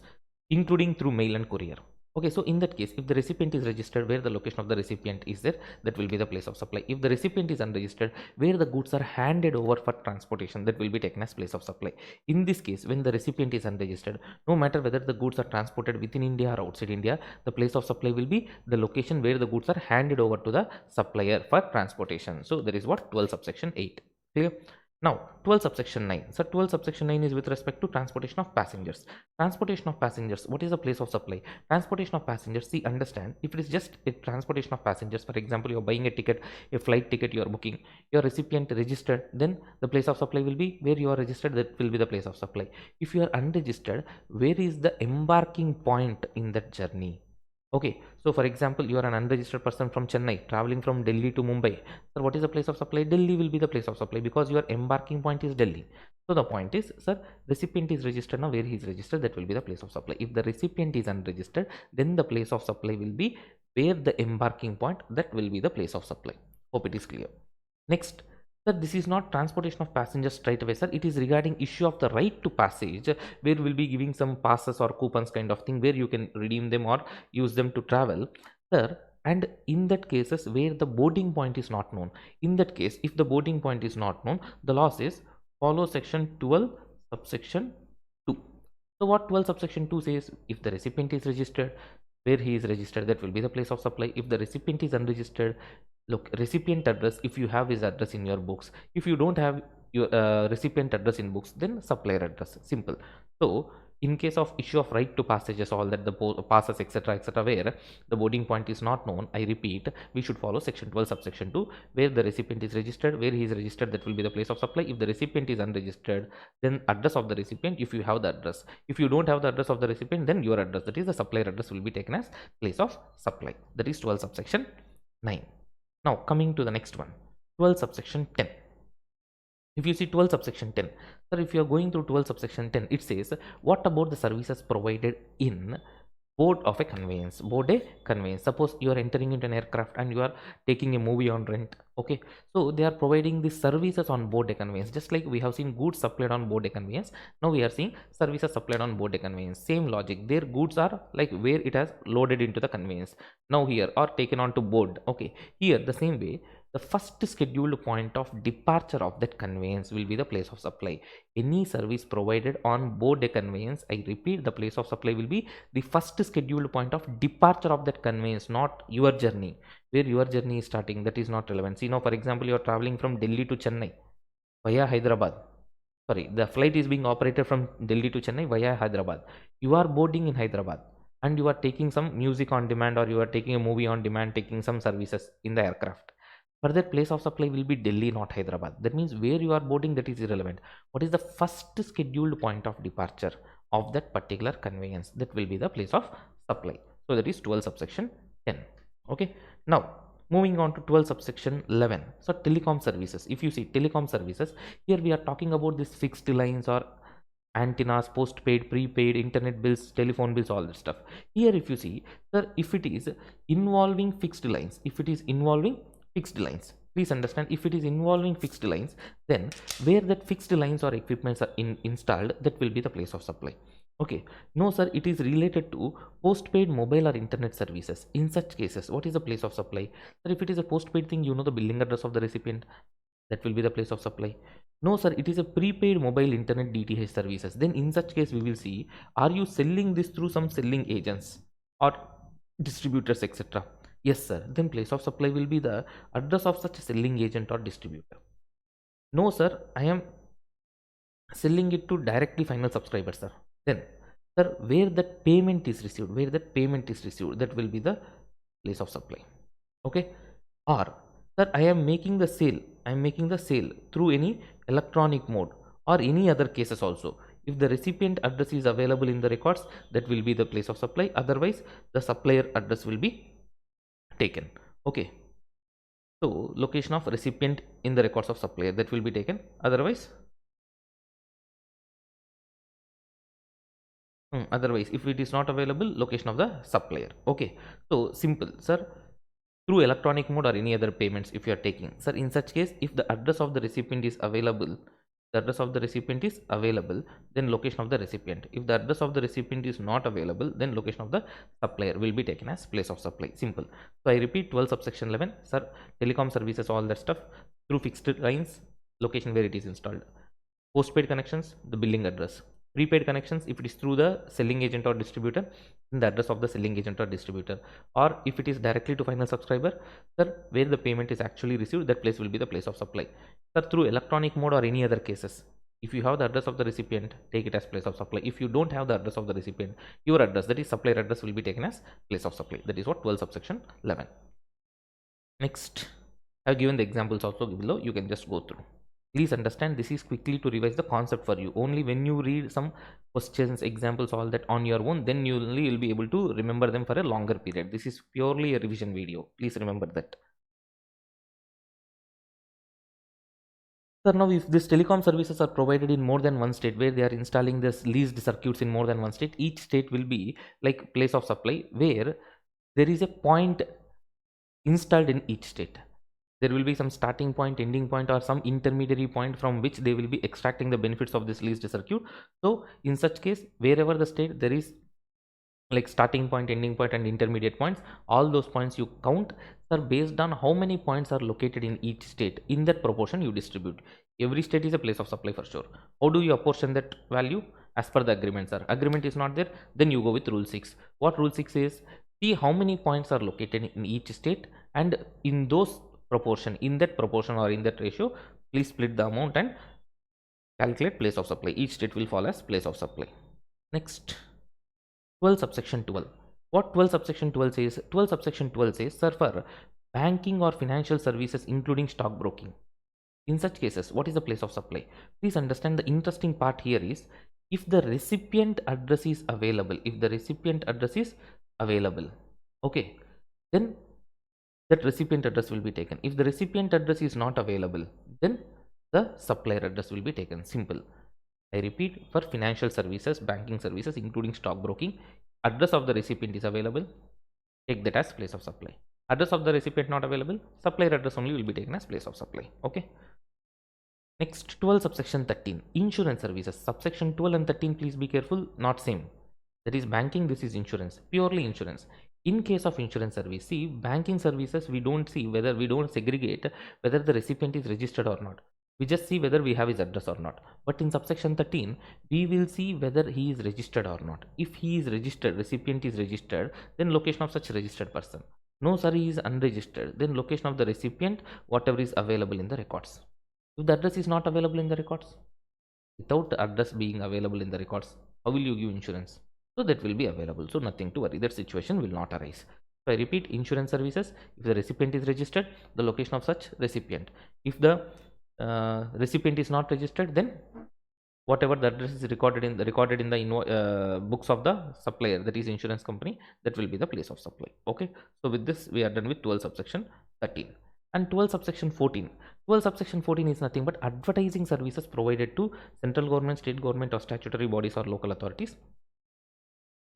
including through mail and courier. Okay, so in that case, if the recipient is registered where the location of the recipient is there, that will be the place of supply. If the recipient is unregistered where the goods are handed over for transportation, that will be taken as place of supply. In this case, when the recipient is unregistered, no matter whether the goods are transported within India or outside India, the place of supply will be the location where the goods are handed over to the supplier for transportation. So that is what 12 subsection 8. Clear? Now, 12 subsection 9. So 12 subsection 9 is with respect to transportation of passengers. Transportation of passengers, what is the place of supply? Transportation of passengers, see, understand, if it is just a transportation of passengers, for example, you're buying a ticket, a flight ticket you are booking, your recipient registered, then the place of supply will be where you are registered, that will be the place of supply. If you are unregistered, where is the embarking point in that journey? Okay, so for example, you are an unregistered person from Chennai traveling from Delhi to Mumbai. So what is the place of supply? Delhi will be the place of supply because your embarking point is Delhi. So the point is, sir, recipient is registered now. Where he is registered, that will be the place of supply. If the recipient is unregistered, then the place of supply will be where the embarking point, that will be the place of supply. Hope it is clear. Next, sir, this is not transportation of passengers straight away, sir. It is regarding issue of the right to passage, where we'll be giving some passes or coupons kind of thing where you can redeem them or use them to travel, sir. And in that cases where the boarding point is not known, in that case, if the boarding point is not known, the law says follow section 12 subsection 2. So what 12 subsection 2 says, if the recipient is registered, where he is registered, that will be the place of supply. If the recipient is unregistered, look, recipient address, if you have his address in your books, if you don't have your recipient address in books, then supplier address, simple. So in case of issue of right to passages, all that the passes etc etc where the boarding point is not known, I repeat, we should follow section 12 subsection 2, where the recipient is registered, where he is registered, that will be the place of supply. If the recipient is unregistered, then address of the recipient, if you have the address, if you don't have the address of the recipient, then your address, that is the supplier address, will be taken as place of supply. That is 12 subsection 9. Now coming to the next one, 12 subsection 10. If you see 12 subsection 10, sir, if you are going through 12 subsection 10, it says, what about the services provided in board of a conveyance? Board a conveyance. Suppose you are entering into an aircraft and you are taking a movie on rent. Okay, so they are providing the services on board a conveyance. Just like we have seen goods supplied on board a conveyance, now we are seeing services supplied on board a conveyance. Same logic. Their goods are like where it has loaded into the conveyance. Now here or taken on to board. Okay, here the same way, the first scheduled point of departure of that conveyance will be the place of supply. Any service provided on board a conveyance, I repeat, the place of supply will be the first scheduled point of departure of that conveyance, not your journey. Where your journey is starting, that is not relevant. See, now for example, you are traveling from Delhi to Chennai via Hyderabad. Sorry, the flight is being operated from Delhi to Chennai via Hyderabad. You are boarding in Hyderabad and you are taking some music on demand, or you are taking a movie on demand, taking some services in the aircraft. Further, place of supply will be Delhi, not Hyderabad. That means where you are boarding, that is irrelevant. What is the first scheduled point of departure of that particular conveyance? That will be the place of supply. So that is 12 subsection 10. Okay. Now moving on to 12 subsection 11. So telecom services. If you see telecom services, here we are talking about this fixed lines or antennas, postpaid, prepaid, internet bills, telephone bills, all that stuff. Here if you see, sir, if it is involving fixed lines, if it is involving fixed lines, please understand, if it is involving fixed lines, then where that fixed lines or equipments are installed, that will be the place of supply. Okay, no sir, it is related to postpaid mobile or internet services. In such cases, what is the place of supply? Sir, if it is a postpaid thing, you know the billing address of the recipient, that will be the place of supply. No sir, it is a prepaid mobile internet DTH services. Then in such case, we will see, are you selling this through some selling agents or distributors, etc.? Yes sir, then place of supply will be the address of such a selling agent or distributor. No sir, I am selling it to directly final subscribers, sir. Then sir, where that payment is received, that will be the place of supply. Okay. Or sir, I am making the sale through any electronic mode or any other cases also. If the recipient address is available in the records, that will be the place of supply. Otherwise, the supplier address will be taken. Okay. So location of recipient in the records of supplier, that will be taken. Otherwise, otherwise if it is not available, location of the supplier. Okay, so simple sir, through electronic mode or any other payments if you are taking, sir, in such case, if the address of the recipient is available, the address of the recipient is available, then location of the recipient. If the address of the recipient is not available, then location of the supplier will be taken as place of supply. Simple. So I repeat, 12 subsection 11, sir, telecom services, all that stuff through fixed lines, location where it is installed. Postpaid connections, the billing address. Prepaid connections, if it is through the selling agent or distributor, then the address of the selling agent or distributor. Or if it is directly to final subscriber, sir, where the payment is actually received, that place will be the place of supply. Sir, through electronic mode or any other cases, if you have the address of the recipient, take it as place of supply. If you don't have the address of the recipient, your address, that is supplier address, will be taken as place of supply. That is what 12 subsection 11. Next, I have given the examples also below, you can just go through. Please understand, this is quickly to revise the concept for you. Only when you read some questions, examples, all that on your own, then you only will be able to remember them for a longer period. This is purely a revision video. Please remember that. So now, if these telecom services are provided in more than one state, where they are installing this leased circuits in more than one state, each state will be like place of supply, where there is a point installed in each state. There will be some starting point, ending point, or some intermediary point from which they will be extracting the benefits of this leased circuit. So in such case, wherever the state there is like starting point, ending point, and intermediate points, all those points you count are based on how many points are located in each state. In that proportion you distribute. Every state is a place of supply for sure. How do you apportion that value? As per the agreement, sir. Agreement is not there, then you go with rule 6. What rule 6 is? See how many points are located in each state, and in those proportion, in that proportion or in that ratio, please split the amount and calculate place of supply. Each state will fall as place of supply. Next, 12 subsection 12. What 12 subsection 12 says? 12 subsection 12 says, sir, for banking or financial services including stock broking, in such cases, what is the place of supply? Please understand, the interesting part here is, if the recipient address is available, okay, then that recipient address will be taken. If the recipient address is not available, then the supplier address will be taken. Simple. I repeat, for financial services, banking services, including stock broking, address of the recipient is available, take that as place of supply. Address of the recipient not available, supplier address only will be taken as place of supply. Okay. Next, 12 subsection 13, insurance services. Subsection 12 and 13, please be careful, not same. That is banking, this is insurance, purely insurance. In case of insurance service, see, banking services, we don't segregate whether the recipient is registered or not. We just see whether we have his address or not. But in subsection 13, we will see whether he is registered or not. If he is registered, recipient is registered, then location of such registered person. No, sir, he is unregistered, then location of the recipient, whatever is available in the records. If the address is not available in the records, without address being available in the records, how will you give insurance? So that will be available. So nothing to worry. That situation will not arise. So I repeat, insurance services, if the recipient is registered, the location of such recipient. If the recipient is not registered, then whatever the address is recorded in the books of the supplier, that is insurance company, that will be the place of supply. Okay. So with this, we are done with 12 subsection 13. And 12 subsection 14. 12 subsection 14 is nothing but advertising services provided to central government, state government, or statutory bodies or local authorities.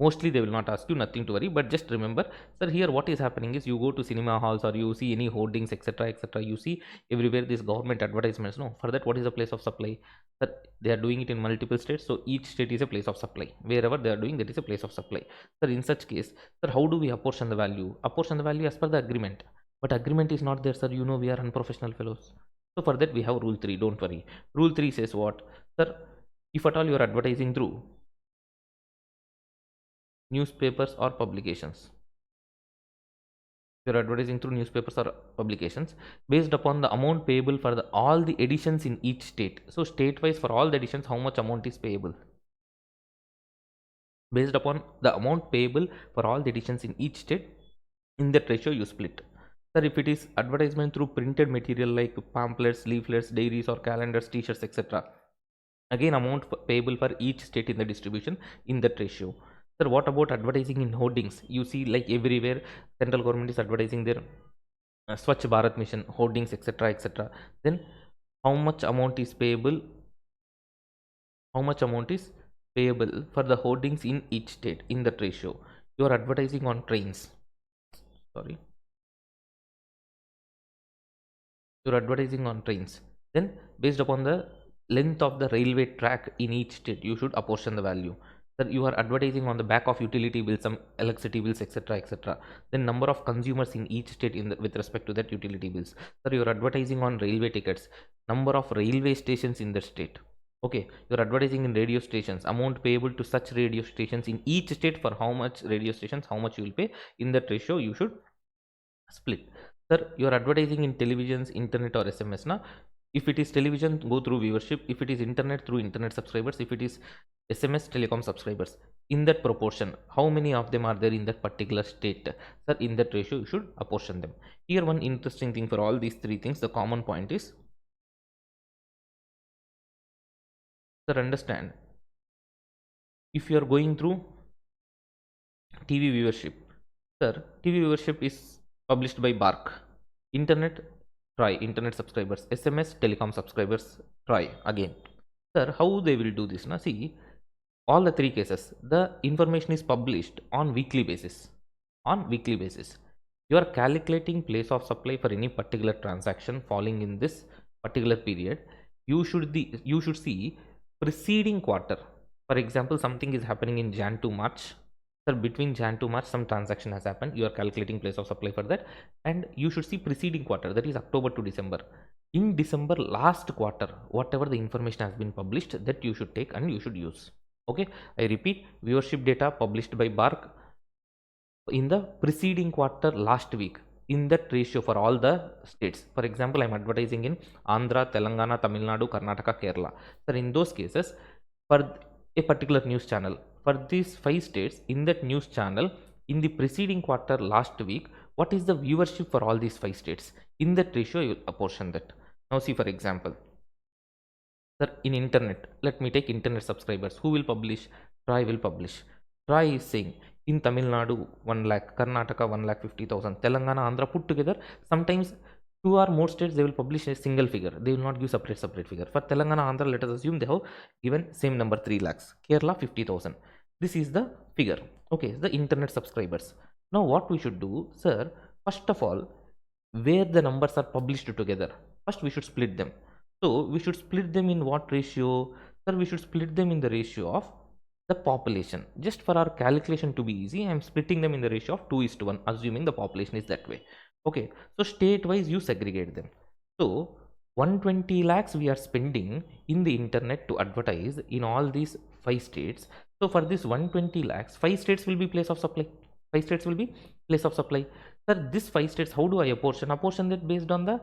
Mostly they will not ask you, nothing to worry, but just remember, sir, here what is happening is, you go to cinema halls or you see any hoardings, etc., etc., you see everywhere this government advertisements. No, for that, what is the place of supply? Sir, they are doing it in multiple states, so each state is a place of supply. Wherever they are doing, that is a place of supply. Sir, in such case, sir, how do we apportion the value? Apportion the value as per the agreement. But agreement is not there, sir. You know, we are unprofessional fellows. So for that, we have rule 3. Don't worry. Rule 3 says what? Sir, if at all you are advertising through newspapers or publications, you're advertising through newspapers or publications, based upon the amount payable for all the editions in each state. So state wise, for all the editions, how much amount is payable? Based upon the amount payable for all the editions in each state, in that ratio you split. Sir, if it is advertisement through printed material like pamphlets, leaflets, diaries, or calendars, t-shirts, etc., again amount payable for each state in the distribution, in that ratio. Sir, what about advertising in hoardings? You see, like everywhere, central government is advertising their Swachh Bharat mission, hoardings, etc., etc. Then how much amount is payable? How much amount is payable for the hoardings in each state, in that ratio? You are advertising on trains. Sorry. You're advertising on trains. Then based upon the length of the railway track in each state, you should apportion the value. That you are advertising on the back of utility bills, some electricity bills, etc., etc. Then number of consumers in each state with respect to that utility bills. That you are advertising on railway tickets, number of railway stations in the state. Okay, you are advertising in radio stations, amount payable to such radio stations in each state, for how much radio stations, how much you will pay. In that ratio, you should split. Sir, you are advertising in televisions, internet, or SMS. Na, if it is television, go through viewership. If it is internet, through internet subscribers. If it is SMS, telecom subscribers. In that proportion, how many of them are there in that particular state? Sir, in that ratio, you should apportion them. Here, one interesting thing for all these three things, the common point is, sir, understand, if you are going through TV viewership, sir, TV viewership is published by Bark. Internet, try internet subscribers. SMS, telecom subscribers, try again. Sir, how they will do this? Now, see, all the three cases, the information is published on weekly basis. On weekly basis, you are calculating place of supply for any particular transaction falling in this particular period. You should see preceding quarter. For example, something is happening in Jan to March. Sir, between Jan to March, some transaction has happened. You are calculating place of supply for that, and you should see preceding quarter, that is October to December. In December last quarter, whatever the information has been published, that you should take and you should use. Okay, I repeat, viewership data published by Bark in the preceding quarter last week, in that ratio for all the states. For example, I am advertising in Andhra, Telangana, Tamil Nadu, Karnataka, Kerala. So in those cases, for a particular news channel, for these 5 states, in that news channel, in the preceding quarter last week, what is the viewership for all these 5 states? In that ratio, you apportion that. Now see, for example, sir, in internet, let me take internet subscribers. Who will publish? Try will publish. Try is saying in Tamil Nadu 1 lakh, Karnataka 1,50,000, Telangana, Andhra put together. Sometimes 2 or more states they will publish a single figure. They will not give separate figure. For Telangana, Andhra, let us assume they have given same number 3 lakhs. Kerala 50,000. This is the figure. Okay, the internet subscribers. Now what we should do, sir? First of all, where the numbers are published together, first we should split them. So we should split them in what ratio? Sir, we should split them in the ratio of the population. Just for our calculation to be easy, I am splitting them in the ratio of 2:1, assuming the population is that way. Okay, so state wise you segregate them. So 120 lakhs we are spending in the internet to advertise in all these 5 states. So for this 120 lakhs, 5 states will be place of supply. 5 states will be place of supply. Sir, this 5 states, how do I apportion? Apportion that based on the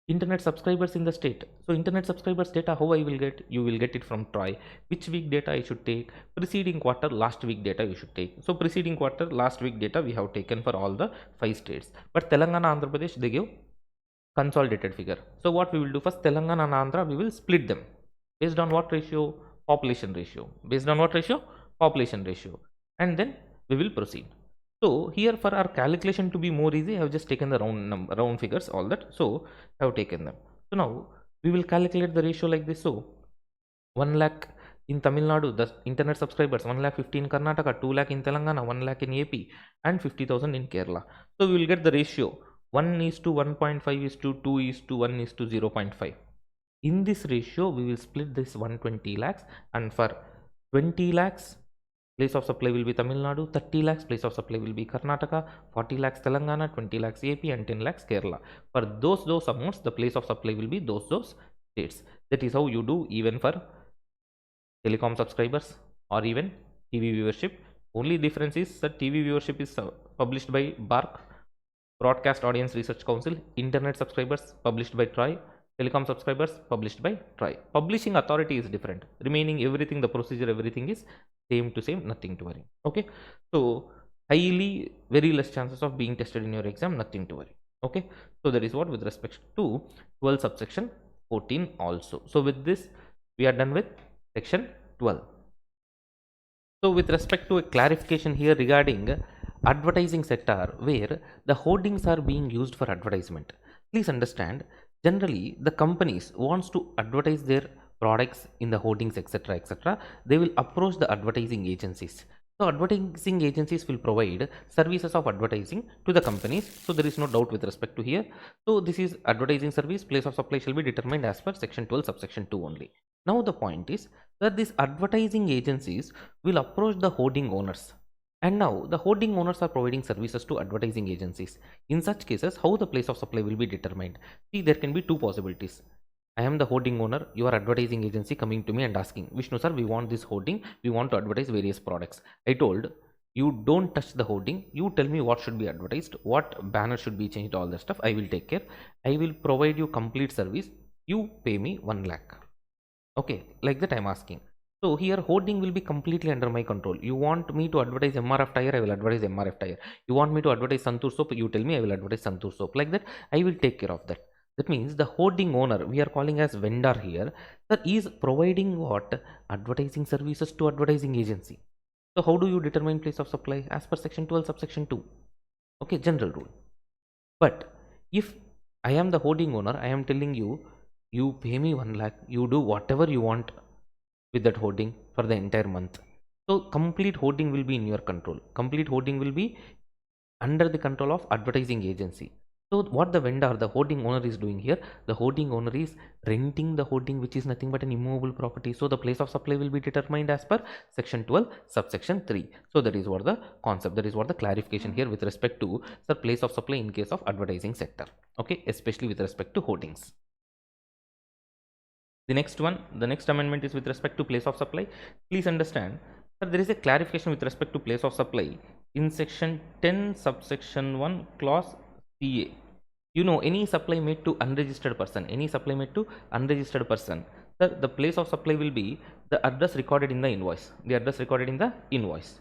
internet subscribers in the state. So internet subscribers data, how I will get? You will get it from Troy. Which week data I should take? Preceding quarter last week data you should take. So preceding quarter last week data we have taken for all the 5 states. But Telangana, Andhra Pradesh, they give consolidated figure. So what we will do, first Telangana and Andhra, we will split them based on what ratio? Population ratio. Based on what ratio? Population ratio. And then we will proceed. So here, for our calculation to be more easy, I have just taken the round figures, all that. So I have taken them. So now we will calculate the ratio like this. So 1 lakh in Tamil Nadu, the internet subscribers, 1,50,000 in Karnataka, 2 lakh in Telangana, 1 lakh in AP, and 50,000 in Kerala. So we will get the ratio 1:1.5:2:2:1:0.5. In this ratio, we will split this 120 lakhs, and for 20 lakhs, place of supply will be Tamil Nadu, 30 lakhs place of supply will be Karnataka, 40 lakhs Telangana, 20 lakhs AP, and 10 lakhs Kerala. For those amounts, the place of supply will be those states. That is how you do even for telecom subscribers or even TV viewership. Only difference is that TV viewership is published by Bark, Broadcast Audience Research Council. Internet subscribers published by Troy. Telecom subscribers published by Troy. Publishing authority is different. Remaining everything, the procedure, everything is same to same, nothing to worry. Okay, so highly very less chances of being tested in your exam, nothing to worry. Okay, so that is what with respect to 12 subsection 14 also. So with this we are done with section 12. So with respect to a clarification here regarding advertising sector where the hoardings are being used for advertisement, please understand, generally the companies wants to advertise their products in the hoardings, etc., they will approach the advertising agencies. So advertising agencies will provide services of advertising to the companies. So there is no doubt with respect to here. So this is advertising service. Place of supply shall be determined as per section 12 subsection 2 only. Now the point is that these advertising agencies will approach the hoarding owners. And now the hoarding owners are providing services to advertising agencies. In such cases, how the place of supply will be determined? See, there can be two possibilities. I am the hoarding owner, your advertising agency coming to me and asking, Vishnu sir, we want this hoarding, we want to advertise various products. I told, you don't touch the hoarding, you tell me what should be advertised, what banner should be changed, all that stuff. I will take care. I will provide you complete service. You pay me 1 lakh. Okay, like that I'm asking. So here hoarding will be completely under my control. You want me to advertise MRF tire, I will advertise MRF tire. You want me to advertise Santur soap, you tell me, I will advertise Santur soap. Like that, I will take care of that. That means the hoarding owner, we are calling as vendor here, that is providing what? Advertising services to advertising agency. So how do you determine place of supply? As per section 12 subsection 2. Okay, general rule. But if I am the hoarding owner, I am telling you, you pay me 1 lakh, you do whatever you want with that hoarding for the entire month. So complete hoarding will be in your control. Complete hoarding will be under the control of advertising agency. So what the vendor, the hoarding owner is doing here, the hoarding owner is renting the hoarding, which is nothing but an immovable property. So the place of supply will be determined as per section 12 subsection 3. So that is what the concept, that is what the clarification here with respect to the place of supply in case of advertising sector. Okay, especially with respect to hoardings. The next one, the next amendment is with respect to place of supply. Please understand that there is a clarification with respect to place of supply in section 10 subsection 1 clause CA. You know, any supply made to unregistered person, any supply made to unregistered person, the place of supply will be the address recorded in the invoice, the address recorded in the invoice.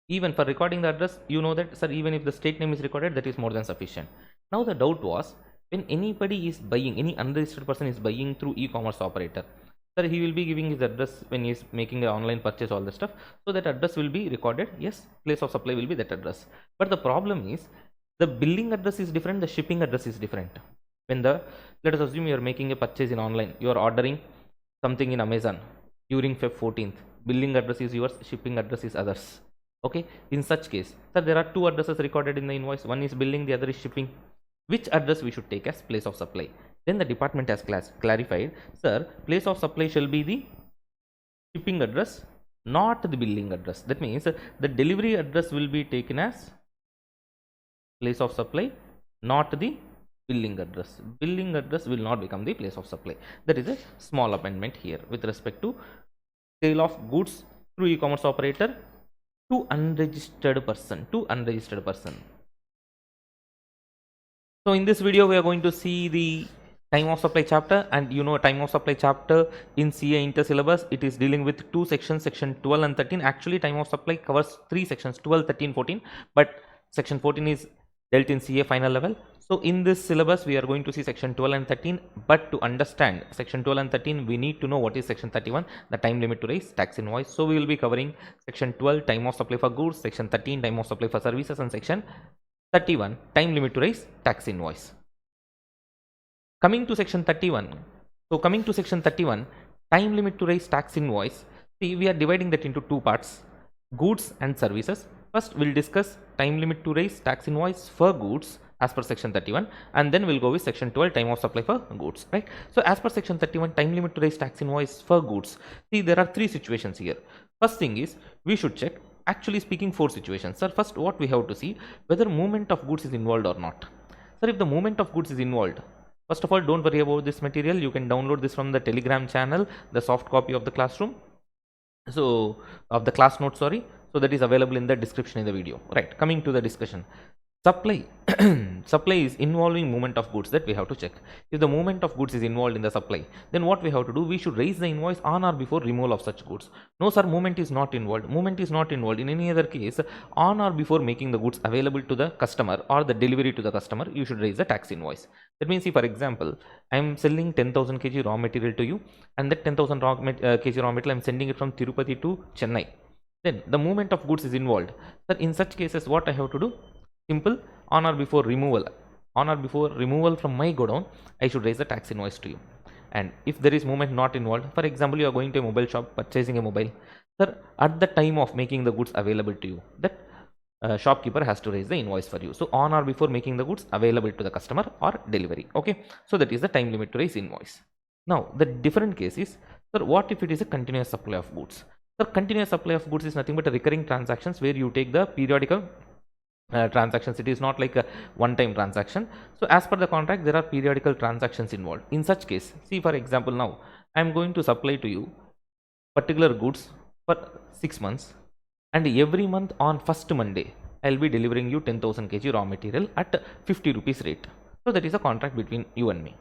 Even for recording the address, you know that, sir, even if the state name is recorded, that is more than sufficient. Now the doubt was, when anybody is buying, any unregistered person is buying through e-commerce operator, sir, he will be giving his address when he is making an online purchase, all the stuff. So that address will be recorded. Yes, place of supply will be that address. But the problem is, the billing address is different, the shipping address is different. When let us assume you are making a purchase in online, you are ordering something in Amazon during Feb 14th. Billing address is yours, shipping address is others. Okay, in such case, sir, there are two addresses recorded in the invoice. One is billing, the other is shipping. Which address we should take as place of supply? Then the department has clarified, sir, place of supply shall be the shipping address, not the billing address. That means the delivery address will be taken as place of supply, not the billing address. Billing address will not become the place of supply. That is a small amendment here with respect to sale of goods through e-commerce operator to unregistered person, So in this video, we are going to see the time of supply chapter, and you know, time of supply chapter in CA Inter syllabus, it is dealing with two sections, section 12 and 13. Actually, time of supply covers three sections, 12, 13, 14, but section 14 is dealt in CA final level. So in this syllabus, we are going to see section 12 and 13, but to understand section 12 and 13, we need to know what is section 31, the time limit to raise tax invoice. So we will be covering section 12, time of supply for goods, section 13, time of supply for services, and section 31, time limit to raise tax invoice. Coming to section 31, time limit to raise tax invoice. See, we are dividing that into two parts, goods and services. First, we'll discuss time limit to raise tax invoice for goods as per section 31, and then we'll go with section 12, time of supply for goods, right? So as per section 31, time limit to raise tax invoice for goods. See, there are three situations here. First thing is, we should check, actually speaking, four situations. Sir, first what we have to see, whether movement of goods is involved or not. Sir, if the movement of goods is involved, first of all, don't worry about this material. You can download this from the Telegram channel, the soft copy of the classroom. So of the class note, sorry. So that is available in the description in the video. Right. Coming to the discussion. Supply. Supply is involving movement of goods, that we have to check. If the movement of goods is involved in the supply, then what we have to do, we should raise the invoice on or before removal of such goods. No sir, movement is not involved. Movement is not involved. In any other case, on or before making the goods available to the customer or the delivery to the customer, you should raise the tax invoice. That means, for example, I am selling 10,000 kg raw material to you, and that 10,000 kg raw material I am sending it from Tirupati to Chennai. Then the movement of goods is involved. Sir, in such cases, what I have to do? Simple, on or before removal from my godown, I should raise the tax invoice to you. And if there is movement not involved, for example, you are going to a mobile shop purchasing a mobile, sir, at the time of making the goods available to you, that shopkeeper has to raise the invoice for you. So on or before making the goods available to the customer or delivery. Okay, so that is the time limit to raise invoice. Now the different case is, Sir, what if it is a continuous supply of goods? Sir, continuous supply of goods is nothing but a recurring transactions where you take the periodical transactions. It is not like a one time transaction. So as per the contract, there are periodical transactions involved. In such case, see for example, now I am going to supply to you particular goods for 6 months, and every month on first Monday I will be delivering you 10,000 kg raw material at 50 rupees rate. So that is a contract between you and me.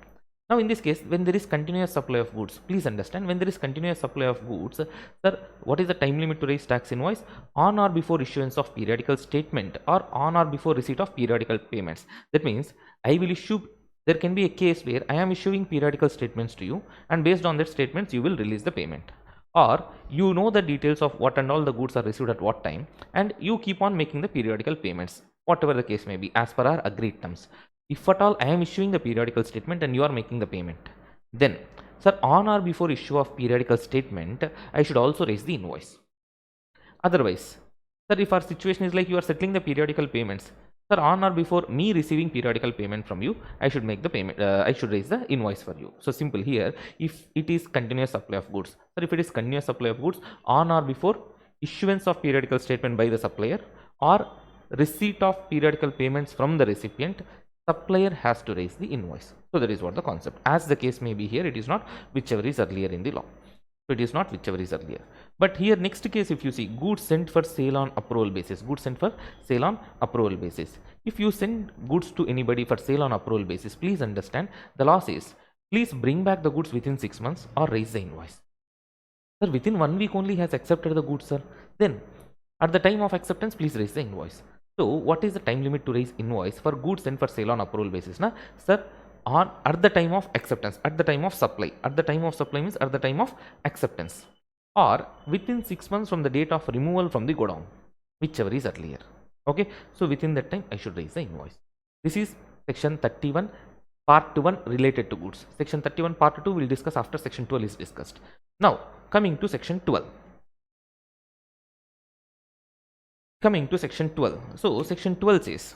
Now in this case, when there is continuous supply of goods, please understand, when there is continuous supply of goods, sir, what is the time limit to raise tax invoice? On or before issuance of periodical statement, or on or before receipt of periodical payments. That means I will issue, there can be a case where I am issuing periodical statements to you, and based on that statements you will release the payment, or you know the details of what and all the goods are received at what time, and you keep on making the periodical payments, whatever the case may be, as per our agreed terms. If at all I am issuing the periodical statement and you are making the payment, then sir, on or before issue of periodical statement, I should also raise the invoice. Otherwise, sir, if our situation is like you are settling the periodical payments, sir, on or before me receiving periodical payment from you, I should make the payment, I should raise the invoice for you. So simple here, if it is continuous supply of goods, sir, if it is continuous supply of goods, on or before issuance of periodical statement by the supplier, or receipt of periodical payments from the recipient, supplier has to raise the invoice. So that is what the concept. As the case may be here, it is not whichever is earlier in the law. So it is not whichever is earlier. But here next case, if you see goods sent for sale on approval basis, goods sent for sale on approval basis. If you send goods to anybody for sale on approval basis, please understand the law says, please bring back the goods within 6 months or raise the invoice. Sir, within 1 week only has accepted the goods, sir. Then at the time of acceptance, please raise the invoice. So what is the time limit to raise invoice for goods sent for sale on approval basis? Na? Sir, on at the time of acceptance, at the time of supply. At the time of supply means at the time of acceptance, or within 6 months from the date of removal from the godown, whichever is earlier. Okay, so within that time I should raise the invoice. This is section 31 part 1 related to goods. Section 31 part 2 will discuss after section 12 is discussed. Now coming to section 12. Coming to section 12. So section 12 says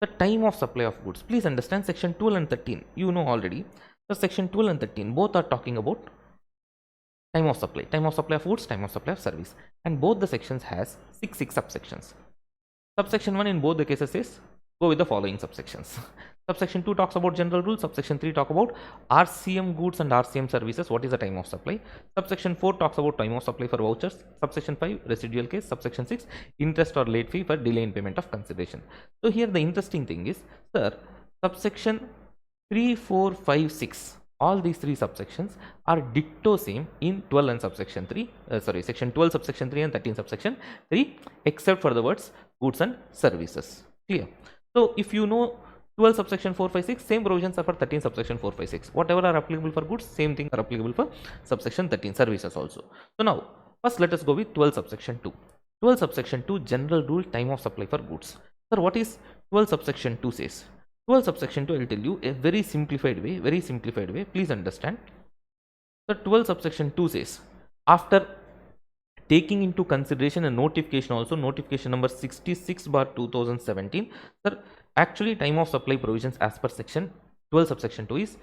the time of supply of goods. Please understand, section 12 and 13 you know already. So section 12 and 13 both are talking about time of supply of goods, time of supply of service, and both the sections has six subsections. Subsection 1 in both the cases says go with the following subsections. Subsection 2 talks about general rules. Subsection 3 talk about RCM goods and RCM services. What is the time of supply? Subsection 4 talks about time of supply for vouchers. Subsection 5 residual case. Subsection 6 interest or late fee for delay in payment of consideration. So here the interesting thing is, sir, subsection 3, 4, 5, 6. All these 3 subsections are ditto same in 12 and subsection 3. Section 12 subsection 3 and 13 subsection 3, except for the words goods and services. Clear? So if you know 12 subsection 4, 5, 6, same provisions are for 13 subsection 4, 5, 6. Whatever are applicable for goods, same thing are applicable for subsection 13 services also. So now first let us go with 12 subsection 2. 12 subsection 2 general rule, time of supply for goods. Sir, what is 12 subsection 2 says? 12 subsection 2 I will tell you a very simplified way, please understand. The 12 subsection 2 says, after taking into consideration a notification also, notification number 66/2017, sir, actually time of supply provisions as per section 12 subsection 2 is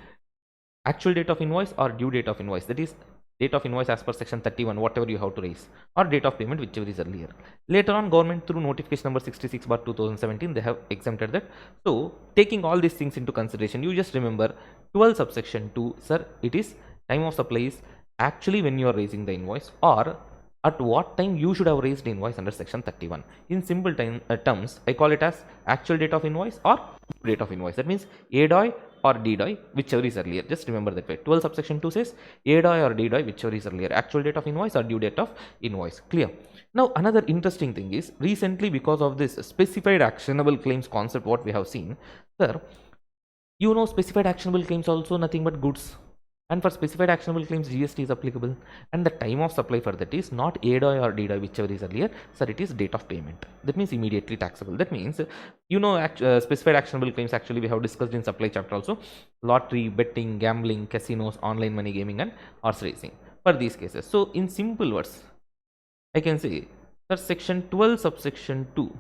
actual date of invoice or due date of invoice, that is date of invoice as per section 31, whatever you have to raise, or date of payment, whichever is earlier. Later on, government through notification number 66/2017 they have exempted that. So taking all these things into consideration, you just remember 12 subsection 2, sir, it is time of supply is actually when you are raising the invoice, or at what time you should have raised the invoice under section 31. In simple terms, I call it as actual date of invoice or date of invoice. That means ADOI or DDOI, whichever is earlier. Just remember that way. 12 subsection 2 says ADOI or DDOI, whichever is earlier. Actual date of invoice or due date of invoice. Clear? Now another interesting thing is, recently because of this specified actionable claims concept what we have seen, sir, you know specified actionable claims also nothing but goods. And for specified actionable claims, GST is applicable, and the time of supply for that is not ADOI or DDOI, whichever is earlier, sir, it is date of payment. That means immediately taxable. That means, you know, specified actionable claims actually we have discussed in supply chapter also: lottery, betting, gambling, casinos, online money gaming, and horse racing. For these cases, so in simple words, I can say that section 12 subsection 2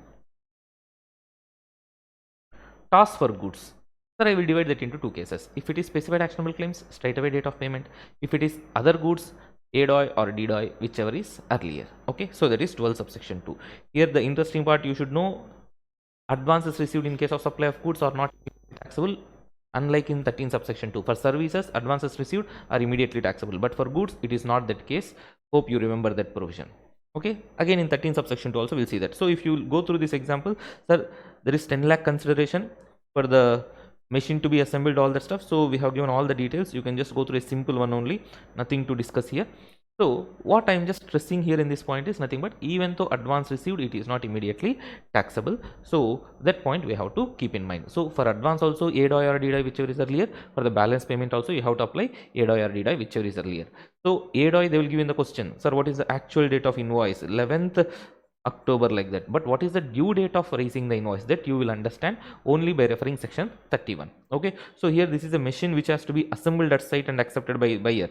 task for goods. Sir, I will divide that into 2 cases. If it is specified actionable claims, straight away date of payment. If it is other goods, ADOI or DDOI, whichever is earlier. Okay, so that is 12 subsection 2. Here the interesting part you should know, advances received in case of supply of goods are not taxable, unlike in 13 subsection 2. For services, advances received are immediately taxable, but for goods it is not that case. Hope you remember that provision. Okay, again in 13 subsection 2 also we'll see that. So if you go through this example, sir, there is 10 lakh consideration for the machine to be assembled, all that stuff. So we have given all the details. You can just go through a simple one only, nothing to discuss here. So what I am just stressing here in this point is nothing but, even though advance received, it is not immediately taxable. So that point we have to keep in mind. So for advance also ADOI or DDOI, whichever is earlier. For the balance payment also you have to apply ADOI or DDOI, whichever is earlier. So ADOI they will give in the question, sir, what is the actual date of invoice? 11th October, like that. But what is the due date of raising the invoice? That you will understand only by referring section 31. Okay, so here this is a machine which has to be assembled at site and accepted by buyer.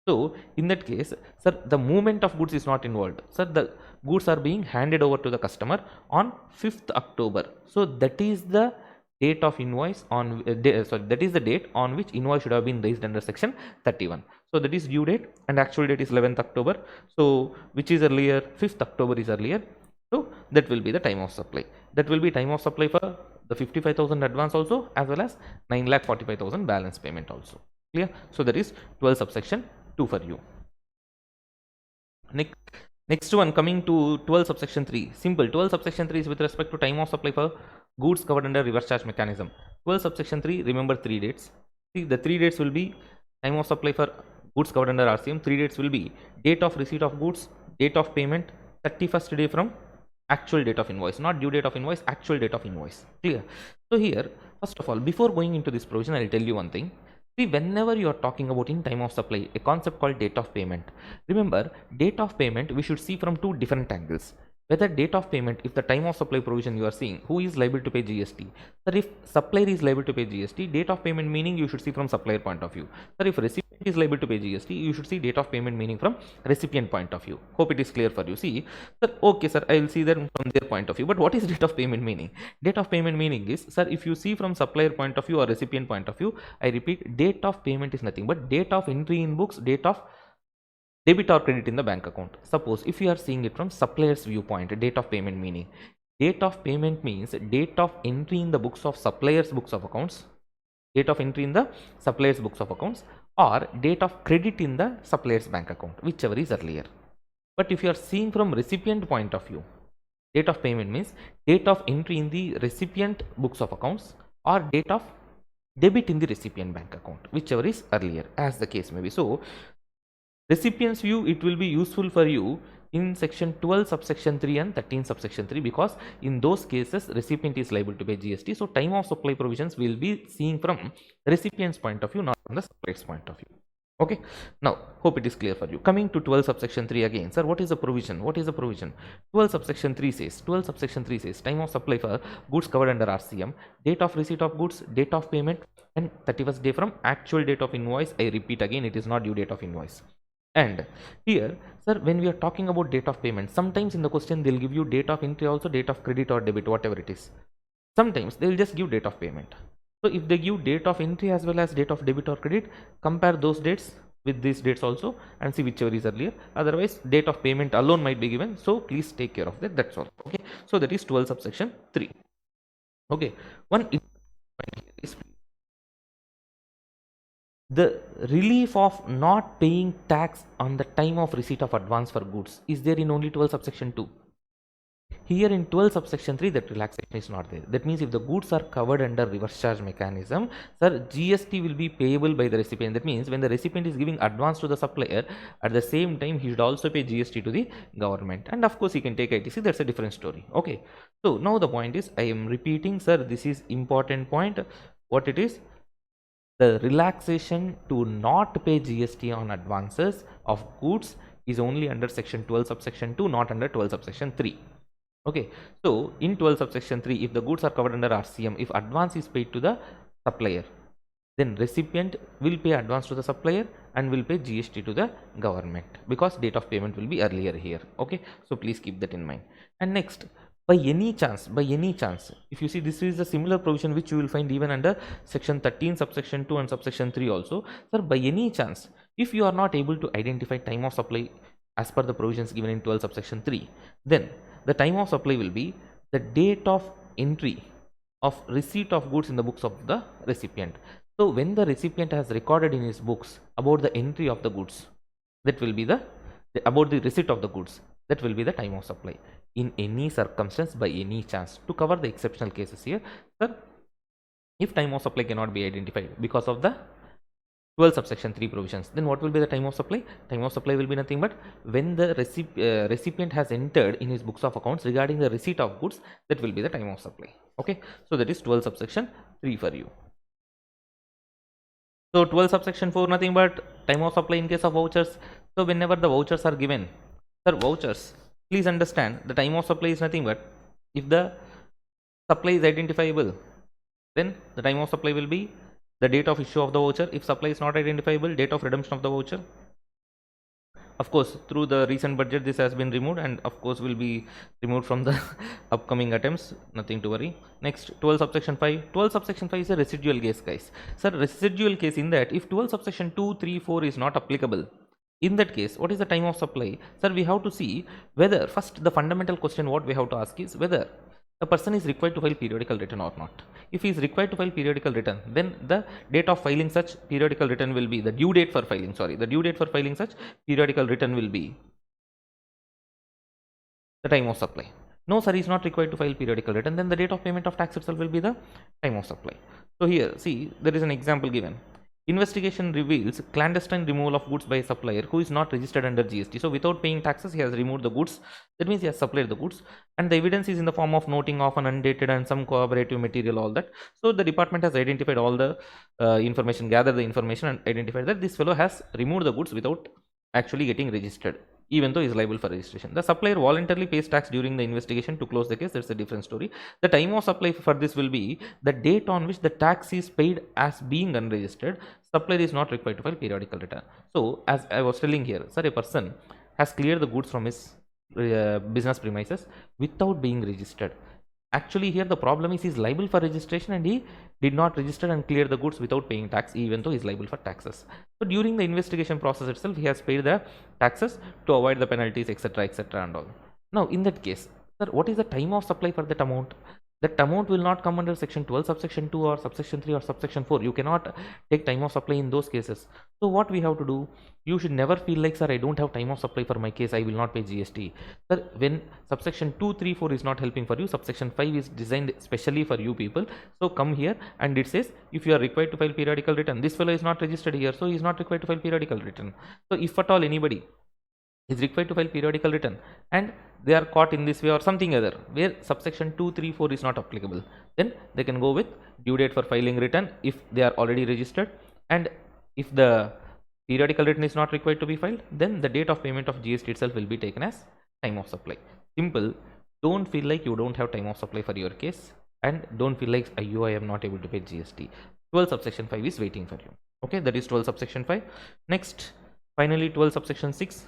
So in that case, sir, the movement of goods is not involved. Sir, the goods are being handed over to the customer on 5th October. So that is the date of invoice on that is the date on which invoice should have been raised under section 31. So that is due date and actual date is 11th October. So which is earlier? 5th October is earlier. So that will be the time of supply. That will be time of supply for the 55,000 advance also, as well as 9,45,000 balance payment also. Clear? So that is 12 subsection 2 for you. Next one, coming to 12 subsection 3. Simple. 12 subsection 3 is with respect to time of supply for goods covered under reverse charge mechanism. 12 subsection 3, remember 3 dates. See, the 3 dates will be time of supply for goods covered under RCM. 3 dates will be date of receipt of goods, date of payment, 31st day from actual date of invoice, not due date of invoice, actual date of invoice. Clear? So here, first of all, before going into this provision, I will tell you one thing. See, whenever you are talking about in time of supply, a concept called date of payment. Remember, date of payment we should see from two different angles. Whether date of payment, if the time of supply provision you are seeing, who is liable to pay GST? Sir, if supplier is liable to pay GST, date of payment meaning you should see from supplier point of view. Sir, if recipient is liable to pay GST, you should see date of payment meaning from recipient point of view. Hope it is clear for you. See, sir, okay, sir, I will see that from their point of view. But what is date of payment meaning? Date of payment meaning is, sir, if you see from supplier point of view or recipient point of view, I repeat, date of payment is nothing but date of entry in books, date of debit or credit in the bank account. Suppose if you are seeing it from supplier's viewpoint, date of payment meaning, date of payment means date of entry in the books of supplier's books of accounts, date of entry in the supplier's books of accounts, or date of credit in the supplier's bank account, whichever is earlier. But if you are seeing from recipient point of view, date of payment means date of entry in the recipient books of accounts or date of debit in the recipient bank account, whichever is earlier, as the case may be. So recipient's view, it will be useful for you in section 12 subsection 3 and 13 subsection 3, because in those cases recipient is liable to pay GST. So time of supply provisions will be seeing from recipient's point of view, not from the supplier's point of view. Okay, now hope it is clear for you. Coming to 12 subsection 3 again, sir, what is the provision? What is the provision? 12 subsection 3 says, time of supply for goods covered under RCM, date of receipt of goods, date of payment, and 31st day from actual date of invoice. I repeat again, it is not due date of invoice. And here, sir, when we are talking about date of payment, sometimes in the question they'll give you date of entry also, date of credit or debit, whatever it is. Sometimes they'll just give date of payment. So if they give date of entry as well as date of debit or credit, compare those dates with these dates also and see whichever is earlier. Otherwise, date of payment alone might be given. So please take care of that. That's all. Okay. So that is 12 subsection 3. Okay. One is the relief of not paying tax on the time of receipt of advance for goods is there in only 12 subsection 2. Here in 12 subsection 3, that relaxation is not there. That means if the goods are covered under reverse charge mechanism, sir, GST will be payable by the recipient. That means when the recipient is giving advance to the supplier, at the same time he should also pay GST to the government. And of course he can take ITC, that's a different story. Okay. So now the point is, I am repeating, sir, this is important point. What it is? The relaxation to not pay GST on advances of goods is only under section 12 subsection 2, not under 12 subsection 3. Okay, so in 12 subsection 3, if the goods are covered under RCM, if advance is paid to the supplier, then recipient will pay advance to the supplier and will pay GST to the government, because date of payment will be earlier here. Okay, so please keep that in mind. And next, by any chance, if you see, this is a similar provision which you will find even under section 13 subsection 2 and subsection 3 also. Sir, by any chance, If you are not able to identify time of supply as per the provisions given in 12 subsection 3, then the time of supply will be the date of entry of receipt of goods in the books of the recipient. So when the recipient has recorded in his books about the entry of the goods, that will be the about the receipt of the goods, that will be the time of supply. In any circumstance, by any chance, to cover the exceptional cases here, sir, if time of supply cannot be identified because of the 12 subsection 3 provisions, then what will be the time of supply? Time of supply will be nothing but when the recipient has entered in his books of accounts regarding the receipt of goods, that will be the time of supply. Okay, so that is 12 subsection 3 for you. So 12 subsection 4, nothing but time of supply in case of vouchers. So whenever the vouchers are given, sir, vouchers, please understand the time of supply is nothing but if the supply is identifiable, then the time of supply will be the date of issue of the voucher. If supply is not identifiable, date of redemption of the voucher. Of course, through the recent budget, this has been removed, and of course will be removed from the upcoming attempts. Nothing to worry. Next, 12 subsection 5. 12 subsection 5 is a residual case, guys. Sir, residual case in that if 12 subsection 2, 3, 4 is not applicable, in that case, what is the time of supply? Sir, we have to see whether, first, the fundamental question what we have to ask is whether a person is required to file periodical return or not. If he is required to file periodical return, then the date of filing such periodical return will be the due date for filing. The due date for filing such periodical return will be the time of supply. No, sir, he is not required to file periodical return. Then the date of payment of tax itself will be the time of supply. So here, see, there is an example given. Investigation reveals clandestine removal of goods by a supplier who is not registered under GST. So without paying taxes, he has removed the goods. That means he has supplied the goods, and the evidence is in the form of noting of an undated and some corroborative material, all that. So the department has identified all the information, gathered the information, and identified that this fellow has removed the goods without actually getting registered, even though he is liable for registration. The supplier voluntarily pays tax during the investigation to close the case. That's a different story. The time of supply for this will be the date on which the tax is paid as being unregistered. Supplier is not required to file periodical return. So as I was telling here, sir, a person has cleared the goods from his business premises without being registered. Actually here the problem is he is liable for registration, and he did not register and clear the goods without paying tax, even though he is liable for taxes. So during the investigation process itself, he has paid the taxes to avoid the penalties, etc., etc., and all. Now in that case, sir, what is the time of supply for that amount? That amount will not come under section 12 subsection 2 or subsection 3 or subsection 4. You cannot take time of supply in those cases. So what we have to do, you should never feel like, sir, I don't have time of supply for my case, I will not pay GST. Sir, when subsection 2, 3, 4 is not helping for you, subsection 5 is designed specially for you people. So come here, and it says if you are required to file periodical return, this fellow is not registered here, so he is not required to file periodical return. So if at all anybody is required to file periodical return and they are caught in this way or something other where subsection 2, 3, 4 is not applicable, then they can go with due date for filing return if they are already registered, and if the periodical return is not required to be filed, then the date of payment of GST itself will be taken as time of supply. Simple. Don't feel like you don't have time of supply for your case, and don't feel like I am not able to pay GST. 12 subsection 5 is waiting for you. Okay, that is 12 subsection 5. Next, finally 12 subsection 6.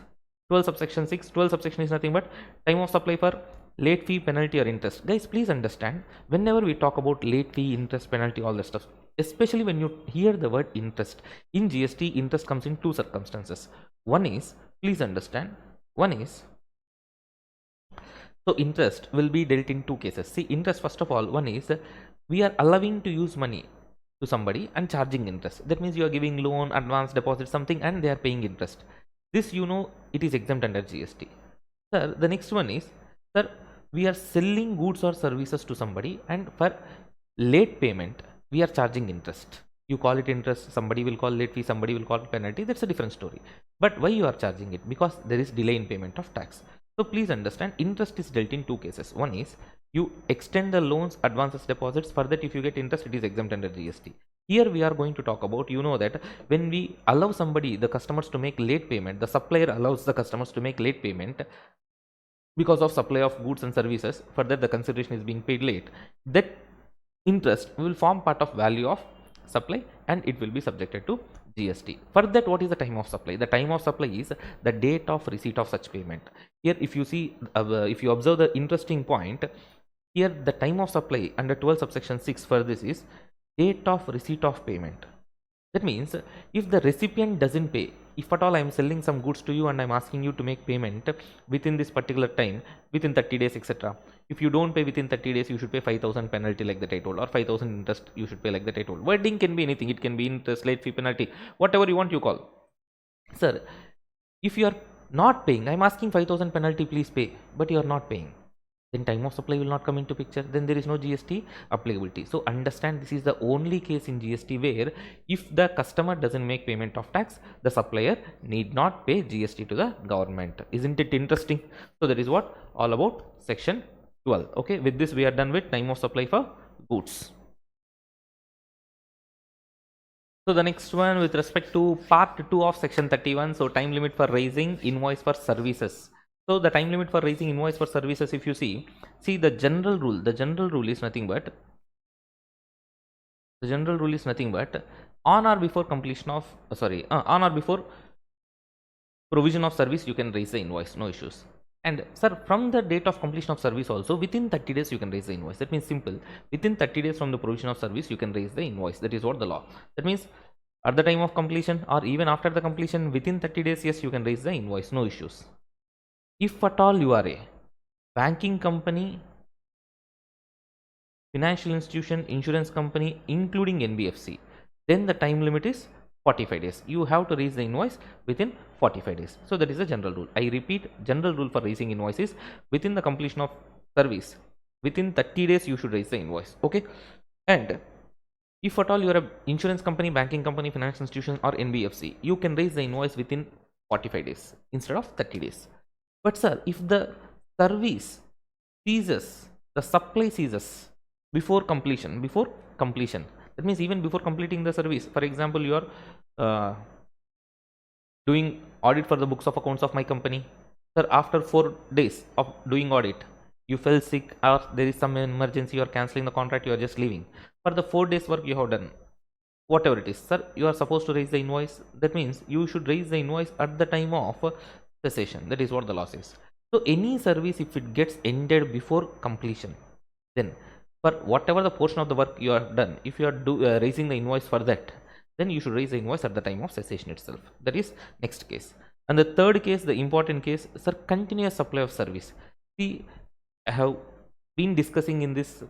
12 subsection 6, 12 subsection is nothing but time of supply for late fee, penalty, or interest. Guys, please understand, whenever we talk about late fee, interest, penalty, all that stuff, especially when you hear the word interest, in GST, interest comes in two circumstances. One is, please understand, one is, so interest will be dealt in two cases. See, interest, first of all, one is we are allowing to use money to somebody and charging interest. That means you are giving loan, advance, deposit, something, and they are paying interest. This, it is exempt under GST. Sir, the next one is, sir, we are selling goods or services to somebody, and for late payment, we are charging interest. You call it interest, somebody will call late fee, somebody will call it penalty. That's a different story. But why you are charging it? Because there is delay in payment of tax. So please understand, interest is dealt in two cases. One is you extend the loans, advances, deposits. For that, if you get interest, it is exempt under GST. Here we are going to talk about, that when we allow somebody, the customers, to make late payment, the supplier allows the customers to make late payment because of supply of goods and services. For that, the consideration is being paid late. That interest will form part of value of supply, and it will be subjected to GST. For that, what is the time of supply? The time of supply is the date of receipt of such payment. Here, if you see, if you observe the interesting point, here the time of supply under 12 subsection 6 for this is date of receipt of payment. That means if the recipient doesn't pay, if at all I am selling some goods to you and I'm asking you to make payment within this particular time, within 30 days, etc. If you don't pay within 30 days, you should pay 5,000 penalty like that I told, or 5,000 interest you should pay like that I told. Wording can be anything. It can be interest, late fee, penalty, whatever you want you call. Sir, if you are not paying, I'm asking 5,000 penalty, please pay, but you are not paying, then time of supply will not come into picture, then there is no GST applicability. So understand, this is the only case in GST where if the customer doesn't make payment of tax, the supplier need not pay GST to the government. Isn't it interesting? So that is what all about section 12. Okay, with this we are done with time of supply for goods. So the next one with respect to part 2 of section 31, so time limit for raising invoice for services. So the time limit for raising invoice for services, if you see the general rule is nothing but on or before completion of on or before provision of service you can raise the invoice, no issues. And sir, from the date of completion of service also within 30 days you can raise the invoice. That means simple, within 30 days from the provision of service you can raise the invoice. That is what the law. That means at the time of completion or even after the completion within 30 days, yes, you can raise the invoice, no issues. If at all you are a banking company, financial institution, insurance company, including NBFC, then the time limit is 45 days. You have to raise the invoice within 45 days. So that is the general rule. I repeat, general rule for raising invoices within the completion of service, within 30 days you should raise the invoice. Okay. And if at all you are a insurance company, banking company, financial institution or NBFC, you can raise the invoice within 45 days instead of 30 days. But sir, if the service ceases, the supply ceases before completion, that means even before completing the service, for example, you are doing audit for the books of accounts of my company. Sir, after 4 days of doing audit, you fell sick or there is some emergency, you are cancelling the contract, you are just leaving. For the 4 days work you have done, whatever it is, sir, you are supposed to raise the invoice. That means you should raise the invoice at the time of cessation. That is what the law says. So any service, if it gets ended before completion, then for whatever the portion of the work you have done, if you are raising the invoice for that, then you should raise the invoice at the time of cessation itself. That is next case. And the third case, the important case, sir, continuous supply of service. See, I have been discussing in this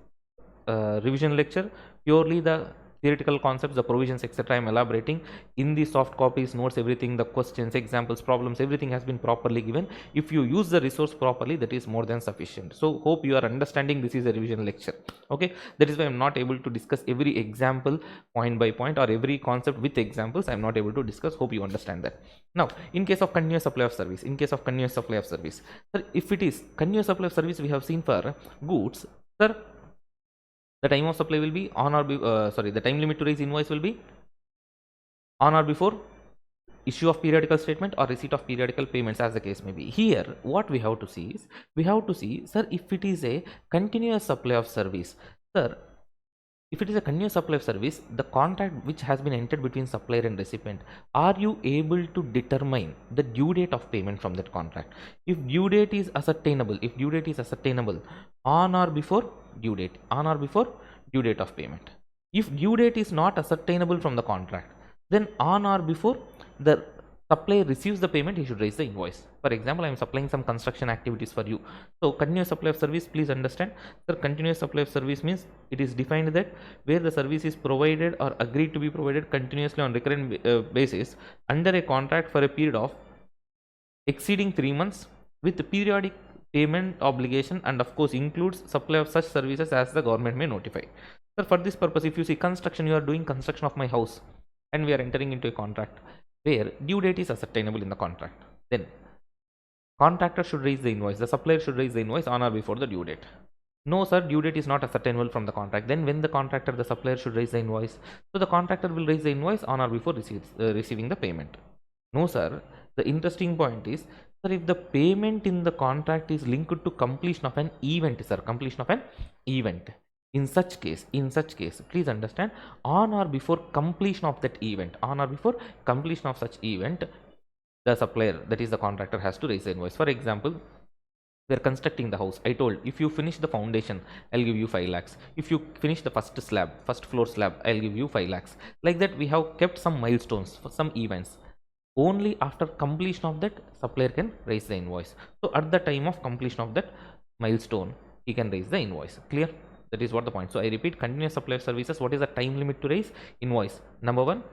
revision lecture purely the theoretical concepts, the provisions, etc. I am elaborating in the soft copies, notes, everything, the questions, examples, problems, everything has been properly given. If you use the resource properly, that is more than sufficient. So hope you are understanding this is a revision lecture. Okay, that is why I am not able to discuss every example point by point or every concept with examples. I am not able to discuss. Hope you understand that. Now, in case of continuous supply of service, sir, if it is continuous supply of service, we have seen for goods, sir, the time of supply will be on or the time limit to raise invoice will be on or before issue of periodical statement or receipt of periodical payments, as the case may be. Here what we have to see is, sir, if it is a continuous supply of service, sir, if it is a continuous supply of service, the contract which has been entered between supplier and recipient, are you able to determine the due date of payment from that contract? If due date is ascertainable, on or before due date, of payment. If due date is not ascertainable from the contract, then on or before the supplier receives the payment, he should raise the invoice. For example, I am supplying some construction activities for you. So continuous supply of service, please understand, the continuous supply of service means it is defined that where the service is provided or agreed to be provided continuously on recurrent basis under a contract for a period of exceeding 3 months with periodic payment obligation, and of course includes supply of such services as the government may notify. So for this purpose, if you see construction, you are doing construction of my house and we are entering into a contract where due date is ascertainable in the contract, then contractor should raise the invoice, the supplier should raise the invoice on or before the due date. No sir, due date is not ascertainable from the contract, then when the contractor, the supplier should raise the invoice. So the contractor will raise the invoice on or before receiving the payment. No sir, the interesting point is, sir, if the payment in the contract is linked to completion of an event, sir, in such case, please understand, on or before completion of that event, such event, the supplier, that is the contractor, has to raise the invoice. For example, we are constructing the house. I told, if you finish the foundation, I'll give you 5 lakhs. If you finish the first floor slab, I'll give you 5 lakhs. Like that, we have kept some milestones for some events. only after completion of that supplier can raise the invoice. So at the time of completion of that milestone, he can raise the invoice. Clear? That is what the point. So I repeat, continuous supplier services, what is the time limit to raise invoice? Number one,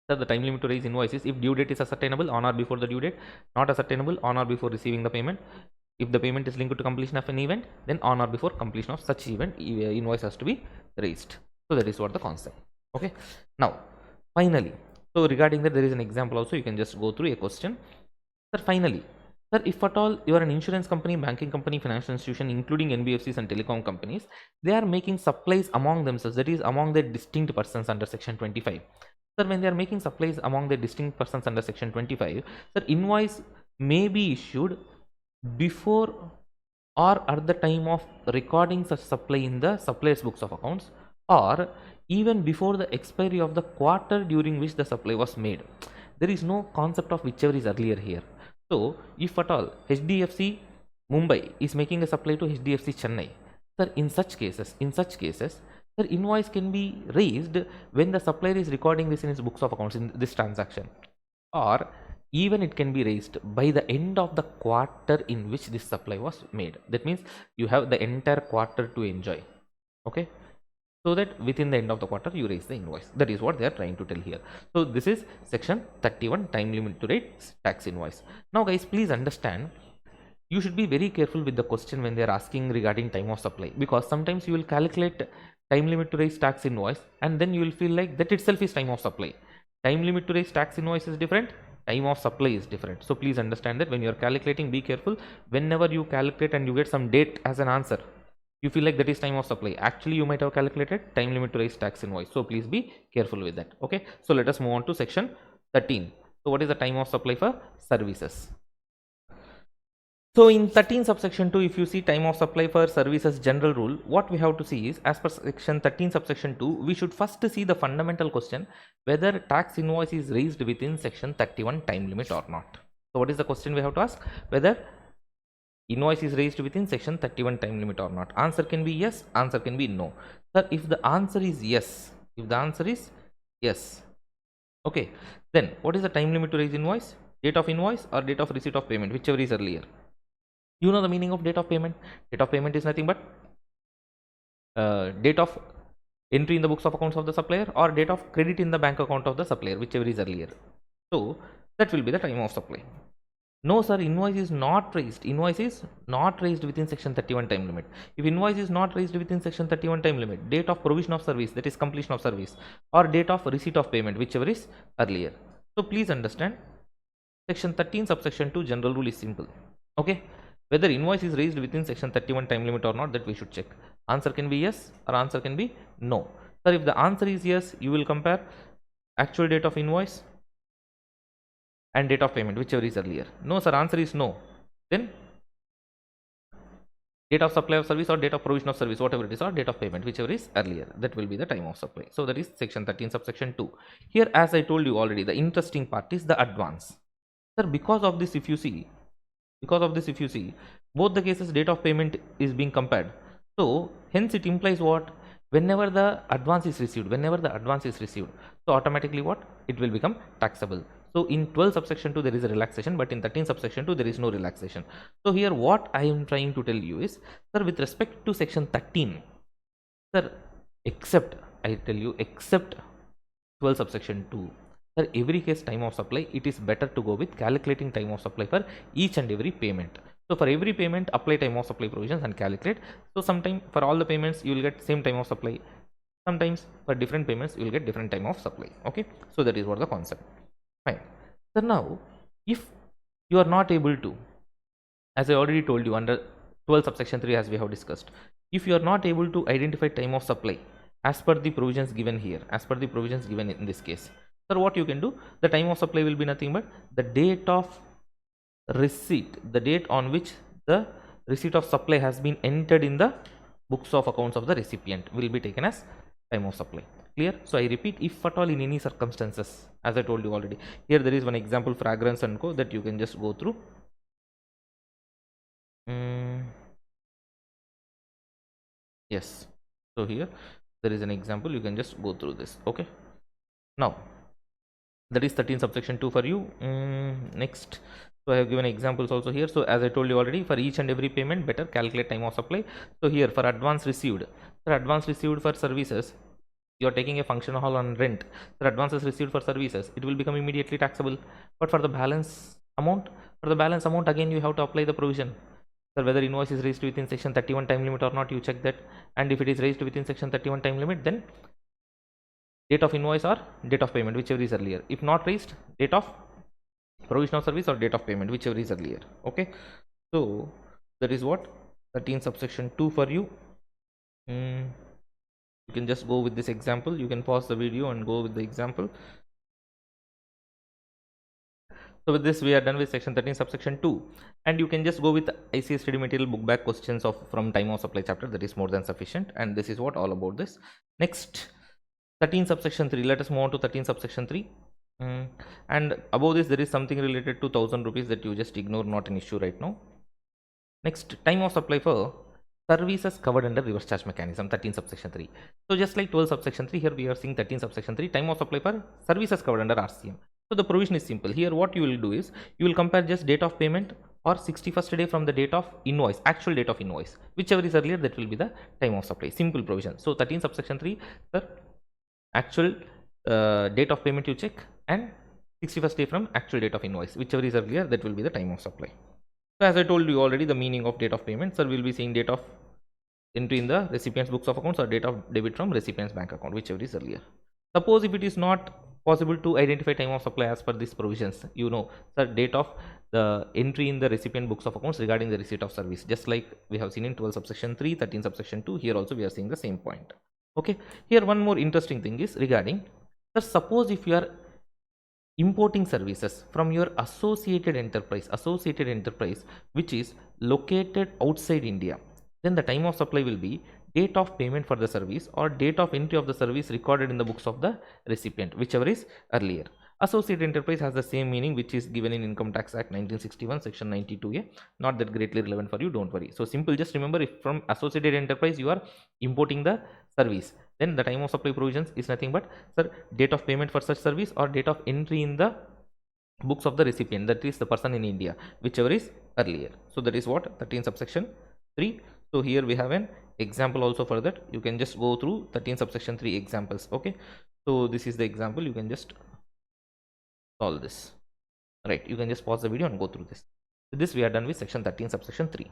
sir, the time limit to raise invoice is if due date is ascertainable on or before the due date, not ascertainable on or before receiving the payment. If the payment is linked to completion of an event, then on or before completion of such event, invoice has to be raised. So that is what the concept. Okay. Now, finally, so regarding that, there is an example also. You can just go through a question. Sir, finally, sir, if at all you are an insurance company, banking company, financial institution, including NBFCs and telecom companies, they are making supplies among themselves, that is, among their distinct persons under Section 25. Sir, when they are making supplies among their distinct persons under Section 25, sir, invoice may be issued before or at the time of recording such supply in the supplier's books of accounts, or even before the expiry of the quarter during which the supply was made. There is no concept of whichever is earlier here. So, if at all HDFC Mumbai is making a supply to HDFC Chennai, sir, in such cases, sir, invoice can be raised when the supplier is recording this in his books of accounts in this transaction, or even it can be raised by the end of the quarter in which this supply was made. That means you have the entire quarter to enjoy. Okay, so that within the end of the quarter you raise the invoice. That is what they are trying to tell here. So this is section 31, time limit to raise tax invoice. Now guys, please understand, you should be very careful with the question when they are asking regarding time of supply, because sometimes you will calculate time limit to raise tax invoice and then you will feel like that itself is time of supply. Time limit to raise tax invoice is different, time of supply is different. So please understand that when you are calculating, be careful. Whenever you calculate and you get some date as an answer, you feel like that is time of supply. Actually, you might have calculated time limit to raise tax invoice. So please be careful with that. Okay. So let us move on to section 13. So what is the time of supply for services? So in 13 subsection 2, if you see time of supply for services general rule, what we have to see is, as per section 13 subsection 2, we should first see the fundamental question whether tax invoice is raised within section 31 time limit or not. So what is the question we have to ask? Whether invoice is raised within section 31 time limit or not. Answer can be yes, answer can be no. Sir, if the answer is yes, okay, then what is the time limit to raise invoice? Date of invoice or date of receipt of payment, whichever is earlier. You know the meaning of date of payment. Date of payment is nothing but date of entry in the books of accounts of the supplier or date of credit in the bank account of the supplier, whichever is earlier. So that will be the time of supply. No sir, invoice is not raised. Invoice is not raised within section 31 time limit. If invoice is not raised within section 31 time limit, date of provision of service, that is completion of service, or date of receipt of payment, whichever is earlier. So please understand, section 13 subsection 2 general rule is simple. Okay, whether invoice is raised within section 31 time limit or not, that we should check. Answer can be yes or answer can be no. Sir, if the answer is yes, you will compare actual date of invoice and date of payment, whichever is earlier. No sir, answer is no, then date of supply of service or date of provision of service, whatever it is, or date of payment, whichever is earlier, that will be the time of supply. So that is section 13 subsection 2. Here, as I told you already, the interesting part is the advance. Sir, because of this, if you see, both the cases date of payment is being compared. So hence it implies what? Whenever the advance is received, so automatically what? It will become taxable. So in 12 subsection 2 there is a relaxation, but in 13 subsection 2 there is no relaxation. So here what I am trying to tell you is, sir, with respect to section 13, sir, except, I tell you, except 12 subsection 2, sir, every case time of supply, it is better to go with calculating time of supply for each and every payment. So for every payment, apply time of supply provisions and calculate. So sometime for all the payments, you will get same time of supply. Sometimes for different payments, you will get different time of supply. Okay. So that is what the concept. Fine. So now, if you are not able to, as I already told you under 12 subsection 3, as we have discussed, if you are not able to identify time of supply as per the provisions given here, as per the provisions given in this case, sir, what you can do, the time of supply will be nothing but the date of receipt, the date on which the receipt of supply has been entered in the books of accounts of the recipient will be taken as time of supply. Clear? So I repeat, if at all in any circumstances, as I told you already, here there is one example, fragrance and co, that you can just go through. Yes, so here there is an example, you can just go through this. Okay, now that is 13 subsection 2 for you. Next, so I have given examples also here. So as I told you already, for each and every payment, better calculate time of supply. So here for advance received, for services, you are taking a function hall on rent. The advances received for services, it will become immediately taxable. But for the balance amount, again you have to apply the provision. So whether invoice is raised within section 31 time limit or not, you check that. And if it is raised within section 31 time limit, then date of invoice or date of payment, whichever is earlier. If not raised, date of provision of service or date of payment, whichever is earlier. Okay, so that is what 13 subsection 2 for you. You can just go with this example. You can pause the video and go with the example. So with this, we are done with section 13 subsection 2, and you can just go with ICA study material book back questions of from time of supply chapter. That is more than sufficient, and this is what all about this. Next, 13 subsection 3. Let us move on to 13 subsection 3. And above this, there is something related to 1000 rupees that you just ignore, not an issue right now. Next, time of supply for services covered under reverse charge mechanism, 13 subsection 3. So just like 12 subsection 3, here we are seeing 13 subsection 3, time of supply for services covered under RCM. So the provision is simple. Here what you will do is, you will compare just date of payment or 61st day from the date of invoice, actual date of invoice, whichever is earlier, that will be the time of supply. Simple provision. So 13 subsection 3, the actual date of payment you check, and 61st day from actual date of invoice, whichever is earlier, that will be the time of supply. So as I told you already, the meaning of date of payment, sir, will be seeing date of entry in the recipient's books of accounts or date of debit from recipient's bank account, whichever is earlier. Suppose if it is not possible to identify time of supply as per these provisions, you know, sir, date of the entry in the recipient books of accounts regarding the receipt of service, just like we have seen in 12 subsection 3, 13 subsection 2, here also we are seeing the same point. Okay, here one more interesting thing is regarding, sir, suppose if you are importing services from your associated enterprise, which is located outside India, then the time of supply will be date of payment for the service or date of entry of the service recorded in the books of the recipient, whichever is earlier. Associated enterprise has the same meaning which is given in Income Tax Act 1961 section 92A. Not that greatly relevant for you, don't worry. So simple, just remember, if from associated enterprise you are importing the service, then the time of supply provisions is nothing but, sir, date of payment for such service or date of entry in the books of the recipient, that is the person in India, whichever is earlier. So that is what 13 subsection 3. So here we have an example also for that. You can just go through 13 subsection 3 examples. Okay, so this is the example. You can just solve this. Right, you can just pause the video and go through this. With this, we are done with section 13 subsection 3.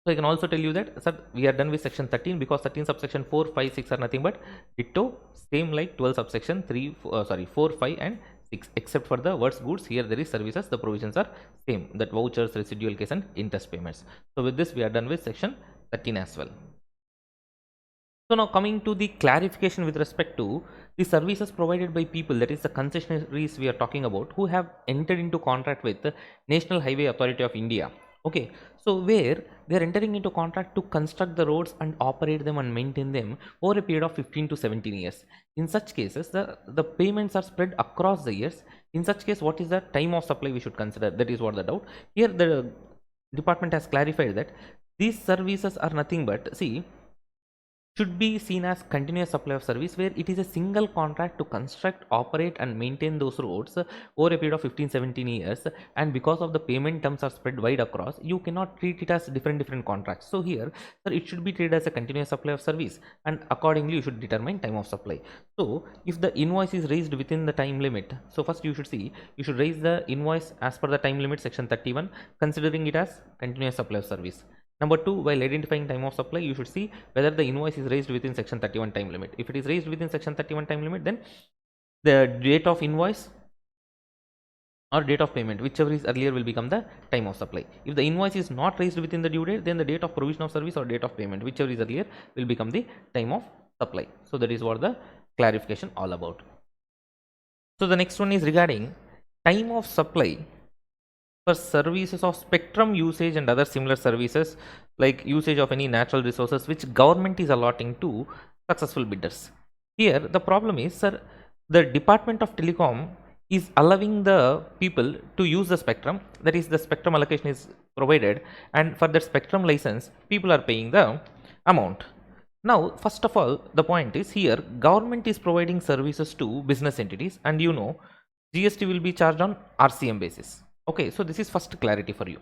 So I can also tell you that, sir, we are done with section 13 because 13 subsection 4, 5, 6 are nothing but ditto, same like 12 subsection 3, 4, 5 and 6, except for the words goods. Here there is services, the provisions are same, that vouchers, residual case and interest payments. So with this, we are done with section 13 as well. So now coming to the clarification with respect to the services provided by people, that is the concessionaries we are talking about, who have entered into contract with the National Highway Authority of India. Okay, so where they are entering into contract to construct the roads and operate them and maintain them over a period of 15 to 17 years. In such cases, the payments are spread across the years. In such case, what is the time of supply we should consider? That is what the doubt. Here the department has clarified that these services are nothing but, see, should be seen as continuous supply of service, where it is a single contract to construct, operate and maintain those roads over a period of 15-17 years, and because of the payment terms are spread wide across, you cannot treat it as different contracts. So here, sir, it should be treated as a continuous supply of service, and accordingly you should determine time of supply. So if the invoice is raised within the time limit, so first you should raise the invoice as per the time limit section 31, considering it as continuous supply of service. Number 2, while identifying time of supply, you should see whether the invoice is raised within section 31 time limit. If it is raised within section 31 time limit, then the date of invoice or date of payment, whichever is earlier, will become the time of supply. If the invoice is not raised within the due date, then the date of provision of service or date of payment, whichever is earlier, will become the time of supply. So that is what the clarification all about. So the next one is regarding time of supply for services of spectrum usage and other similar services, like usage of any natural resources which government is allotting to successful bidders. Here the problem is, sir, the Department of Telecom is allowing the people to use the spectrum, that is the spectrum allocation is provided, and for that spectrum license people are paying the amount. Now, first of all, the point is here government is providing services to business entities, and GST will be charged on RCM basis. Okay, so this is first clarity for you.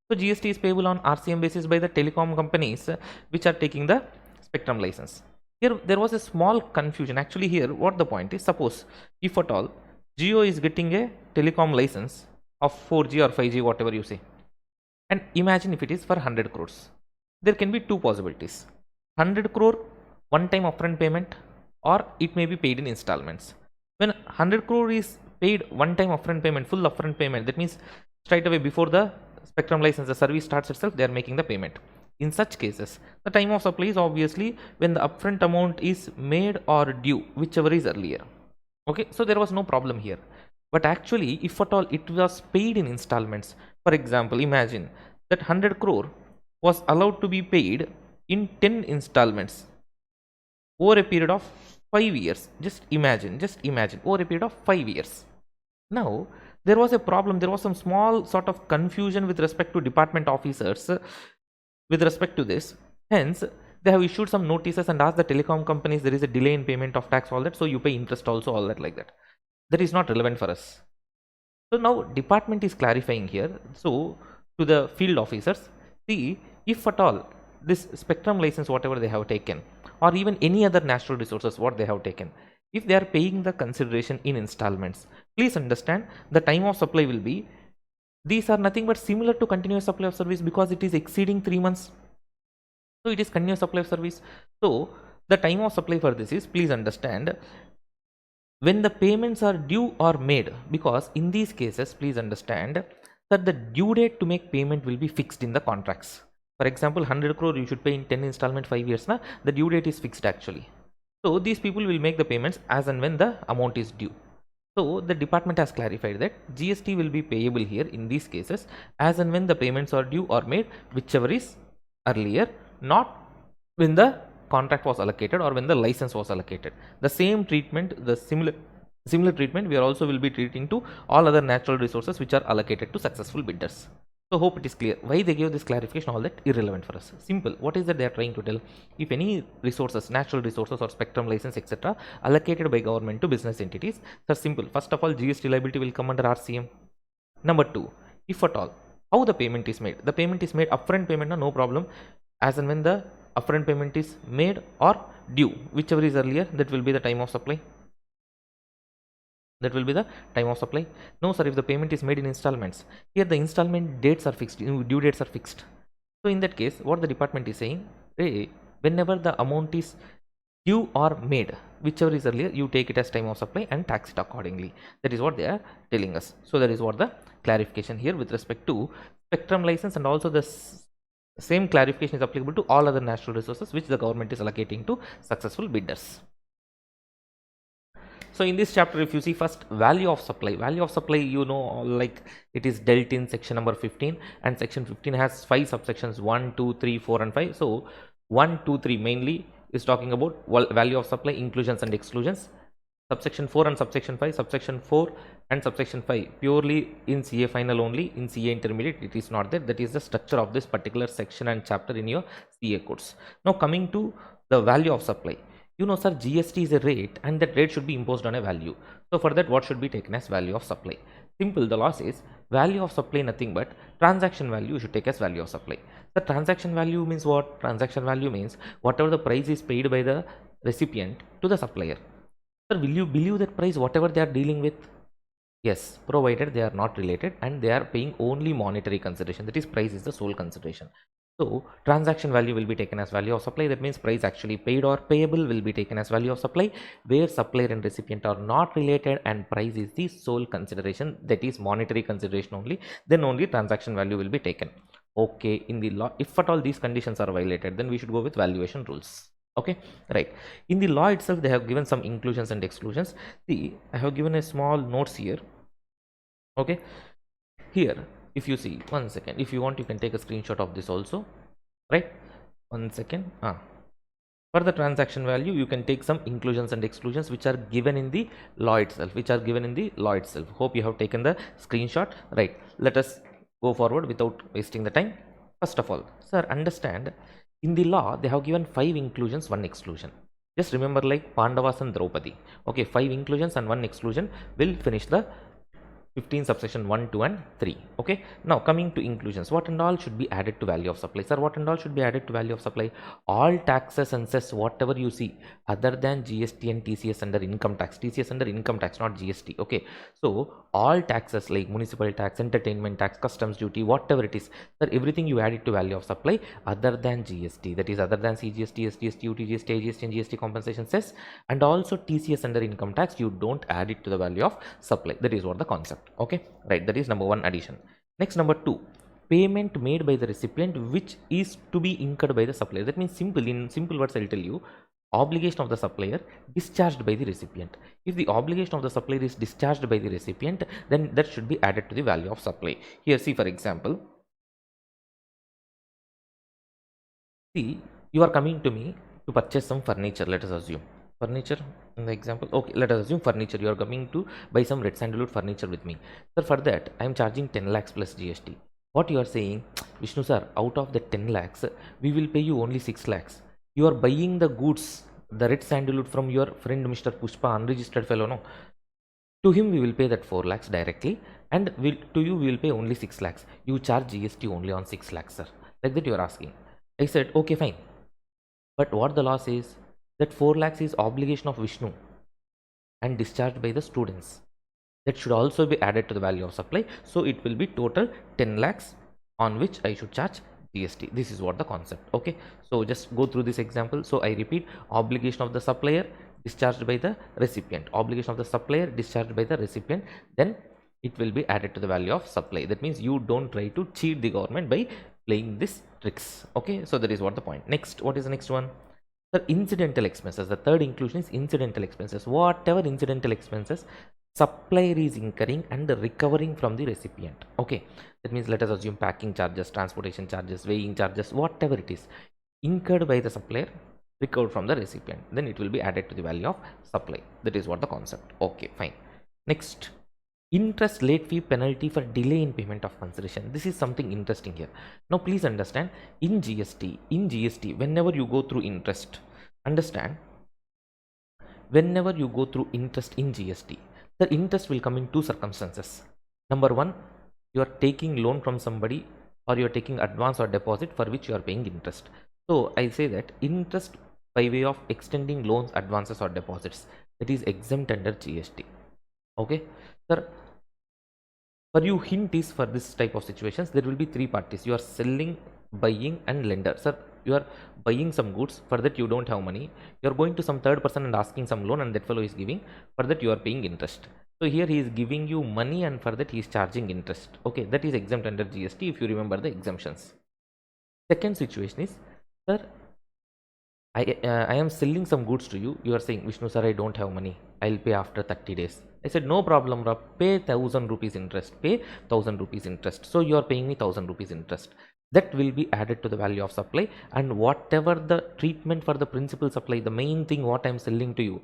So GST is payable on RCM basis by the telecom companies which are taking the spectrum license. Here there was a small confusion. Actually, here what the point is, suppose if at all Geo is getting a telecom license of 4G or 5G, whatever you say, and imagine if it is for 100 crores, there can be two possibilities: 100 crore one time upfront payment, or it may be paid in installments. When 100 crore is paid one time upfront payment, full upfront payment, that means straight away before the spectrum license, the service starts itself, they are making the payment. In such cases, the time of supply is obviously when the upfront amount is made or due, whichever is earlier. Okay, so there was no problem here. But actually, if at all it was paid in installments, for example, imagine that 100 crore was allowed to be paid in 10 installments over a period of 5 years. Just imagine over a period of 5 years. Now, there was a problem, there was some small sort of confusion with respect to department officers with respect to this. Hence, they have issued some notices and asked the telecom companies there is a delay in payment of tax, all that, so you pay interest also, all that, like that. That is not relevant for us. So now department is clarifying here. So to the field officers, see, if at all this spectrum license whatever they have taken, or even any other natural resources what they have taken, if they are paying the consideration in installments, please understand the time of supply will be, these are nothing but similar to continuous supply of service, because it is exceeding 3 months. So it is continuous supply of service. So the time of supply for this is, please understand, when the payments are due or made, because in these cases please understand that the due date to make payment will be fixed in the contracts. For example, 100 crore you should pay in 10 installment 5 years na, the due date is fixed actually. So these people will make the payments as and when the amount is due. So the department has clarified that GST will be payable here in these cases as and when the payments are due or made, whichever is earlier, not when the contract was allocated or when the license was allocated. The same treatment, the similar treatment we are also will be treating to all other natural resources which are allocated to successful bidders. So hope it is clear. Why they gave this clarification, all that irrelevant for us. Simple. What is that they are trying to tell? If any resources, natural resources or spectrum license, etc., allocated by government to business entities, that's simple. First of all, GST liability will come under RCM. Number two, if at all, how the payment is made? The payment is made upfront payment, no problem. As and when the upfront payment is made or due, whichever is earlier, that will be the time of supply. That will be the time of supply. No sir, if the payment is made in installments, here the installment dates are fixed, due dates are fixed. So in that case, what the department is saying, hey, whenever the amount is due or made, whichever is earlier, you take it as time of supply and tax it accordingly. That is what they are telling us. So that is what the clarification here with respect to spectrum license, and also the same clarification is applicable to all other natural resources which the government is allocating to successful bidders. So in this chapter, if you see first value of supply, like it is dealt in section number 15, and section 15 has 5 subsections, 1, 2, 3, 4 and 5. So 1, 2, 3 mainly is talking about value of supply, inclusions and exclusions. Subsection 4 and subsection 5, subsection 4 and subsection 5 purely in CA final only. In CA intermediate it is not there. That is the structure of this particular section and chapter in your CA course. Now coming to the value of supply, sir, GST is a rate and that rate should be imposed on a value. So for that, what should be taken as value of supply? Simple, the law says value of supply nothing but transaction value you should take as value of supply. The transaction value means what? Transaction value means whatever the price is paid by the recipient to the supplier. Sir, will you believe that price whatever they are dealing with? Yes, provided they are not related and they are paying only monetary consideration, that is price is the sole consideration. So transaction value will be taken as value of supply. That means price actually paid or payable will be taken as value of supply, where supplier and recipient are not related and price is the sole consideration, that is monetary consideration only, then only transaction value will be taken. Okay, in the law, if at all these conditions are violated, then we should go with valuation rules. Okay, right. In the law itself, they have given some inclusions and exclusions. See, I have given a small notes here. Okay, here if you see, one second, if you want you can take a screenshot of this also, right? One second. For the transaction value you can take some inclusions and exclusions which are given in the law itself, hope you have taken the screenshot, right? Let us go forward without wasting the time. First of all, sir, understand In the law, they have given 5 inclusions, 1 exclusion. Just remember like Pandavas and Draupadi. Okay, 5 inclusions and 1 exclusion will finish the 15 subsection 1, 2 and 3. Okay, now coming to inclusions, what and all should be added to value of supply? Sir, what and all should be added to value of supply? All taxes and cess, whatever you see other than GST and TCS under income tax, TCS under income tax, not GST. Okay, so all taxes like municipal tax, entertainment tax, customs duty, whatever it is, sir, everything you add it to value of supply other than GST, that is other than CGST, SGST, UTGST, AGST and GST compensation cess, and also TCS under income tax, you don't add it to the value of supply. That is what the concept. Okay, right, that is number 1 addition. Next, number 2, payment made by the recipient which is to be incurred by the supplier. That means in simple words I'll tell you, obligation of the supplier discharged by the recipient. If the obligation of the supplier is discharged by the recipient, then that should be added to the value of supply. Here see, for example, see, you are coming to me to purchase some furniture, let us assume furniture in the example. Okay, let us assume furniture, you are coming to buy some red sandalwood furniture with me. Sir, for that I am charging 10 lakhs plus GST. What you are saying, Vishnu sir, out of the 10 lakhs we will pay you only 6 lakhs. You are buying the goods, the red sandalwood, from your friend Mr. Pushpa, unregistered fellow, no? To him we will pay that 4 lakhs directly, and to you we will pay only 6 lakhs. You charge GST only on 6 lakhs, sir. Like that you are asking. I said, okay, fine. But what the law says, that 4 lakhs is obligation of Vishnu and discharged by the students. That should also be added to the value of supply. So it will be total 10 lakhs on which I should charge GST. This is what the concept. Okay. So just go through this example. So I repeat, obligation of the supplier discharged by the recipient. Obligation of the supplier discharged by the recipient. Then it will be added to the value of supply. That means you don't try to cheat the government by playing these tricks. Okay. So that is what the point. Next, what is the next one? The incidental expenses. The third inclusion is incidental expenses. Whatever incidental expenses supplier is incurring and recovering from the recipient. Okay, that means let us assume packing charges, transportation charges, weighing charges, whatever it is incurred by the supplier, recovered from the recipient, then it will be added to the value of supply. That is what the concept. Okay, fine. Next, interest, late fee, penalty for delay in payment of consideration. This is something interesting here. Now please understand, in GST whenever you go through interest, understand, whenever you go through interest in GST, the interest will come in 2 circumstances. Number 1, you are taking loan from somebody, or you are taking advance or deposit for which you are paying interest. So I say that interest by way of extending loans, advances or deposits, that is exempt under GST. Okay, sir, for you, hint is, for this type of situations there will be 3 parties. You are selling, buying and lender. Sir, you are buying some goods, for that you don't have money, you are going to some third person and asking some loan, and that fellow is giving, for that you are paying interest. So here he is giving you money, and for that he is charging interest. Okay, that is exempt under GST if you remember the exemptions. Second situation is, sir, I am selling some goods to you. You are saying, Vishnu sir, I don't have money, I'll pay after 30 days. I said, no problem, Rob. Pay 1000 rupees interest. Pay 1000 rupees interest. So you are paying me 1000 rupees interest. That will be added to the value of supply, and whatever the treatment for the principal supply, the main thing what I am selling to you,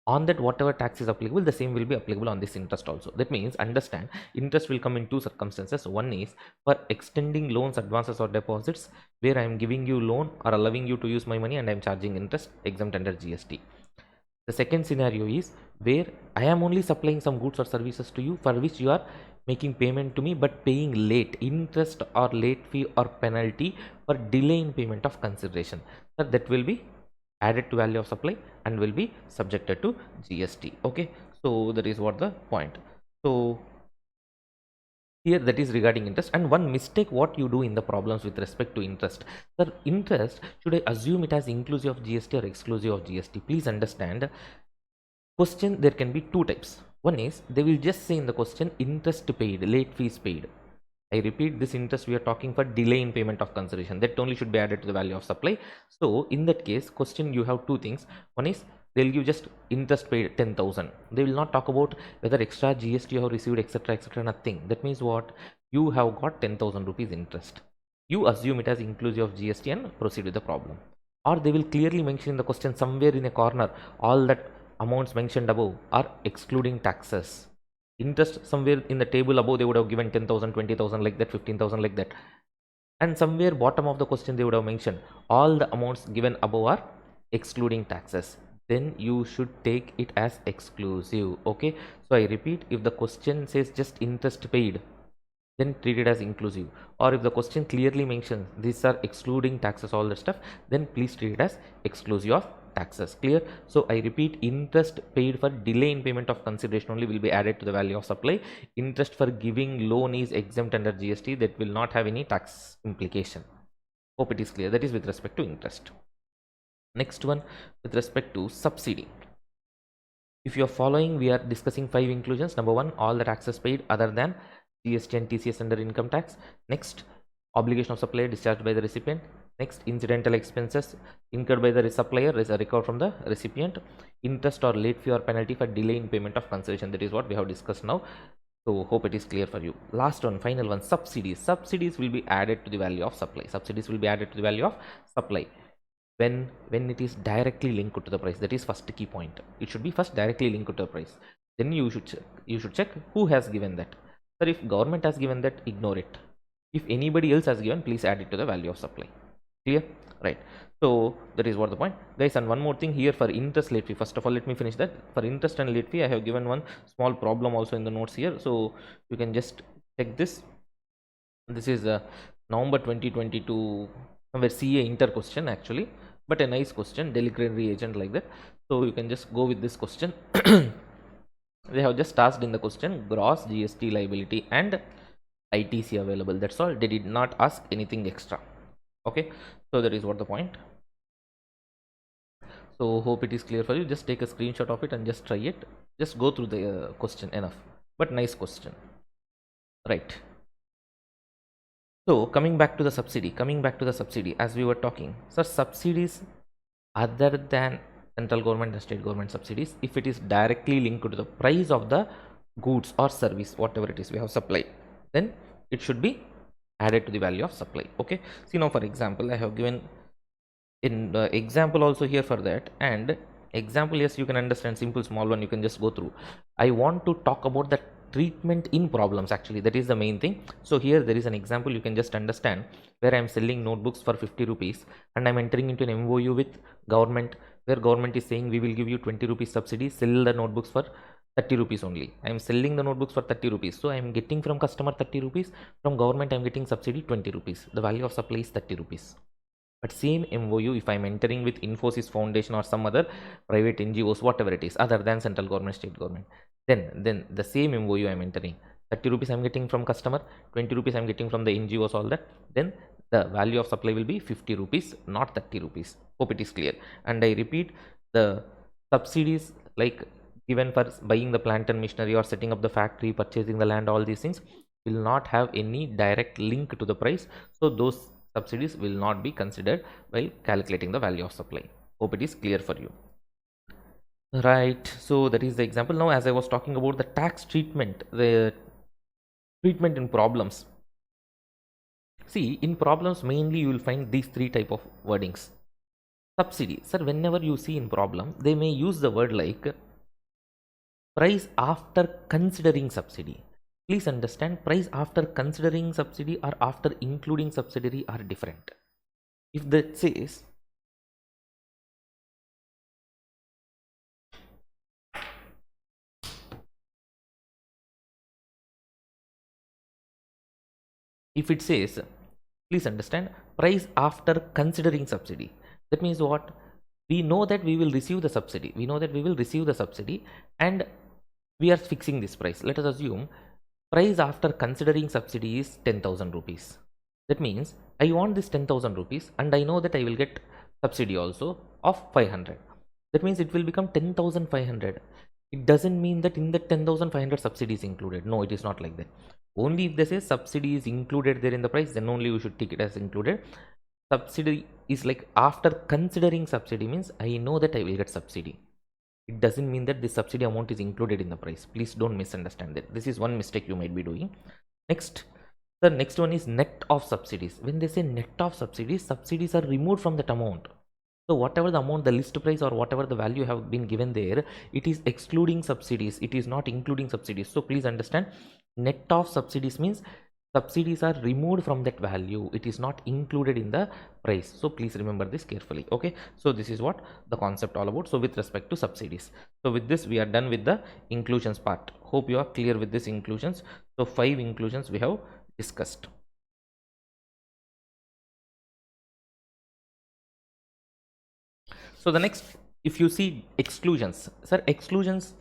on that whatever tax is applicable, the same will be applicable on this interest also. That means, understand, interest will come in 2 circumstances. One is for extending loans, advances or deposits, where I am giving you loan or allowing you to use my money and I am charging interest, exempt under GST. The second scenario is where I am only supplying some goods or services to you for which you are making payment to me but paying late, interest or late fee or penalty for delay in payment of consideration. So that will be added to value of supply and will be subjected to GST. Okay, so that is what the point. So here that is regarding interest. And one mistake what you do in the problems with respect to interest, sir, interest, should I assume it as inclusive of GST or exclusive of GST? Please understand, question there can be 2 types. One is they will just say in the question, interest paid, late fees paid. I repeat, this interest we are talking for delay in payment of consideration, that only should be added to the value of supply. So in that case, question you have 2 things. One is they'll give just interest paid 10,000. They will not talk about whether extra GST you have received, etc., etc., nothing. That means what? You have got 10,000 rupees interest. You assume it as inclusive of GST and proceed with the problem. Or they will clearly mention in the question somewhere in a corner, all that amounts mentioned above are excluding taxes. Interest somewhere in the table above they would have given 10,000, 20,000 like that, 15,000 like that. and somewhere bottom of the question they would have mentioned all the amounts given above are excluding taxes, then you should take it as exclusive. Okay, so I repeat, if the question says just interest paid, then treat it as inclusive, or if the question clearly mentions these are excluding taxes, all that stuff, then please treat it as exclusive of taxes. Clear? So I repeat, interest paid for delay in payment of consideration only will be added to the value of supply. Interest for giving loan is exempt under GST, that will not have any tax implication. Hope it is clear. That is with respect to interest. Next one, with respect to subsidy. If you are following, we are discussing 5 inclusions. Number 1, all the taxes paid other than GST and TCS under income tax. Next, obligation of supplier discharged by the recipient. Next, incidental expenses incurred by the supplier is recovered from the recipient. Interest or late fee or penalty for delay in payment of consideration. That is what we have discussed now. So hope it is clear for you. Last one, final one, subsidies. Subsidies will be added to the value of supply. Subsidies will be added to the value of supply when it is directly linked to the price. That is first key point. It should be first directly linked to the price. Then you should check who has given that. Sir, if government has given that, ignore it. If anybody else has given, please add it to the value of supply. Clear? Right. So that is what the point, guys. And one more thing here for interest late fee. First of all, let me finish that. For interest and late fee, I have given one small problem also in the notes here, so you can just check this. This is November 2022 somewhere CA Inter question actually, but a nice question, delivery agent like that. So you can just go with this question. They have just asked in the question gross GST liability and ITC available. That's all. They did not ask anything extra. Okay, so that is what the point. So hope it is clear for you. Just take a screenshot of it and just try it. Just go through the question enough. But nice question. Right. So coming back to the subsidy, as we were talking, so subsidies other than central government and state government subsidies, if it is directly linked to the price of the goods or service, whatever it is we have supplied, then it should be added to the value of supply. Okay, see now for example, I have given in the example also here for that, and example, yes, you can understand, simple small one, you can just go through. I want to talk about the treatment in problems, actually that is the main thing. So here there is an example, you can just understand, where I am selling notebooks for 50 rupees and I'm entering into an MOU with government, where government is saying we will give you 20 rupees subsidy, sell the notebooks for 30 rupees only. I am selling the notebooks for 30 rupees, so I am getting from customer 30 rupees, from government I am getting subsidy 20 rupees. The value of supply is 30 rupees. But same MOU, if I'm entering with Infosys Foundation or some other private NGOs, whatever it is, other than central government, state government, then the same MOU I'm entering, 30 rupees I'm getting from customer, 20 rupees I'm getting from the NGOs, all that, then the value of supply will be 50 rupees, not 30 rupees. Hope it is clear. And I repeat, the subsidies like given for buying the plant and machinery or setting up the factory, purchasing the land, all these things will not have any direct link to the price. So those subsidies will not be considered while calculating the value of supply. Hope it is clear for you. Right, so that is the example. Now as I was talking about the tax treatment, the treatment in problems, see in problems mainly you will find these 3 type of wordings. Subsidy, sir, whenever you see in problem, they may use the word like price after considering subsidy. Please understand, price after considering subsidy or after including subsidiary are different. If that says if it says, please understand, price after considering subsidy, that means what? We know that we will receive the subsidy. We know that we will receive the subsidy and we are fixing this price. Let us assume price after considering subsidy is 10,000 rupees. That means I want this 10,000 rupees and I know that I will get subsidy also of 500. That means it will become 10,500. It doesn't mean that in the 10,500 subsidy is included. No, it is not like that. Only if they say subsidy is included there in the price, then only you should take it as included. Subsidy is like after considering subsidy means I know that I will get subsidy. It doesn't mean that the subsidy amount is included in the price. Please don't misunderstand that. This is one mistake you might be doing. Next, the next one is net of subsidies. When they say net of subsidies, subsidies are removed from that amount. So whatever the amount, the list price or whatever the value have been given there, it is excluding subsidies. It is not including subsidies. So please understand, net of subsidies means subsidies are removed from that value. It is not included in the price. So please remember this carefully. Okay, so this is what the concept all about. So with respect to subsidies, so with this we are done with the inclusions part. Hope you are clear with this inclusions. So 5 inclusions we have discussed. So the next, if you see exclusions, sir, exclusions,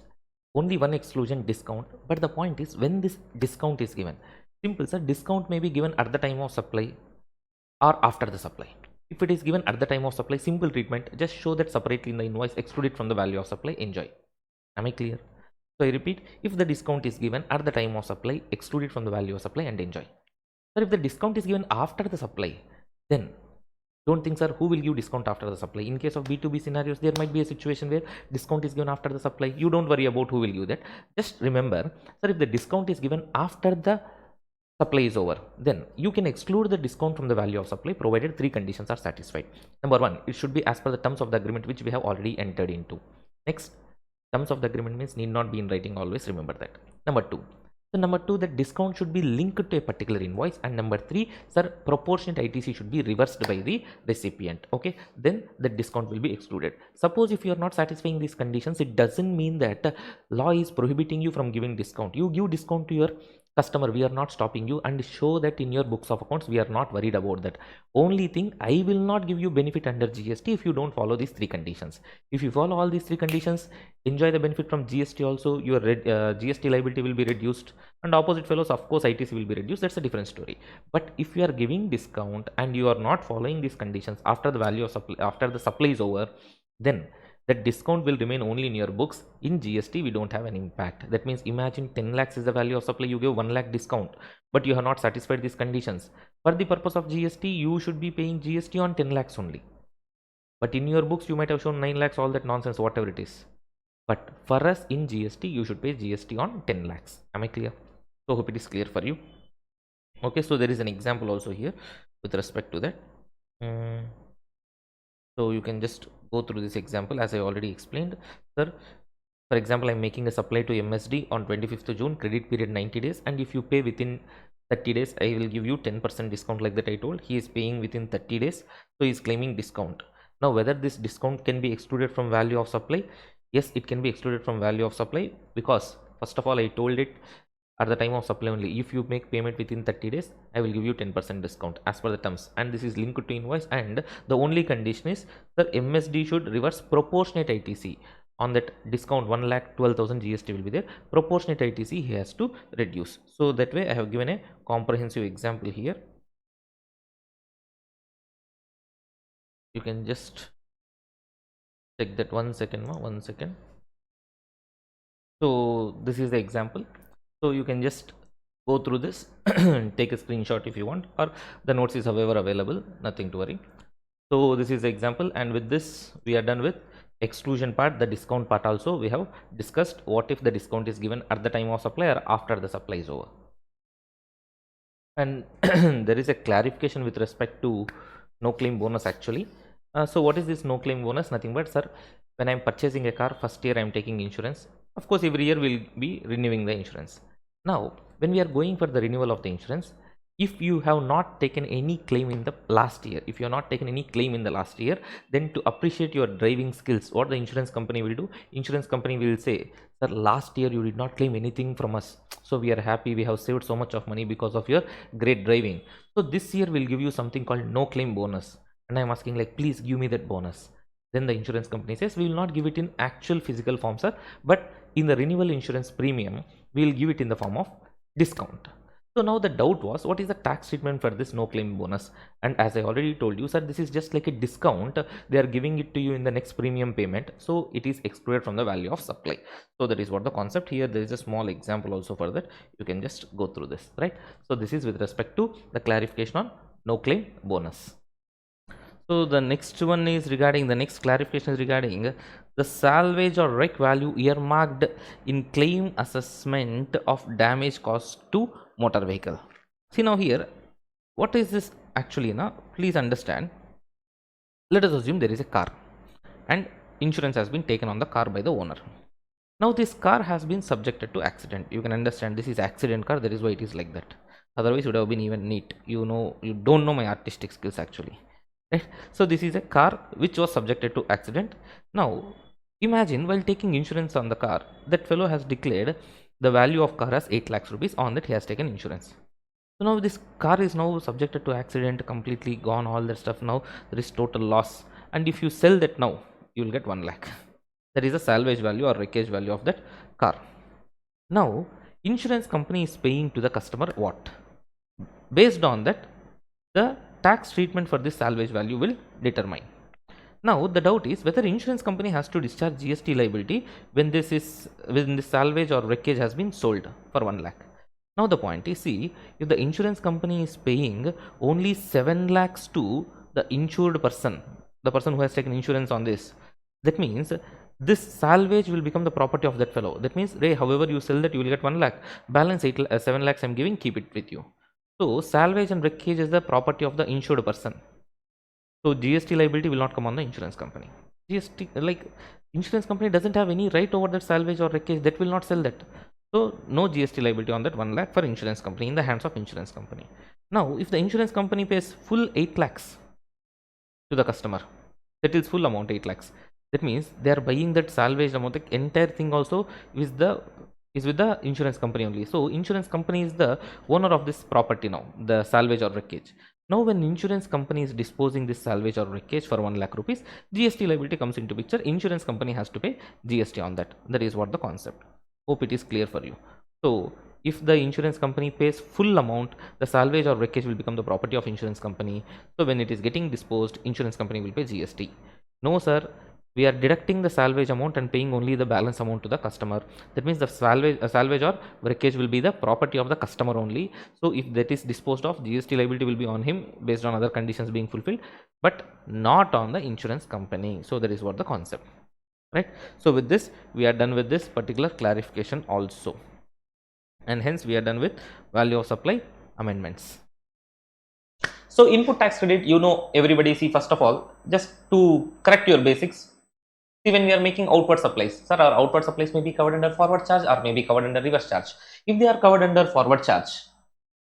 only one exclusion, discount. But the point is, when this discount is given, simple sir, discount may be given at the time of supply or after the supply. If it is given at the time of supply, simple treatment, just show that separately in the invoice, exclude it from the value of supply, enjoy. Am I clear? So I repeat, if the discount is given at the time of supply, exclude it from the value of supply and enjoy. Sir, if the discount is given after the supply, then don't think, sir, who will give discount after the supply? In case of B2B scenarios, there might be a situation where discount is given after the supply. You don't worry about who will give that. Just remember, sir, if the discount is given after the supply is over, then you can exclude the discount from the value of supply provided 3 conditions are satisfied. Number 1, it should be as per the terms of the agreement which we have already entered into. Next, terms of the agreement means need not be in writing, always remember that. Number 2, so number 2, that discount should be linked to a particular invoice. And number 3, sir, proportionate ITC should be reversed by the recipient. Okay, then the discount will be excluded. Suppose if you are not satisfying these conditions, it doesn't mean that law is prohibiting you from giving discount. You give discount to your customer, we are not stopping you, and show that in your books of accounts. We are not worried about that. Only thing, I will not give you benefit under GST if you don't follow these 3 conditions. If you follow all these 3 conditions, enjoy the benefit from GST also. Your GST liability will be reduced, and opposite fellows, of course, ITC will be reduced. That's a different story. But if you are giving discount and you are not following these conditions after the value of supply, after the supply is over, then that discount will remain only in your books. In GST, we don't have an impact. That means imagine 10 lakhs is the value of supply, you give 1 lakh discount, but you have not satisfied these conditions. For the purpose of GST, you should be paying GST on 10 lakhs only. But in your books, you might have shown 9 lakhs, all that nonsense, whatever it is. But for us in GST, you should pay GST on 10 lakhs. Am I clear? So hope it is clear for you. Okay, so there is an example also here with respect to that. So you can just go through this example as I already explained. Sir, for example, I'm making a supply to MSD on 25th June, credit period 90 days, and if you pay within 30 days, I will give you 10% discount, like that I told. He is paying within 30 days, so he is claiming discount. Now, whether this discount can be excluded from value of supply? Yes, it can be excluded from value of supply, because first of all, I told it at the time of supply only. If you make payment within 30 days, I will give you 10% discount as per the terms, and this is linked to invoice. And the only condition is that MSD should reverse proportionate ITC on that discount. 1,12,000 GST will be there. Proportionate ITC he has to reduce. So that way I have given a comprehensive example here. You can just check that. One second. So this is the example. So you can just go through this, take a screenshot if you want, or the notes is however available, nothing to worry. So this is the example, and with this we are done with exclusion part. The discount part also we have discussed. What if the discount is given at the time of supply or after the supply is over? And there is a clarification with respect to no claim bonus actually. So what is this no claim bonus? Nothing but, sir, when I'm purchasing a car, first year I'm taking insurance. Of course, every year we'll be renewing the insurance. Now, when we are going for the renewal of the insurance, if you have not taken any claim in the last year, then to appreciate your driving skills, what the insurance company will do? Insurance company will say, sir, last year you did not claim anything from us, so we are happy, we have saved so much of money because of your great driving. So this year we'll give you something called no claim bonus. And I'm asking, like, please give me that bonus. Then the insurance company says, we will not give it in actual physical form, sir, but in the renewal insurance premium, we will give it in the form of discount. So now the doubt was, what is the tax treatment for this no claim bonus? And as I already told you, sir, this is just like a discount. They are giving it to you in the next premium payment, so it is excluded from the value of supply. So that is what the concept here. There is a small example also for that. You can just go through this, right? So this is with respect to the clarification on no claim bonus. So the next one is regarding, the next clarification is regarding the salvage or wreck value earmarked in claim assessment of damage caused to motor vehicle. See now here, what is this actually now? Please understand. Let us assume there is a car and insurance has been taken on the car by the owner. Now this car has been subjected to accident. You can understand this is accident car, that is why it is like that. Otherwise, it would have been even neat. You don't know my artistic skills actually, right? So this is a car which was subjected to accident. Now, imagine while taking insurance on the car, that fellow has declared the value of car as 8 lakhs rupees. On that, he has taken insurance. So now this car is now subjected to accident, completely gone, all that stuff. Now there is total loss, and if you sell that now, you will get 1 lakh. That is the salvage value or wreckage value of that car. Now, insurance company is paying to the customer what? Based on that, the tax treatment for this salvage value will determine. Now, the doubt is whether insurance company has to discharge GST liability when this salvage or wreckage has been sold for 1 lakh. Now, the point is, see, if the insurance company is paying only 7 lakhs to the insured person, the person who has taken insurance on this, that means this salvage will become the property of that fellow. That means, Ray, however you sell that, you will get 1 lakh. Balance 7 lakhs I'm giving, keep it with you. So, salvage and wreckage is the property of the insured person. So, GST liability will not come on the insurance company. Insurance company doesn't have any right over that salvage or wreckage, that will not sell that. So, no GST liability on that 1 lakh for insurance company in the hands of insurance company. Now, if the insurance company pays full 8 lakhs to the customer, that is full amount 8 lakhs. That means they are buying that salvage amount, the entire thing also is with the insurance company only. So insurance company is the owner of this property now, the salvage or wreckage. Now when insurance company is disposing this salvage or wreckage for 1 lakh rupees, GST liability comes into picture. Insurance company has to pay GST on that. That is what the concept. Hope it is clear for you. So if the insurance company pays full amount, the salvage or wreckage will become the property of insurance company. So when it is getting disposed, insurance company will pay GST. No sir, we are deducting the salvage amount and paying only the balance amount to the customer. That means the salvage or wreckage will be the property of the customer only. So if that is disposed of, GST liability will be on him based on other conditions being fulfilled, but not on the insurance company. So that is what the concept, right? So with this, we are done with this particular clarification also, and hence we are done with value of supply amendments. So input tax credit, everybody see, first of all, just to correct your basics. See, when we are making outward supplies, sir, our outward supplies may be covered under forward charge or may be covered under reverse charge. If they are covered under forward charge,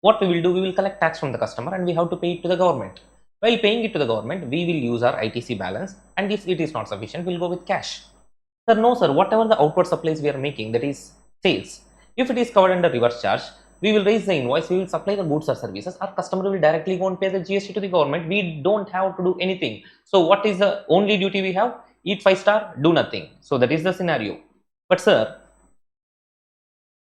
what we will do, we will collect tax from the customer and we have to pay it to the government. While paying it to the government, we will use our ITC balance, and if it is not sufficient, we'll go with cash. Sir, no sir, whatever the outward supplies we are making, that is sales, if it is covered under reverse charge, we will raise the invoice, we will supply the goods or services, our customer will directly go and pay the GST to the government. We don't have to do anything. So what is the only duty we have? Eat 5-star, do nothing. So that is the scenario. But sir,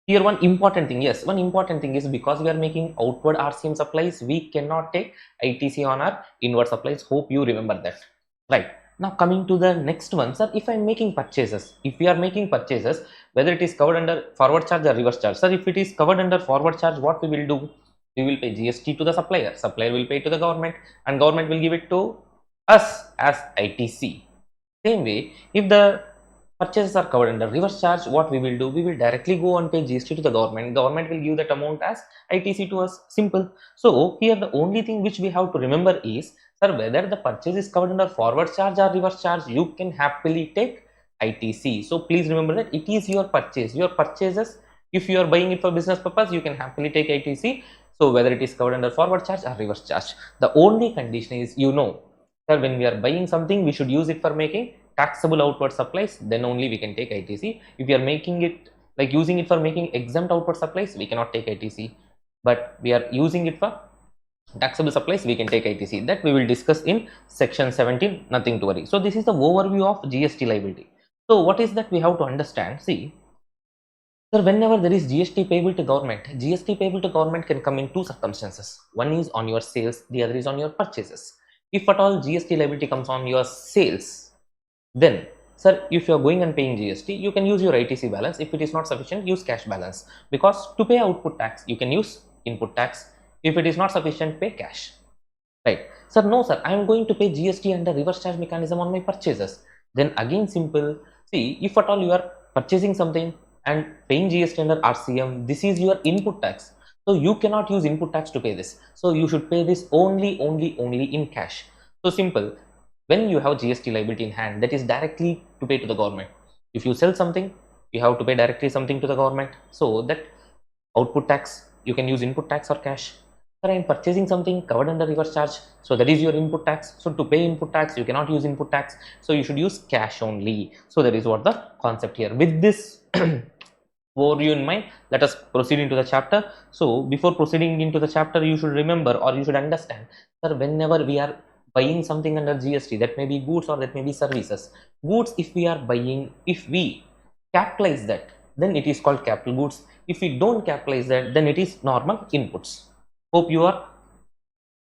here one important thing, yes, one important thing is, because we are making outward RCM supplies, we cannot take ITC on our inward supplies. Hope you remember that, right? Now coming to the next one, sir, if I'm making purchases, if we are making purchases, whether it is covered under forward charge or reverse charge, sir, if it is covered under forward charge, what we will do? We will pay GST to the supplier, supplier will pay to the government, and government will give it to us as ITC. Same way, if the purchases are covered under reverse charge, what we will do? We will directly go and pay GST to the government. Government will give that amount as ITC to us. Simple. So here the only thing which we have to remember is, sir, whether the purchase is covered under forward charge or reverse charge, you can happily take ITC. So please remember that it is your purchase. Your purchases, if you are buying it for business purpose, you can happily take ITC. So whether it is covered under forward charge or reverse charge, the only condition is, sir, when we are buying something, we should use it for making taxable outward supplies, then only we can take ITC. If we are making it, like using it for making exempt outward supplies, we cannot take ITC. But we are using it for taxable supplies, we can take ITC. That we will discuss in section 17, nothing to worry. So this is the overview of GST liability. So what is that we have to understand? See, sir, whenever there is GST payable to government, GST payable to government can come in two circumstances. One is on your sales, the other is on your purchases. If at all GST liability comes on your sales, then, sir, if you are going and paying GST, you can use your ITC balance. If it is not sufficient, use cash balance. Because to pay output tax, you can use input tax. If it is not sufficient, pay cash. Right. Sir, no, sir, I am going to pay GST under reverse charge mechanism on my purchases. Then again, simple. See, if at all you are purchasing something and paying GST under RCM, this is your input tax. So you cannot use input tax to pay this. So you should pay this only in cash. So simple. When you have GST liability in hand, that is directly to pay to the government. If you sell something, you have to pay directly something to the government. So that output tax you can use input tax or cash. Sir, I am purchasing something covered under reverse charge, so that is your input tax. So to pay input tax, you cannot use input tax, so you should use cash only. So that is what the concept here. With this overview in mind, let us proceed into the chapter. So before proceeding into the chapter, you should remember or you should understand, sir, whenever we are buying something under GST, that may be goods or that may be services. Goods, if we are buying, if we capitalize that, then it is called capital goods. If we don't capitalize that, then it is normal inputs. Hope you are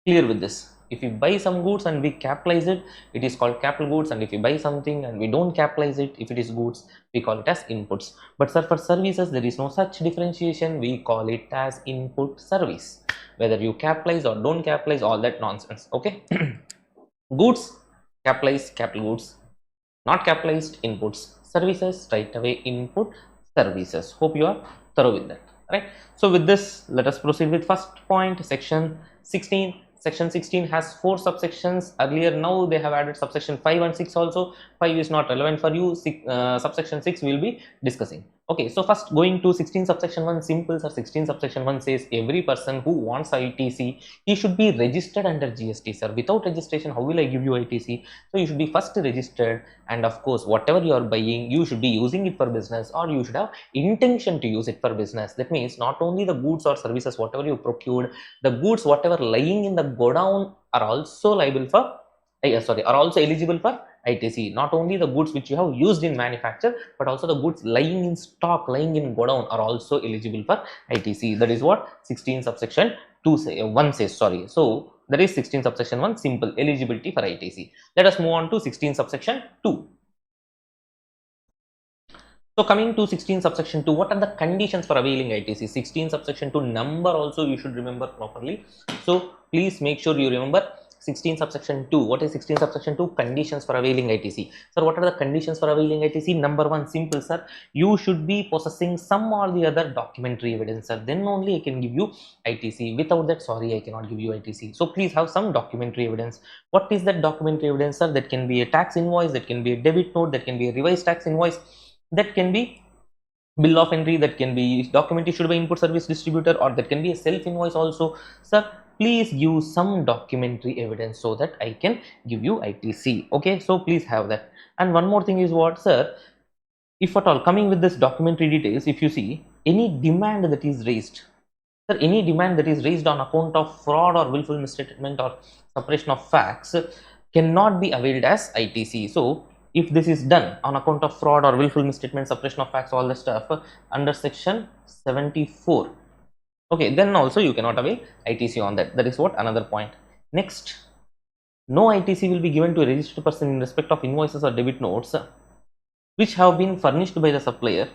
clear with this. If we buy some goods and we capitalize it, it is called capital goods, and if we buy something and we don't capitalize it, if it is goods, we call it as inputs. But sir, for services, there is no such differentiation. We call it as input service. Whether you capitalize or don't capitalize, all that nonsense. Okay. Goods, capitalized capital goods. Not capitalized, inputs. Services, straight away input services. Hope you are thorough with that. Right. So with this, let us proceed with first point, section 16. Section 16 has 4 subsections. Earlier, now they have added subsection 5 and 6 also. 5 is not relevant for you. Subsection 6 we will be discussing. Okay, so first going to 16 subsection 1, simple sir. 16 subsection 1 says every person who wants ITC, he should be registered under GST, sir. Without registration, how will I give you ITC? So you should be first registered, and of course, whatever you are buying, you should be using it for business, or you should have intention to use it for business. That means not only the goods or services, whatever you procured, the goods, whatever lying in the godown are also liable for, are also eligible for ITC. Not only the goods which you have used in manufacture, but also the goods lying in stock, lying in godown are also eligible for ITC. That is what 16 subsection 1 says. Sorry. So that is 16 subsection 1, simple eligibility for ITC. Let us move on to 16 subsection 2. So coming to 16 subsection 2, what are the conditions for availing ITC? 16 subsection 2 number also you should remember properly. So please make sure you remember 16 subsection 2. What is 16 subsection 2? Conditions for availing ITC. Sir, what are the conditions for availing ITC? Number 1, simple sir. You should be possessing some or the other documentary evidence, sir. Then only I can give you ITC. Without that, sorry, I cannot give you ITC. So please have some documentary evidence. What is that documentary evidence, sir? That can be a tax invoice, that can be a debit note, that can be a revised tax invoice, that can be bill of entry, that can be document issued by input service distributor, or that can be a self invoice also. Sir, please give some documentary evidence so that I can give you ITC. Okay, so please have that. And one more thing is what, sir, if at all coming with this documentary details, if you see any demand that is raised, sir, any demand that is raised on account of fraud or willful misstatement or suppression of facts cannot be availed as ITC. So if this is done on account of fraud or willful misstatement, suppression of facts, all the stuff under section 74, okay, then also you cannot avail ITC on that. That is what another point. Next, no ITC will be given to a registered person in respect of invoices or debit notes which have been furnished by the supplier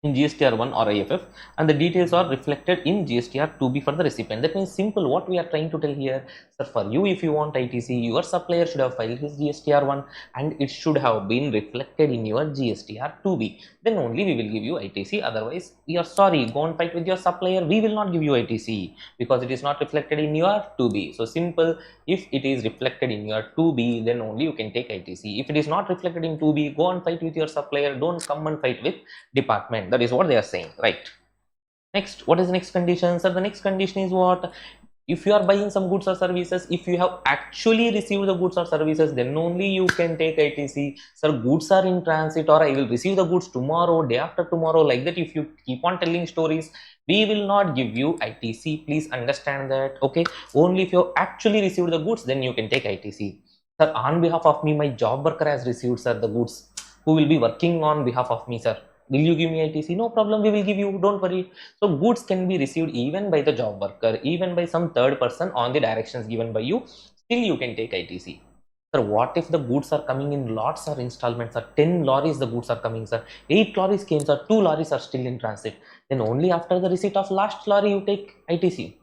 in GSTR 1 or IFF, and the details are reflected in GSTR 2B for the recipient. That means simple, what we are trying to tell here, sir, for you, if you want ITC, your supplier should have filed his GSTR 1 and it should have been reflected in your GSTR 2B. Then only we will give you ITC. Otherwise, we are sorry, go and fight with your supplier. We will not give you ITC because it is not reflected in your 2B. So simple, if it is reflected in your 2B, then only you can take ITC. If it is not reflected in 2B, go and fight with your supplier. Don't come and fight with department. That is what they are saying, right? Next, what is the next condition, sir? The next condition is what? If you are buying some goods or services, if you have actually received the goods or services, then only you can take ITC. Sir, goods are in transit, or I will receive the goods tomorrow, day after tomorrow, like that. If you keep on telling stories, we will not give you ITC. Please understand that. Okay, only if you actually received the goods, then you can take ITC. Sir, on behalf of me, my job worker has received, sir, the goods. Who will be working on behalf of me, sir? Will you give me ITC? No problem, we will give you, don't worry. So goods can be received even by the job worker, even by some third person on the directions given by you. Still you can take ITC. Sir, what if the goods are coming in lots or installments? Sir, 10 lorries the goods are coming, sir. 8 lorries came, sir. 2 lorries are still in transit. Then only after the receipt of last lorry you take ITC.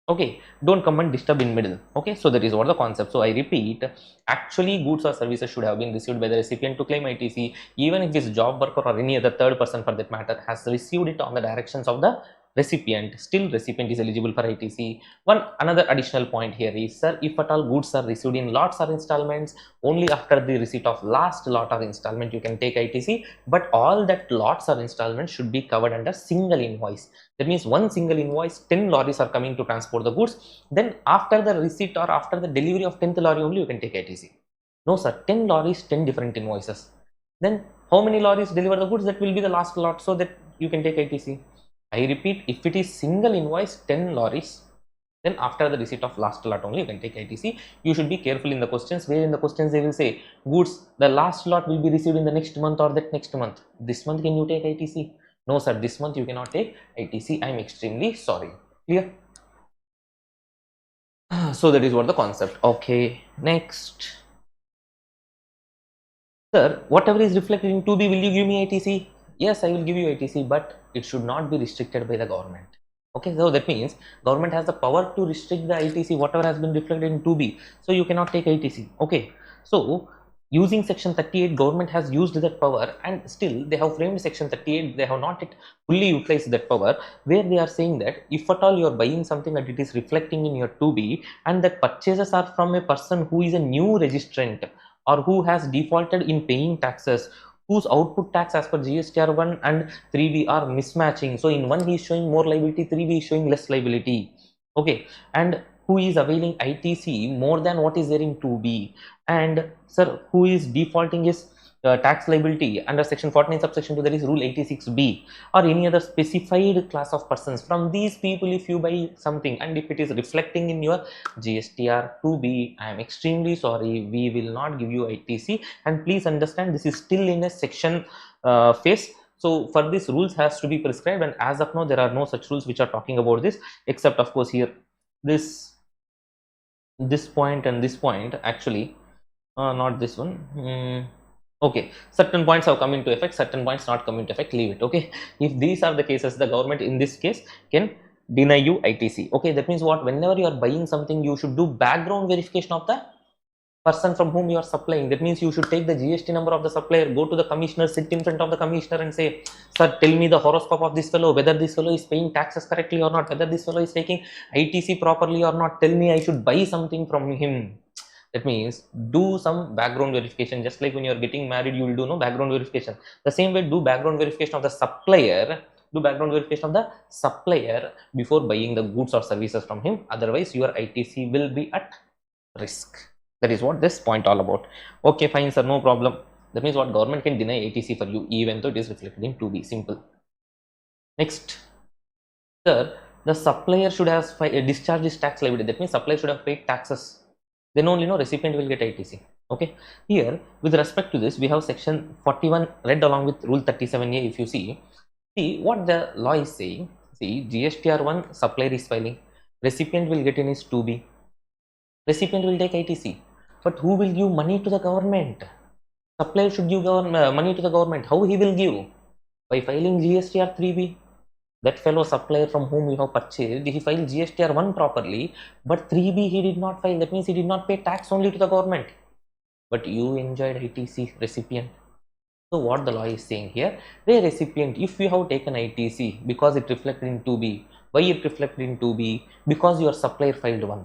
Okay, don't come and disturb in middle. Okay, so that is what the concept. So I repeat, actually goods or services should have been received by the recipient to claim ITC, even if his job worker or any other third person for that matter has received it on the directions of the recipient, still recipient is eligible for ITC. One another additional point here is, sir, if at all goods are received in lots or installments, only after the receipt of last lot or installment you can take ITC, but all that lots or installments should be covered under single invoice. That means one single invoice, 10 lorries are coming to transport the goods, then after the receipt or after the delivery of 10th lorry only you can take ITC. No sir, 10 lorries, 10 different invoices. Then how many lorries deliver the goods? That will be the last lot, so that you can take ITC. I repeat, if it is single invoice, 10 lorries, then after the receipt of last lot only you can take ITC. You should be careful in the questions, where in the questions they will say goods, the last lot will be received in the next month or that next month. This month can you take ITC? No sir, this month you cannot take ITC. I am extremely sorry. Clear? So that is what the concept. Okay, next. Sir, whatever is reflected in 2B, will you give me ITC? Yes, I will give you ITC, but it should not be restricted by the government. Okay, so that means government has the power to restrict the ITC, whatever has been reflected in 2B. So you cannot take ITC. Okay, so using section 38, government has used that power, and still they have framed section 38. They have not yet fully utilized that power, where they are saying that if at all you are buying something that it is reflecting in your 2B, and that purchases are from a person who is a new registrant, or who has defaulted in paying taxes, whose output tax as per GSTR 1 and 3B are mismatching. So in one he is showing more liability, 3B is showing less liability. Okay, and who is availing ITC more than what is there in 2B, and sir, who is defaulting his tax liability under section 49 subsection 2, that is rule 86B, or any other specified class of persons. From these people, if you buy something and if it is reflecting in your GSTR 2B, I am extremely sorry, we will not give you ITC. And please understand, this is still in a section phase. So for this, rules has to be prescribed, and as of now there are no such rules which are talking about this, except of course here this point and this point, actually not this one. Okay, certain points have come into effect, certain points not come into effect, leave it. Okay, if these are the cases, the government in this case can deny you ITC. Okay, that means what? Whenever you are buying something, you should do background verification of the person from whom you are supplying. That means you should take the GST number of the supplier, go to the commissioner, sit in front of the commissioner and say, sir, tell me the horoscope of this fellow, whether this fellow is paying taxes correctly or not, whether this fellow is taking ITC properly or not, tell me I should buy something from him. That means do some background verification, just like when you are getting married, you will do no background verification. The same way, do background verification of the supplier, before buying the goods or services from him. Otherwise, your ITC will be at risk. That is what this point all about. Okay, fine, sir, no problem. That means what? Government can deny ITC for you even though it is reflected in 2B. Simple. Next, sir, the supplier should have discharged his tax liability. That means supplier should have paid taxes. Then only recipient will get ITC. Okay, here with respect to this, we have section 41 read along with rule 37A. If you see what the law is saying. See, GSTR 1 supplier is filing, recipient will get in his 2B, recipient will take ITC. But who will give money to the government? Supplier should give money to the government. How he will give? By filing GSTR 3B. That fellow supplier from whom you have purchased, he filed GSTR 1 properly, but 3B he did not file. That means he did not pay tax only to the government. But you enjoyed ITC, recipient. So what the law is saying here, the recipient, if you have taken ITC because it reflected in 2B, why it reflected in 2B? Because your supplier filed 1.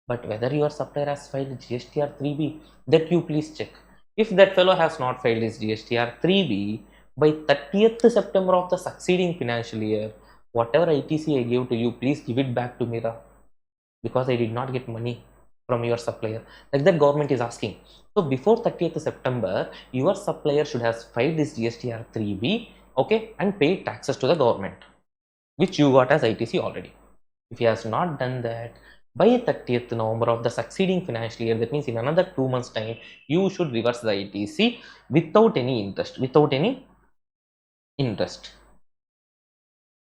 But whether your supplier has filed GSTR 3B, that you please check. If that fellow has not filed his GSTR 3B, by 30th September of the succeeding financial year, whatever ITC I gave to you, please give it back to me, because I did not get money from your supplier. Like that government is asking. So before 30th September, your supplier should have filed this GSTR 3B, okay, and paid taxes to the government, which you got as ITC already. If he has not done that, by 30th November of the succeeding financial year, that means in another 2 months time, you should reverse the ITC without any interest.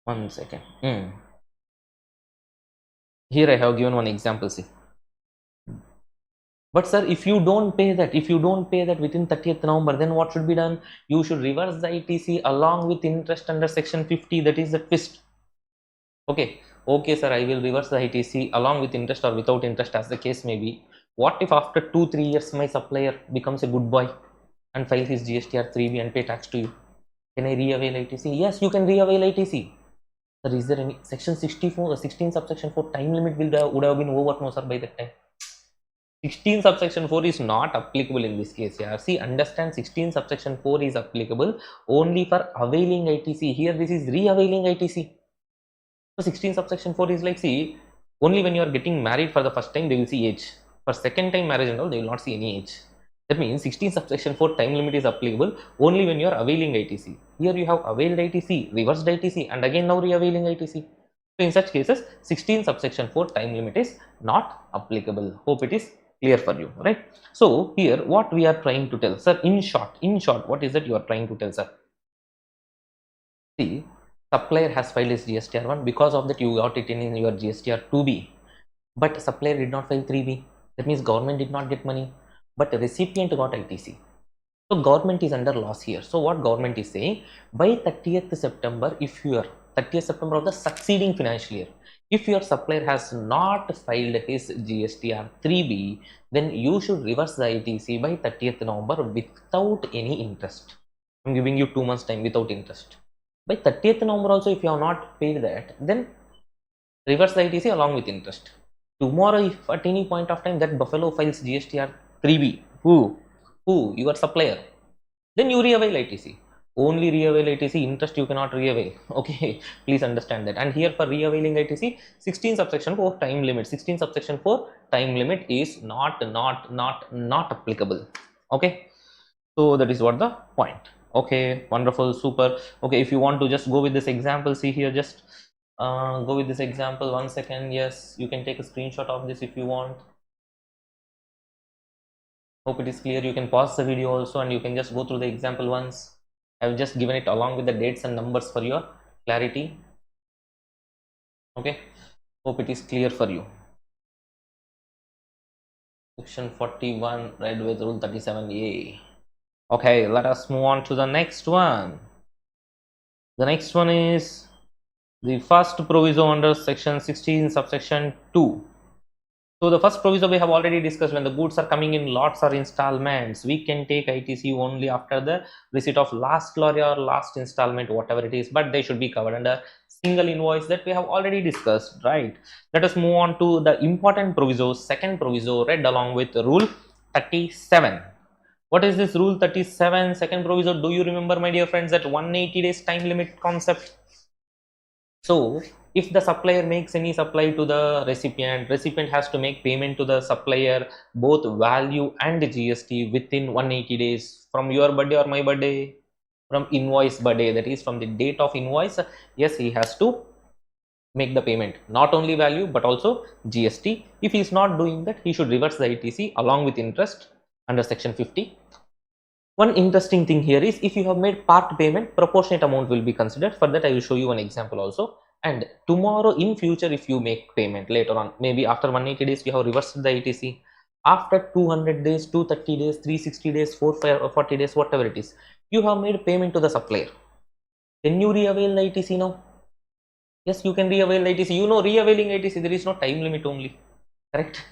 One second. Here I have given one example, see. But sir, if you don't pay that within 30th November, then what should be done? You should reverse the ITC along with interest under section 50, that is the twist. Okay, sir, I will reverse the ITC along with interest or without interest, as the case may be. What if after 2-3 years my supplier becomes a good boy and file his GSTR 3B and pay tax to you? Can I re-avail ITC? Yes, you can re-avail ITC. Sir, is there any section 64 or 16 subsection 4 time limit would have been over? No, sir, by that time. 16 subsection 4 is not applicable in this case. Yeah, see, understand, 16 subsection 4 is applicable only for availing ITC. Here, this is re-availing ITC. So 16 subsection 4 is like, see, only when you are getting married for the first time, they will see age. For second time marriage and all, they will not see any age. That means 16 subsection 4 time limit is applicable only when you are availing ITC. Here you have availed ITC, reversed ITC, and again now re-availing ITC. So in such cases, 16 subsection 4 time limit is not applicable. Hope it is clear for you, right? So here what we are trying to tell, sir, in short, what is it you are trying to tell, sir? See, supplier has filed his GSTR1, because of that you got it in your GSTR2B, but supplier did not file 3B. That means government did not get money, but the recipient got ITC. So government is under loss here. So what government is saying, by 30th September, if you are 30th September of the succeeding financial year, if your supplier has not filed his GSTR 3B, then you should reverse the ITC by 30th November without any interest. I'm giving you 2 months time without interest. By 30th November also, if you have not paid that, then reverse the ITC along with interest. Tomorrow, if at any point of time that buffalo files GSTR 3B, who? Your supplier. Then you re-avail ITC. Only re-avail ITC, interest you cannot re-avail. Okay, please understand that. And here for re-availing ITC, 16 subsection 4 time limit. 16 subsection 4 time limit is not applicable. Okay, so that is what the point. Okay, wonderful, super. Okay, if you want to just go with this example, see here, just go with this example. 1 second. Yes, you can take a screenshot of this if you want. Hope it is clear. You can pause the video also and you can just go through the example once. I have just given it along with the dates and numbers for your clarity. Okay, hope it is clear for you. Section 41, read with rule 37A. Okay, let us move on to the next one. The next one is the first proviso under section 16 subsection 2. So the first proviso we have already discussed, when the goods are coming in lots or installments, we can take ITC only after the receipt of last lorry or last installment, whatever it is, but they should be covered under single invoice, that we have already discussed, right? Let us move on to the important proviso, second proviso, read along with rule 37. What is this rule 37, second proviso? Do you remember, my dear friends, that 180 days time limit concept? So if the supplier makes any supply to the recipient has to make payment to the supplier, both value and GST, within 180 days from your birthday or my birthday, from invoice birthday, that is from the date of invoice. Yes, he has to make the payment, not only value but also GST. If he is not doing that, he should reverse the ITC along with interest under section 50. One interesting thing here is, if you have made part payment, proportionate amount will be considered. For that I will show you one example also. And tomorrow in future, if you make payment later on, maybe after 180 days you have reversed the ITC, after 200 days, 230 days, 360 days, 440 days, whatever it is, you have made payment to the supplier, can you re-avail the ITC now? Yes, you can re-avail the ITC. You know, re-availing ITC, there is no time limit only, correct?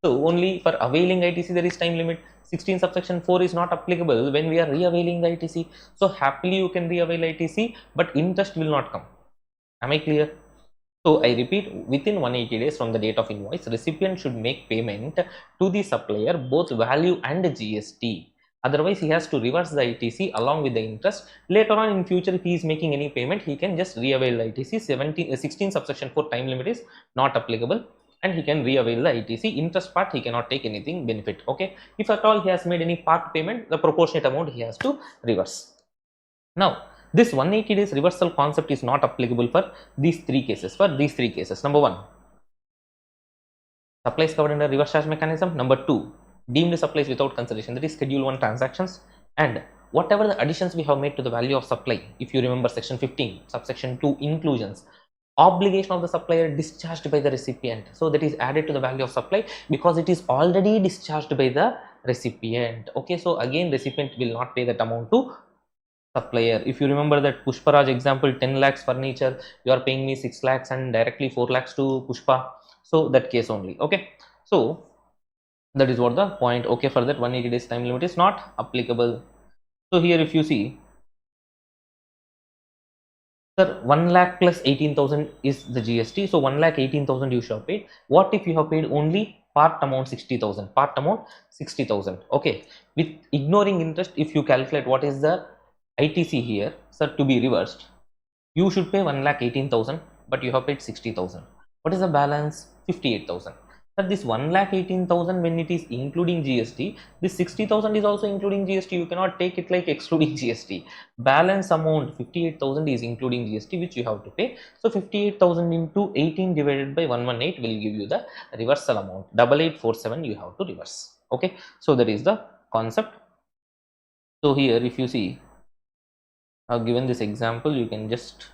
So only for availing ITC there is time limit. 16 subsection 4 is not applicable when we are re-availing the ITC. So happily you can re-avail ITC, but interest will not come. Am I clear? So I repeat, within 180 days from the date of invoice, recipient should make payment to the supplier, both value and GST. Otherwise, he has to reverse the ITC along with the interest. Later on in future, if he is making any payment, he can just re-avail the ITC. 16 subsection 4 time limit is not applicable, and he can re-avail the ITC. Interest part, he cannot take anything benefit. Okay, if at all he has made any part payment, the proportionate amount he has to reverse. Now, this 180 days reversal concept is not applicable for these three cases. Number one, supplies covered under reverse charge mechanism. Number two, deemed supplies without consideration, that is schedule 1 transactions. And whatever the additions we have made to the value of supply, if you remember section 15 subsection 2 inclusions, obligation of the supplier discharged by the recipient, so that is added to the value of supply because it is already discharged by the recipient. Okay, so again recipient will not pay that amount to supplier. If you remember that Pushparaj example, 10 lakhs furniture, you are paying me 6 lakhs and directly 4 lakhs to Pushpa, so that case only. Okay, so that is what the point. Okay, for that 180 days time limit is not applicable. So here if you see, Sir, 1 lakh plus 18,000 is the GST. So 1 lakh 18,000 you should have paid. What if you have paid only part amount 60,000? Part amount 60,000. Okay. With ignoring interest, if you calculate what is the ITC here, sir, to be reversed, you should pay 1 lakh 18,000, but you have paid 60,000. What is the balance? 58,000. But this 1 lakh 18,000, when it is including GST, this 60,000 is also including GST. You cannot take it like excluding GST. Balance amount 58,000 is including GST, which you have to pay. So 58,000 into 18 divided by 118 will give you the reversal amount. 8847 you have to reverse. Okay. So that is the concept. So here, if you see, I've given this example, you can just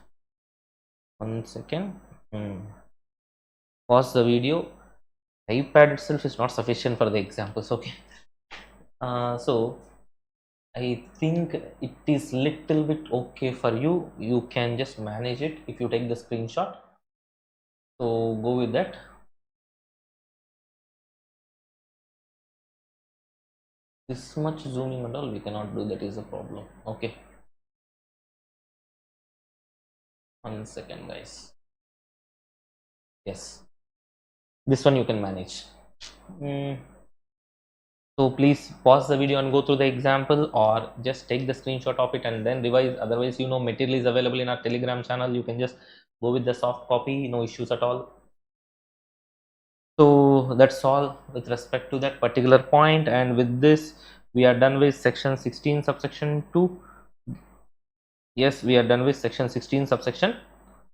1 second. Pause the video. iPad itself is not sufficient for the examples. Okay. So I think it is little bit okay for you. You can just manage it if you take the screenshot. So go with that. This much zooming and all we cannot do, that is a problem. Okay. 1 second, guys. Yes. This one you can manage. So please pause the video and go through the example, or just take the screenshot of it and then revise. Otherwise, material is available in our Telegram channel. You can just go with the soft copy, no issues at all. So that's all with respect to that particular point, and with this we are done with section 16 subsection 2. Yes, we are done with section 16 subsection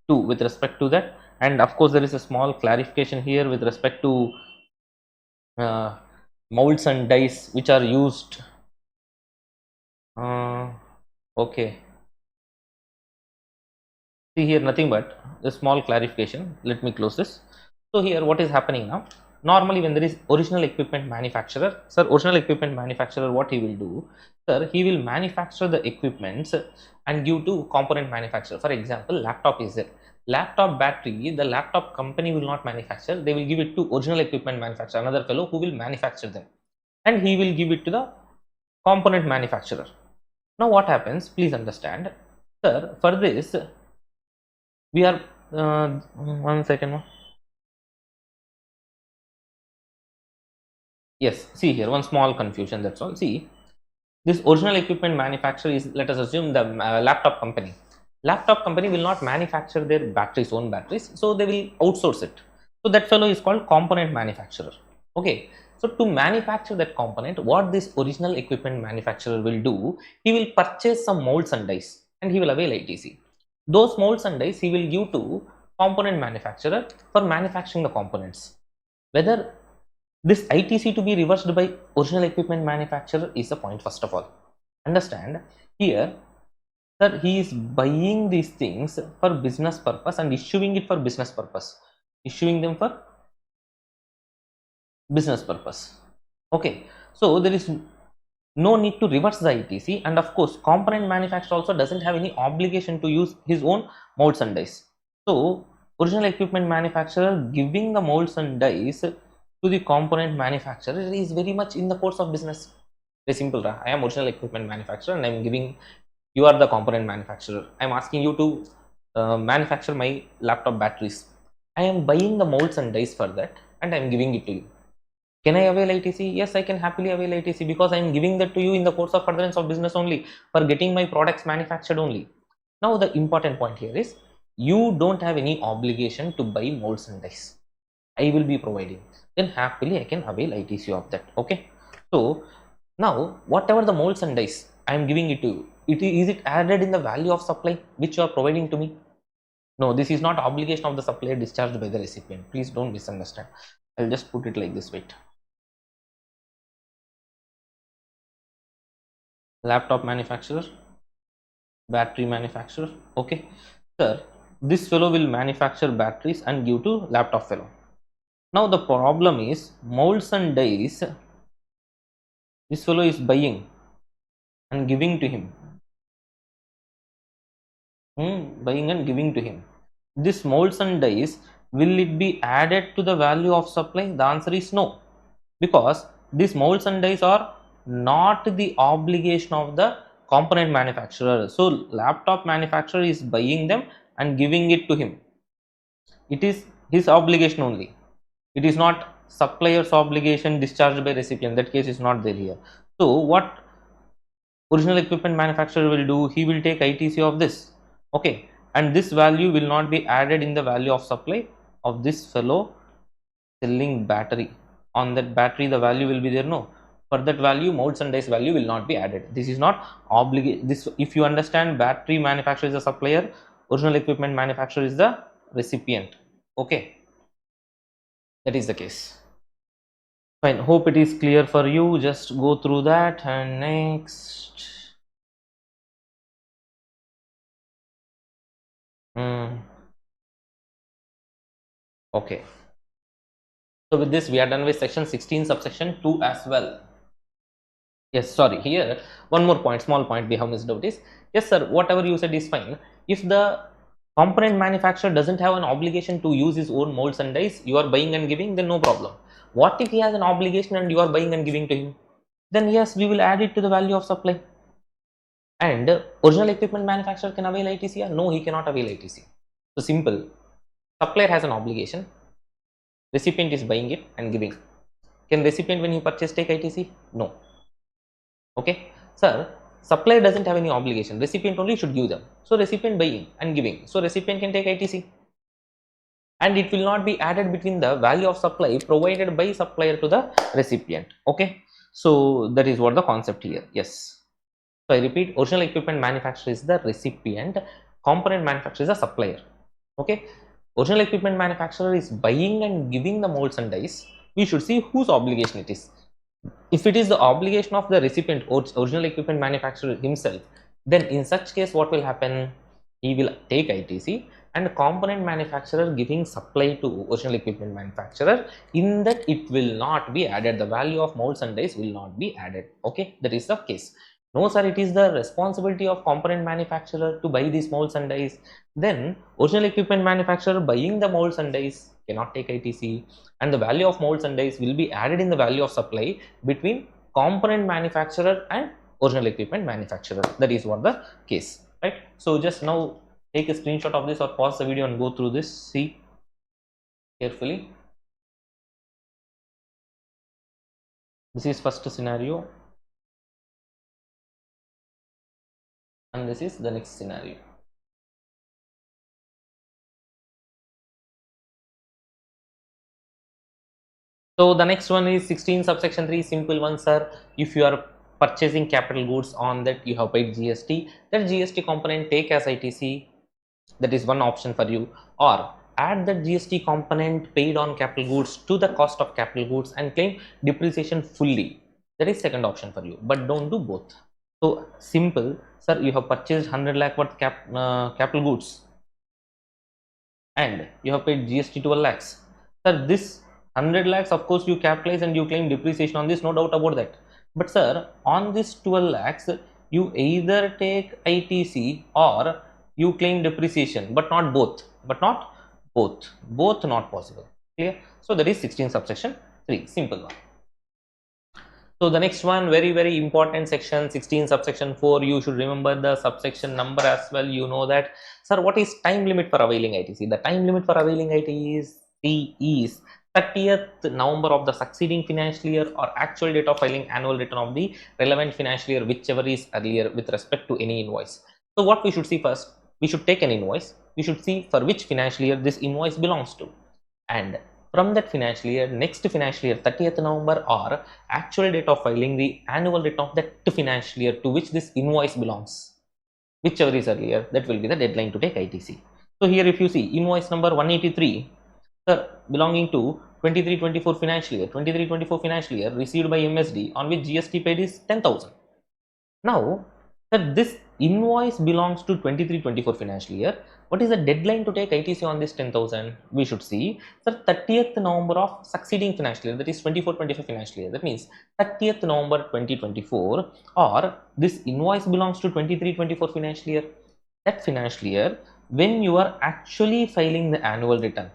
2 with respect to that. And of course there is a small clarification here with respect to molds and dies which are used. Okay, see here, nothing but a small clarification. Let me close this. So here what is happening now, normally when there is original equipment manufacturer, sir, original equipment manufacturer, what he will do, sir, he will manufacture the equipments and give to component manufacturer. For example, laptop is there, laptop battery, the laptop company will not manufacture, they will give it to original equipment manufacturer, another fellow who will manufacture them, and he will give it to the component manufacturer. Now what happens, please understand, sir, for this we are 1 second. Yes, see here, one small confusion, that's all. See, this original equipment manufacturer is, let us assume, the laptop company. Laptop company will not manufacture their batteries, own batteries, so they will outsource it. So that fellow is called component manufacturer. Okay, so to manufacture that component, what this original equipment manufacturer will do, he will purchase some molds and dies and he will avail ITC. Those molds and dies he will give to component manufacturer for manufacturing the components. Whether this ITC to be reversed by original equipment manufacturer is the point. First of all, understand here that he is buying these things for business purpose and issuing it for business purpose, issuing them for business purpose. Okay, so there is no need to reverse the ITC, and of course component manufacturer also doesn't have any obligation to use his own molds and dies. So original equipment manufacturer giving the molds and dies to the component manufacturer is very much in the course of business. Very simple. I am original equipment manufacturer and I am giving, you are the component manufacturer, I am asking you to manufacture my laptop batteries. I am buying the molds and dies for that and I am giving it to you. Can I avail ITC? Yes, I can happily avail ITC because I am giving that to you in the course of furtherance of business only, for getting my products manufactured only. Now the important point here is, you don't have any obligation to buy molds and dies. I will be providing, then happily I can avail ITC of that. Okay, so now whatever the molds and dies I am giving it to you, is it added in the value of supply which you are providing to me? No, this is not obligation of the supplier discharged by the recipient. Please don't misunderstand. I'll just put it like this. Wait, laptop manufacturer, battery manufacturer. Okay, sir, this fellow will manufacture batteries and give to laptop fellow. Now the problem is, molds and dies this fellow is buying and giving to him. Buying and giving to him. This molds and dies, will it be added to the value of supply? The answer is no, because these molds and dies are not the obligation of the component manufacturer. So laptop manufacturer is buying them and giving it to him. It is his obligation only. It is not supplier's obligation discharged by recipient. That case is not there here. So what original equipment manufacturer will do, he will take ITC of this, okay, and this value will not be added in the value of supply of this fellow selling battery. On that battery the value will be there, no, for that value molds and dies value will not be added. This is not obligate. This, if you understand, battery manufacturer is a supplier, original equipment manufacturer is the recipient, okay, that is the case. Fine, hope it is clear for you. Just go through that. And next, okay, so with this we are done with section 16 subsection 2 as well. Yes, sorry, here one more point, small point we have missed out is, yes sir, whatever you said is fine. If the component manufacturer doesn't have an obligation to use his own molds and dies, you are buying and giving, then no problem. What if he has an obligation and you are buying and giving to him? Then yes, we will add it to the value of supply. And original equipment manufacturer can avail ITC? No, he cannot avail ITC. So simple, supplier has an obligation, recipient is buying it and giving. Can recipient when he purchase take ITC? No. Okay, sir, supplier doesn't have any obligation, recipient only should give them. So recipient buying and giving, so recipient can take ITC, and it will not be added between the value of supply provided by supplier to the recipient. Okay, so that is what the concept here. Yes, so I repeat, original equipment manufacturer is the recipient, component manufacturer is the supplier. Okay, original equipment manufacturer is buying and giving the molds and dies. We should see whose obligation it is. If it is the obligation of the recipient, original equipment manufacturer himself, then in such case what will happen? He will take ITC, and component manufacturer giving supply to original equipment manufacturer, in that it will not be added, the value of molds and dies will not be added. Okay, that is the case. No sir, it is the responsibility of component manufacturer to buy these molds and dies. Then original equipment manufacturer buying the molds and dies cannot take ITC, and the value of molds and dies will be added in the value of supply between component manufacturer and original equipment manufacturer. That is what the case, right? So just now take a screenshot of this or pause the video and go through this, see carefully. This is first scenario, and this is the next scenario. So the next one is 16 subsection 3, simple one sir. If you are purchasing capital goods, on that you have paid GST, that GST component take as ITC, that is one option for you, or add the GST component paid on capital goods to the cost of capital goods and claim depreciation fully, that is second option for you, but don't do both. So simple sir, you have purchased 100 lakh worth capital goods and you have paid GST 12 lakhs. Sir, this 100 lakhs, of course, you capitalize and you claim depreciation on this, no doubt about that. But sir, on this 12 lakhs, you either take ITC or you claim depreciation, but not both. But not both. Both not possible. Clear? So that is 16 subsection 3. Simple one. So the next one, very important section, 16 subsection 4. You should remember the subsection number as well. You know that, sir, what is time limit for availing ITC? The time limit for availing ITC is 30th November of the succeeding financial year or actual date of filing annual return of the relevant financial year, whichever is earlier with respect to any invoice. So what we should see first, we should take an invoice. We should see for which financial year this invoice belongs to, and from that financial year, next financial year, 30th November or actual date of filing the annual return of that financial year to which this invoice belongs, whichever is earlier, that will be the deadline to take ITC. So here if you see invoice number 183, sir, belonging to 23-24 financial year, 23-24 financial year, received by MSD, on which GST paid is 10,000. Now, sir, this invoice belongs to 23-24 financial year. What is the deadline to take ITC on this 10,000? We should see, sir, 30th November of succeeding financial year, that is 24-25 financial year. That means 30th November 2024, or this invoice belongs to 23-24 financial year. That financial year, when you are actually filing the annual return,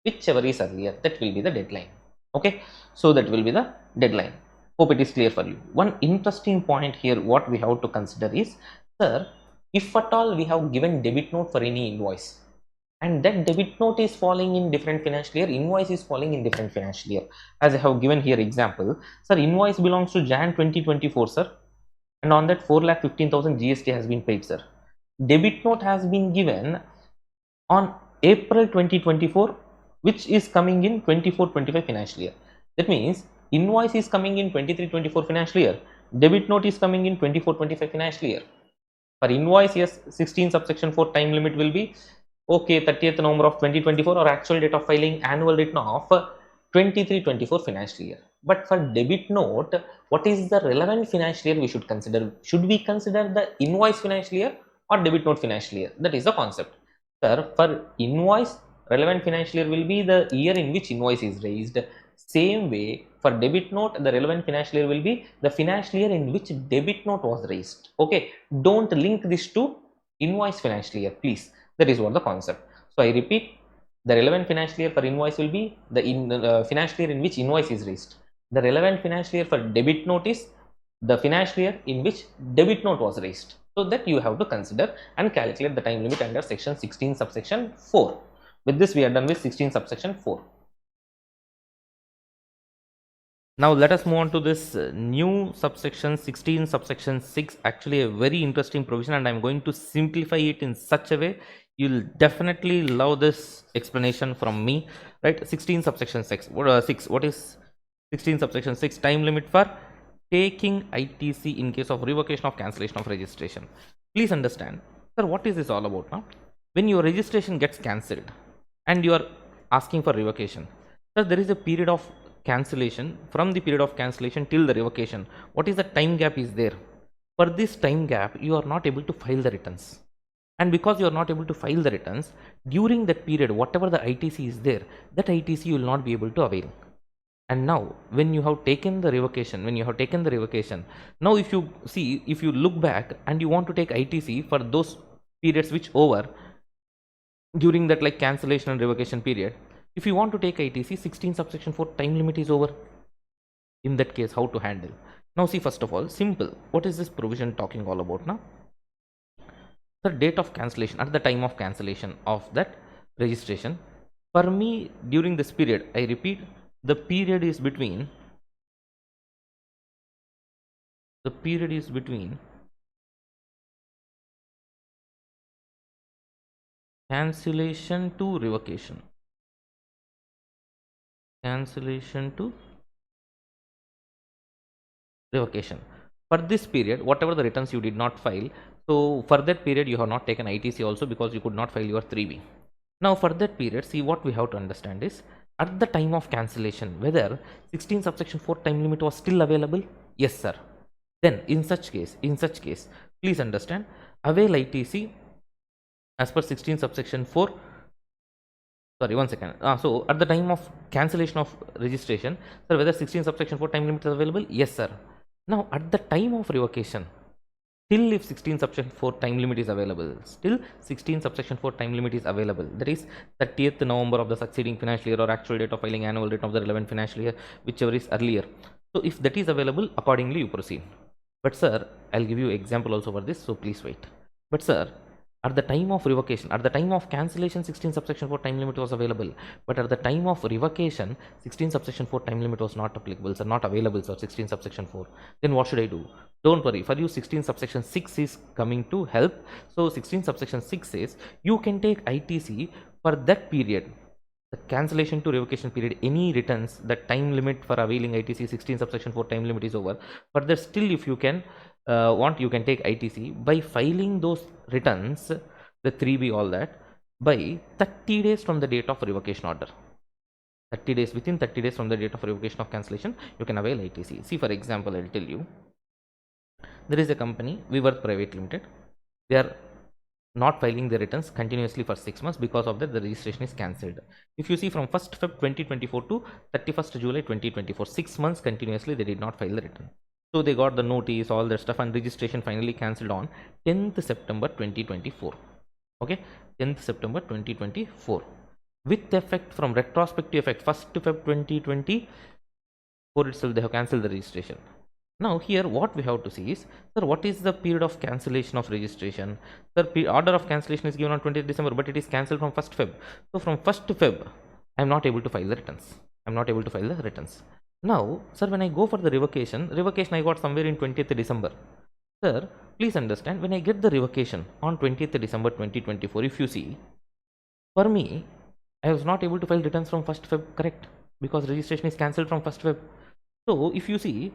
whichever is earlier, that will be the deadline. Okay, so that will be the deadline. Hope it is clear for you. One interesting point here, what we have to consider is, sir, if at all we have given debit note for any invoice, and that debit note is falling in different financial year, invoice is falling in different financial year. As I have given here example, sir, invoice belongs to Jan 2024, sir, and on that 4,15,000 GST has been paid, sir. Debit note has been given on April 2024, which is coming in 24-25 financial year. That means invoice is coming in 23-24 financial year, debit note is coming in 24-25 financial year. For invoice, yes, 16 subsection 4 time limit will be okay, 30th November of 2024 or actual date of filing, annual written off 23-24 financial year. But for debit note, what is the relevant financial year we should consider? Should we consider the invoice financial year or debit note financial year? That is the concept. Sir, for invoice, relevant financial year will be the year in which invoice is raised. Same way, for debit note, the relevant financial year will be the financial year in which debit note was raised. Okay, don't link this to invoice financial year, please. That is what the concept. So I repeat, the relevant financial year for invoice will be the financial year in which invoice is raised. The relevant financial year for debit note is the financial year in which debit note was raised. So that you have to consider and calculate the time limit under section 16 subsection 4. With this, we are done with 16 subsection 4. Now let us move on to this new subsection 16 subsection 6, actually a very interesting provision, and I'm going to simplify it in such a way you'll definitely love this explanation from me, right? 16 subsection 6, what is 16 subsection 6? Time limit for taking ITC in case of revocation of cancellation of registration. Please understand, sir, what is this all about now? When your registration gets cancelled and you are asking for revocation, sir, there is a period of cancellation. From the period of cancellation till the revocation, what is the time gap is there? For this time gap, you are not able to file the returns, and because you are not able to file the returns during that period, whatever the ITC is there, that ITC you will not be able to avail. And now when you have taken the revocation, now if you see, if you look back and you want to take ITC for those periods which over during that like cancellation and revocation period, if you want to take ITC, 16 subsection 4 time limit is over. In that case, how to handle? Now see, first of all, simple, what is this provision talking all about now? The date of cancellation, at the time of cancellation of that registration, for me during this period, I repeat, the period is between cancellation to revocation. For this period, whatever the returns you did not file, so for that period you have not taken ITC also, because you could not file your 3B. Now for that period, see, what we have to understand is, at the time of cancellation, whether 16 subsection 4 time limit was still available? Yes, sir. Then in such case, please understand, avail ITC as per 16 subsection 4. Sorry, one second. So at the time of cancellation of registration, sir, whether 16 subsection 4 time limit is available? Yes, sir. Now at the time of revocation, still if 16 subsection 4 time limit is available, that is 30th November of the succeeding financial year or actual date of filing annual return of the relevant financial year, whichever is earlier. So if that is available, accordingly you proceed. But sir, I'll give you example also for this, so please wait. But sir, at the time of revocation, at the time of cancellation, 16 subsection 4 time limit was available, but at the time of revocation, 16 subsection 4 time limit was not applicable, sir, not available, sir, 16 subsection 4. Then what should I do? Don't worry, for you 16 subsection 6 is coming to help. So 16 subsection 6 says you can take ITC for that period, the cancellation to revocation period, any returns. That time limit for availing ITC 16 subsection 4 time limit is over. Further, still if you can want, you can take ITC by filing those returns, the 3B, all that, by 30 days from the date of revocation order. 30 days, within 30 days from the date of revocation of cancellation, you can avail ITC. See, for example, I'll tell you, there is a company, Vivar Private Limited. They are not filing their returns continuously for 6 months. Because of that, the registration is cancelled. If you see, from 1st Feb 2024 to 31st July 2024, 6 months continuously they did not file the return. So they got the notice, all that stuff, and registration finally cancelled on 10th September 2024. Okay, 10th September 2024. With effect, from retrospective effect, 1st Feb 2020, 4 itself they have cancelled the registration. Now here what we have to see is, sir, what is the period of cancellation of registration? Sir, order of cancellation is given on 20th December, but it is cancelled from 1st Feb. So from 1st Feb, I am not able to file the returns. I am not able to file the returns. Now, sir, when I go for the revocation I got somewhere in 20th December. Sir, please understand, when I get the revocation on 20th December 2024, if you see, for me, I was not able to file returns from 1st Feb, correct? Because registration is cancelled from 1st Feb. So, if you see,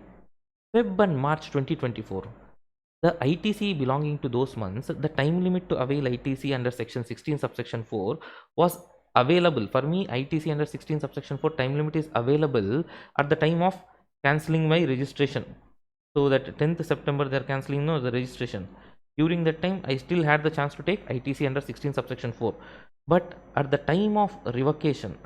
Feb and March 2024, the ITC belonging to those months, the time limit to avail ITC under section 16 subsection 4 was available. For me, ITC under 16 subsection 4 time limit is available at the time of cancelling my registration. So that 10th September they are cancelling the registration. During that time, I still had the chance to take ITC under 16 subsection 4. But at the time of revocation,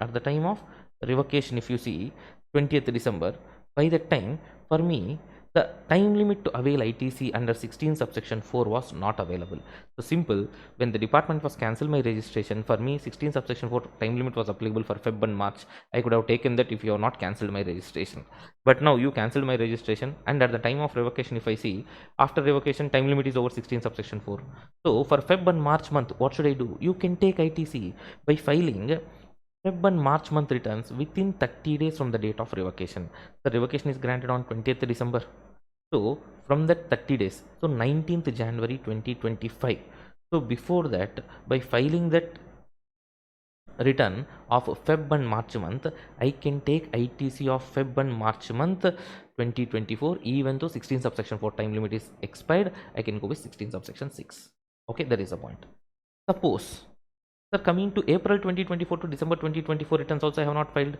if you see 20th December, by that time, for me, the time limit to avail ITC under 16 subsection 4 was not available. So simple, when the department was cancelled my registration, for me 16 subsection 4 time limit was applicable for Feb and March. I could have taken that if you have not cancelled my registration. But now you cancelled my registration, and at the time of revocation, if I see, after revocation time limit is over 16 subsection 4. So for Feb and March month, what should I do? You can take ITC by filing Feb and March month returns within 30 days from the date of revocation. The revocation is granted on 20th December. So from that 30 days, so 19th January 2025. So before that, by filing that return of Feb and March month, I can take ITC of Feb and March month 2024, even though 16 subsection 4 time limit is expired, I can go with 16 subsection 6. Okay, that is the point. Suppose, sir, coming to April 2024 to December 2024 returns also I have not filed.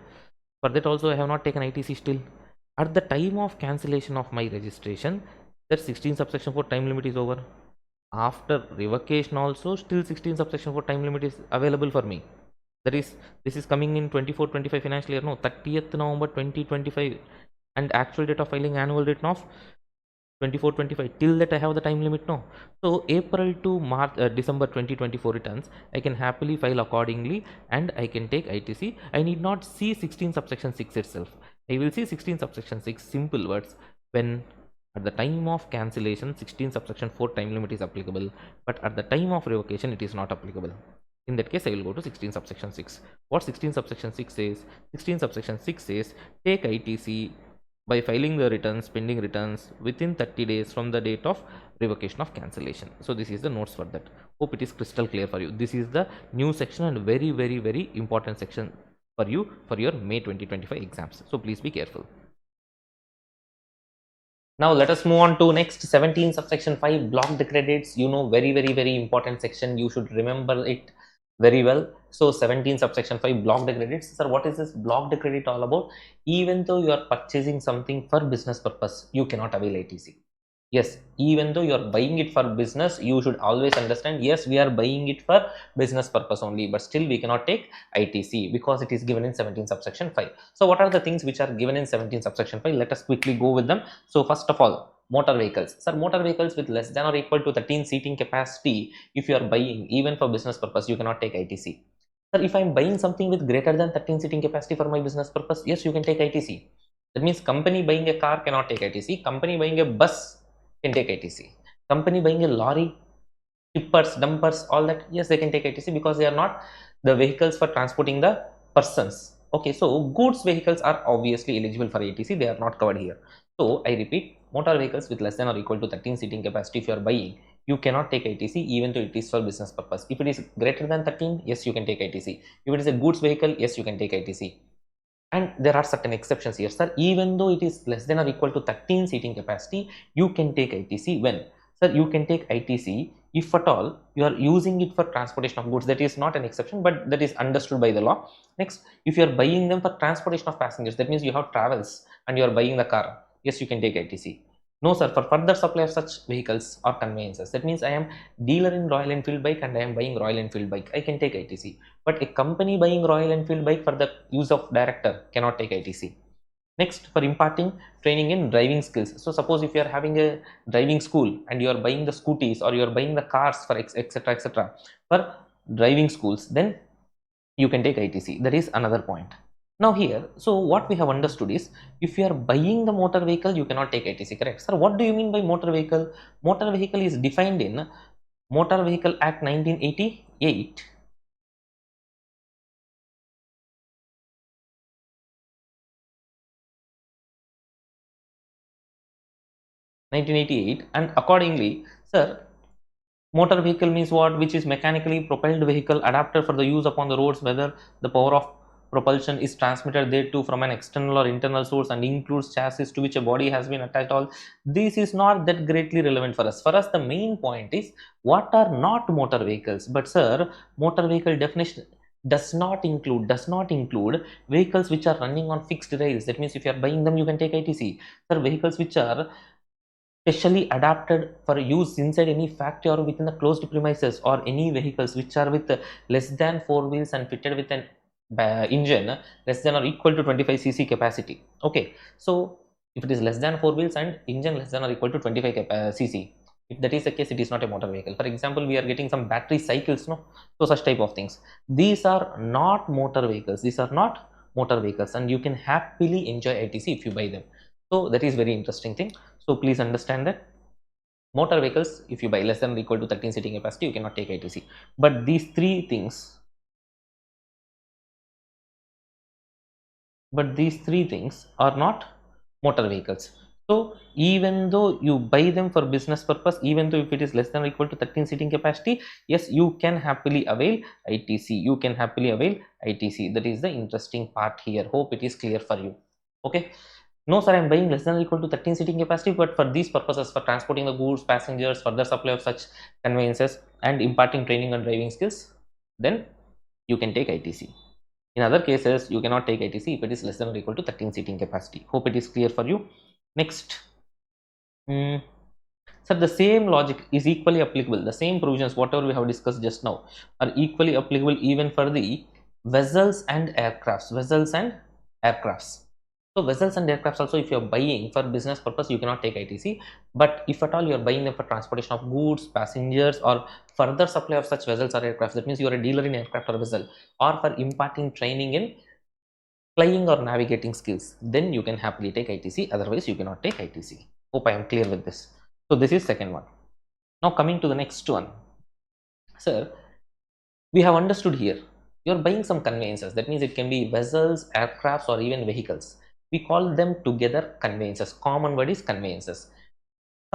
For that also I have not taken ITC still. At the time of cancellation of my registration, that 16 subsection 4 time limit is over. After revocation also, still 16 subsection 4 time limit is available for me. That is, this is coming in 24-25 financial year, no, 30th November 2025, and actual date of filing annual return of 24-25. Till that I have the time limit, no. So April to March, December 2024 returns, I can happily file accordingly, and I can take ITC. I need not see 16 subsection 6 itself. I will see 16 subsection 6, simple words, when at the time of cancellation 16 subsection 4 time limit is applicable, but at the time of revocation it is not applicable. In that case, I will go to 16 subsection 6. What 16 subsection 6 says? 16 subsection 6 says, take ITC by filing the returns, pending returns, within 30 days from the date of revocation of cancellation. So this is the notes for that. Hope it is crystal clear for you. This is the new section and very, very, very important section for you for your May 2025 exams. So please be careful. Now let us move on to next 17 subsection 5 blocked credits. You know, very, very, very important section. You should remember it very well. So 17 subsection 5 blocked credits. Sir, what is this blocked credit all about? Even though you are purchasing something for business purpose, you cannot avail ITC. Yes, even though you are buying it for business, you should always understand, yes, we are buying it for business purpose only, but still we cannot take ITC because it is given in 17 subsection 5. So what are the things which are given in 17 subsection 5? Let us quickly go with them. So first of all, motor vehicles. Sir, motor vehicles with less than or equal to 13 seating capacity, if you are buying even for business purpose, you cannot take ITC. Sir, if I am buying something with greater than 13 seating capacity for my business purpose, yes, you can take ITC. That means company buying a car cannot take ITC. Company buying a bus can take ITC. Company buying a lorry, tippers, dumpers, all that, yes, they can take ITC because they are not the vehicles for transporting the persons. Okay, so goods vehicles are obviously eligible for ITC, they are not covered here. So I repeat, motor vehicles with less than or equal to 13 seating capacity, if you are buying, you cannot take ITC even though it is for business purpose. If it is greater than 13, yes, you can take ITC. If it is a goods vehicle, yes, you can take ITC. And there are certain exceptions here, sir. Even though it is less than or equal to 13 seating capacity, you can take ITC. When? Sir, you can take ITC if at all you are using it for transportation of goods. That is not an exception, but that is understood by the law. Next, if you are buying them for transportation of passengers, that means you have travels and you are buying the car, yes, you can take ITC. No, sir, for further supply of such vehicles or conveyances, that means I am dealer in Royal Enfield bike and I am buying Royal Enfield bike, I can take ITC. But a company buying Royal Enfield bike for the use of director cannot take ITC. Next, for imparting training in driving skills. So suppose if you are having a driving school and you are buying the scooties or you are buying the cars for etc for driving schools, then you can take ITC. That is another point. Now here, so what we have understood is, if you are buying the motor vehicle, you cannot take ITC, correct? Sir, what do you mean by motor vehicle? Motor vehicle is defined in Motor Vehicle Act 1988. 1988, and accordingly, sir, motor vehicle means what? Which is mechanically propelled vehicle adapted for the use upon the roads, whether the power of propulsion is transmitted thereto from an external or internal source, and includes chassis to which a body has been attached. All this is not that greatly relevant for us. For us, the main point is what are not motor vehicles. But sir, motor vehicle definition does not include vehicles which are running on fixed rails. That means if you are buying them, you can take ITC. Sir, vehicles which are specially adapted for use inside any factory or within the closed premises, or any vehicles which are with less than 4 wheels and fitted with an engine less than or equal to 25 cc capacity. Okay, so if it is less than 4 wheels and engine less than or equal to 25 cc, if that is the case, it is not a motor vehicle. For example, we are getting some battery cycles, no? So such type of things, these are not motor vehicles. These are not motor vehicles, and you can happily enjoy ITC if you buy them. So that is very interesting thing. So please understand that motor vehicles, if you buy less than or equal to 13 seating capacity, you cannot take ITC. But these three things are not motor vehicles. So even though you buy them for business purpose, even though if it is less than or equal to 13 seating capacity, yes, you can happily avail ITC. You can happily avail ITC. That is the interesting part here. Hope it is clear for you. Okay. No, sir, I am buying less than or equal to 13 seating capacity, but for these purposes, for transporting the goods, passengers, further supply of such conveyances, and imparting training and driving skills, then you can take ITC. In other cases, you cannot take ITC if it is less than or equal to 13 seating capacity. Hope it is clear for you. Next, so the same logic is equally applicable. The same provisions, whatever we have discussed just now, are equally applicable even for the vessels and aircrafts. Vessels and aircrafts. So vessels and aircrafts also, if you are buying for business purpose, you cannot take ITC. But if at all you are buying them for transportation of goods, passengers, or further supply of such vessels or aircrafts, that means you are a dealer in aircraft or vessel, or for imparting training in flying or navigating skills, then you can happily take ITC. Otherwise, you cannot take ITC. Hope I am clear with this. So this is second one. Now coming to the next one, sir, we have understood here you are buying some conveyances. That means it can be vessels, aircrafts, or even vehicles. We call them together conveyances. Common word is conveyances.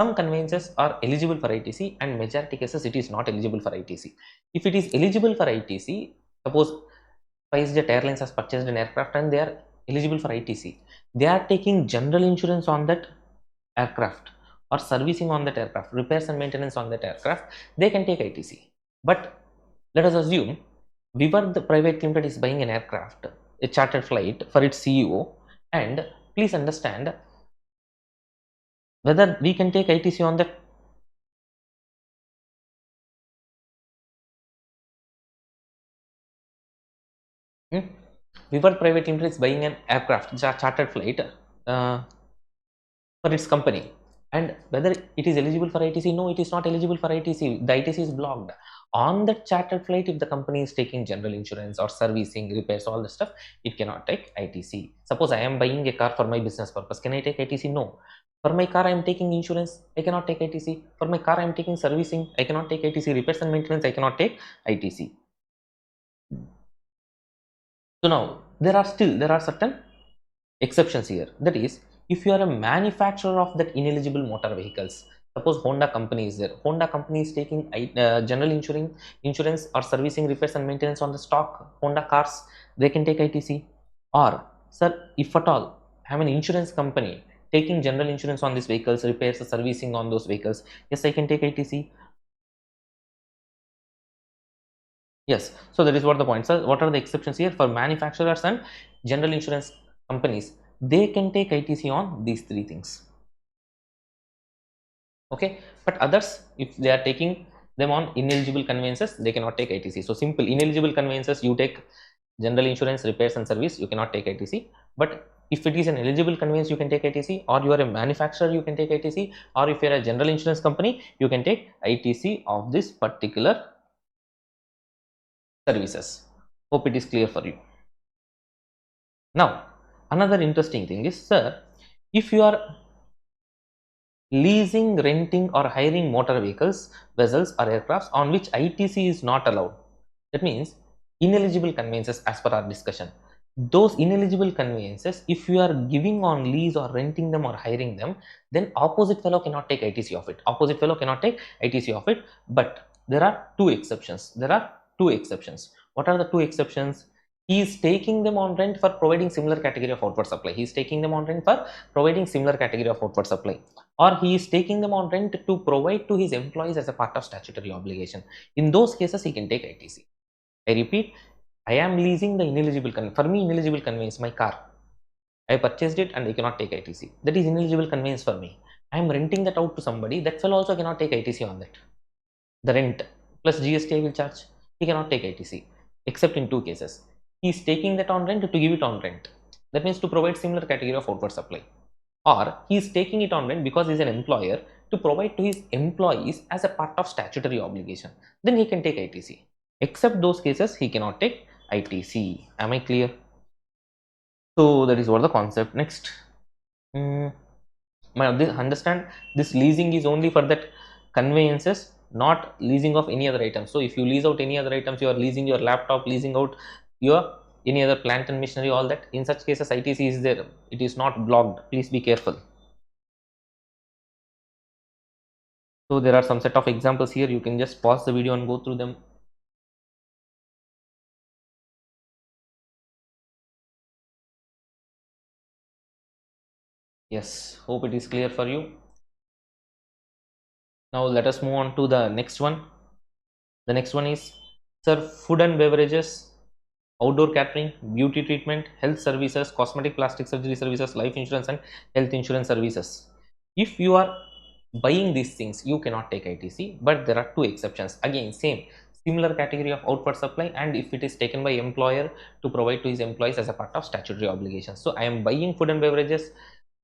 Some conveyances are eligible for ITC, and majority cases it is not eligible for ITC. If it is eligible for ITC, suppose SpiceJet Airlines has purchased an aircraft and they are eligible for ITC. They are taking general insurance on that aircraft, or servicing on that aircraft, repairs and maintenance on that aircraft, they can take ITC. But let us assume Vivar the private limited is buying an aircraft, a chartered flight for its CEO, and please understand whether we can take ITC on that. Vivar private limited is buying an aircraft, chartered flight, uh, for its company, and whether it is eligible for ITC. No, it is not eligible for ITC. The ITC is blocked on that chartered flight. If the company is taking general insurance or servicing, repairs, all the stuff, it cannot take ITC. Suppose I am buying a car for my business purpose, can I take ITC? No. For my car I am taking insurance, I cannot take ITC. For my car I am taking servicing, I cannot take ITC. Repairs and maintenance, I cannot take ITC. So now there are certain exceptions here. That is, if you are a manufacturer of that ineligible motor vehicles, suppose Honda company is there. Honda company is taking general insurance or servicing, repairs and maintenance on the stock Honda cars, they can take ITC. Or sir, if at all I am an insurance company taking general insurance on these vehicles, repairs, servicing on those vehicles, yes, I can take ITC. Yes, so that is what the point. So what are the exceptions here? For manufacturers and general insurance companies, they can take ITC on these three things. Okay, but others, if they are taking them on ineligible conveyances, they cannot take ITC. So simple, ineligible conveyances, you take general insurance, repairs and service, you cannot take ITC. But if it is an eligible conveyance, you can take ITC. Or you are a manufacturer, you can take ITC. Or if you are a general insurance company, you can take ITC of this particular services. Hope it is clear for you. Now, another interesting thing is, sir, if you are leasing, renting, or hiring motor vehicles, vessels, or aircrafts on which ITC is not allowed, that means ineligible conveyances as per our discussion. Those ineligible conveyances, if you are giving on lease or renting them or hiring them, then opposite fellow cannot take ITC of it. Opposite fellow cannot take ITC of it. But there are two exceptions. There are two exceptions. What are the two exceptions? He is taking them on rent for providing similar category of outward supply. He is taking them on rent for providing similar category of outward supply, or he is taking them on rent to provide to his employees as a part of statutory obligation. In those cases, he can take ITC. I repeat, I am leasing the ineligible for me ineligible conveyance, my car. I purchased it and I cannot take ITC. That is ineligible conveyance for me. I am renting that out to somebody. That fellow also cannot take ITC on that. The rent plus GST I will charge. He cannot take ITC except in two cases. He is taking that on rent to give it on rent. That means to provide similar category of outward supply, or he is taking it on rent because he is an employer to provide to his employees as a part of statutory obligation. Then he can take ITC. Except those cases, he cannot take ITC. Am I clear? So that is what the concept. Next, understand this leasing is only for that conveyances, not leasing of any other items. So if you lease out any other items, you are leasing your laptop, leasing out your any other plant and machinery, all that. In such cases, ITC is there. It is not blocked. Please be careful. So there are some set of examples here. You can just pause the video and go through them. Yes, hope it is clear for you. Now let us move on to the next one. The next one is, sir, food and beverages, outdoor catering, beauty treatment, health services, cosmetic plastic surgery services, life insurance and health insurance services. If you are buying these things, you cannot take ITC, but there are two exceptions. Again, same similar category of outward supply, and if it is taken by employer to provide to his employees as a part of statutory obligations. So I am buying food and beverages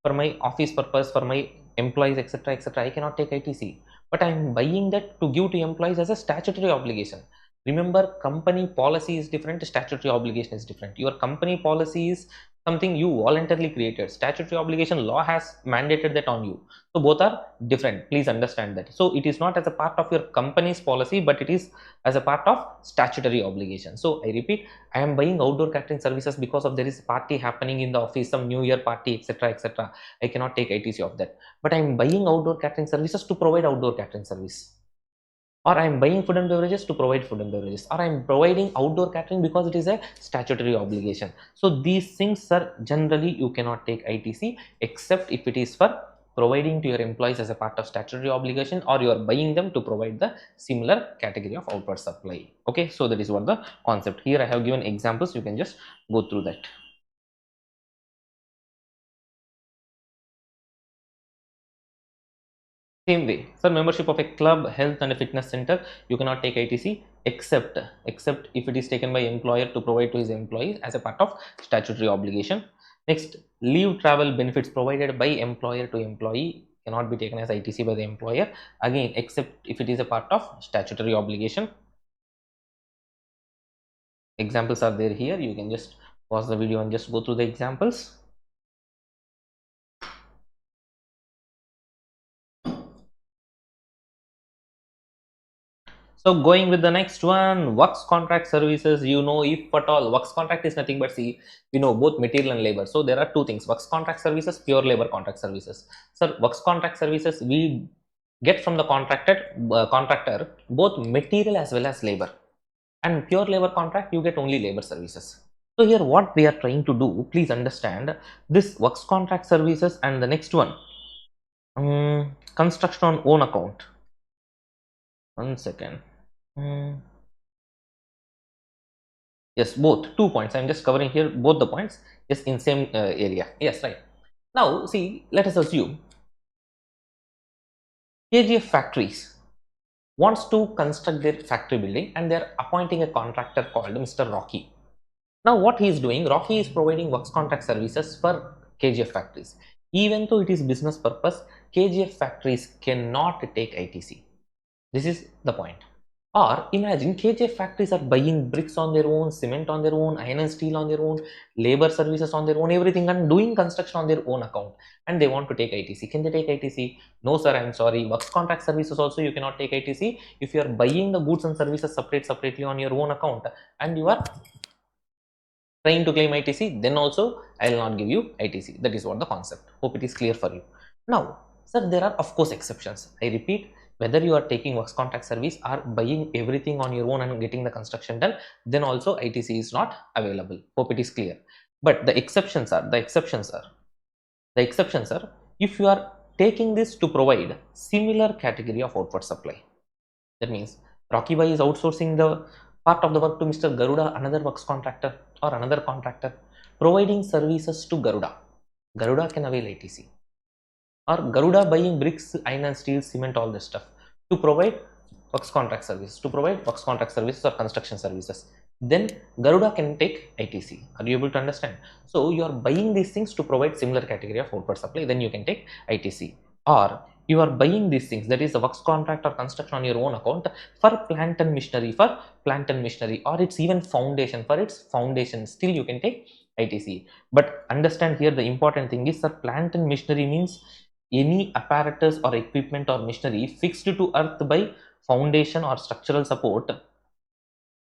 for my office purpose, for my employees, etc., etc. I cannot take ITC, but I am buying that to give to employees as a statutory obligation. Remember, company policy is different, statutory obligation is different. Your company policy is something you voluntarily created. Statutory obligation, law has mandated that on you. So both are different. Please understand that. So it is not as a part of your company's policy, but it is as a part of statutory obligation. So I repeat, I am buying outdoor catering services because of there is a party happening in the office, some new year party, etc., etc. I cannot take ITC of that. But I am buying outdoor catering services to provide outdoor catering service, or I am buying food and beverages to provide food and beverages, or I am providing outdoor catering because it is a statutory obligation. So these things, sir, generally you cannot take ITC except if it is for providing to your employees as a part of statutory obligation, or you are buying them to provide the similar category of outward supply. Okay, so that is what the concept. Here I have given examples, you can just go through that. Same way, for membership of a club, health and a fitness center, you cannot take ITC except if it is taken by employer to provide to his employees as a part of statutory obligation. Next, leave travel benefits provided by employer to employee cannot be taken as ITC by the employer, again except if it is a part of statutory obligation. Examples are there here, you can just pause the video and just go through the examples. So going with the next one, works contract services, if at all, works contract is nothing but, see, both material and labor. So there are two things, works contract services, pure labor contract services. So works contract services, we get from the contractor both material as well as labor, and pure labor contract, you get only labor services. So here what we are trying to do, please understand this works contract services and the next one, construction on own account. One second. Yes, both 2 points. I'm just covering here both the points. Yes, in same area. Yes, right. Now, see, let us assume KGF factories wants to construct their factory building and they're appointing a contractor called Mr. Rocky. Now, what he is doing, Rocky is providing works contract services for KGF factories. Even though it is business purpose, KGF factories cannot take ITC. This is the point. Or imagine KJ factories are buying bricks on their own, cement on their own, iron and steel on their own, labor services on their own, everything, and doing construction on their own account, and they want to take ITC. Can they take ITC? No, sir, I'm sorry. Works contract services also you cannot take ITC. If you are buying the goods and services separately on your own account and you are trying to claim ITC, then also I will not give you ITC. That is what the concept. Hope it is clear for you. Now, sir, there are of course exceptions. I repeat, whether you are taking works contract service or buying everything on your own and getting the construction done, then also ITC is not available. Hope it is clear. But the exceptions are if you are taking this to provide similar category of outward supply. That means Rocky Bhai is outsourcing the part of the work to Mr. Garuda, another works contractor or another contractor, providing services to Garuda. Garuda can avail ITC. Or Garuda buying bricks, iron and steel, cement, all this stuff to provide works contract services, or construction services. Then Garuda can take ITC. Are you able to understand? So you are buying these things to provide similar category of outward supply, then you can take ITC. Or you are buying these things, that is the works contract or construction on your own account for plant and machinery, or it's even foundation, for its foundation, still you can take ITC. But understand here, the important thing is that plant and machinery means any apparatus or equipment or machinery fixed to earth by foundation or structural support,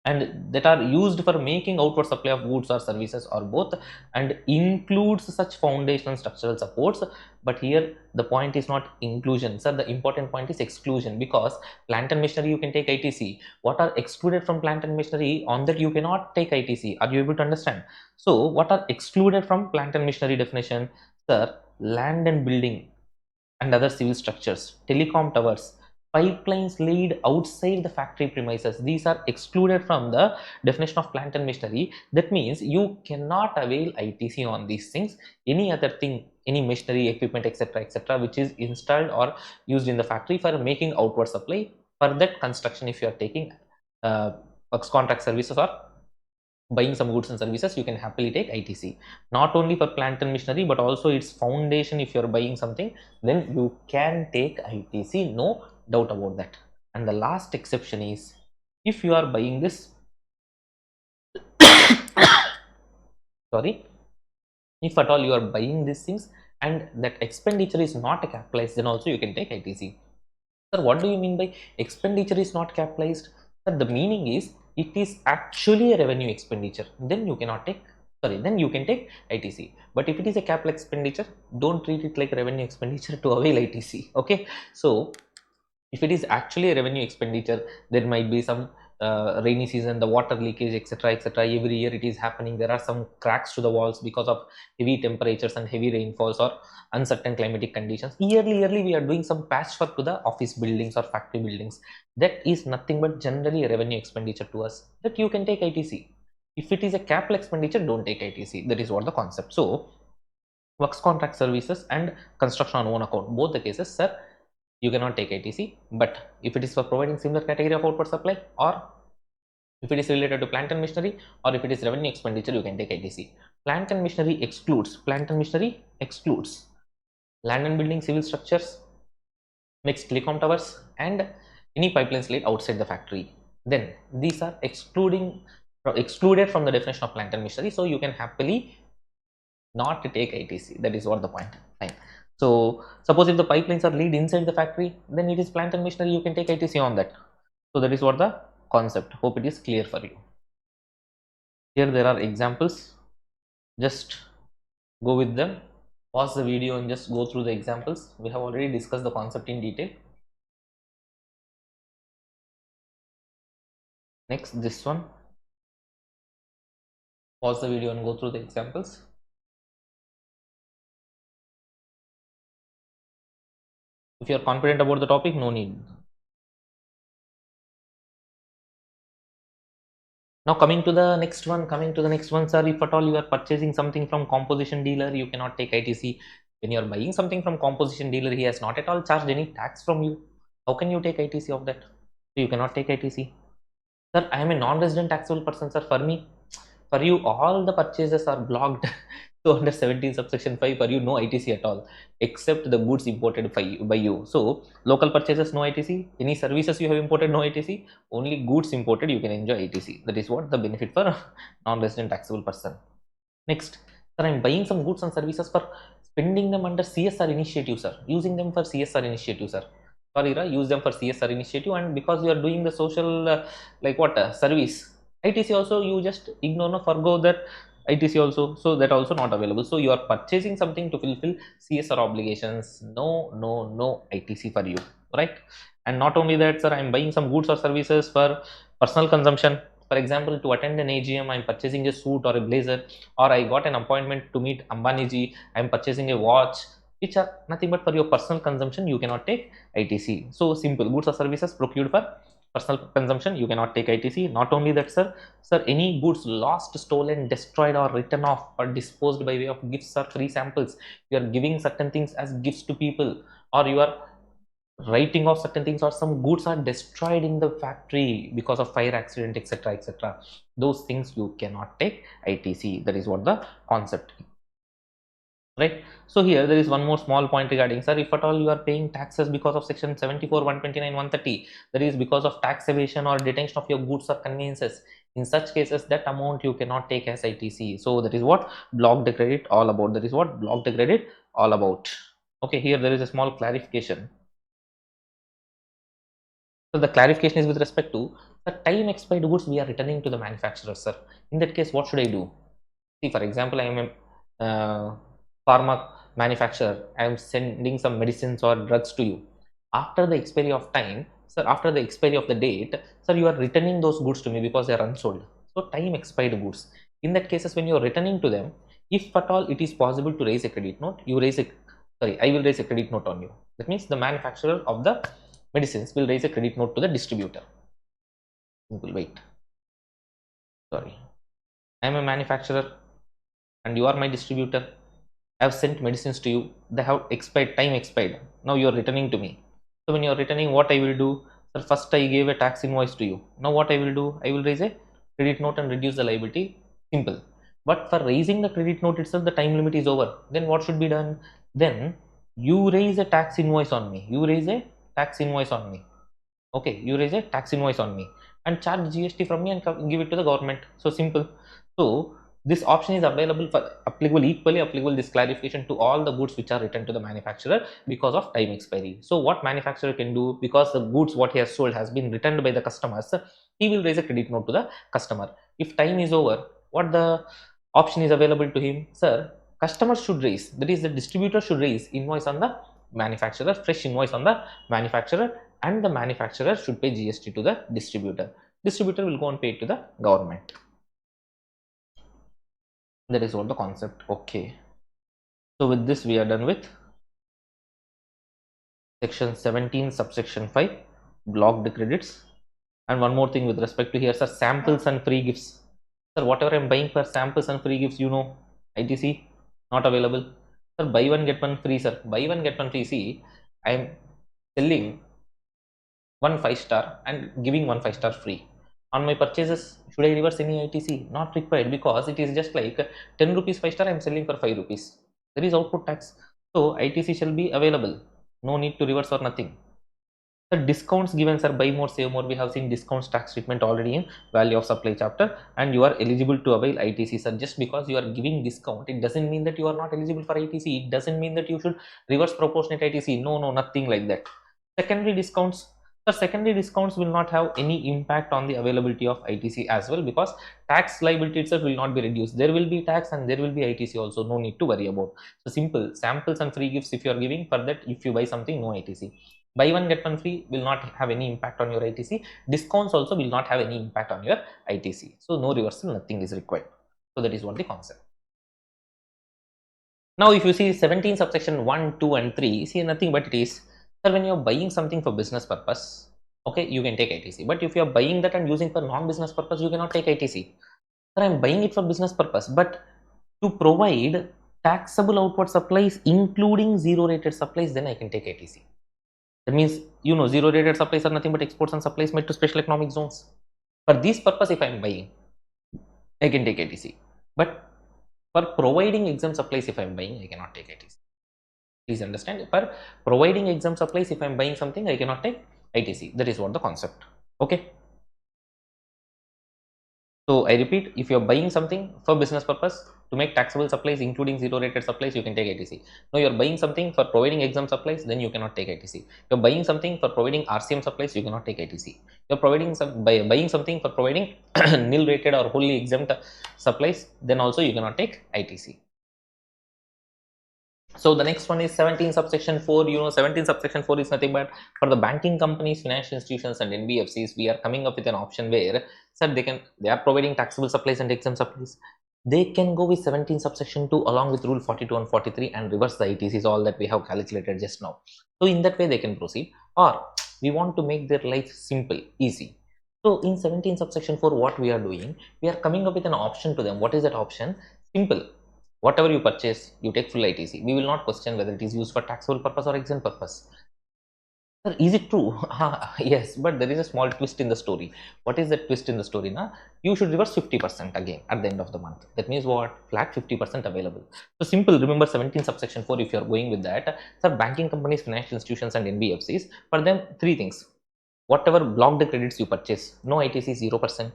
and that are used for making outward supply of goods or services or both, and includes such foundation and structural supports. But here the point is not inclusion, sir, the important point is exclusion, because plant and machinery you can take ITC. What are excluded from plant and machinery, on that you cannot take ITC. Are you able to understand? So what are excluded from plant and machinery definition? Sir, land and building and other civil structures, telecom towers, pipelines laid outside the factory premises. These are excluded from the definition of plant and machinery. That means you cannot avail ITC on these things. Any other thing, any machinery, equipment, etc., which is installed or used in the factory for making outward supply, for that construction, if you are taking works contract services or buying some goods and services, you can happily take ITC. Not only for plant and machinery, but also its foundation. If you're buying something, then you can take ITC, no doubt about that. And the last exception is if you are buying this, sorry, if at all you are buying these things and that expenditure is not capitalized, then also you can take ITC. Sir, what do you mean by expenditure is not capitalized? Sir, the meaning is it is actually a revenue expenditure. Then you cannot take, then you can take ITC. But if it is a capital expenditure, don't treat it like revenue expenditure to avail ITC. Okay. So if it is actually a revenue expenditure, there might be some rainy season, the water leakage, etc., every year it is happening. There are some cracks to the walls because of heavy temperatures and heavy rainfalls or uncertain climatic conditions. Yearly we are doing some patchwork to the office buildings or factory buildings. That is nothing but generally a revenue expenditure to us, that you can take ITC. If it is a capital expenditure, don't take ITC. That is what the concept. So works contract services and construction on own account, both the cases, sir, you cannot take ITC. But if it is for providing similar category of outward supply, or if it is related to plant and machinery, or if it is revenue expenditure, you can take ITC. Plant and machinery excludes land and building, civil structures, next telecom towers, and any pipelines laid outside the factory. Then these are excluded from the definition of plant and machinery, so you can happily not take ITC. That is what the point. Fine. So suppose if the pipelines are laid inside the factory, then it is plant and machinery, you can take ITC on that. So that is what the concept. Hope it is clear for you. Here there are examples. Just go with them. Pause the video and just go through the examples. We have already discussed the concept in detail. Next, this one. Pause the video and go through the examples. If you are confident about the topic, no need. Now coming to the next one, sir, if at all you are purchasing something from composition dealer, you cannot take ITC. When you are buying something from composition dealer, he has not at all charged any tax from you. How can you take ITC of that? So you cannot take ITC. Sir, I am a non-resident taxable person, sir. For you, all the purchases are blocked. So under 17 subsection 5 for you no ITC at all except the goods imported by you. So local purchases no ITC, any services you have imported no ITC, only goods imported you can enjoy ITC. That is what the benefit for non-resident taxable person. Next, sir, I'm buying some goods and services for spending them under CSR initiative, sir. Using them for CSR initiative, sir. Sorry, use them for CSR initiative, and because you are doing the social, like what service, ITC also you just ignore, no, forgo that ITC also, so that also not available. So you are purchasing something to fulfill CSR obligations. No, no, no ITC for you, right? And not only that, sir, I'm buying some goods or services for personal consumption. For example, to attend an AGM, I'm purchasing a suit or a blazer, or I got an appointment to meet Ambaniji, I'm purchasing a watch, which are nothing but for your personal consumption. You cannot take ITC. So simple, goods or services procured for personal consumption, you cannot take ITC. Not only that, sir, any goods lost, stolen, destroyed, or written off or disposed by way of gifts or free samples, you are giving certain things as gifts to people, or you are writing off certain things, or some goods are destroyed in the factory because of fire accident, etc., etc., those things you cannot take ITC. That is what the concept, right? So here there is one more small point regarding, sir, if at all you are paying taxes because of section 74, 129, 130, that is because of tax evasion or detention of your goods or conveyances, in such cases that amount you cannot take as ITC. So that is what blocked credit all about. That is what blocked credit all about. Okay, here there is a small clarification. So the clarification is with respect to the time expired goods we are returning to the manufacturer, sir. In that case, what should I do? See, for example, I am a pharma manufacturer. I am sending some medicines or drugs to you. After the expiry of time, sir, after the expiry of the date, sir, you are returning those goods to me because they are unsold. So time expired goods. In that cases, when you are returning to them, if at all it is possible to raise a credit note, you raise a, sorry, I will raise a credit note on you. That means the manufacturer of the medicines will raise a credit note to the distributor. Simple, wait. Sorry. I am a manufacturer and you are my distributor. I have sent medicines to you. They have expired, time expired. Now you are returning to me. So when you are returning, what I will do? Sir, first I gave a tax invoice to you. Now what I will do? I will raise a credit note and reduce the liability. Simple. But for raising the credit note itself, the time limit is over. Then what should be done? Then you raise a tax invoice on me. You raise a tax invoice on me. Okay, you raise a tax invoice on me and charge GST from me and give it to the government. So simple. So this option is available for applicable, equally applicable, this clarification to all the goods which are returned to the manufacturer because of time expiry. So what manufacturer can do, because the goods what he has sold has been returned by the customers, he will raise a credit note to the customer. If time is over, what the option is available to him, sir, customers should raise, that is the distributor should raise invoice on the manufacturer, fresh invoice on the manufacturer, and the manufacturer should pay GST to the distributor. Distributor will go and pay it to the government. That is what the concept. Okay, so with this we are done with section 17 subsection 5, blocked credits. And one more thing with respect to here, sir, samples and free gifts. Sir, whatever I'm buying for samples and free gifts, you know, ITC not available. Sir, buy one get one free, sir. Buy one get one free. See, I'm selling one 5-star and giving one 5-star free. On my purchases, should I reverse any ITC? Not required, because it is just like 10 rupees 5-star, I am selling for 5 rupees. There is output tax. So ITC shall be available. No need to reverse or nothing. The discounts given, sir, buy more, save more. We have seen discounts tax treatment already in Value of Supply chapter, and you are eligible to avail ITC, sir. Just because you are giving discount, it doesn't mean that you are not eligible for ITC. It doesn't mean that you should reverse proportionate ITC. No, no, nothing like that. Secondary discounts, the secondary discounts will not have any impact on the availability of ITC as well, because tax liability itself will not be reduced. There will be tax and there will be ITC also. No need to worry about. So simple, samples and free gifts if you are giving, for that if you buy something, no ITC. Buy one get one free will not have any impact on your ITC. Discounts also will not have any impact on your ITC. So no reversal, nothing is required. So that is what the concept. Now if you see 17 subsection 1, 2 and 3, see nothing but it is, sir, when you are buying something for business purpose, okay, you can take ITC. But if you are buying that and using for non-business purpose, you cannot take ITC. Sir, I am buying it for business purpose, but to provide taxable outward supplies including zero rated supplies, then I can take ITC. That means, you know, zero rated supplies are nothing but exports and supplies made to special economic zones. For this purpose, if I am buying, I can take ITC. But For providing exempt supplies, if I'm buying, I cannot take ITC. Please understand. For providing exempt supplies, if I'm buying something, I cannot take ITC. That is what the concept. Okay. So I repeat, if you're buying something for business purpose to make taxable supplies, including zero rated supplies, you can take ITC. No, you're buying something for providing exempt supplies, then you cannot take ITC. You're buying something for providing RCM supplies, you cannot take ITC. You're providing buying something for providing nil rated or wholly exempt supplies, then also you cannot take ITC. So the next one is 17 subsection 4. 17 subsection 4 is nothing but for the banking companies, financial institutions, and NBFCs. We are coming up with an option where, sir, they are providing taxable supplies and exempt supplies. They can go with 17 subsection 2 along with rule 42 and 43 and reverse the ITCs, all that we have calculated just now. So in that way they can proceed. Or we want to make their life simple, easy. So in 17 subsection 4, what we are doing, we are coming up with an option to them. What is that option? Simple. Whatever you purchase, you take full ITC. We will not question whether it is used for taxable purpose or exempt purpose. Sir, is it true? Yes, but there is a small twist in the story. What is the twist in the story? Na? You should reverse 50% again at the end of the month. That means what? Flat 50% available. So simple, remember 17 subsection 4 if you are going with that. Sir, banking companies, financial institutions and NBFCs, for them, three things. Whatever blocked credits you purchase, no ITC, 0%.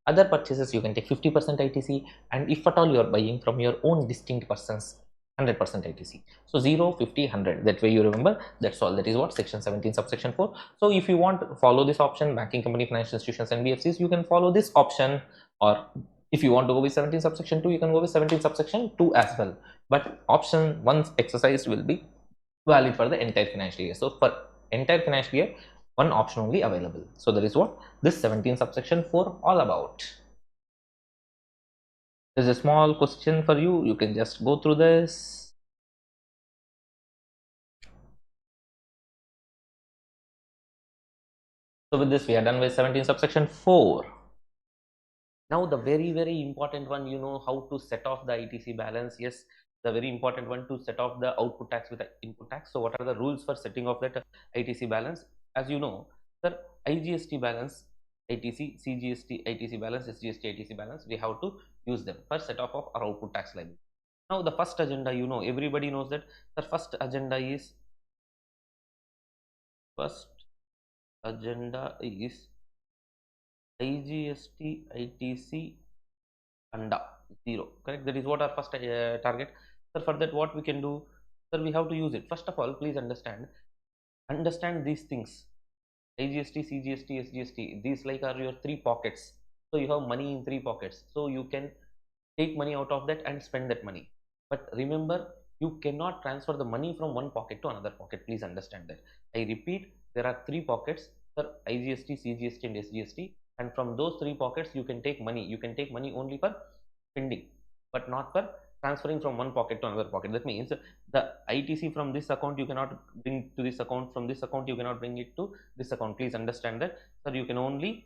Other purchases you can take 50% ITC, and if at all you are buying from your own distinct persons, 100% ITC. So 0, 50, 100. That way you remember. That's all. That is what section 17 subsection 4. So if you want to follow this option, banking company, financial institutions, and NBFCs, you can follow this option. Or if you want to go with 17 subsection 2, you can go with 17 subsection 2 as well. But option once exercised will be valid for the entire financial year. So for entire financial year, one option only available. So that is what this 17 subsection 4 all about. There's a small question for you. You can just go through this. So with this, we are done with 17 subsection 4. Now the very important one, how to set off the ITC balance. Yes, the very important one, to set off the output tax with the input tax. So what are the rules for setting off that ITC balance? As you know, sir, IGST balance, ITC, CGST, ITC balance, SGST, ITC balance, we have to use them for set off of our output tax liability. Now the first agenda, everybody knows that the first agenda is IGST, ITC under 0. Correct? That is what our first target. So for that, what we can do? Sir, we have to use it. First of all, please understand these things. IGST, CGST, SGST. These like are your three pockets. So you have money in three pockets. So you can take money out of that and spend that money. But remember, you cannot transfer the money from one pocket to another pocket. Please understand that. I repeat, there are three pockets, sir, IGST, CGST, and SGST. And from those three pockets, you can take money. You can take money only for spending, but not for transferring from one pocket to another pocket. That means the ITC from this account you cannot bring to this account. From this account you cannot bring it to this account. Please understand that. Sir, you can only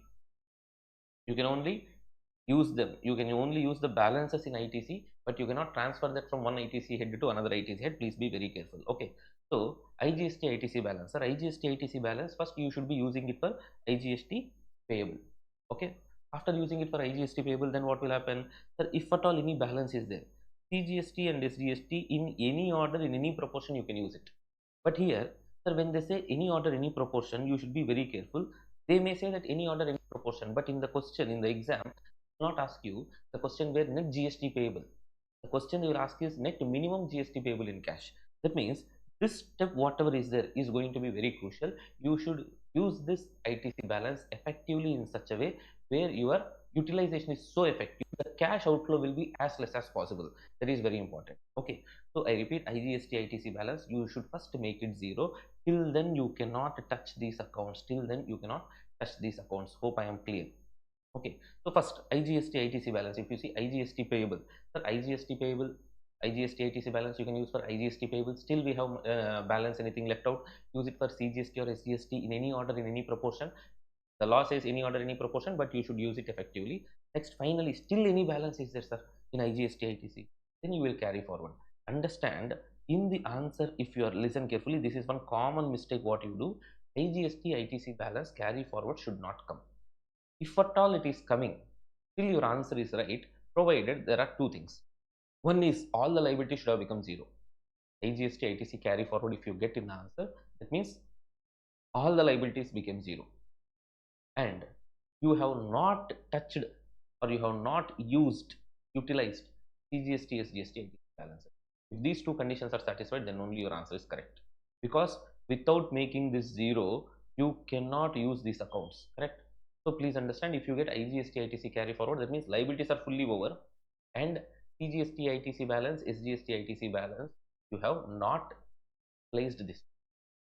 use them. You can only use the balances in ITC, but you cannot transfer that from one ITC head to another ITC head. Please be very careful. Okay. So IGST ITC balance. Sir, IGST ITC balance, first you should be using it for IGST payable. Okay. After using it for IGST payable, then what will happen? Sir, if at all any balance is there, CGST and SGST in any order, in any proportion, you can use it. But here, sir, when they say any order, any proportion, you should be very careful. They may say that any order, any proportion, but in the question, in the exam, not ask you the question where net GST payable. The question they will ask is net minimum GST payable in cash. That means this step, whatever is there, is going to be very crucial. You should use this ITC balance effectively in such a way where your utilization is so effective, the cash outflow will be as less as possible. That is very important. Okay. So I repeat, IGST ITC balance, you should first make it 0. Till then you cannot touch these accounts. Till then you cannot touch these accounts. Hope I am clear. Okay. So first, IGST ITC balance. If you see IGST payable, sir, IGST payable, IGST ITC balance you can use for IGST payable. Still we have balance, anything left out, use it for CGST or SGST in any order, in any proportion. The law says any order, any proportion, but you should use it effectively. Next, finally, still any balance is there, sir, in IGST ITC, then you will carry forward. Understand in the answer, if you are listen carefully, this is one common mistake what you do. IGST ITC balance carry forward should not come. If at all it is coming, still your answer is right, provided there are two things. One is all the liability should have become zero. IGST, ITC carry forward, if you get in the answer, that means all the liabilities became zero. And you have not touched or you have not utilized CGST, SGST balances. If these two conditions are satisfied, then only your answer is correct. Because without making this zero, you cannot use these accounts, correct? So please understand, if you get IGST, ITC carry forward, that means liabilities are fully over, and CGST, ITC balance, SGST, ITC balance, you have not placed this.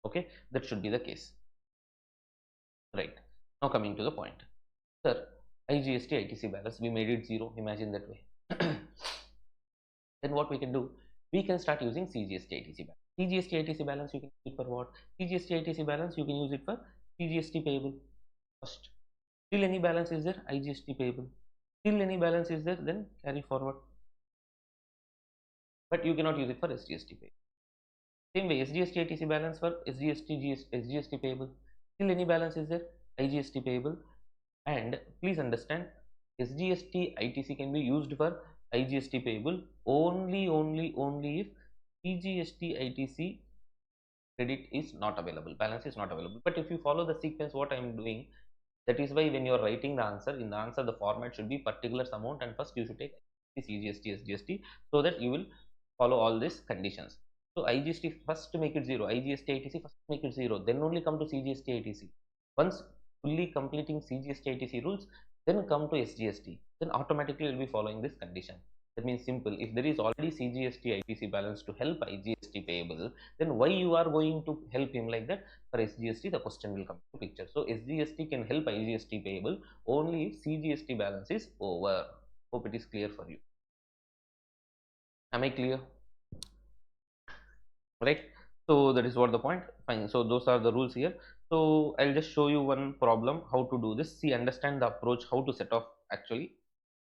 Okay, that should be the case. Right. Now coming to the point. Sir, IGST, ITC balance, we made it zero. Imagine that way. Then what we can do? We can start using CGST, ITC balance. CGST, ITC balance, you can use it for what? CGST, ITC balance, you can use it for CGST payable. First, till any balance is there, IGST payable. Till any balance is there, then carry forward. But you cannot use it for SGST payable. Same way, SGST, ITC balance for SGST payable. Till any balance is there, IGST payable. And please understand, SGST ITC can be used for IGST payable only if CGST ITC credit is not available, balance is not available. But if you follow the sequence what I am doing, that is why when you are writing the answer, in the answer the format should be particulars amount, and first you should take CGST, SGST, so that you will follow all these conditions. So IGST first to make it zero, IGST ITC first to make it zero, then only come to CGST ITC. Once fully completing CGST ITC rules, then come to SGST, then automatically you will be following this condition. That means simple, if there is already CGST ITC balance to help IGST payable, then why you are going to help him like that? For SGST, the question will come to picture. So SGST can help IGST payable only if CGST balance is over. Hope it is clear for you. Am I clear? Right. So that is what the point. Fine. So those are the rules here. So I'll just show you one problem how to do this. See, understand the approach, how to set off actually.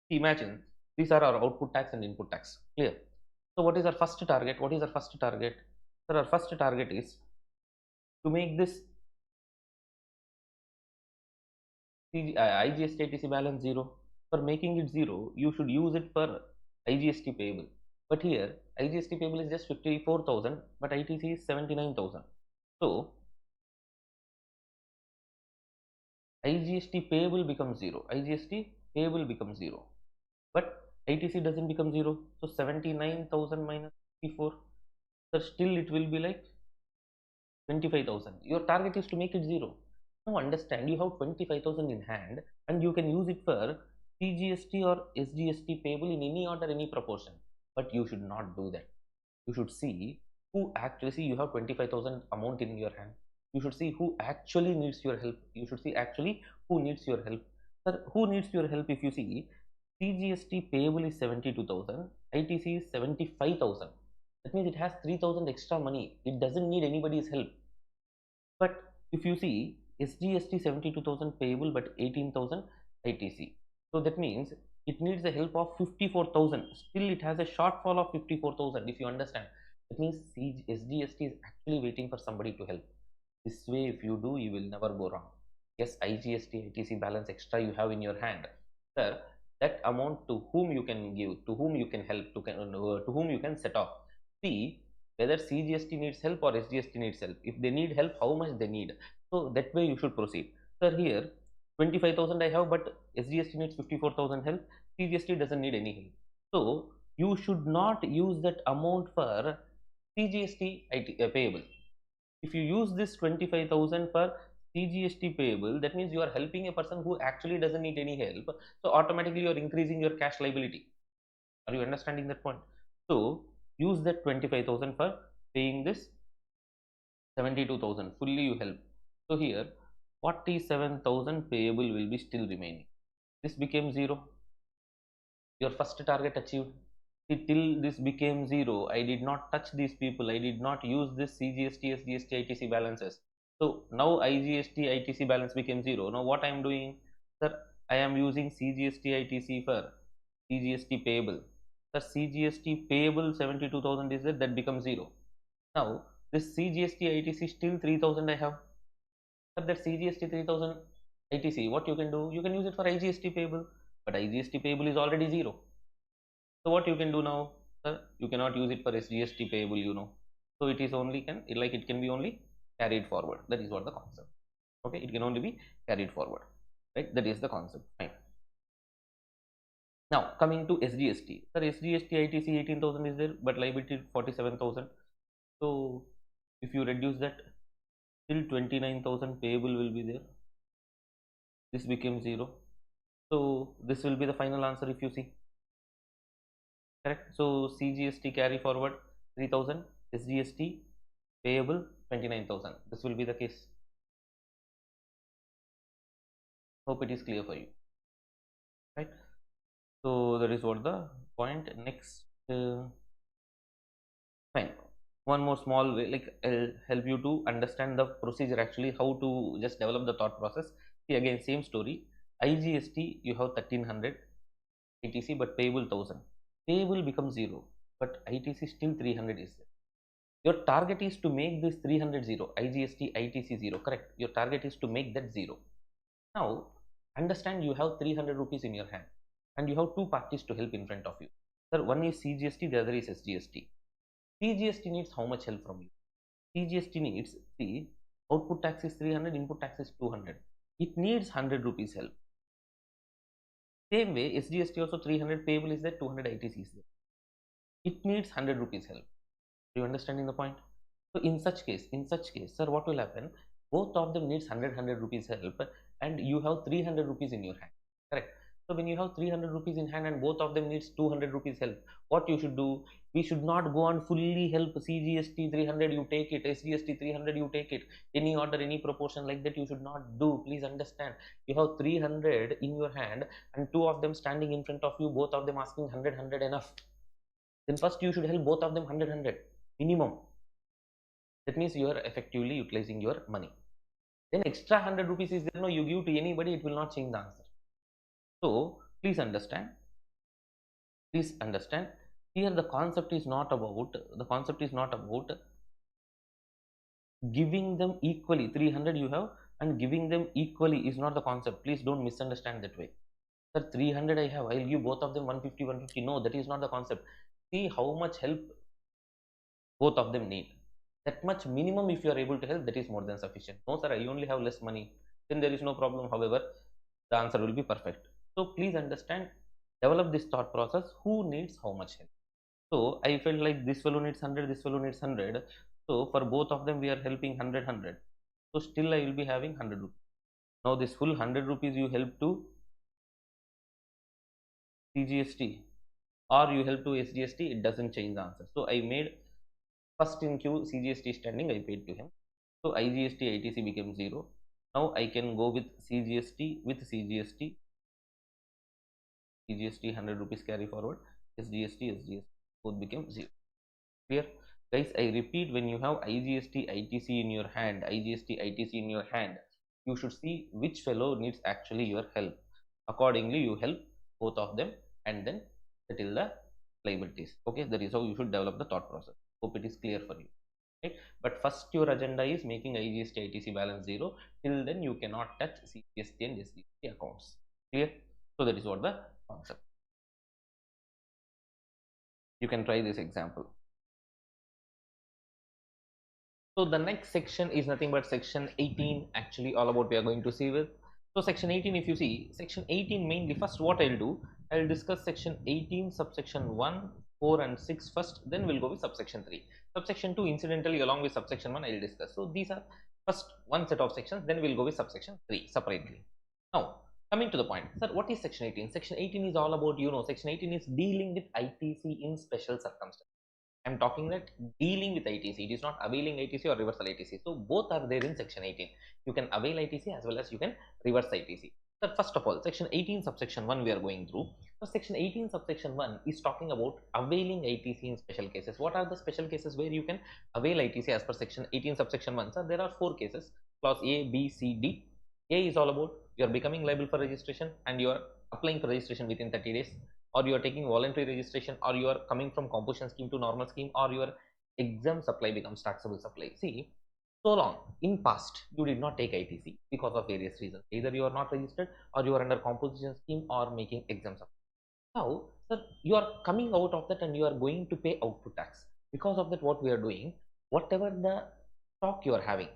Imagine these are our output tax and input tax. Clear. So what is our first target? What is our first target? So our first target is to make this IGST ITC balance zero. For making it zero, you should use it for IGST payable. But here, IGST payable is just 54,000, but ITC is 79,000. So, IGST payable becomes zero. IGST payable becomes zero. But ITC doesn't become zero. So, 79,000 minus 54. So, still it will be like 25,000. Your target is to make it zero. Now understand, you have 25,000 in hand and you can use it for CGST or SGST payable in any order, any proportion. But you should not do that. You should see who actually, see, you have 25,000 amount in your hand. You should see who actually needs your help. You should see actually who needs your help. Sir, who needs your help? If you see, CGST payable is 72,000, ITC is 75,000. That means it has 3,000 extra money. It doesn't need anybody's help. But if you see, SGST 72,000 payable but 18,000 ITC. So that means it needs the help of 54,000. Still it has a shortfall of 54,000, if you understand. That means SGST is actually waiting for somebody to help. This way if you do, you will never go wrong. Yes, IGST, ITC balance extra you have in your hand. Sir, that amount to whom you can give, to whom you can help, to whom you can set off. See, whether CGST needs help or SGST needs help. If they need help, how much they need. So that way you should proceed. Sir, here 25,000 I have, but SGST needs 54,000 help. CGST doesn't need any help. So you should not use that amount for CGST payable. If you use this 25,000 for CGST payable, that means you are helping a person who actually doesn't need any help. So automatically you are increasing your cash liability. Are you understanding that point? So use that 25,000 for paying this 72,000. Fully you help. So here 47,000 payable will be still remaining. This became zero. Your first target achieved. See, till this became zero, I did not touch these people. I did not use this CGST, SGST, ITC balances. So now IGST, ITC balance became zero. Now what I am doing, sir, I am using CGST, ITC for CGST payable. The CGST payable 72,000 is there, that becomes zero. Now this CGST, ITC still 3,000 I have. But that CGST 3000 ITC, what you can do? You can use it for IGST payable, but IGST payable is already zero. So what you can do now? Sir, you cannot use it for SGST payable, so it is only it can be only carried forward. That is what the concept. Okay, it can only be carried forward, right? That is the concept. Fine. Now coming to SGST, sir, SGST ITC 18,000 is there, but liability 47,000. So if you reduce that, still 29,000 payable will be there. This becomes 0. So this will be the final answer if you see. Correct. So CGST carry forward 3,000, SGST payable 29,000. This will be the case. Hope it is clear for you, right? So that is what the point. Next, fine. One more small way, like I'll help you to understand the procedure actually, how to just develop the thought process. See, again, same story. IGST you have 1300 ITC, but payable 1000. Payable becomes 0, but ITC still 300 is there. Your target is to make this 300 0, IGST ITC 0, correct? Your target is to make that 0. Now understand, you have 300 rupees in your hand and you have two parties to help in front of you. Sir, one is CGST, the other is SGST. CGST needs how much help from you? CGST needs, see, output tax is 300, input tax is 200. It needs 100 rupees help. Same way, SGST also 300, payable is there, 200 ITC is there. It needs 100 rupees help. Are you understanding the point? So in such case, sir, what will happen? Both of them needs 100 rupees help, and you have 300 rupees in your hand. Correct. So when you have 300 rupees in hand and both of them needs 200 rupees help, what you should do? We should not go and fully help CGST 300, you take it, SGST 300, you take it. Any order, any proportion like that you should not do. Please understand. You have 300 in your hand and two of them standing in front of you, both of them asking 100 enough. Then first you should help both of them 100 minimum. That means you are effectively utilizing your money. Then extra 100 rupees is there, no, you give to anybody, it will not change the answer. So please understand, here the concept is not about giving them equally. 300 you have and giving them equally is not the concept. Please don't misunderstand that way. Sir, 300 I have, I'll give both of them 150. No, that is not the concept. See how much help both of them need. That much minimum, if you are able to help, that is more than sufficient. No sir, I only have less money, then there is no problem. However, the answer will be perfect. So please understand, develop this thought process, who needs how much help. So I felt like this fellow needs 100, this fellow needs 100, so for both of them we are helping 100. So still I will be having 100 rupees. Now this full 100 rupees you help to CGST or you help to SGST, it doesn't change the answer. So I made first in queue CGST standing, I paid to him. So IGST ITC became 0. Now I can go with CGST with CGST 100 rupees carry forward, SGST both became 0. Clear? Guys, I repeat, when you have IGST ITC in your hand, you should see which fellow needs actually your help. Accordingly, you help both of them and then settle the liabilities. Okay, that is how you should develop the thought process. Hope it is clear for you. Right? But first your agenda is making IGST ITC balance 0. Till then you cannot touch CGST and SGST accounts. Clear? So that is what the concept. You can try this example. So the next section is nothing but section 18, actually all about we are going to see with. So section 18, if you see section 18, mainly first what I'll do, I'll discuss section 18 subsection 1, 4 and 6 first, then we'll go with subsection 3. Subsection 2 incidentally along with subsection 1 I'll discuss. So these are first one set of sections, then we'll go with subsection 3 separately. Now coming to the point, sir, what is section 18? Section 18 is all about, section 18 is dealing with ITC in special circumstances. I'm talking that dealing with ITC. It is not availing ITC or reversal ITC. So both are there in section 18. You can avail ITC as well as you can reverse ITC. So first of all, section 18 subsection 1 we are going through. So section 18 subsection 1 is talking about availing ITC in special cases. What are the special cases where you can avail ITC as per section 18 subsection 1? So there are 4 cases. Clause A, B, C, D. A is all about you are becoming liable for registration and you are applying for registration within 30 days, or you are taking voluntary registration, or you are coming from composition scheme to normal scheme, or your exempt supply becomes taxable supply. See, so long in past you did not take ITC because of various reasons. Either you are not registered or you are under composition scheme or making exempt supply. Now, So you are coming out of that and you are going to pay output tax. Because of that, what we are doing, whatever the stock you are having,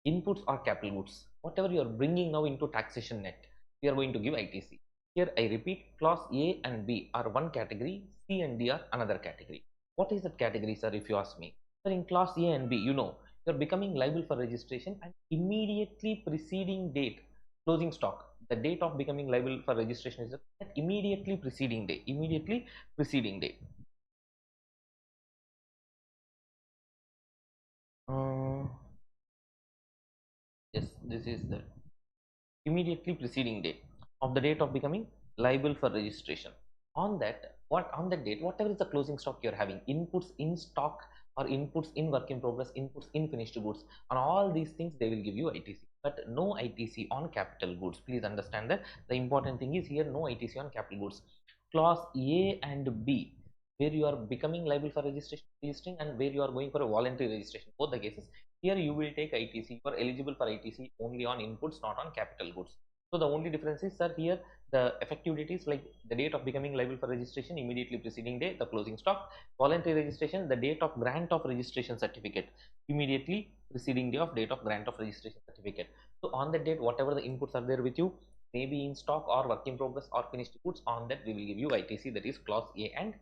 inputs or capital goods, whatever you are bringing now into taxation net, we are going to give ITC. Here I repeat, clause A and B are one category, C and D are another category. What is that category, sir, if you ask me? Sir, in clause A and B, you know, you are becoming liable for registration and immediately preceding date, closing stock. The date of becoming liable for registration is that immediately preceding day. Immediately preceding day. Uh, yes, this is the immediately preceding date of the date of becoming liable for registration. On that, what on that date, whatever is the closing stock you're having, inputs in stock or inputs in work in progress, inputs in finished goods, on all these things they will give you ITC, but no ITC on capital goods. Please understand that the important thing is here, no ITC on capital goods. Clause A and B, where you are becoming liable for registering and where you are going for a voluntary registration, both the cases, here you will take ITC. You are eligible for ITC only on inputs, not on capital goods. So the only difference is, sir, here the effective date is like the date of becoming liable for registration, immediately preceding day, the closing stock. Voluntary registration, the date of grant of registration certificate, immediately preceding day of date of grant of registration certificate. So on that date, whatever the inputs are there with you, maybe in stock or work in progress or finished goods, on that we will give you ITC, that is clause A and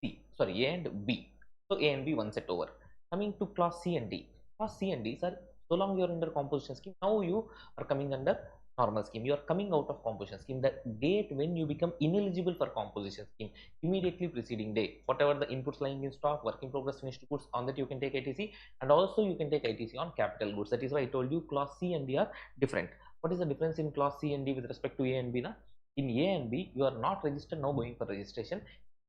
A and B. So A and B one set over. Coming to clause C and D. Clause C and D, sir, so long you are under composition scheme, now you are coming under normal scheme. You are coming out of composition scheme. The date when you become ineligible for composition scheme, immediately preceding day. Whatever the inputs lying in stock, work in progress, finished goods, on that you can take ITC, and also you can take ITC on capital goods. That is why I told you clause C and D are different. What is the difference in clause C and D with respect to A and B? Na? In A and B, you are not registered, now going for registration.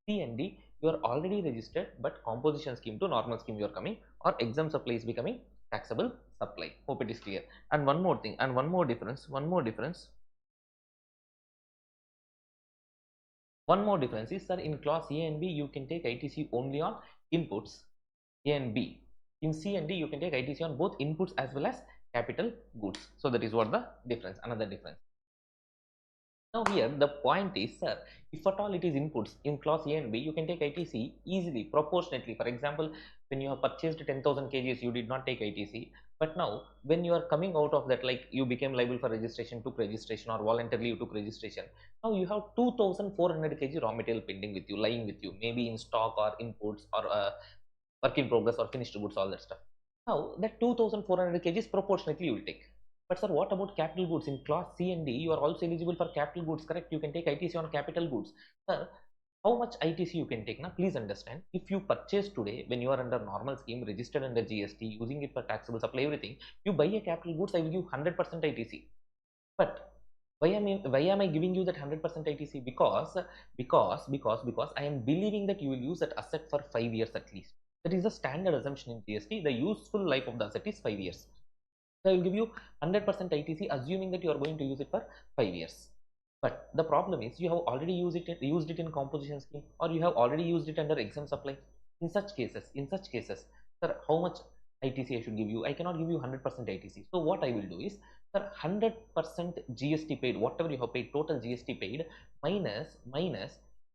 C and D, you are already registered, but composition scheme to normal scheme you are coming, or exempt supply is becoming taxable supply. Hope it is clear. And one more thing, and one more difference. One more difference is, sir, in clause A and B, you can take ITC only on inputs, A and B. In C and D, you can take ITC on both inputs as well as capital goods. So that is what the difference, another difference. Now here the point is, sir, if at all it is inputs in clause A and B, you can take ITC easily, proportionately. For example, when you have purchased 10,000 kgs, you did not take ITC. But now when you are coming out of that, like you became liable for registration, took registration, or voluntarily you took registration, now you have 2,400 kg raw material pending with you, lying with you, maybe in stock or inputs or work in progress or finished goods, all that stuff. Now that 2,400 kgs proportionately you will take. But sir, what about capital goods? In class C and D, you are also eligible for capital goods, correct? You can take ITC on capital goods. Sir, how much ITC you can take? Now, please understand, if you purchase today, when you are under normal scheme, registered under GST, using it for taxable supply, everything, you buy a capital goods, I will give 100% ITC. But why am I giving you that 100% ITC? Because I am believing that you will use that asset for 5 years at least. That is the standard assumption in GST. The useful life of the asset is 5 years. So I will give you 100% ITC, assuming that you are going to use it for 5 years. But the problem is, you have already used it in composition scheme, or you have already used it under exempt supply. In such cases, sir, how much ITC I should give you? I cannot give you 100% ITC. So what I will do is, sir, 100% GST paid, whatever you have paid, total GST paid, minus,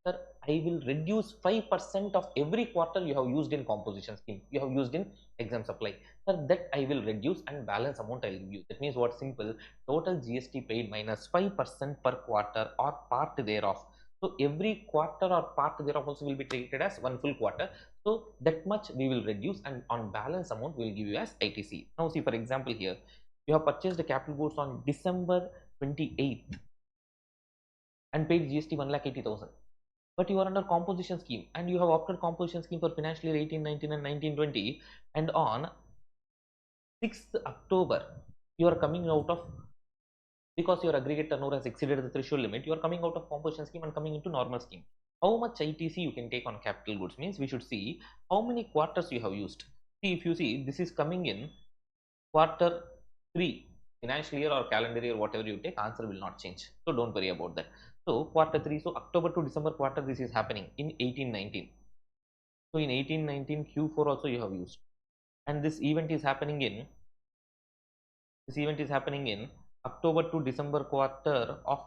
sir, I will reduce 5% of every quarter you have used in composition scheme, you have used in exempt supply. Sir, that I will reduce, and balance amount I will give you. That means what? Simple. Total GST paid minus 5% per quarter or part thereof. So every quarter or part thereof also will be treated as one full quarter. So that much we will reduce, and on balance amount we will give you as ITC. Now see, for example, here you have purchased the capital goods on December 28th and paid GST 1,80,000. But you are under composition scheme and you have opted composition scheme for financial year 1819 and 1920, and on 6th October you are coming out of, because your aggregate turnover has exceeded the threshold limit, you are coming out of composition scheme and coming into normal scheme. How much ITC you can take on capital goods? Means we should see how many quarters you have used. See, if you see, this is coming in quarter 3, financial year or calendar year, whatever you take, answer will not change. So don't worry about that. So quarter 3, so October to December quarter, this is happening in 1819. So in 1819 Q4 also you have used, and this event is happening in October to December quarter of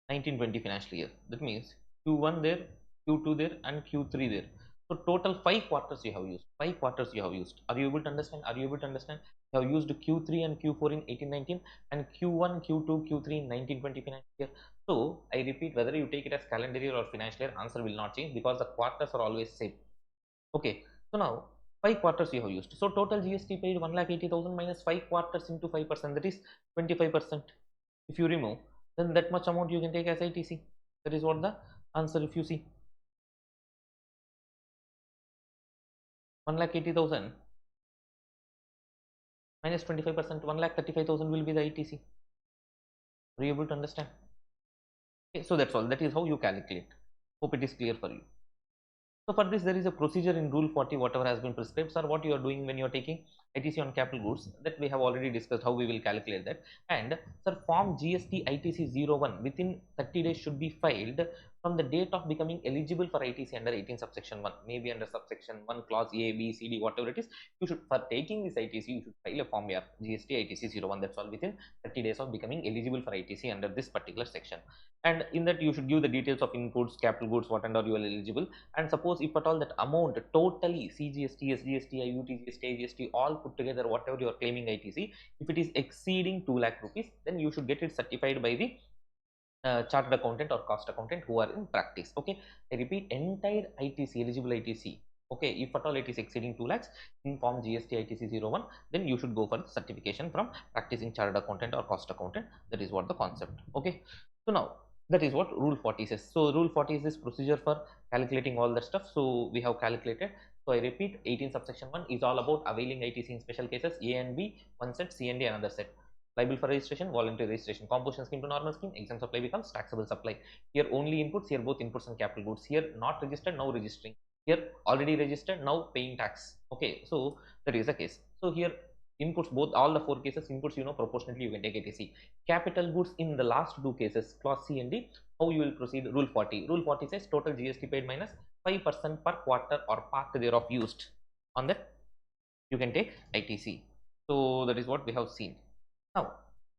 1920 financial year. That means Q1 there, Q2 there, and Q3 there. So total 5 quarters you have used. 5 quarters you have used. Are you able to understand? Are you able to understand? You have used Q3 and Q4 in 18-19 and Q1, Q2, Q3 in 19-20 financial year. So I repeat, whether you take it as calendar year or financial year, answer will not change because the quarters are always same. Okay. So now 5 quarters you have used. So total GST paid 1,80,000 minus 5 quarters into 5%, that is 25%. If you remove, then that much amount you can take as ITC. That is what the answer. If you see 1,80,000 minus 25%, 1,35,000 will be the ITC. Are you able to understand? Okay, so that's all. That is how you calculate. Hope it is clear for you. So for this, there is a procedure in Rule 40, whatever has been prescribed. Sir, what you are doing when you are taking ITC on capital goods, that we have already discussed how we will calculate that. And sir, form GST ITC 01 within 30 days should be filed from the date of becoming eligible for ITC under 18 subsection 1, maybe under subsection 1 clause A, B, C, D, whatever it is. You should, for taking this ITC, you should file a form here, GST ITC 01. That's all, within 30 days of becoming eligible for ITC under this particular section. And in that, you should give the details of inputs, capital goods, what and are you eligible. And suppose if at all that amount totally CGST, SGST, IUT, GST, IGST all put together, whatever you are claiming ITC, if it is exceeding 2 lakh rupees, then you should get it certified by the chartered accountant or cost accountant who are in practice. Okay, I repeat, entire ITC, eligible ITC. Okay, if at all it is exceeding 2 lakhs in form GST ITC 01, then you should go for the certification from practicing chartered accountant or cost accountant. That is what the concept. Okay, so now that is what Rule 40 says. So Rule 40 is this procedure for calculating all that stuff. So we have calculated. So I repeat, 18 subsection 1 is all about availing ITC in special cases, A and B one set, C and D another set. Liable for registration, voluntary registration, composition scheme to normal scheme, exempt supply becomes taxable supply. Here only inputs, here both inputs and capital goods. Here not registered, now registering. Here already registered, now paying tax. Okay, so that is the case. So here inputs, both all the 4 cases, inputs, proportionately you can take ITC. Capital goods in the last 2 cases, clause C and D, how you will proceed? Rule 40. Rule 40 says total GST paid minus 5% per quarter or part thereof used. On that you can take ITC. So that is what we have seen. Now,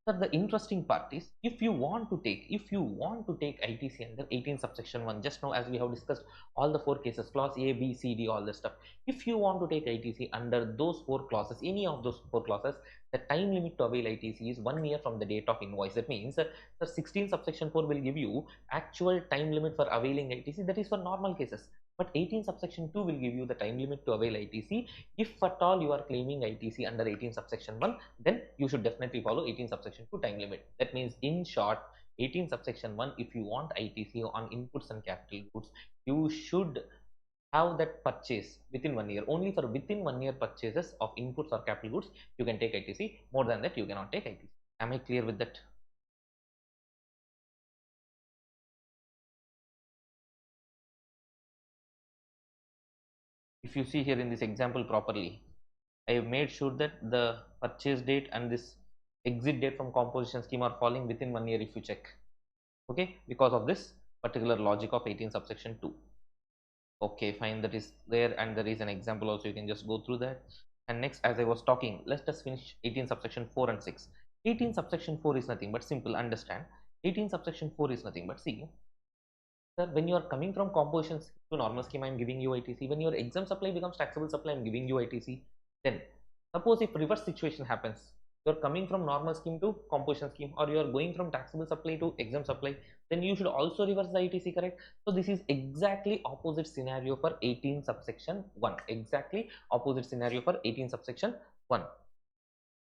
sir, the interesting part is if you want to take ITC under 18 subsection 1, just now as we have discussed all the 4 cases, clause A, B, C, D, all this stuff. If you want to take ITC under those 4 clauses, any of those 4 clauses, the time limit to avail ITC is 1 year from the date of invoice. That means the 16 subsection 4 will give you actual time limit for availing ITC, that is for normal cases. But 18 subsection 2 will give you the time limit to avail ITC if at all you are claiming ITC under 18 subsection 1, then you should definitely follow 18 subsection 2 time limit. That means in short, 18 subsection 1, if you want ITC on inputs and capital goods, you should have that purchase within 1 year. Only for within 1 year purchases of inputs or capital goods, you can take ITC. More than that, you cannot take ITC. Am I clear with that? If you see here in this example properly, I have made sure that the purchase date and this exit date from composition scheme are falling within 1 year if you check. Okay, because of this particular logic of 18 subsection 2. Okay, fine, that is there, and there is an example also, you can just go through that. And next, as I was talking, let's just finish 18 subsection 4 and 6. 18 subsection 4 is nothing but simple, understand. 18 subsection 4 is nothing but, see, sir, when you are coming from composition to normal scheme, I am giving you ITC. When your exempt supply becomes taxable supply, I am giving you ITC. Then, suppose if reverse situation happens, you are coming from normal scheme to composition scheme, or you are going from taxable supply to exempt supply, then you should also reverse the ITC, correct? So this is exactly opposite scenario for 18 subsection 1. Exactly opposite scenario for 18 subsection 1.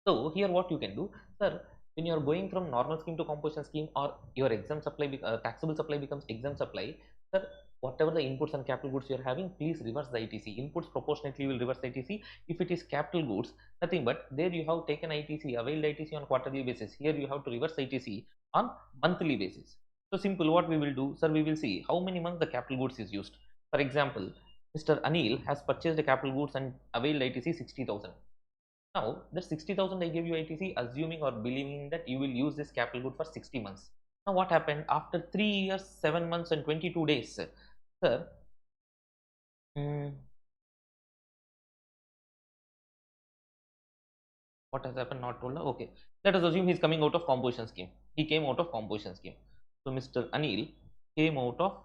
So here what you can do, sir, when you are going from normal scheme to composition scheme, or your exempt supply, taxable supply becomes exempt supply, sir, whatever the inputs and capital goods you are having, please reverse the ITC. Inputs proportionately will reverse the ITC. If it is capital goods, nothing but there you have taken ITC, availed ITC on quarterly basis. Here you have to reverse ITC on monthly basis. So simple, what we will do, sir, we will see how many months the capital goods is used. For example, Mr. Anil has purchased the capital goods and availed ITC 60,000. Now, the 60,000 I gave you ITC, assuming or believing that you will use this capital good for 60 months. Now, what happened after 3 years, 7 months, and 22 days? Sir, what has happened? Not told. Okay, let us assume he is coming out of composition scheme. He came out of composition scheme. So, Mr. Anil came out of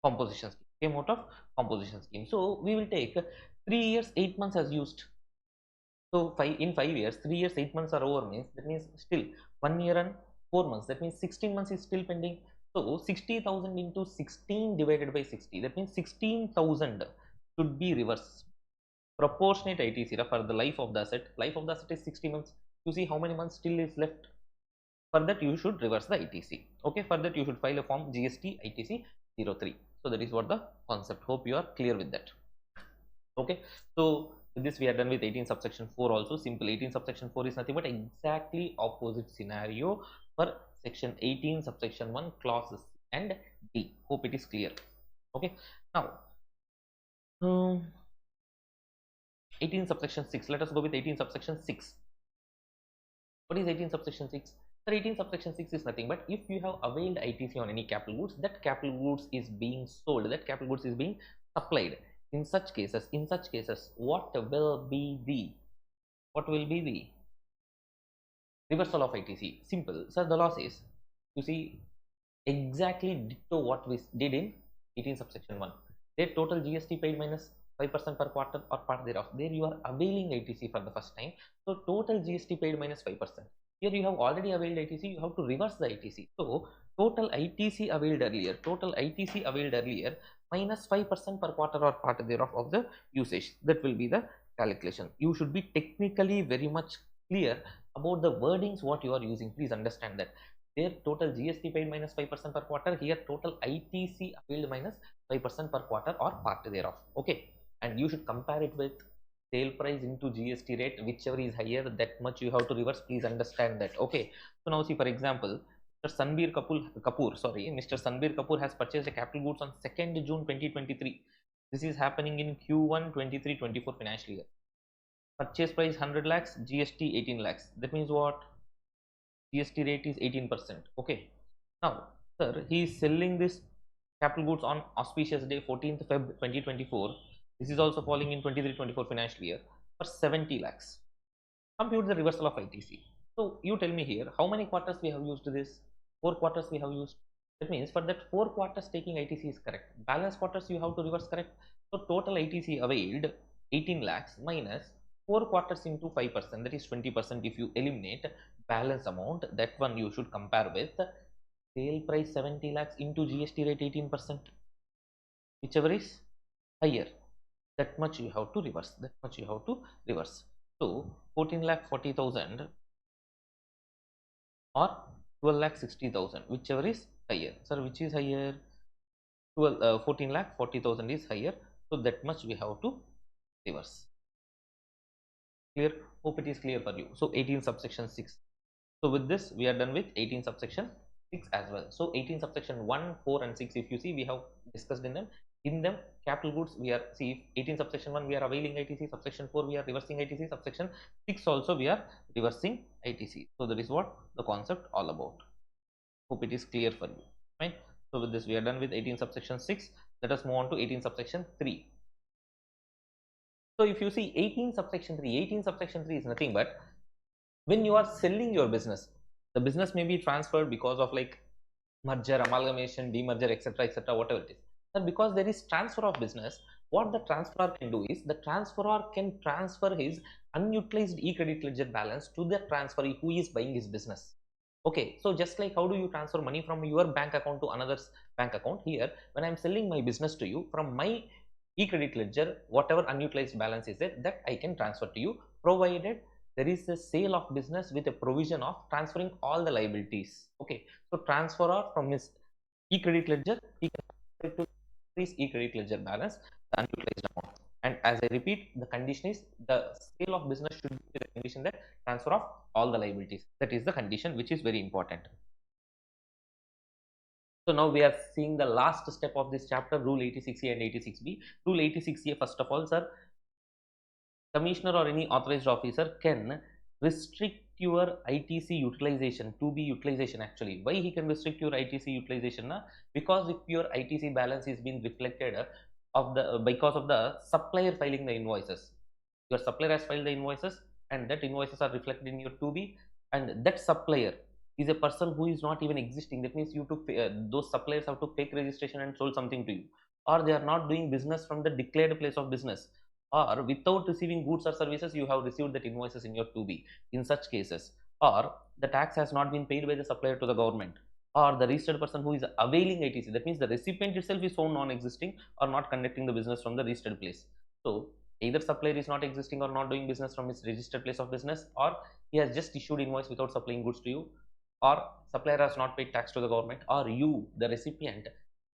composition scheme. Came out of composition scheme. So we will take 3 years 8 months as used. So 5 in 5 years, 3 years 8 months are over means that means still 1 year and 4 months. That means 16 months is still pending. So 60,000 into 16 divided by 60. That means 16,000 should be reversed. Proportionate ITC for the life of the asset. Life of the asset is 60 months. You see how many months still is left. For that you should reverse the ITC. Okay, for that you should file a form GST ITC 03. So that is what the concept. Hope you are clear with that. Okay, so with this we are done with 18 subsection 4 also. Simple. 18 subsection 4 is nothing but exactly opposite scenario for section 18 subsection 1 clauses and D. Hope it is clear. Okay, now 18 subsection 6. Let us go with 18 subsection 6. What is 18 subsection 6? Sir, 18 subsection 6 is nothing but if you have availed ITC on any capital goods, that capital goods is being sold, that capital goods is being supplied. In such cases, what will be the reversal of ITC? Simple. Sir, the law says, you see, exactly ditto what we did in 18 subsection 1. Their total GST paid minus 5% per quarter or part thereof. There you are availing ITC for the first time. So total GST paid minus 5%. Here you have already availed ITC, you have to reverse the ITC. So total ITC availed earlier minus 5% per quarter or part thereof of the usage. That will be the calculation. You should be technically very much clear about the wordings what you are using. Please understand that. There total GST paid minus 5% per quarter. Here total ITC availed minus 5% per quarter or part thereof. Okay, and you should compare it with sale price into GST rate. Whichever is higher, that much you have to reverse. Please understand that. Okay, so now see, for example, Mr. Sanbir Kapoor has purchased a capital goods on 2nd June 2023. This is happening in Q1 23-24 financial year. Purchase price 100 lakhs, GST 18 lakhs. That means what? GST rate is 18%. Okay. Now, sir, he is selling this capital goods on auspicious day 14th Feb 2024. This is also falling in 23-24 financial year for 70 lakhs. Compute the reversal of ITC. So you tell me here how many quarters we have used this? 4 quarters we have used. That means for that 4 quarters taking ITC is correct. Balance quarters you have to reverse, correct. So total ITC availed 18 lakhs minus 4 quarters into 5%, that is 20%. If you eliminate balance amount, that one you should compare with sale price 70 lakhs into GST rate 18%. Whichever is higher, that much you have to reverse. So 14 lakh 40,000 or 12 lakh 60,000, whichever is higher. Sir, which is higher? 14 lakh 40,000 is higher, so that much we have to reverse. Clear? Hope it is clear for you. So 18 subsection 6. So with this we are done with 18 subsection 6 as well. So 18 subsection 1, 4 and 6, if you see, we have discussed in them. In them, capital goods, we are, see, 18 subsection 1 we are availing ITC, subsection 4 we are reversing ITC, subsection 6 also we are reversing ITC. So that is what the concept all about. Hope it is clear for you. Fine. So with this we are done with 18 subsection 6. Let us move on to 18 subsection 3. So if you see 18 subsection 3 is nothing but when you are selling your business, the business may be transferred because of like merger, amalgamation, demerger, etc., whatever it is. And because there is transfer of business, what the transferor can do is the transferor can transfer his unutilized e-credit ledger balance to the transferee who is buying his business. Okay, so just like how do you transfer money from your bank account to another's bank account, here when I am selling my business to you, from my e-credit ledger, whatever unutilized balance is there, that I can transfer to you, provided there is a sale of business with a provision of transferring all the liabilities. Okay, so transferor from his e-credit ledger, he can transfer to his e-credit ledger balance the unutilized amount. And as I repeat, the condition is the sale of business should be the condition that transfer of all the liabilities. That is the condition which is very important. So now we are seeing the last step of this chapter, Rule 86A and 86B. Rule 86A, first of all, sir, commissioner or any authorized officer can restrict your ITC utilization to be utilization. Actually, why he can restrict your ITC utilization? Because if your ITC balance is being reflected of the because of the supplier filing the invoices, your supplier has filed the invoices and that invoices are reflected in your 2B, and that supplier is a person who is not even existing. That means you took those suppliers have to fake registration and sold something to you, or they are not doing business from the declared place of business, or without receiving goods or services you have received that invoices in your 2B. In such cases, or the tax has not been paid by the supplier to the government, or the registered person who is availing ITC, that means the recipient itself is found non-existing or not conducting the business from the registered place. So either supplier is not existing or not doing business from his registered place of business, or he has just issued invoice without supplying goods to you, or supplier has not paid tax to the government, or you, the recipient,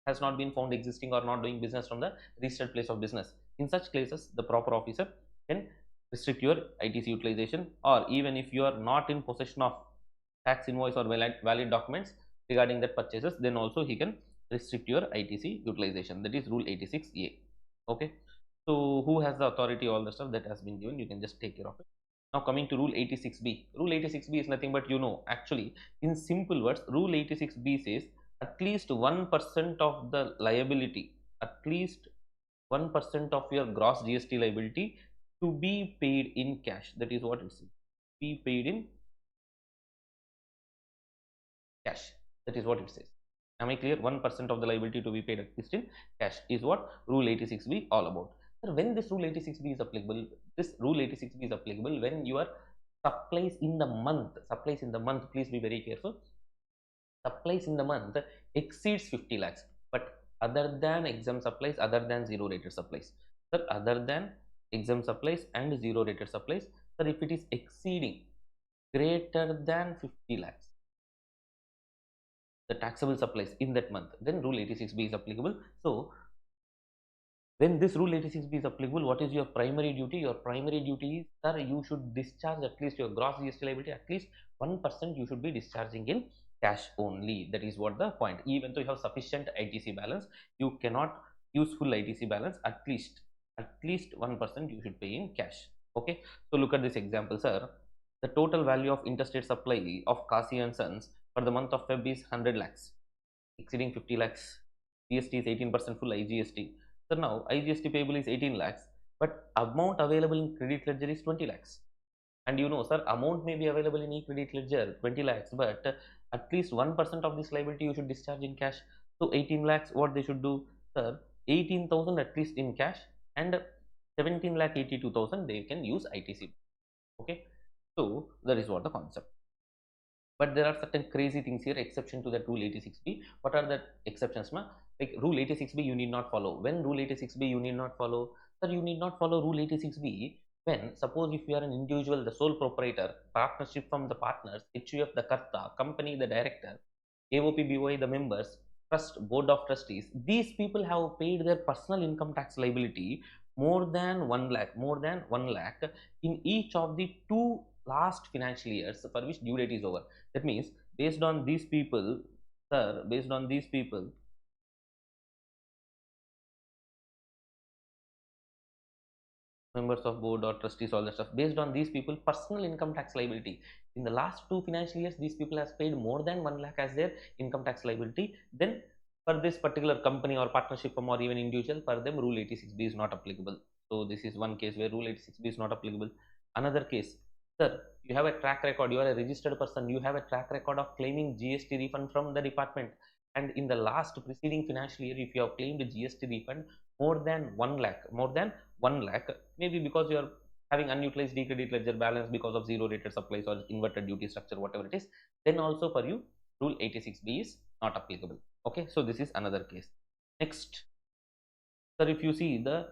has not been found existing or not doing business from the registered place of business. In such cases, the proper officer can restrict your ITC utilization, or even if you are not in possession of tax invoice or valid documents regarding that purchases, then also he can restrict your ITC utilization. That is rule 86A. Okay. So who has the authority? All the stuff that has been given, you can just take care of it. Now coming to rule 86B. Rule 86B is nothing but, actually in simple words, rule 86B says at least 1% of the liability, at least 1% of your gross GST liability to be paid in cash. That is what it says. Be paid in cash. That is what it says. Am I clear? 1% of the liability to be paid at least in cash is what rule 86B all about. So when this rule 86B is applicable, this rule 86B is applicable when your supplies in the month, please be very careful, supplies in the month exceeds 50 lakhs, but other than exempt supplies, other than zero rated supplies, sir, other than exempt supplies and zero rated supplies, sir, if it is exceeding greater than 50 lakhs, the taxable supplies in that month, then rule 86B is applicable. So when this rule 86B is applicable, what is your primary duty? Your primary duty is, sir, you should discharge at least your gross GST liability, at least 1% you should be discharging in cash only. That is what the point. Even though you have sufficient ITC balance, you cannot use full ITC balance. At least 1% you should pay in cash. Okay. So look at this example, sir. The total value of interstate supply of Kasi and Sons for the month of Feb is 100 lakhs, exceeding 50 lakhs. GST is 18% full IGST. So now IGST payable is 18 lakhs, but amount available in credit ledger is 20 lakhs. And sir, amount may be available in e-credit ledger 20 lakhs, but at least 1% of this liability you should discharge in cash. So 18 lakhs, what they should do, sir, 18,000 at least in cash, and 17 lakh 82,000 they can use ITC. Okay. So that is what the concept. But there are certain crazy things here, exception to that rule 86B. What are the exceptions, ma? Like rule 86B you need not follow. When rule 86B you need not follow? Sir, you need not follow rule 86B when, suppose if you are an individual, the sole proprietor, partnership from the partners, HUF the Karta, company the director, AOP BOI the members, trust, board of trustees, these people have paid their personal income tax liability more than 1 lakh, in each of the two last financial years for which due date is over. That means based on these people, sir, based on these people, members of board or trustees, all that stuff, based on these people personal income tax liability in the last two financial years, these people has paid more than 1 lakh as their income tax liability, then for this particular company or partnership firm or even individual, for them rule 86B is not applicable. So this is one case where rule 86B is not applicable. Another case, sir, you have a track record, you are a registered person, you have a track record of claiming GST refund from the department, and in the last preceding financial year if you have claimed GST refund more than 1 lakh, maybe because you are having unutilized credit ledger balance because of zero rated supplies or inverted duty structure, whatever it is, then also for you rule 86B is not applicable. Okay, so this is another case. Next, sir, if you see the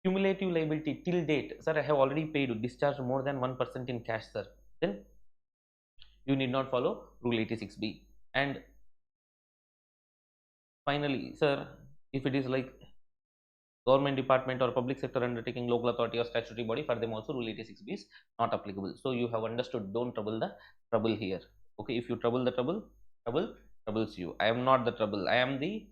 cumulative liability till date, sir, I have already paid discharge more than 1% in cash, sir, then you need not follow rule 86B. And finally, sir, if it is like government department or public sector undertaking, local authority or statutory body, for them also rule 86B is not applicable. So you have understood, don't trouble the trouble here. Okay, if you trouble the trouble troubles you. I am not the trouble, I am the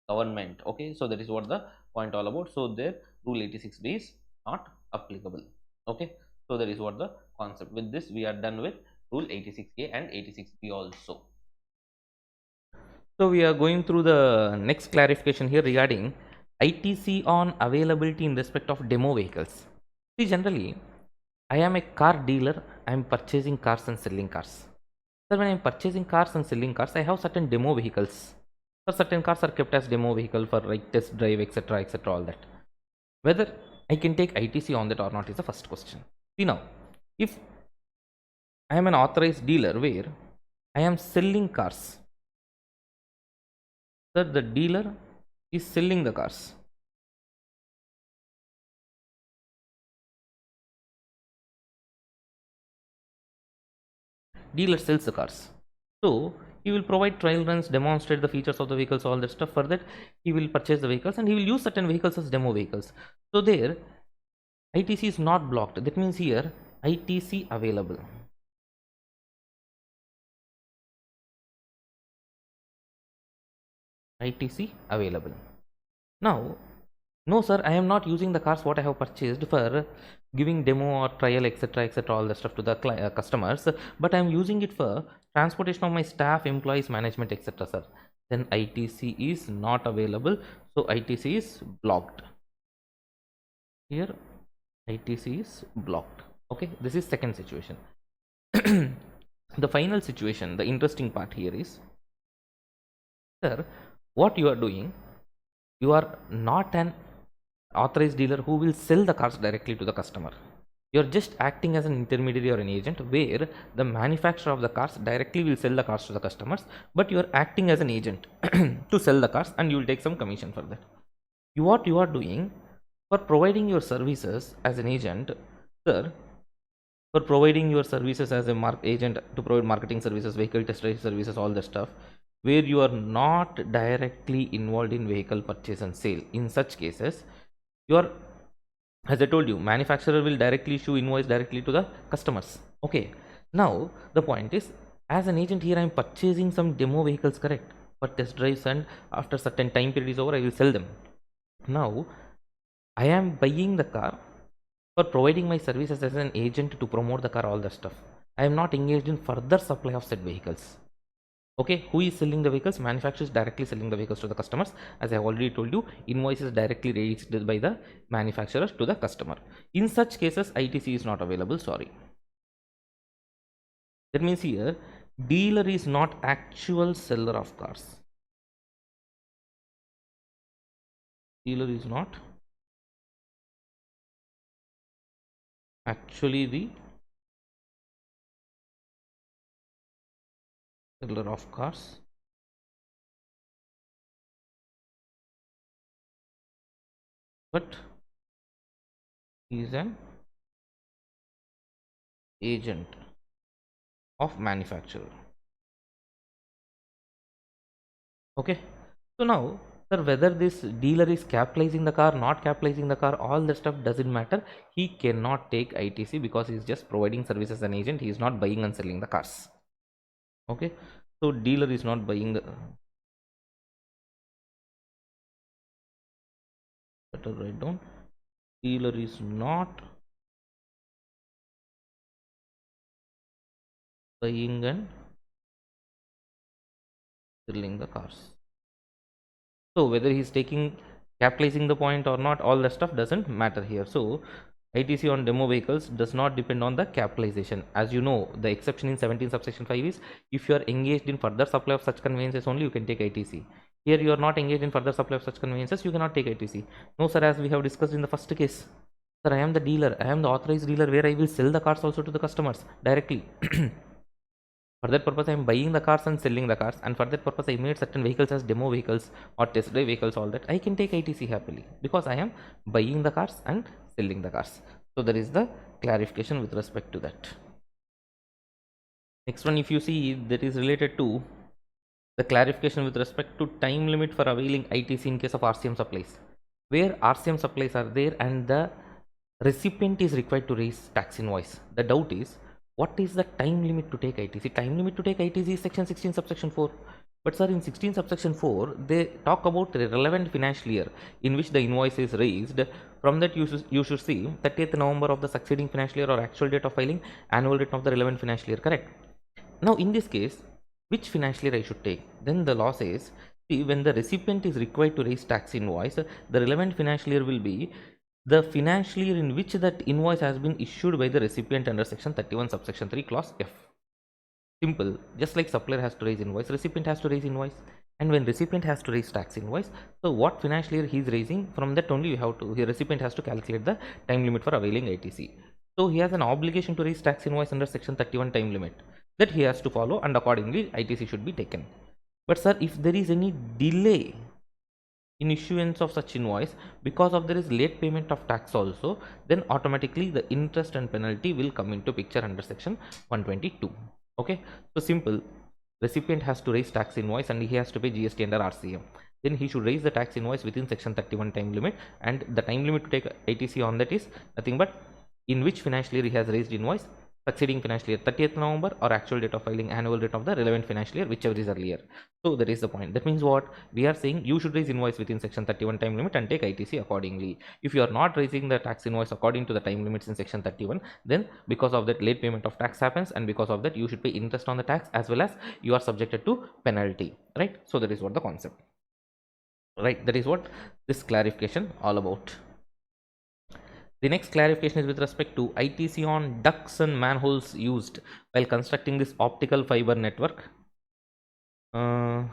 government. Okay, so that is what the point all about. So their rule 86B is not applicable. Okay, so that is what the concept. With this we are done with rule 86A and 86B also. So we are going through the next clarification here regarding ITC on availability in respect of demo vehicles. See, generally, I am a car dealer. I am purchasing cars and selling cars. So when I'm purchasing cars and selling cars, I have certain demo vehicles. So certain cars are kept as demo vehicle for like test drive, etc., etc., all that. Whether I can take ITC on that or not is the first question. See now, if I am an authorized dealer where I am selling cars, so the dealer is selling the cars. Dealer sells the cars. So he will provide trial runs, demonstrate the features of the vehicles, all that stuff. For that, he will purchase the vehicles and he will use certain vehicles as demo vehicles. So there, ITC is not blocked. That means here ITC available. ITC available. Now, no sir, I am not using the cars what I have purchased for giving demo or trial, etc., etc., all the stuff to the customers, but I am using it for transportation of my staff, employees, management, etc., sir. Then ITC is not available, so ITC is blocked. Here ITC is blocked. Okay, this is second situation. The final situation, the interesting part here is, sir, what you are doing, you are not an authorized dealer who will sell the cars directly to the customer. You're just acting as an intermediary or an agent where the manufacturer of the cars directly will sell the cars to the customers, but you're acting as an agent to sell the cars and you will take some commission for that. What you are doing for providing your services as an agent, sir, for providing your services as a agent to provide marketing services, vehicle test drive services, all that stuff, where you are not directly involved in vehicle purchase and sale. In such cases, you are, as I told you, manufacturer will directly issue invoice directly to the customers. Okay, now the point is, as an agent here I am purchasing some demo vehicles, correct, for test drives, and after certain time period is over I will sell them. Now I am buying the car for providing my services as an agent to promote the car, all the stuff. I am not engaged in further supply of said vehicles. Okay, who is selling the vehicles? Manufacturer is directly selling the vehicles to the customers. As I have already told you, invoice is directly raised by the manufacturer to the customer. In such cases, ITC is not available. Sorry. That means here, dealer is not actual seller of cars. Dealer is not actually the seller of cars, but is an agent of manufacturer. Okay, so now, sir, whether this dealer is capitalizing the car, not capitalizing the car, all the stuff doesn't matter. He cannot take ITC because he is just providing service as an agent. He is not buying and selling the cars. Okay, so dealer is not buying the, better write down, dealer is not buying and selling the cars. So whether he's taking, capitalizing the point or not, all that stuff doesn't matter here. So ITC on demo vehicles does not depend on the capitalization. As you know, the exception in 17 subsection 5 is if you are engaged in further supply of such conveyances only you can take ITC. Here you are not engaged in further supply of such conveyances, you cannot take ITC. No sir, as we have discussed in the first case, sir, I am the dealer, I am the authorized dealer where I will sell the cars also to the customers directly. For that purpose, I am buying the cars and selling the cars, and for that purpose, I made certain vehicles as demo vehicles or test drive vehicles, all that. I can take ITC happily because I am buying the cars and selling the cars. So, there is the clarification with respect to that. Next one, if you see, that is related to the clarification with respect to time limit for availing ITC in case of RCM supplies, where RCM supplies are there and the recipient is required to raise tax invoice. The doubt is, what is the time limit to take ITC? Time limit to take ITC is section 16 subsection 4. But sir, in 16 subsection 4, they talk about the relevant financial year in which the invoice is raised. From that, you should see 30th November of the succeeding financial year or actual date of filing, annual date of the relevant financial year, correct? Now, in this case, which financial year I should take? Then the law says, see, when the recipient is required to raise tax invoice, the relevant financial year will be the financial year in which that invoice has been issued by the recipient under section 31 subsection 3 clause F. Simple. Just like supplier has to raise invoice, recipient has to raise invoice. And when recipient has to raise tax invoice, so what financial year he is raising, from that only you have to, the recipient has to calculate the time limit for availing ITC. So he has an obligation to raise tax invoice under section 31 time limit that he has to follow, and accordingly ITC should be taken. But sir, if there is any delay in issuance of such invoice because of there is late payment of tax also, then automatically the interest and penalty will come into picture under section 122. Okay, so simple. Recipient has to raise tax invoice and he has to pay GST under RCM. Then he should raise the tax invoice within section 31 time limit, and the time limit to take ITC on that is nothing but in which financial year he has raised invoice, succeeding financial year 30th November, or actual date of filing, annual date of the relevant financial year, whichever is earlier. So that is the point. That means what we are saying, you should raise invoice within section 31 time limit and take ITC accordingly. If you are not raising the tax invoice according to the time limits in section 31, then because of that late payment of tax happens, and because of that you should pay interest on the tax, as well as you are subjected to penalty, right? So that is what the concept, right? That is what this clarification all about. The next clarification is with respect to ITC on ducts and manholes used while constructing this optical fiber network. Uh,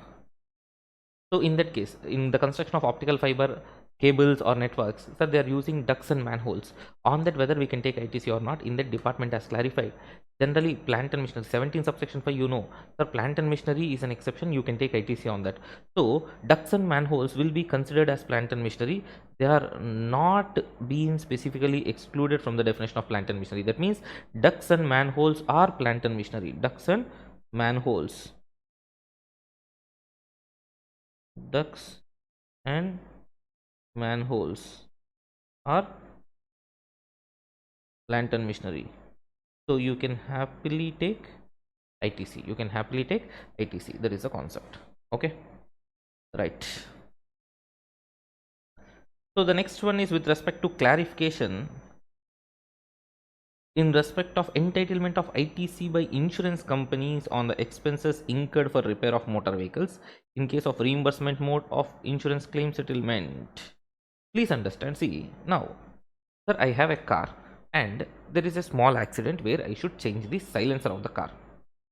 so in that case, in the construction of optical fiber cables or networks, so they are using ducts and manholes. On that, whether we can take ITC or not, in that department has clarified. Generally, plant and machinery, 17 subsection 5, you know, sir, plant and machinery is an exception, you can take ITC on that. So ducts and manholes will be considered as plant and machinery. They are not being specifically excluded from the definition of plant and machinery. That means ducts and manholes are plant and machinery. Ducts and manholes, ducts and manholes are plant and machinery. So you can happily take ITC. You can happily take ITC. That is the concept. Okay, right. So the next one is with respect to clarification in respect of entitlement of ITC by insurance companies on the expenses incurred for repair of motor vehicles in case of reimbursement mode of insurance claim settlement. Please understand. See, now, sir, I have a car and there is a small accident where I should change the silencer of the car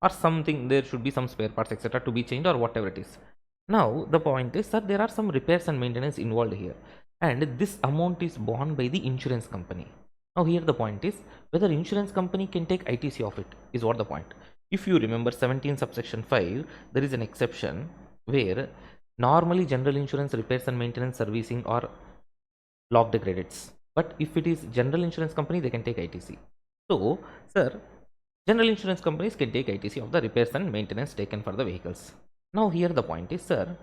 or something. There should be some spare parts, etc., to be changed or whatever it is. Now, the point is, sir, there are some repairs and maintenance involved here, and this amount is borne by the insurance company. Now, here the point is whether insurance company can take ITC of it, is what the point. If you remember 17 subsection 5, there is an exception where normally general insurance repairs and maintenance servicing or locked credits, but if it is general insurance company, they can take ITC. So, sir, general insurance companies can take ITC of the repairs and maintenance taken for the vehicles. Now, here the point is, sir,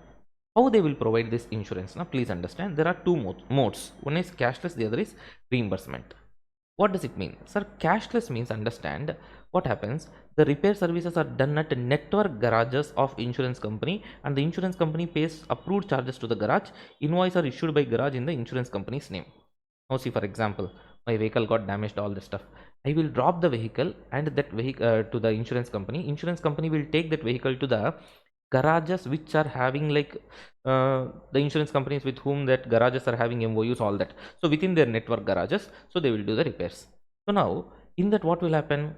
how they will provide this insurance? Now, please understand, there are two modes. One is cashless, the other is reimbursement. What does it mean? Sir, cashless means, understand what happens. The repair services are done at network garages of insurance company, and the insurance company pays approved charges to the garage. Invoice are issued by garage in the insurance company's name. Now, see, for example, my vehicle got damaged, all this stuff. I will drop the vehicle and that vehicle to the insurance company. Insurance company will take that vehicle to the garages which are having like the insurance companies with whom that garages are having MOUs, all that. So within their network garages, so they will do the repairs. So now in that, what will happen?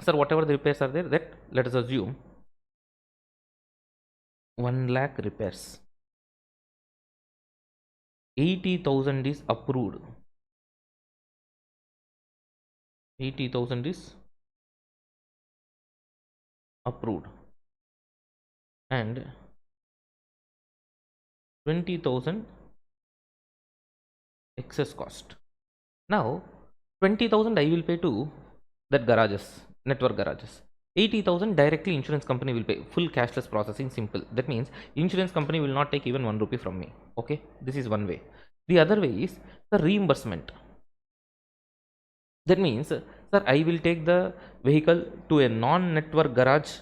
Sir, whatever the repairs are there, that let us assume 1 lakh repairs, 80,000 is approved. 80,000 is approved and 20,000 excess cost. Now 20,000 I will pay to that garages, network garages. 80,000 directly insurance company will pay. Full cashless processing, simple. That means insurance company will not take even 1 rupee from me. Okay, this is one way. The other way is the reimbursement. That means, sir, I will take the vehicle to a non-network garage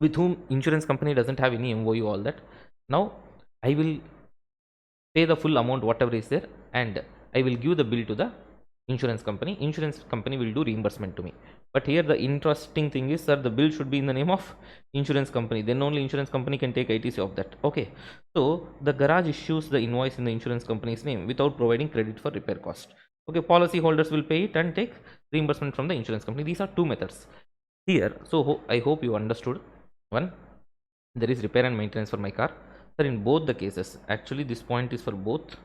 with whom insurance company doesn't have any MOU, all that. Now I will pay the full amount whatever is there, and I will give the bill to the insurance company. Insurance company will do reimbursement to me. But here the interesting thing is, sir, the bill should be in the name of insurance company. Then only insurance company can take ITC of that. Okay, so the garage issues the invoice in the insurance company's name without providing credit for repair cost. Okay, policy holders will pay it and take reimbursement from the insurance company. These are two methods. Here, so I hope you understood. One, there is repair and maintenance for my car. Sir, in both the cases, actually this point is for both.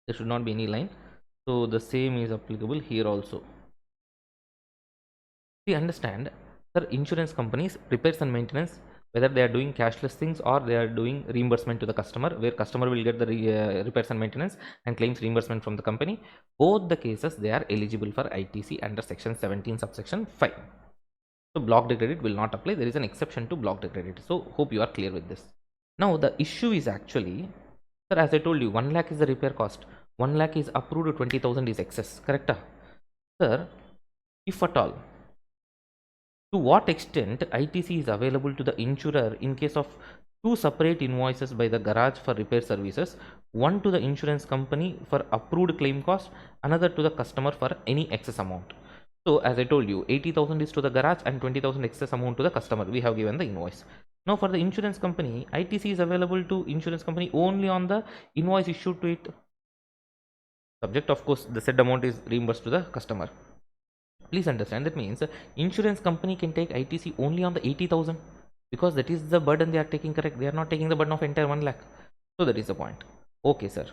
There should not be any line. So the same is applicable here also. We understand, sir, insurance companies, repairs and maintenance, whether they are doing cashless things or they are doing reimbursement to the customer, where customer will get the repairs and maintenance and claims reimbursement from the company. Both the cases, they are eligible for ITC under section 17 subsection 5. So blocked credit will not apply. There is an exception to blocked credit. So hope you are clear with this. Now the issue is actually, sir, as I told you, 1 lakh is the repair cost. 1 lakh is approved, 20,000 is excess. Correct? Sir, if at all, to what extent ITC is available to the insurer in case of two separate invoices by the garage for repair services, one to the insurance company for approved claim cost, another to the customer for any excess amount. So as I told you, 80,000 is to the garage and 20,000 excess amount to the customer. We have given the invoice. Now for the insurance company, ITC is available to insurance company only on the invoice issued to it. Subject, of course, the said amount is reimbursed to the customer. Please understand, that means insurance company can take ITC only on the 80,000 because that is the burden they are taking. Correct? They are not taking the burden of entire 1 lakh. So that is the point. Okay, sir.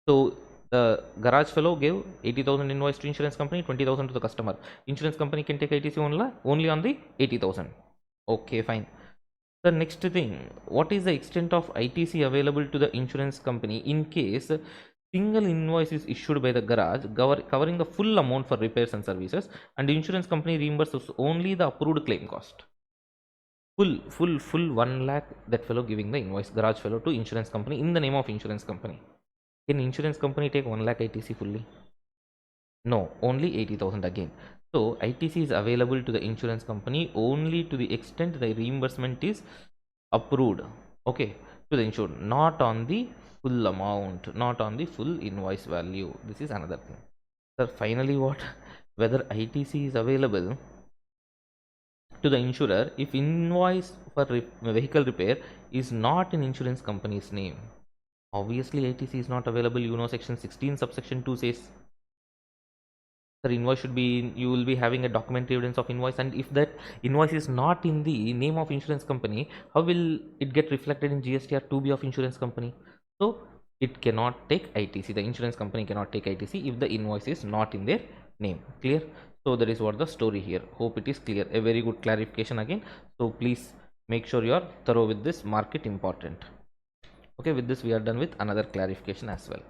So the garage fellow gave 80,000 invoice to insurance company, 20,000 to the customer. Insurance company can take ITC only on the 80,000. Okay, fine. The next thing, what is the extent of ITC available to the insurance company in case single invoice is issued by the garage covering the full amount for repairs and services, and the insurance company reimburses only the approved claim cost? Full 1 lakh, that fellow giving the invoice, garage fellow, to insurance company in the name of insurance company. Can insurance company take 1 lakh ITC fully? No, only 80,000 again. So ITC is available to the insurance company only to the extent the reimbursement is approved, okay, to the insured, not on the full amount, not on the full invoice value. This is another thing. So finally, what? Whether ITC is available to the insurer if invoice for vehicle repair is not in insurance company's name. Obviously, ITC is not available. You know, section 16 subsection 2 says, the invoice should be, you will be having a documentary evidence of invoice, and if that invoice is not in the name of insurance company, how will it get reflected in GSTR 2B of insurance company? So it cannot take ITC. The insurance company cannot take ITC if the invoice is not in their name. Clear? So that is what the story here. Hope it is clear. A very good clarification again. So please make sure you are thorough with this. Mark it important. Okay, with this we are done with another clarification as well.